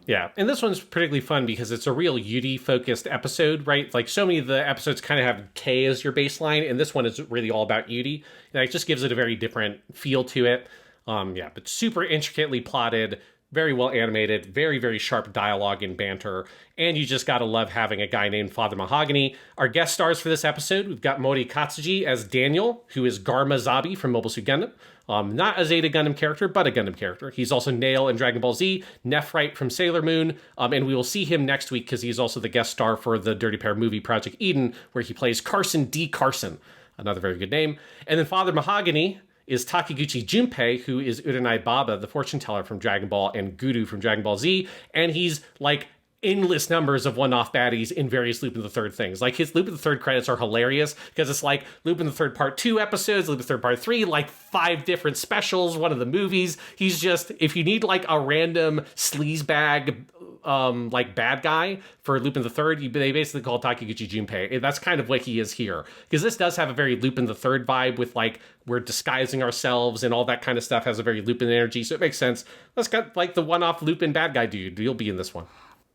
S2: Yeah, and this one's particularly fun because it's a real Yuri-focused episode, right? Like, so many of the episodes kind of have Kei as your baseline, and this one is really all about Yuri. And it just gives it a very different feel to it. Yeah, but super intricately plotted, very well animated, very, very sharp dialogue and banter, and you just gotta love having a guy named Father Mahogany. Our guest stars for this episode, we've got Mori Katsuji as Daniel, who is Garma Zabi from Mobile Suit Gundam. Not a Zeta Gundam character, but a Gundam character. He's also Nail in Dragon Ball Z, Nephrite from Sailor Moon, and we will see him next week because he's also the guest star for the Dirty Pair movie Project Eden, where he plays Carson D. Carson, another very good name. And then Father Mahogany is Takiguchi Junpei, who is Uranai Baba, the fortune teller from Dragon Ball, and Guru from Dragon Ball Z, and he's like endless numbers of one-off baddies in various Lupin the Third things. Like, his Lupin the Third credits are hilarious, because it's like Lupin the Third Part 2 episodes, Lupin the Third Part 3, like 5 different specials, one of the movies. He's just, if you need like a random sleazebag like bad guy for Lupin the Third, they basically call Takiguchi Junpei. That's kind of what he is here, because this does have a very Lupin the Third vibe with like we're disguising ourselves and all that kind of stuff, has a very Lupin energy, so it makes sense. That's got like the one-off Lupin bad guy dude. You'll be in this one.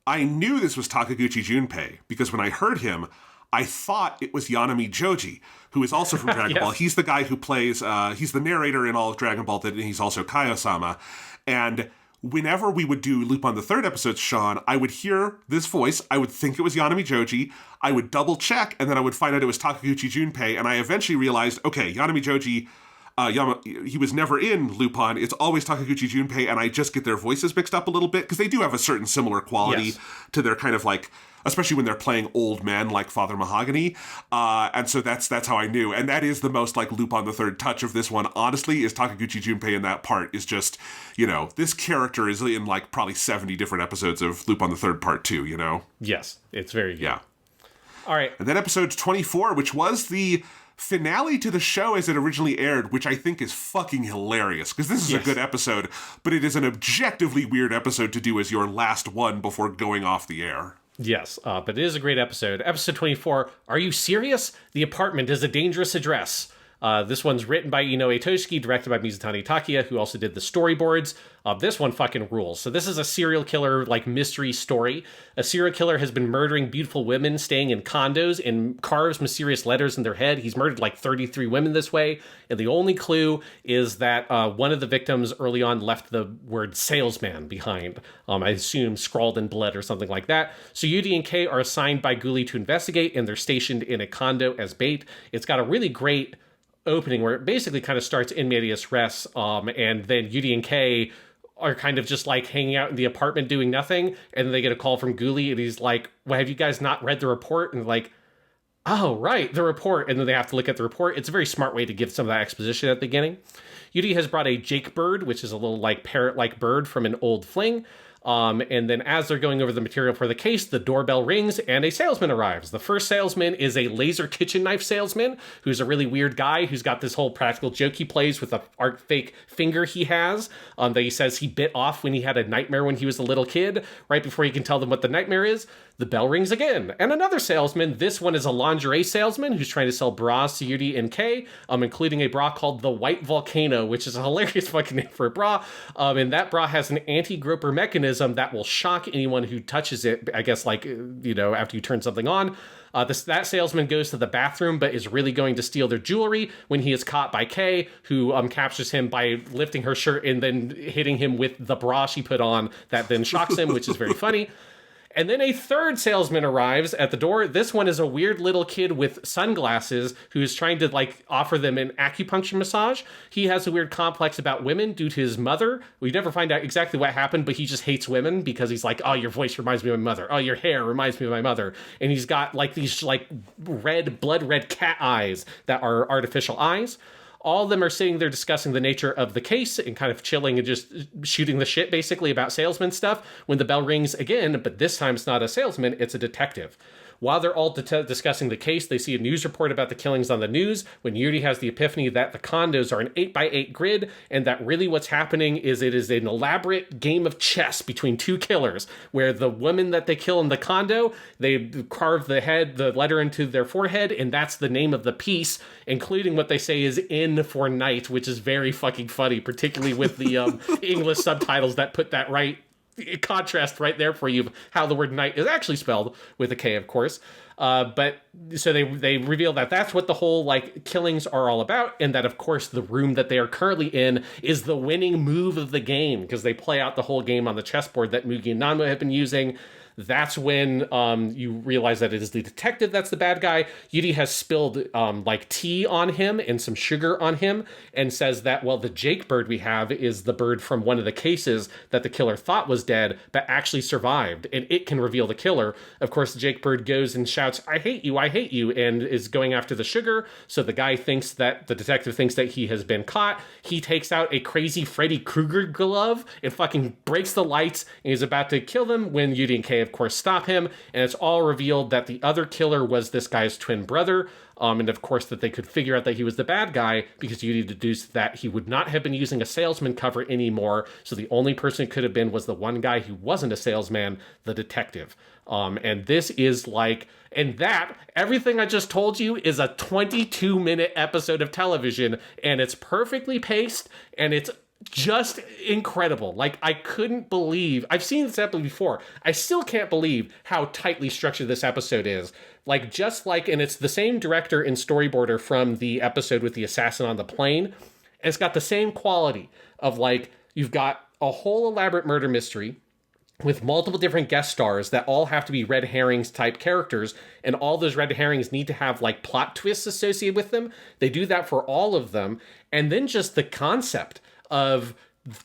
S3: I knew this was Takiguchi Junpei because when I heard him, I thought it was Yanami Joji, who is also from Dragon
S2: Yes.
S3: Ball. He's the guy who plays, he's the narrator in all of Dragon Ball, and he's also Kaio-sama. And whenever we would do Lupin the Third episodes, Sean, I would hear this voice, I would think it was Yanami Joji, I would double check, and then I would find out it was Takiguchi Junpei, and I eventually realized, okay, Yanami Joji, he was never in Lupin, it's always Takiguchi Junpei, and I just get their voices mixed up a little bit, because they do have a certain similar quality
S2: Yes.
S3: to their kind of like, especially when they're playing old men like Father Mahogany, and so that's how I knew, and that is the most like Lupin the Third touch of this one, honestly, is Takiguchi Junpei in that part, is just, you know, this character is in like probably 70 different episodes of Lupin the Third Part 2, you know?
S2: Yes, it's very good.
S3: Yeah.
S2: All right.
S3: And then episode 24, which was the finale to the show as it originally aired, which I think is fucking hilarious, because this is
S2: Yes.
S3: a good episode, but it is an objectively weird episode to do as your last one before going off the air.
S2: Yes, but it is a great episode. Episode 24, Are You Serious? The Apartment is a Dangerous Address. This one's written by Inoue Toshiki, directed by Mizutani Takia, who also did the storyboards. This one fucking rules. So this is a serial killer, like, mystery story. A serial killer has been murdering beautiful women staying in condos and carves mysterious letters in their head. He's murdered like 33 women this way. And the only clue is that one of the victims early on left the word salesman behind. I assume scrawled in blood or something like that. So Yudi and Kei are assigned by Ghoulie to investigate, and they're stationed in a condo as bait. It's got a really great opening where it basically kind of starts in medias res, and then Yudi and Kei are kind of just like hanging out in the apartment doing nothing, and then they get a call from Ghoulie, and he's like, well, have you guys not read the report? And like, oh, right, the report. And then they have to look at the report. It's a very smart way to give some of that exposition at the beginning. Yudi has brought a Jake bird, which is a little like parrot-like bird from an old fling. And then as they're going over the material for the case, the doorbell rings and a salesman arrives. The first salesman is a laser kitchen knife salesman who's a really weird guy who's got this whole practical joke he plays with a art fake finger he has that he says he bit off when he had a nightmare when he was a little kid. Right before he can tell them what the nightmare is, the bell rings again. And another salesman, this one is a lingerie salesman who's trying to sell bras to Yuri and Kei, including a bra called the White Volcano, which is a hilarious fucking name for a bra. And that bra has an anti-groper mechanism that will shock anyone who touches it, I guess, like, you know, after you turn something on. That salesman goes to the bathroom, but is really going to steal their jewelry when he is caught by Kei, who captures him by lifting her shirt and then hitting him with the bra she put on that then shocks him, which is very funny. And then a third salesman arrives at the door. This one is a weird little kid with sunglasses who's trying to like offer them an acupuncture massage. He has a weird complex about women due to his mother. We never find out exactly what happened, but he just hates women because he's like, oh, your voice reminds me of my mother. Oh, your hair reminds me of my mother. And he's got like these like blood red cat eyes that are artificial eyes. All of them are sitting there discussing the nature of the case and kind of chilling and just shooting the shit, basically, about salesman stuff, when the bell rings again, but this time it's not a salesman, it's a detective. While they're all discussing the case, they see a news report about the killings on the news when Yuri has the epiphany that the condos are an 8x8 grid and that really what's happening is it is an elaborate game of chess between two killers where the woman that they kill in the condo, they carve the letter into their forehead, and that's the name of the piece, including what they say is in for night, which is very fucking funny, particularly with the English subtitles that put that right contrast right there for you how the word night is actually spelled with a K, of course. But so they reveal that that's what the whole like killings are all about, and that of course the room that they are currently in is the winning move of the game because they play out the whole game on the chessboard that Mugi and Nanmo have been using. That's when you realize that it is the detective that's the bad guy. Yuri has spilled like tea on him and some sugar on him and says that, well, the Jake bird we have is the bird from one of the cases that the killer thought was dead but actually survived, and it can reveal the killer. Of course, the Jake bird goes and shouts, I hate you, and is going after the sugar. So the detective thinks that he has been caught. He takes out a crazy Freddy Krueger glove and fucking breaks the lights and is about to kill them when Yuri and Kei of course stop him, and it's all revealed that the other killer was this guy's twin brother, and of course that they could figure out that he was the bad guy because you deduced that he would not have been using a salesman cover anymore, so the only person it could have been was the one guy who wasn't a salesman, the detective. And this is like, and that, everything I just told you is a 22-minute episode of television, and it's perfectly paced, and it's just incredible. Like, I couldn't believe, I've seen this episode before, I still can't believe how tightly structured this episode is. Like, just like, and it's the same director and storyboarder from the episode with the assassin on the plane, and it's got the same quality of, like, you've got a whole elaborate murder mystery with multiple different guest stars that all have to be red herrings type characters, and all those red herrings need to have like plot twists associated with them. They do that for all of them. And then just the concept of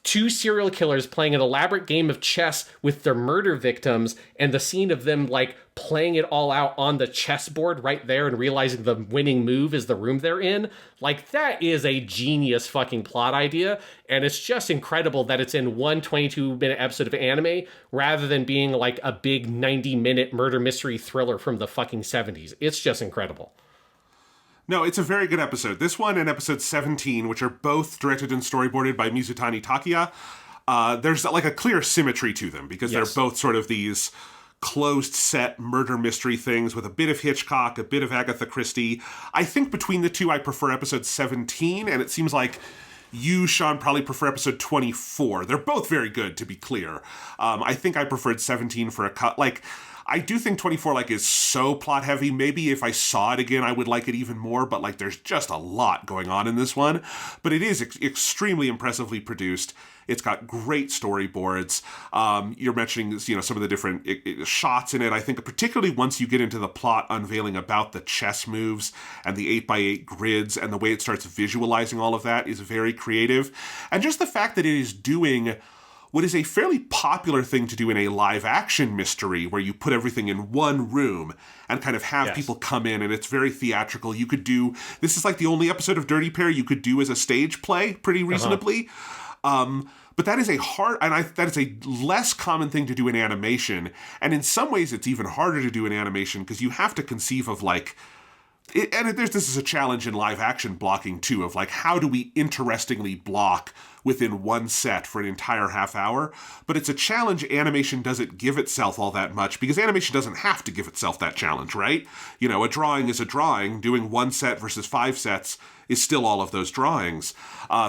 S2: two serial killers playing an elaborate game of chess with their murder victims, and the scene of them like playing it all out on the chessboard right there and realizing the winning move is the room they're in. Like, that is a genius fucking plot idea, and it's just incredible that it's in one 22-minute episode of anime rather than being like a big 90-minute murder mystery thriller from the fucking 70s. It's just incredible.
S3: No, it's a very good episode. This one and episode 17, which are both directed and storyboarded by Mizutani Takiya, there's like a clear symmetry to them because they're both sort of these closed set murder mystery things with a bit of Hitchcock, a bit of Agatha Christie. I think between the two, I prefer episode 17, and it seems like you, Sean, probably prefer episode 24. They're both very good, to be clear. I think I preferred 17 for a cut. Like, I do think 24 like is so plot heavy. Maybe if I saw it again, I would like it even more. But like, there's just a lot going on in this one. But it is extremely impressively produced. It's got great storyboards. You're mentioning, some of the different shots in it. I think particularly once you get into the plot unveiling about the chess moves and the 8x8 grids and the way it starts visualizing all of that is very creative. And just the fact that it is doing what is a fairly popular thing to do in a live-action mystery where you put everything in one room and kind of have people come in, and it's very theatrical. You could do... This is like the only episode of Dirty Pair you could do as a stage play pretty reasonably. But that is that is a less common thing to do in animation, and in some ways it's even harder to do in animation because you have to conceive of like... this is a challenge in live-action blocking, too, of, like, how do we interestingly block within one set for an entire half hour? But it's a challenge animation doesn't give itself all that much, because animation doesn't have to give itself that challenge, right? A drawing is a drawing. Doing one set versus 5 sets is still all of those drawings.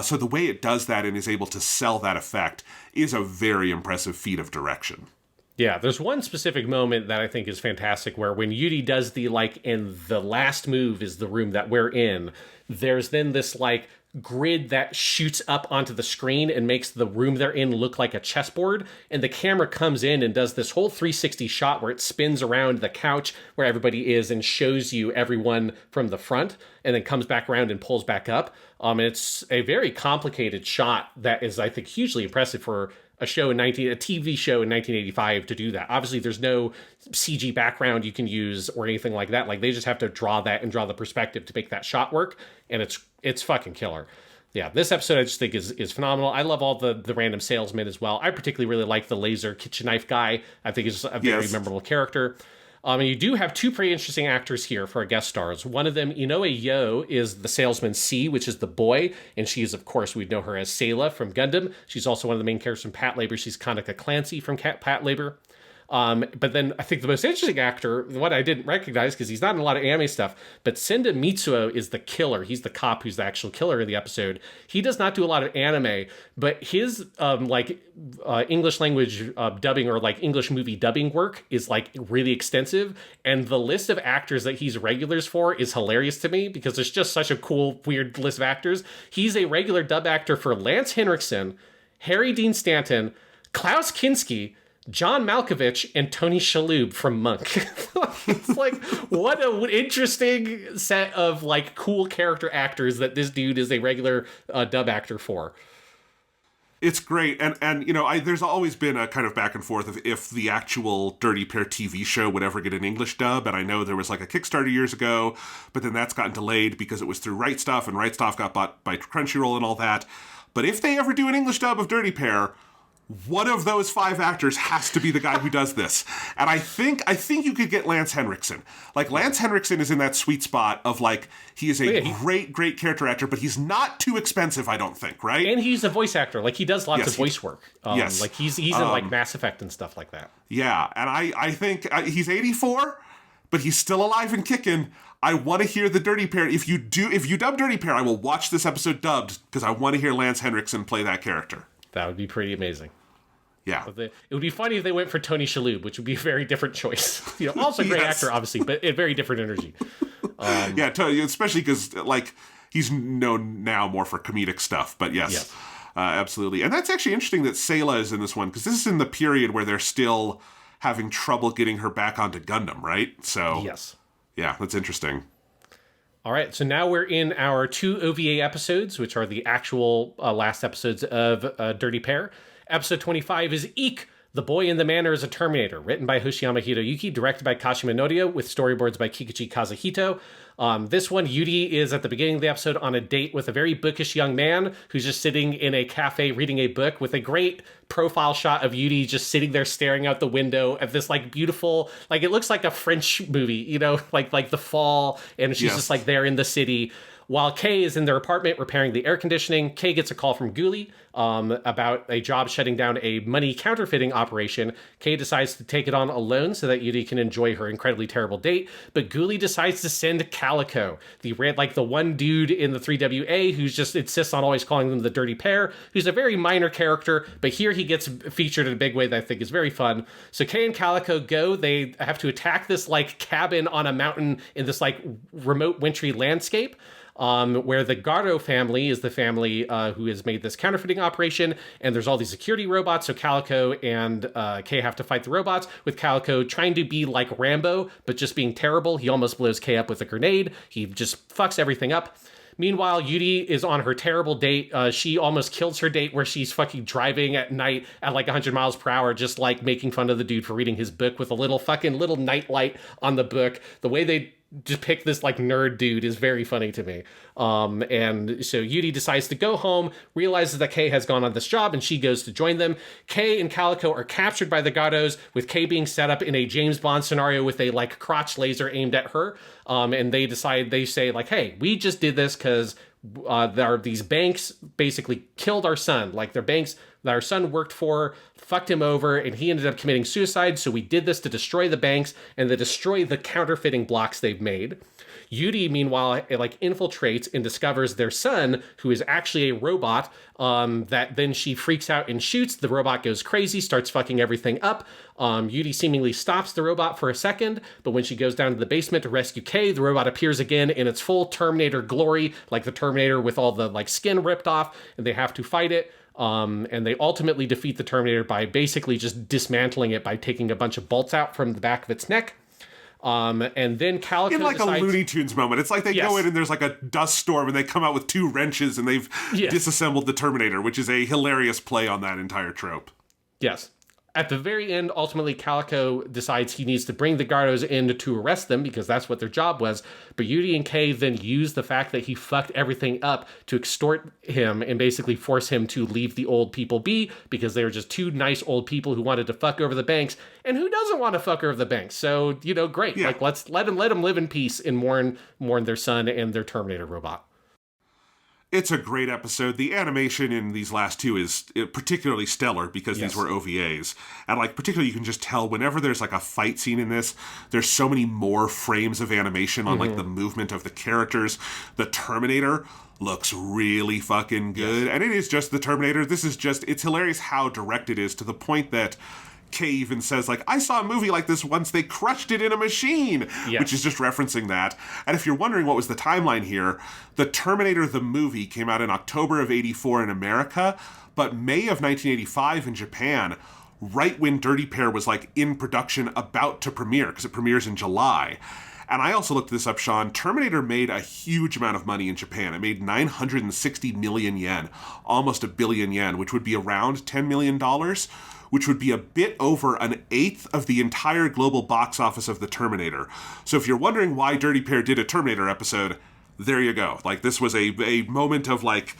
S3: So the way it does that and is able to sell that effect is a very impressive feat of direction.
S2: Yeah, there's one specific moment that I think is fantastic where when Yuri does and the last move is the room that we're in, there's then this, like, grid that shoots up onto the screen and makes the room they're in look like a chessboard. And the camera comes in and does this whole 360 shot where it spins around the couch where everybody is and shows you everyone from the front, and then comes back around and pulls back up. It's a very complicated shot that is, I think, hugely impressive for a TV show in 1985 to do that. Obviously, there's no CG background you can use or anything like that. Like, they just have to draw that and draw the perspective to make that shot work, and it's fucking killer. Yeah, this episode I just think is phenomenal. I love all the random salesmen as well. I particularly really like the laser kitchen knife guy. I think he's a very memorable character. And you do have two pretty interesting actors here for our guest stars. One of them, Inoue Yo, is the salesman C, which is the boy. And she's, of course, we'd know her as Sayla from Gundam. She's also one of the main characters from Pat Labor. She's Kanika Clancy from Pat Labor. But then I think the most interesting actor, what I didn't recognize because he's not in a lot of anime stuff, but Senda Mitsuo is the killer. He's the cop who's the actual killer in the episode. He does not do a lot of anime, but his English language dubbing or like English movie dubbing work is like really extensive. And the list of actors that he's regulars for is hilarious to me because there's just such a cool, weird list of actors. He's a regular dub actor for Lance Henriksen, Harry Dean Stanton, Klaus Kinski, John Malkovich, and Tony Shalhoub from Monk. It's like, what an interesting set of like cool character actors that this dude is a regular dub actor for.
S3: It's great, and you know, there's always been a kind of back and forth of if the actual Dirty Pair TV show would ever get an English dub, and I know there was like a Kickstarter years ago, but then that's gotten delayed because it was through Right Stuff, and Right Stuff got bought by Crunchyroll and all that. But if they ever do an English dub of Dirty Pair, one of those 5 actors has to be the guy who does this. And I think you could get Lance Henriksen. Like, Lance Henriksen is in that sweet spot of, like, he is a great character actor, but he's not too expensive, I don't think, right?
S2: And he's a voice actor. Like, he does lots of voice work.
S3: Yes.
S2: Like, he's in, like, Mass Effect and stuff like that.
S3: Yeah, and I think he's 84, but he's still alive and kicking. I want to hear the Dirty Pair. If you dub Dirty Pair, I will watch this episode dubbed, because I want to hear Lance Henriksen play that character.
S2: That would be pretty amazing.
S3: Yeah.
S2: It would be funny if they went for Tony Shalhoub, which would be a very different choice. You know, also a great actor, obviously, but a very different energy.
S3: Yeah, especially because, like, he's known now more for comedic stuff, but yes. Absolutely. And that's actually interesting that Sayla is in this one, because this is in the period where they're still having trouble getting her back onto Gundam, right? So,
S2: yes.
S3: Yeah, that's interesting.
S2: All right, so now we're in our 2 OVA episodes, which are the actual last episodes of Dirty Pair. Episode 25 is Eek! The Boy in the Manor is a Terminator, written by Hoshiyama Hiroyuki, directed by Kashima Norio, with storyboards by Kikuchi Kazuhito. This one, Yuri is at the beginning of the episode on a date with a very bookish young man who's just sitting in a cafe reading a book with a great profile shot of Yuri just sitting there staring out the window at this like beautiful, like it looks like a French movie, you know, like the fall, and she's just like there in the city. While Kei is in their apartment repairing the air conditioning, Kei gets a call from Ghoulie about a job shutting down a money counterfeiting operation. Kei decides to take it on alone so that Yuri can enjoy her incredibly terrible date, but Ghoulie decides to send Calico, the one dude in the 3WA who just insists on always calling them the Dirty Pair, who's a very minor character, but here he gets featured in a big way that I think is very fun. So Kei and Calico go, they have to attack this like cabin on a mountain in this like remote wintry landscape. Where the Gardo family is the family who has made this counterfeiting operation, and there's all these security robots, so Calico and Kei have to fight the robots, with Calico trying to be like Rambo, but just being terrible. He almost blows Kei up with a grenade. He just fucks everything up. Meanwhile, Yuri is on her terrible date. She almost kills her date where she's fucking driving at night at like 100 miles per hour, just like making fun of the dude for reading his book with a little night light on the book. The way they depict this like nerd dude is very funny to me. And so Yuri decides to go home, realizes that Kei has gone on this job, and she goes to join them. Kei and Calico are captured by the Gatos, with Kei being set up in a James Bond scenario with a like crotch laser aimed at her. And they say like, hey, we just did this because these banks basically killed our son. Like, they're banks that our son worked for, fucked him over, and he ended up committing suicide. So we did this to destroy the banks and to destroy the counterfeiting blocks they've made. Yuri, meanwhile, like infiltrates and discovers their son, who is actually a robot, that then she freaks out and shoots. The robot goes crazy, starts fucking everything up. Yuri seemingly stops the robot for a second, but when she goes down to the basement to rescue Kei, the robot appears again in its full Terminator glory, like the Terminator with all the like skin ripped off, and they have to fight it. And they ultimately defeat the Terminator by basically just dismantling it by taking a bunch of bolts out from the back of its neck. And then Calico
S3: in like
S2: decides,
S3: a Looney Tunes moment. It's like they go in and there's like a dust storm and they come out with 2 wrenches and they've disassembled the Terminator, which is a hilarious play on that entire trope.
S2: Yes. At the very end, ultimately, Calico decides he needs to bring the Gardos in to arrest them because that's what their job was. But Yuri and Kei then use the fact that he fucked everything up to extort him and basically force him to leave the old people be because they were just 2 nice old people who wanted to fuck over the banks. And who doesn't want to fuck over the banks? So, great. Yeah. Like, let's let them live in peace and mourn their son and their Terminator robot.
S3: It's a great episode. The animation in these last 2 is particularly stellar because these were OVAs. And like particularly you can just tell whenever there's like a fight scene in this, there's so many more frames of animation on like the movement of the characters. The Terminator looks really fucking good. And it is just the Terminator. It's hilarious how direct it is to the point that Kei even says, like, I saw a movie like this once, they crushed it in a machine, which is just referencing that. And if you're wondering what was the timeline here, the Terminator the movie came out in October of 84 in America, but May of 1985 in Japan, right when Dirty Pair was, like, in production about to premiere, because it premieres in July. And I also looked this up, Sean. Terminator made a huge amount of money in Japan. It made 960 million yen, almost $1 billion yen, which would be around $10 million, which would be a bit over an eighth of the entire global box office of the Terminator. So if you're wondering why Dirty Pair did a Terminator episode, there you go. Like, this was a moment of, like,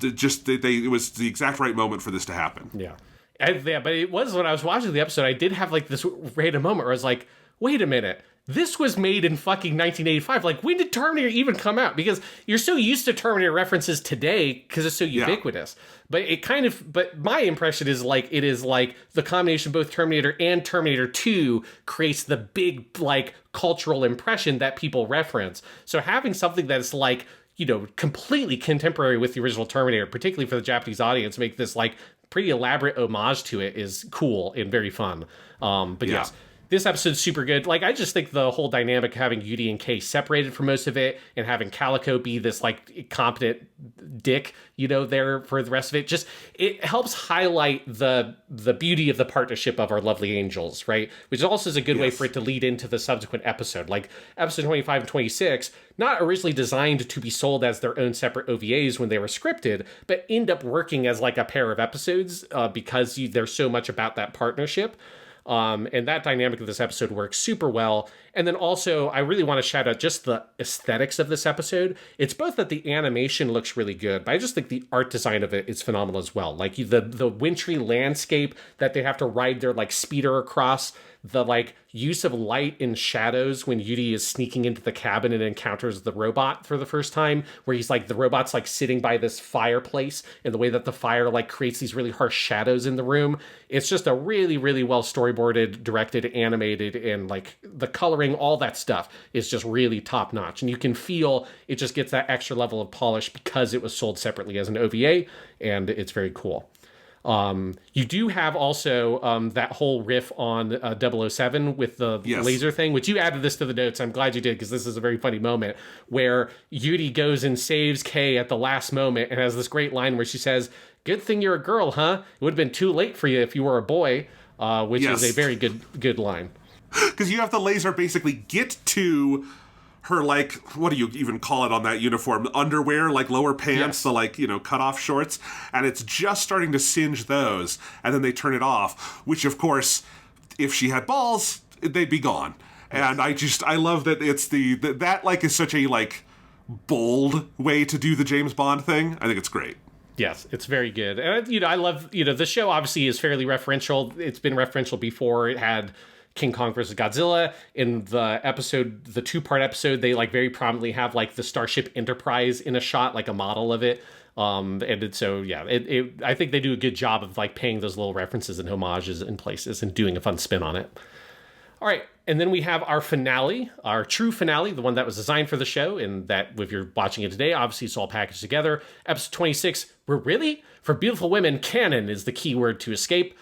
S3: it was the exact right moment for this to happen.
S2: Yeah. But it was, when I was watching the episode, I did have, like, this random moment where I was like, wait a minute. This was made in fucking 1985. Like, when did Terminator even come out? Because you're so used to Terminator references today because it's so ubiquitous. But but my impression is like, it is like the combination of both Terminator and Terminator 2 creates the big, like, cultural impression that people reference. So having something that's like, completely contemporary with the original Terminator, particularly for the Japanese audience, make this like pretty elaborate homage to it is cool and very fun. Yes. This episode's super good. Like, I just think the whole dynamic of having Yuri and Kei separated for most of it and having Calico be this, like, competent dick, there for the rest of it, just, it helps highlight the beauty of the partnership of our lovely angels, right? Which also is a good way for it to lead into the subsequent episode. Like, episode 25 and 26, not originally designed to be sold as their own separate OVAs when they were scripted, but end up working as, like, a pair of episodes because there's so much about that partnership. And that dynamic of this episode works super well. And then also, I really want to shout out just the aesthetics of this episode. It's both that the animation looks really good, but I just think the art design of it is phenomenal as well. Like, the wintry landscape that they have to ride their, like, speeder across, the, like, use of light and shadows when Yuri is sneaking into the cabin and encounters the robot for the first time, where he's like, the robot's like sitting by this fireplace, and the way that the fire like creates these really harsh shadows in the room. It's just a really, really well storyboarded, directed, animated, and like the coloring, all that stuff is just really top notch. And you can feel it just gets that extra level of polish because it was sold separately as an OVA, and it's very cool. You do have also that whole riff on 007 with the laser thing, which you added this to the notes. I'm glad you did, because this is a very funny moment where Yuri goes and saves Kei at the last moment and has this great line where she says, "Good thing you're a girl, huh? It would have been too late for you if you were a boy," which is a very good line.
S3: Because you have the laser basically get to her, like, what do you even call it on that uniform? Underwear, like lower pants, the, like, cutoff shorts. And it's just starting to singe those. And then they turn it off, which, of course, if she had balls, they'd be gone. And I love that it's that like, is such a, like, bold way to do the James Bond thing. I think it's great.
S2: Yes, it's very good. And, I love, the show obviously is fairly referential. It's been referential before. It had King Kong vs. Godzilla. In the episode, the 2-part episode, they like very prominently have like the Starship Enterprise in a shot, like a model of it. I think they do a good job of like paying those little references and homages in places and doing a fun spin on it. All right, and then we have our finale, our true finale, the one that was designed for the show, and that if you're watching it today, obviously it's all packaged together. Episode 26, we're really? For beautiful women, canon is the key word to escape.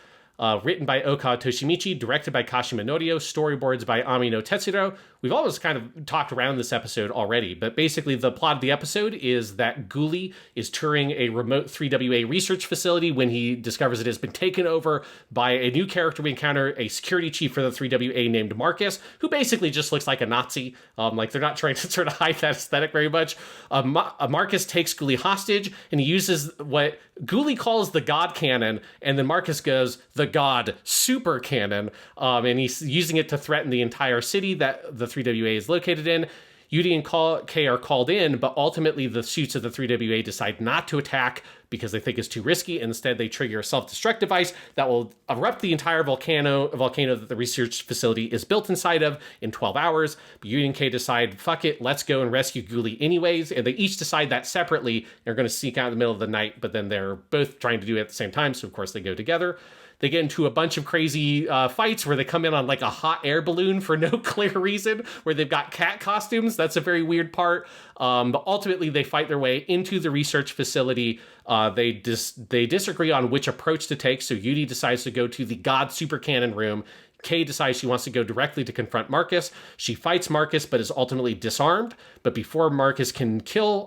S2: Written by Oka Toshimichi, directed by Kashima Norio, storyboards by Amino Tetsuro. We've always kind of talked around this episode already, but basically the plot of the episode is that Ghoulie is touring a remote 3WA research facility when he discovers it has been taken over by a new character we encounter, a security chief for the 3WA named Marcus, who basically just looks like a Nazi. Like they're not trying to sort of hide that aesthetic very much. Marcus takes Ghoulie hostage, and he uses what Ghoulie calls the God Cannon, and then Marcus goes, the God Super Cannon, and he's using it to threaten the entire city that the 3WA is located in. Yuri and Kei are called in, but ultimately the suits of the 3WA decide not to attack because they think it's too risky. Instead, they trigger a self-destruct device that will erupt the entire volcano that the research facility is built inside of in 12 hours. But Yuri and Kei decide, fuck it, let's go and rescue Ghoulie anyways. And they each decide that separately. They're going to sneak out in the middle of the night, but then they're both trying to do it at the same time. So, of course, they go together. They get into a bunch of crazy fights where they come in on like a hot air balloon for no clear reason, where they've got cat costumes. That's a very weird part. But ultimately, they fight their way into the research facility. They disagree on which approach to take. So Yuri decides to go to the God Super Cannon room. Kei decides she wants to go directly to confront Marcus. She fights Marcus, but is ultimately disarmed. But before Marcus can kill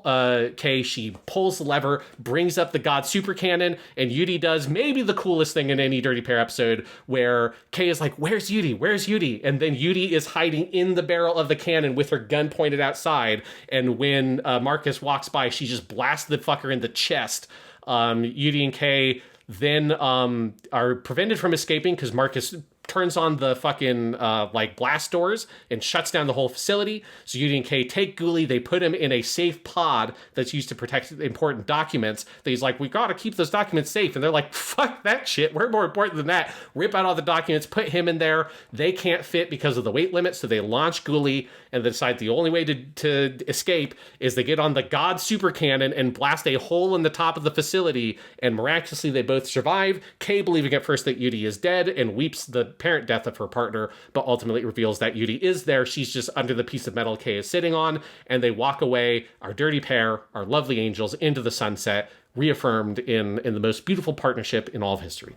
S2: Kei, she pulls the lever, brings up the God Super Cannon, and Yuri does maybe the coolest thing in any Dirty Pair episode, where Kei is like, where's Yuri? Where's Yuri? And then Yuri is hiding in the barrel of the cannon with her gun pointed outside. And when Marcus walks by, she just blasts the fucker in the chest. Yuri and Kei then are prevented from escaping because Marcus turns on the fucking blast doors and shuts down the whole facility. So Yuri and Kei take Ghoulie, they put him in a safe pod that's used to protect important documents. He's like, we gotta keep those documents safe. And they're like, fuck that shit, we're more important than that. Rip out all the documents, put him in there. They can't fit because of the weight limit, so they launch Ghoulie and they decide the only way to escape is they get on the God Super Cannon and blast a hole in the top of the facility, and miraculously they both survive. Kei believing at first that Yuri is dead and weeps the apparent death of her partner, but ultimately reveals that Yuri is there. She's just under the piece of metal Kei is sitting on, and they walk away, our dirty pair, our lovely angels, into the sunset, reaffirmed in the most beautiful partnership in all of history.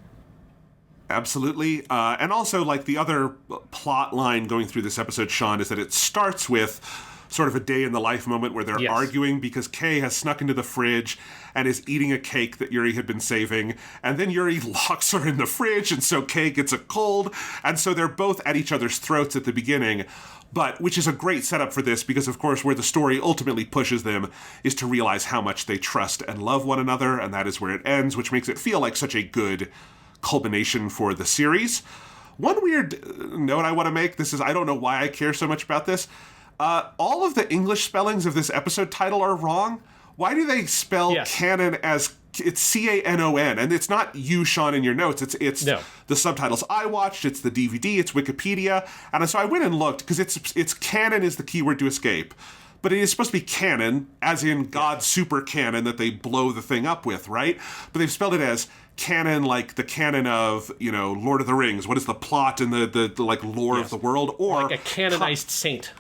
S3: Absolutely. And also, like, the other plot line going through this episode, Sean, is that it starts with sort of a day in the life moment where they're arguing because Kei has snuck into the fridge and is eating a cake that Yuri had been saving. And then Yuri locks her in the fridge, and so Kei gets a cold. And so they're both at each other's throats at the beginning. But, which is a great setup for this, because of course where the story ultimately pushes them is to realize how much they trust and love one another, and that is where it ends, which makes it feel like such a good culmination for the series. One weird note I want to make, I don't know why I care so much about this. All of the English spellings of this episode title are wrong. Why do they spell canon as, it's C-A-N-O-N, and it's not you, Sean, in your notes, it's the subtitles I watched, it's the DVD, it's Wikipedia, and so I went and looked, because it's canon is the keyword to escape, but it is supposed to be canon, as in God Super Cannon that they blow the thing up with, right? But they've spelled it as canon, like the canon of, Lord of the Rings. What is the plot and the like lore of the world? Or
S2: like a canonized saint.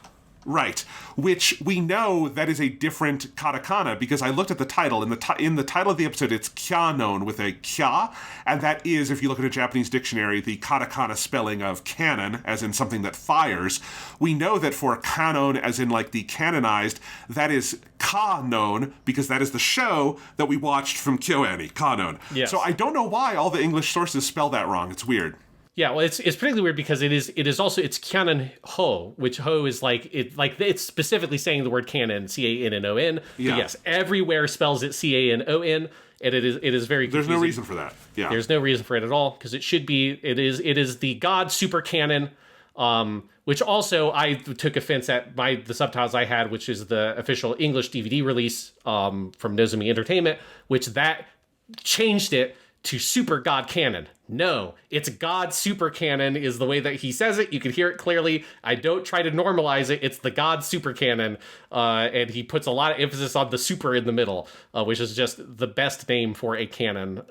S3: Right, which we know that is a different katakana, because I looked at the title. In the title of the episode, it's kyanon with a kya, and that is, if you look at a Japanese dictionary, the katakana spelling of canon, as in something that fires. We know that for kanon, as in like the canonized, that is kanon, because that is the show that we watched from KyoAni, kanon.
S2: Yes.
S3: So I don't know why all the English sources spell that wrong. It's weird.
S2: Yeah, well, it's particularly weird because it is also it's canon ho, which ho is it's specifically saying the word canon, C-A-N-N-O-N.
S3: Yeah.
S2: But yes, everywhere spells it C-A-N-O-N, and it is very confusing.
S3: There's no reason for that. Yeah,
S2: there's no reason for it at all, because it is the God Super Canon, which also I took offense at the subtitles I had, which is the official English DVD release from Nozomi Entertainment, which that changed it to Super God Canon. No, it's God super canon is the way that he says it. You can hear it clearly. I don't try to normalize it. It's the God super canon. And he puts a lot of emphasis on the super in the middle, which is just the best name for a canon.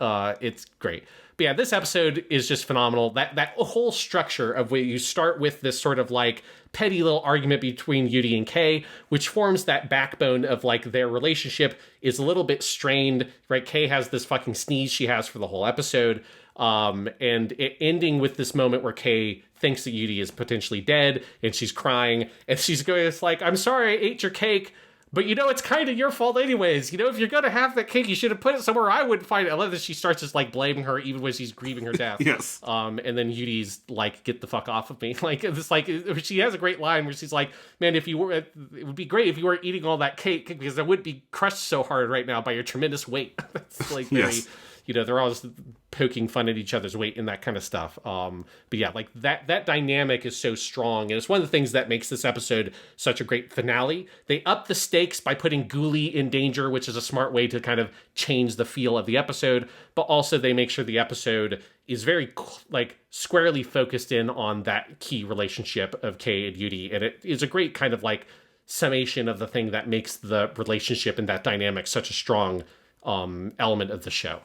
S2: It's great. But yeah, this episode is just phenomenal. That whole structure of where you start with this sort of like petty little argument between Yuri and Kei, which forms that backbone of like their relationship is a little bit strained, right? Kei has this fucking sneeze she has for the whole episode. And it ending with this moment where Kei thinks that Yuri is potentially dead and she's crying and she's going, it's like, I'm sorry I ate your cake, but it's kind of your fault anyways. If you're going to have that cake, you should have put it somewhere I wouldn't find it. I love that she starts just like blaming her even when she's grieving her death.
S3: Yes.
S2: And then Yuri's like, get the fuck off of me. Like, it's like, she has a great line where she's like, man, it would be great if you weren't eating all that cake because I wouldn't be crushed so hard right now by your tremendous weight. That's like very...
S3: Yes.
S2: They're always poking fun at each other's weight and that kind of stuff. But yeah, like that dynamic is so strong. And it's one of the things that makes this episode such a great finale. They up the stakes by putting Ghoulie in danger, which is a smart way to kind of change the feel of the episode. But also they make sure the episode is very like squarely focused in on that key relationship of Kei and Yuri. And it is a great kind of like summation of the thing that makes the relationship and that dynamic such a strong element of the show.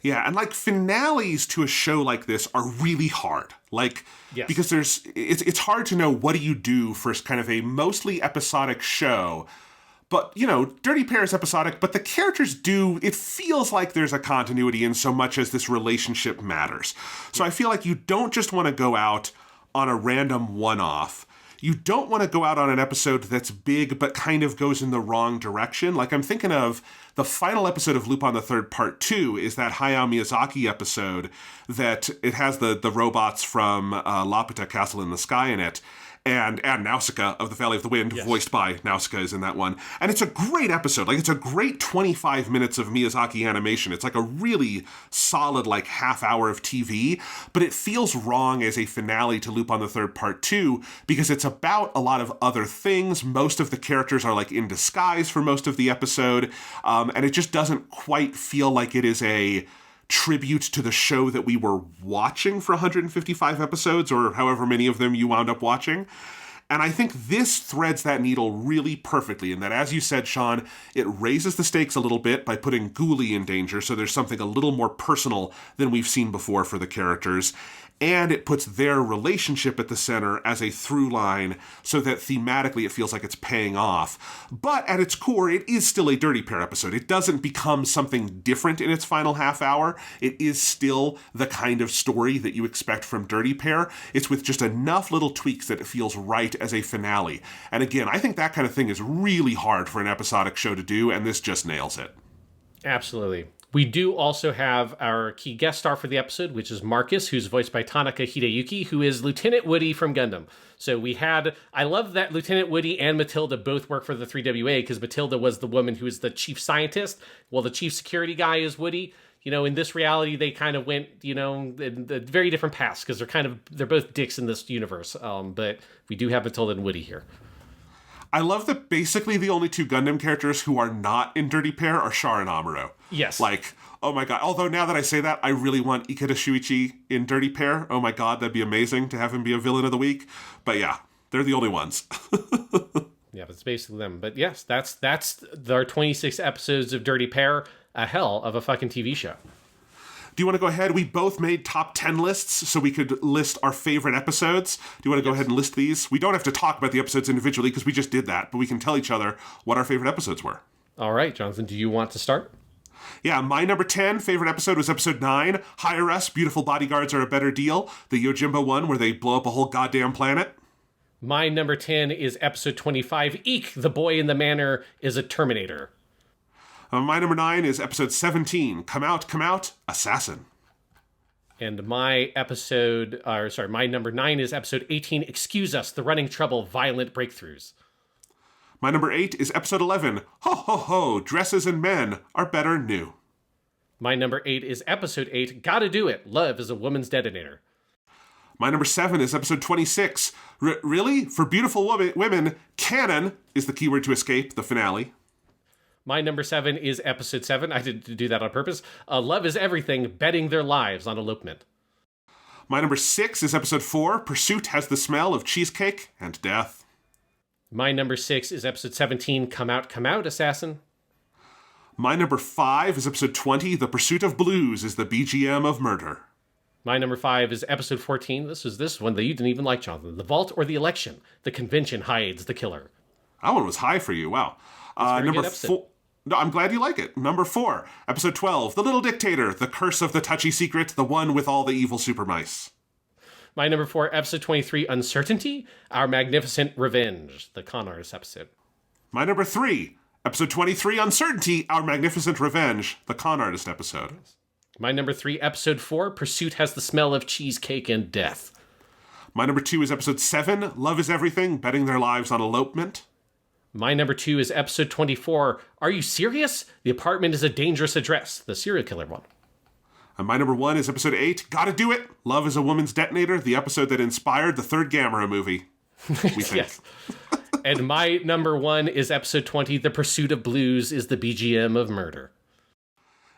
S3: Yeah, and like finales to a show like this are really hard. Like,
S2: yes.
S3: Because it's hard to know what do you do for kind of a mostly episodic show. But, Dirty Pair is episodic, but the characters it feels like there's a continuity in so much as this relationship matters. So I feel like you don't just want to go out on a random one-off. You don't want to go out on an episode that's big but kind of goes in the wrong direction. Like, I'm thinking of the final episode of Lupin the Third Part 2 is that Hayao Miyazaki episode that it has the robots from Laputa Castle in the Sky in it. And Nausicaa of the Valley of the Wind,
S2: yes.
S3: voiced by Nausicaa, is in that one. And it's a great episode. Like, it's a great 25 minutes of Miyazaki animation. It's like a really solid, like, half hour of TV. But it feels wrong as a finale to Lupin the Third Part 2 because it's about a lot of other things. Most of the characters are, like, in disguise for most of the episode. And it just doesn't quite feel like it is a tribute to the show that we were watching for 155 episodes, or however many of them you wound up watching. And I think this threads that needle really perfectly in that, as you said, Sean, it raises the stakes a little bit by putting Ghoulie in danger, so there's something a little more personal than we've seen before for the characters. And it puts their relationship at the center as a through line so that thematically it feels like it's paying off. But at its core, it is still a Dirty Pair episode. It doesn't become something different in its final half hour. It is still the kind of story that you expect from Dirty Pair. It's with just enough little tweaks that it feels right as a finale. And again, I think that kind of thing is really hard for an episodic show to do, and this just nails it.
S2: Absolutely. We do also have our key guest star for the episode, which is Marcus, who's voiced by Tanaka Hideyuki, who is Lieutenant Woody from Gundam. So I love that Lieutenant Woody and Matilda both work for the 3WA, because Matilda was the woman who is the chief scientist, while the chief security guy is Woody. In this reality, they kind of went, in very different paths, because they're both dicks in this universe. But we do have Matilda and Woody here.
S3: I love that basically the only two Gundam characters who are not in Dirty Pair are Char and Amuro.
S2: Yes.
S3: Like, oh my god. Although now that I say that, I really want Ikeda Shuichi in Dirty Pair. Oh my god, that'd be amazing to have him be a villain of the week. But yeah, they're the only ones.
S2: Yeah, it's basically them. But yes, that's our 26 episodes of Dirty Pair. A hell of a fucking TV show.
S3: Do you want to go ahead? We both made top 10 lists, so we could list our favorite episodes. Do you want to go ahead and list these? We don't have to talk about the episodes individually, because we just did that, but we can tell each other what our favorite episodes were.
S2: All right, Jonathan, do you want to start?
S3: Yeah, my number 10 favorite episode was episode 9, Hire Us, Beautiful Bodyguards Are a Better Deal, the Yojimbo one where they blow up a whole goddamn planet.
S2: My number 10 is episode 25, Eek, the Boy in the Manor is a Terminator.
S3: My number 9 is episode 17, Come Out, Assassin.
S2: And my number 9 is episode 18, Excuse Us, The Running Trouble, Violent Breakthroughs.
S3: My number 8 is episode 11, Ho Ho Ho, Dresses and Men Are Better New.
S2: My number 8 is episode 8, Gotta Do It, Love is a Woman's Detonator.
S3: My number 7 is episode 26, Really? For Beautiful Women, Canon is the keyword to escape, the finale.
S2: My number 7 is episode 7. I didn't do that on purpose. Love is Everything, betting their lives on elopement.
S3: My number 6 is episode 4. Pursuit has the smell of cheesecake and death.
S2: My number 6 is episode 17. Come out, assassin.
S3: My number 5 is episode 20. The Pursuit of Blues is the BGM of murder.
S2: My number 5 is episode 14. This one that you didn't even like, Jonathan. The Vault or the Election. The Convention hides the killer.
S3: That one was high for you. Wow. Number 4. No, I'm glad you like it. Number 4, episode 12. The Little Dictator. The Curse of the Touchy Secret. The one with all the evil super mice.
S2: My number 4, episode 23. Uncertainty. Our Magnificent Revenge. The Con Artist episode.
S3: My number 3, episode 23. Uncertainty. Our Magnificent Revenge. The Con Artist episode.
S2: My number 3, episode 4. Pursuit has the smell of cheesecake and death.
S3: My number 2 is episode 7. Love is Everything. Betting their lives on elopement.
S2: My number 2 is episode 24. Are you serious? The apartment is a dangerous address. The serial killer one.
S3: And my number 1 is episode 8. Gotta do it. Love is a woman's detonator. The episode that inspired the third Gamera movie. We think.
S2: Yes. And my number 1 is episode 20. The Pursuit of Blues is the BGM of murder.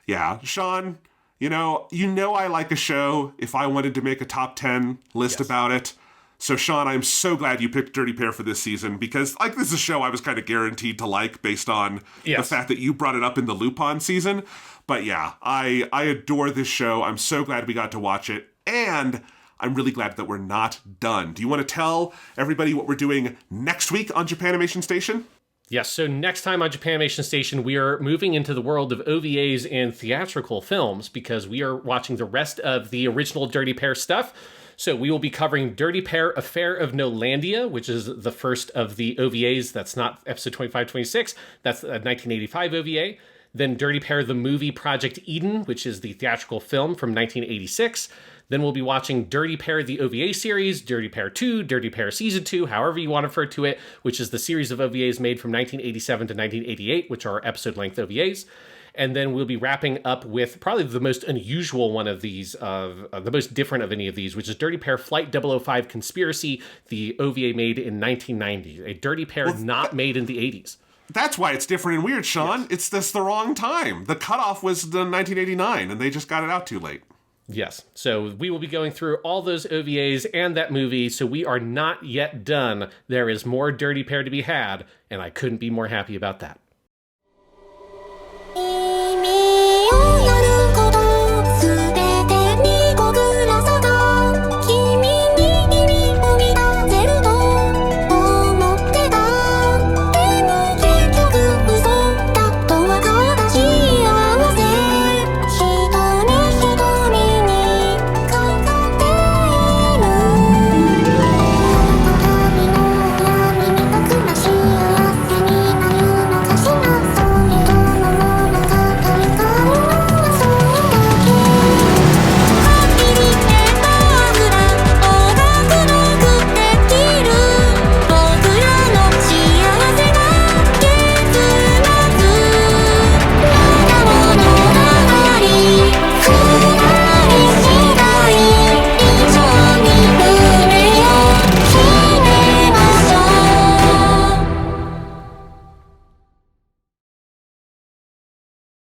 S3: Yeah, Sean, you know I like a show if I wanted to make a top 10 list about it. So, Sean, I'm so glad you picked Dirty Pair for this season because, this is a show I was kind of guaranteed to like based on the fact that you brought it up in the Lupin season. But yeah, I adore this show. I'm so glad we got to watch it. And I'm really glad that we're not done. Do you want to tell everybody what we're doing next week on Japanimation Station?
S2: Yes, so next time on Japanimation Station, we are moving into the world of OVAs and theatrical films because we are watching the rest of the original Dirty Pair stuff. So we will be covering Dirty Pair Affair of Nolandia, which is the first of the OVAs. That's not episode 25-26. That's a 1985 OVA. Then Dirty Pair the Movie Project Eden, which is the theatrical film from 1986. Then we'll be watching Dirty Pair the OVA series, Dirty Pair 2, Dirty Pair Season 2, however you want to refer to it, which is the series of OVAs made from 1987 to 1988, which are episode-length OVAs. And then we'll be wrapping up with probably the most unusual one of these, the most different of any of these, which is Dirty Pair Flight 005 Conspiracy, the OVA made in 1990. A Dirty Pair not made in the 80s.
S3: That's why it's different and weird, Sean. Yes. It's this the wrong time. The cutoff was the 1989, and they just got it out too late.
S2: Yes. So we will be going through all those OVAs and that movie, so we are not yet done. There is more Dirty Pair to be had, and I couldn't be more happy about that.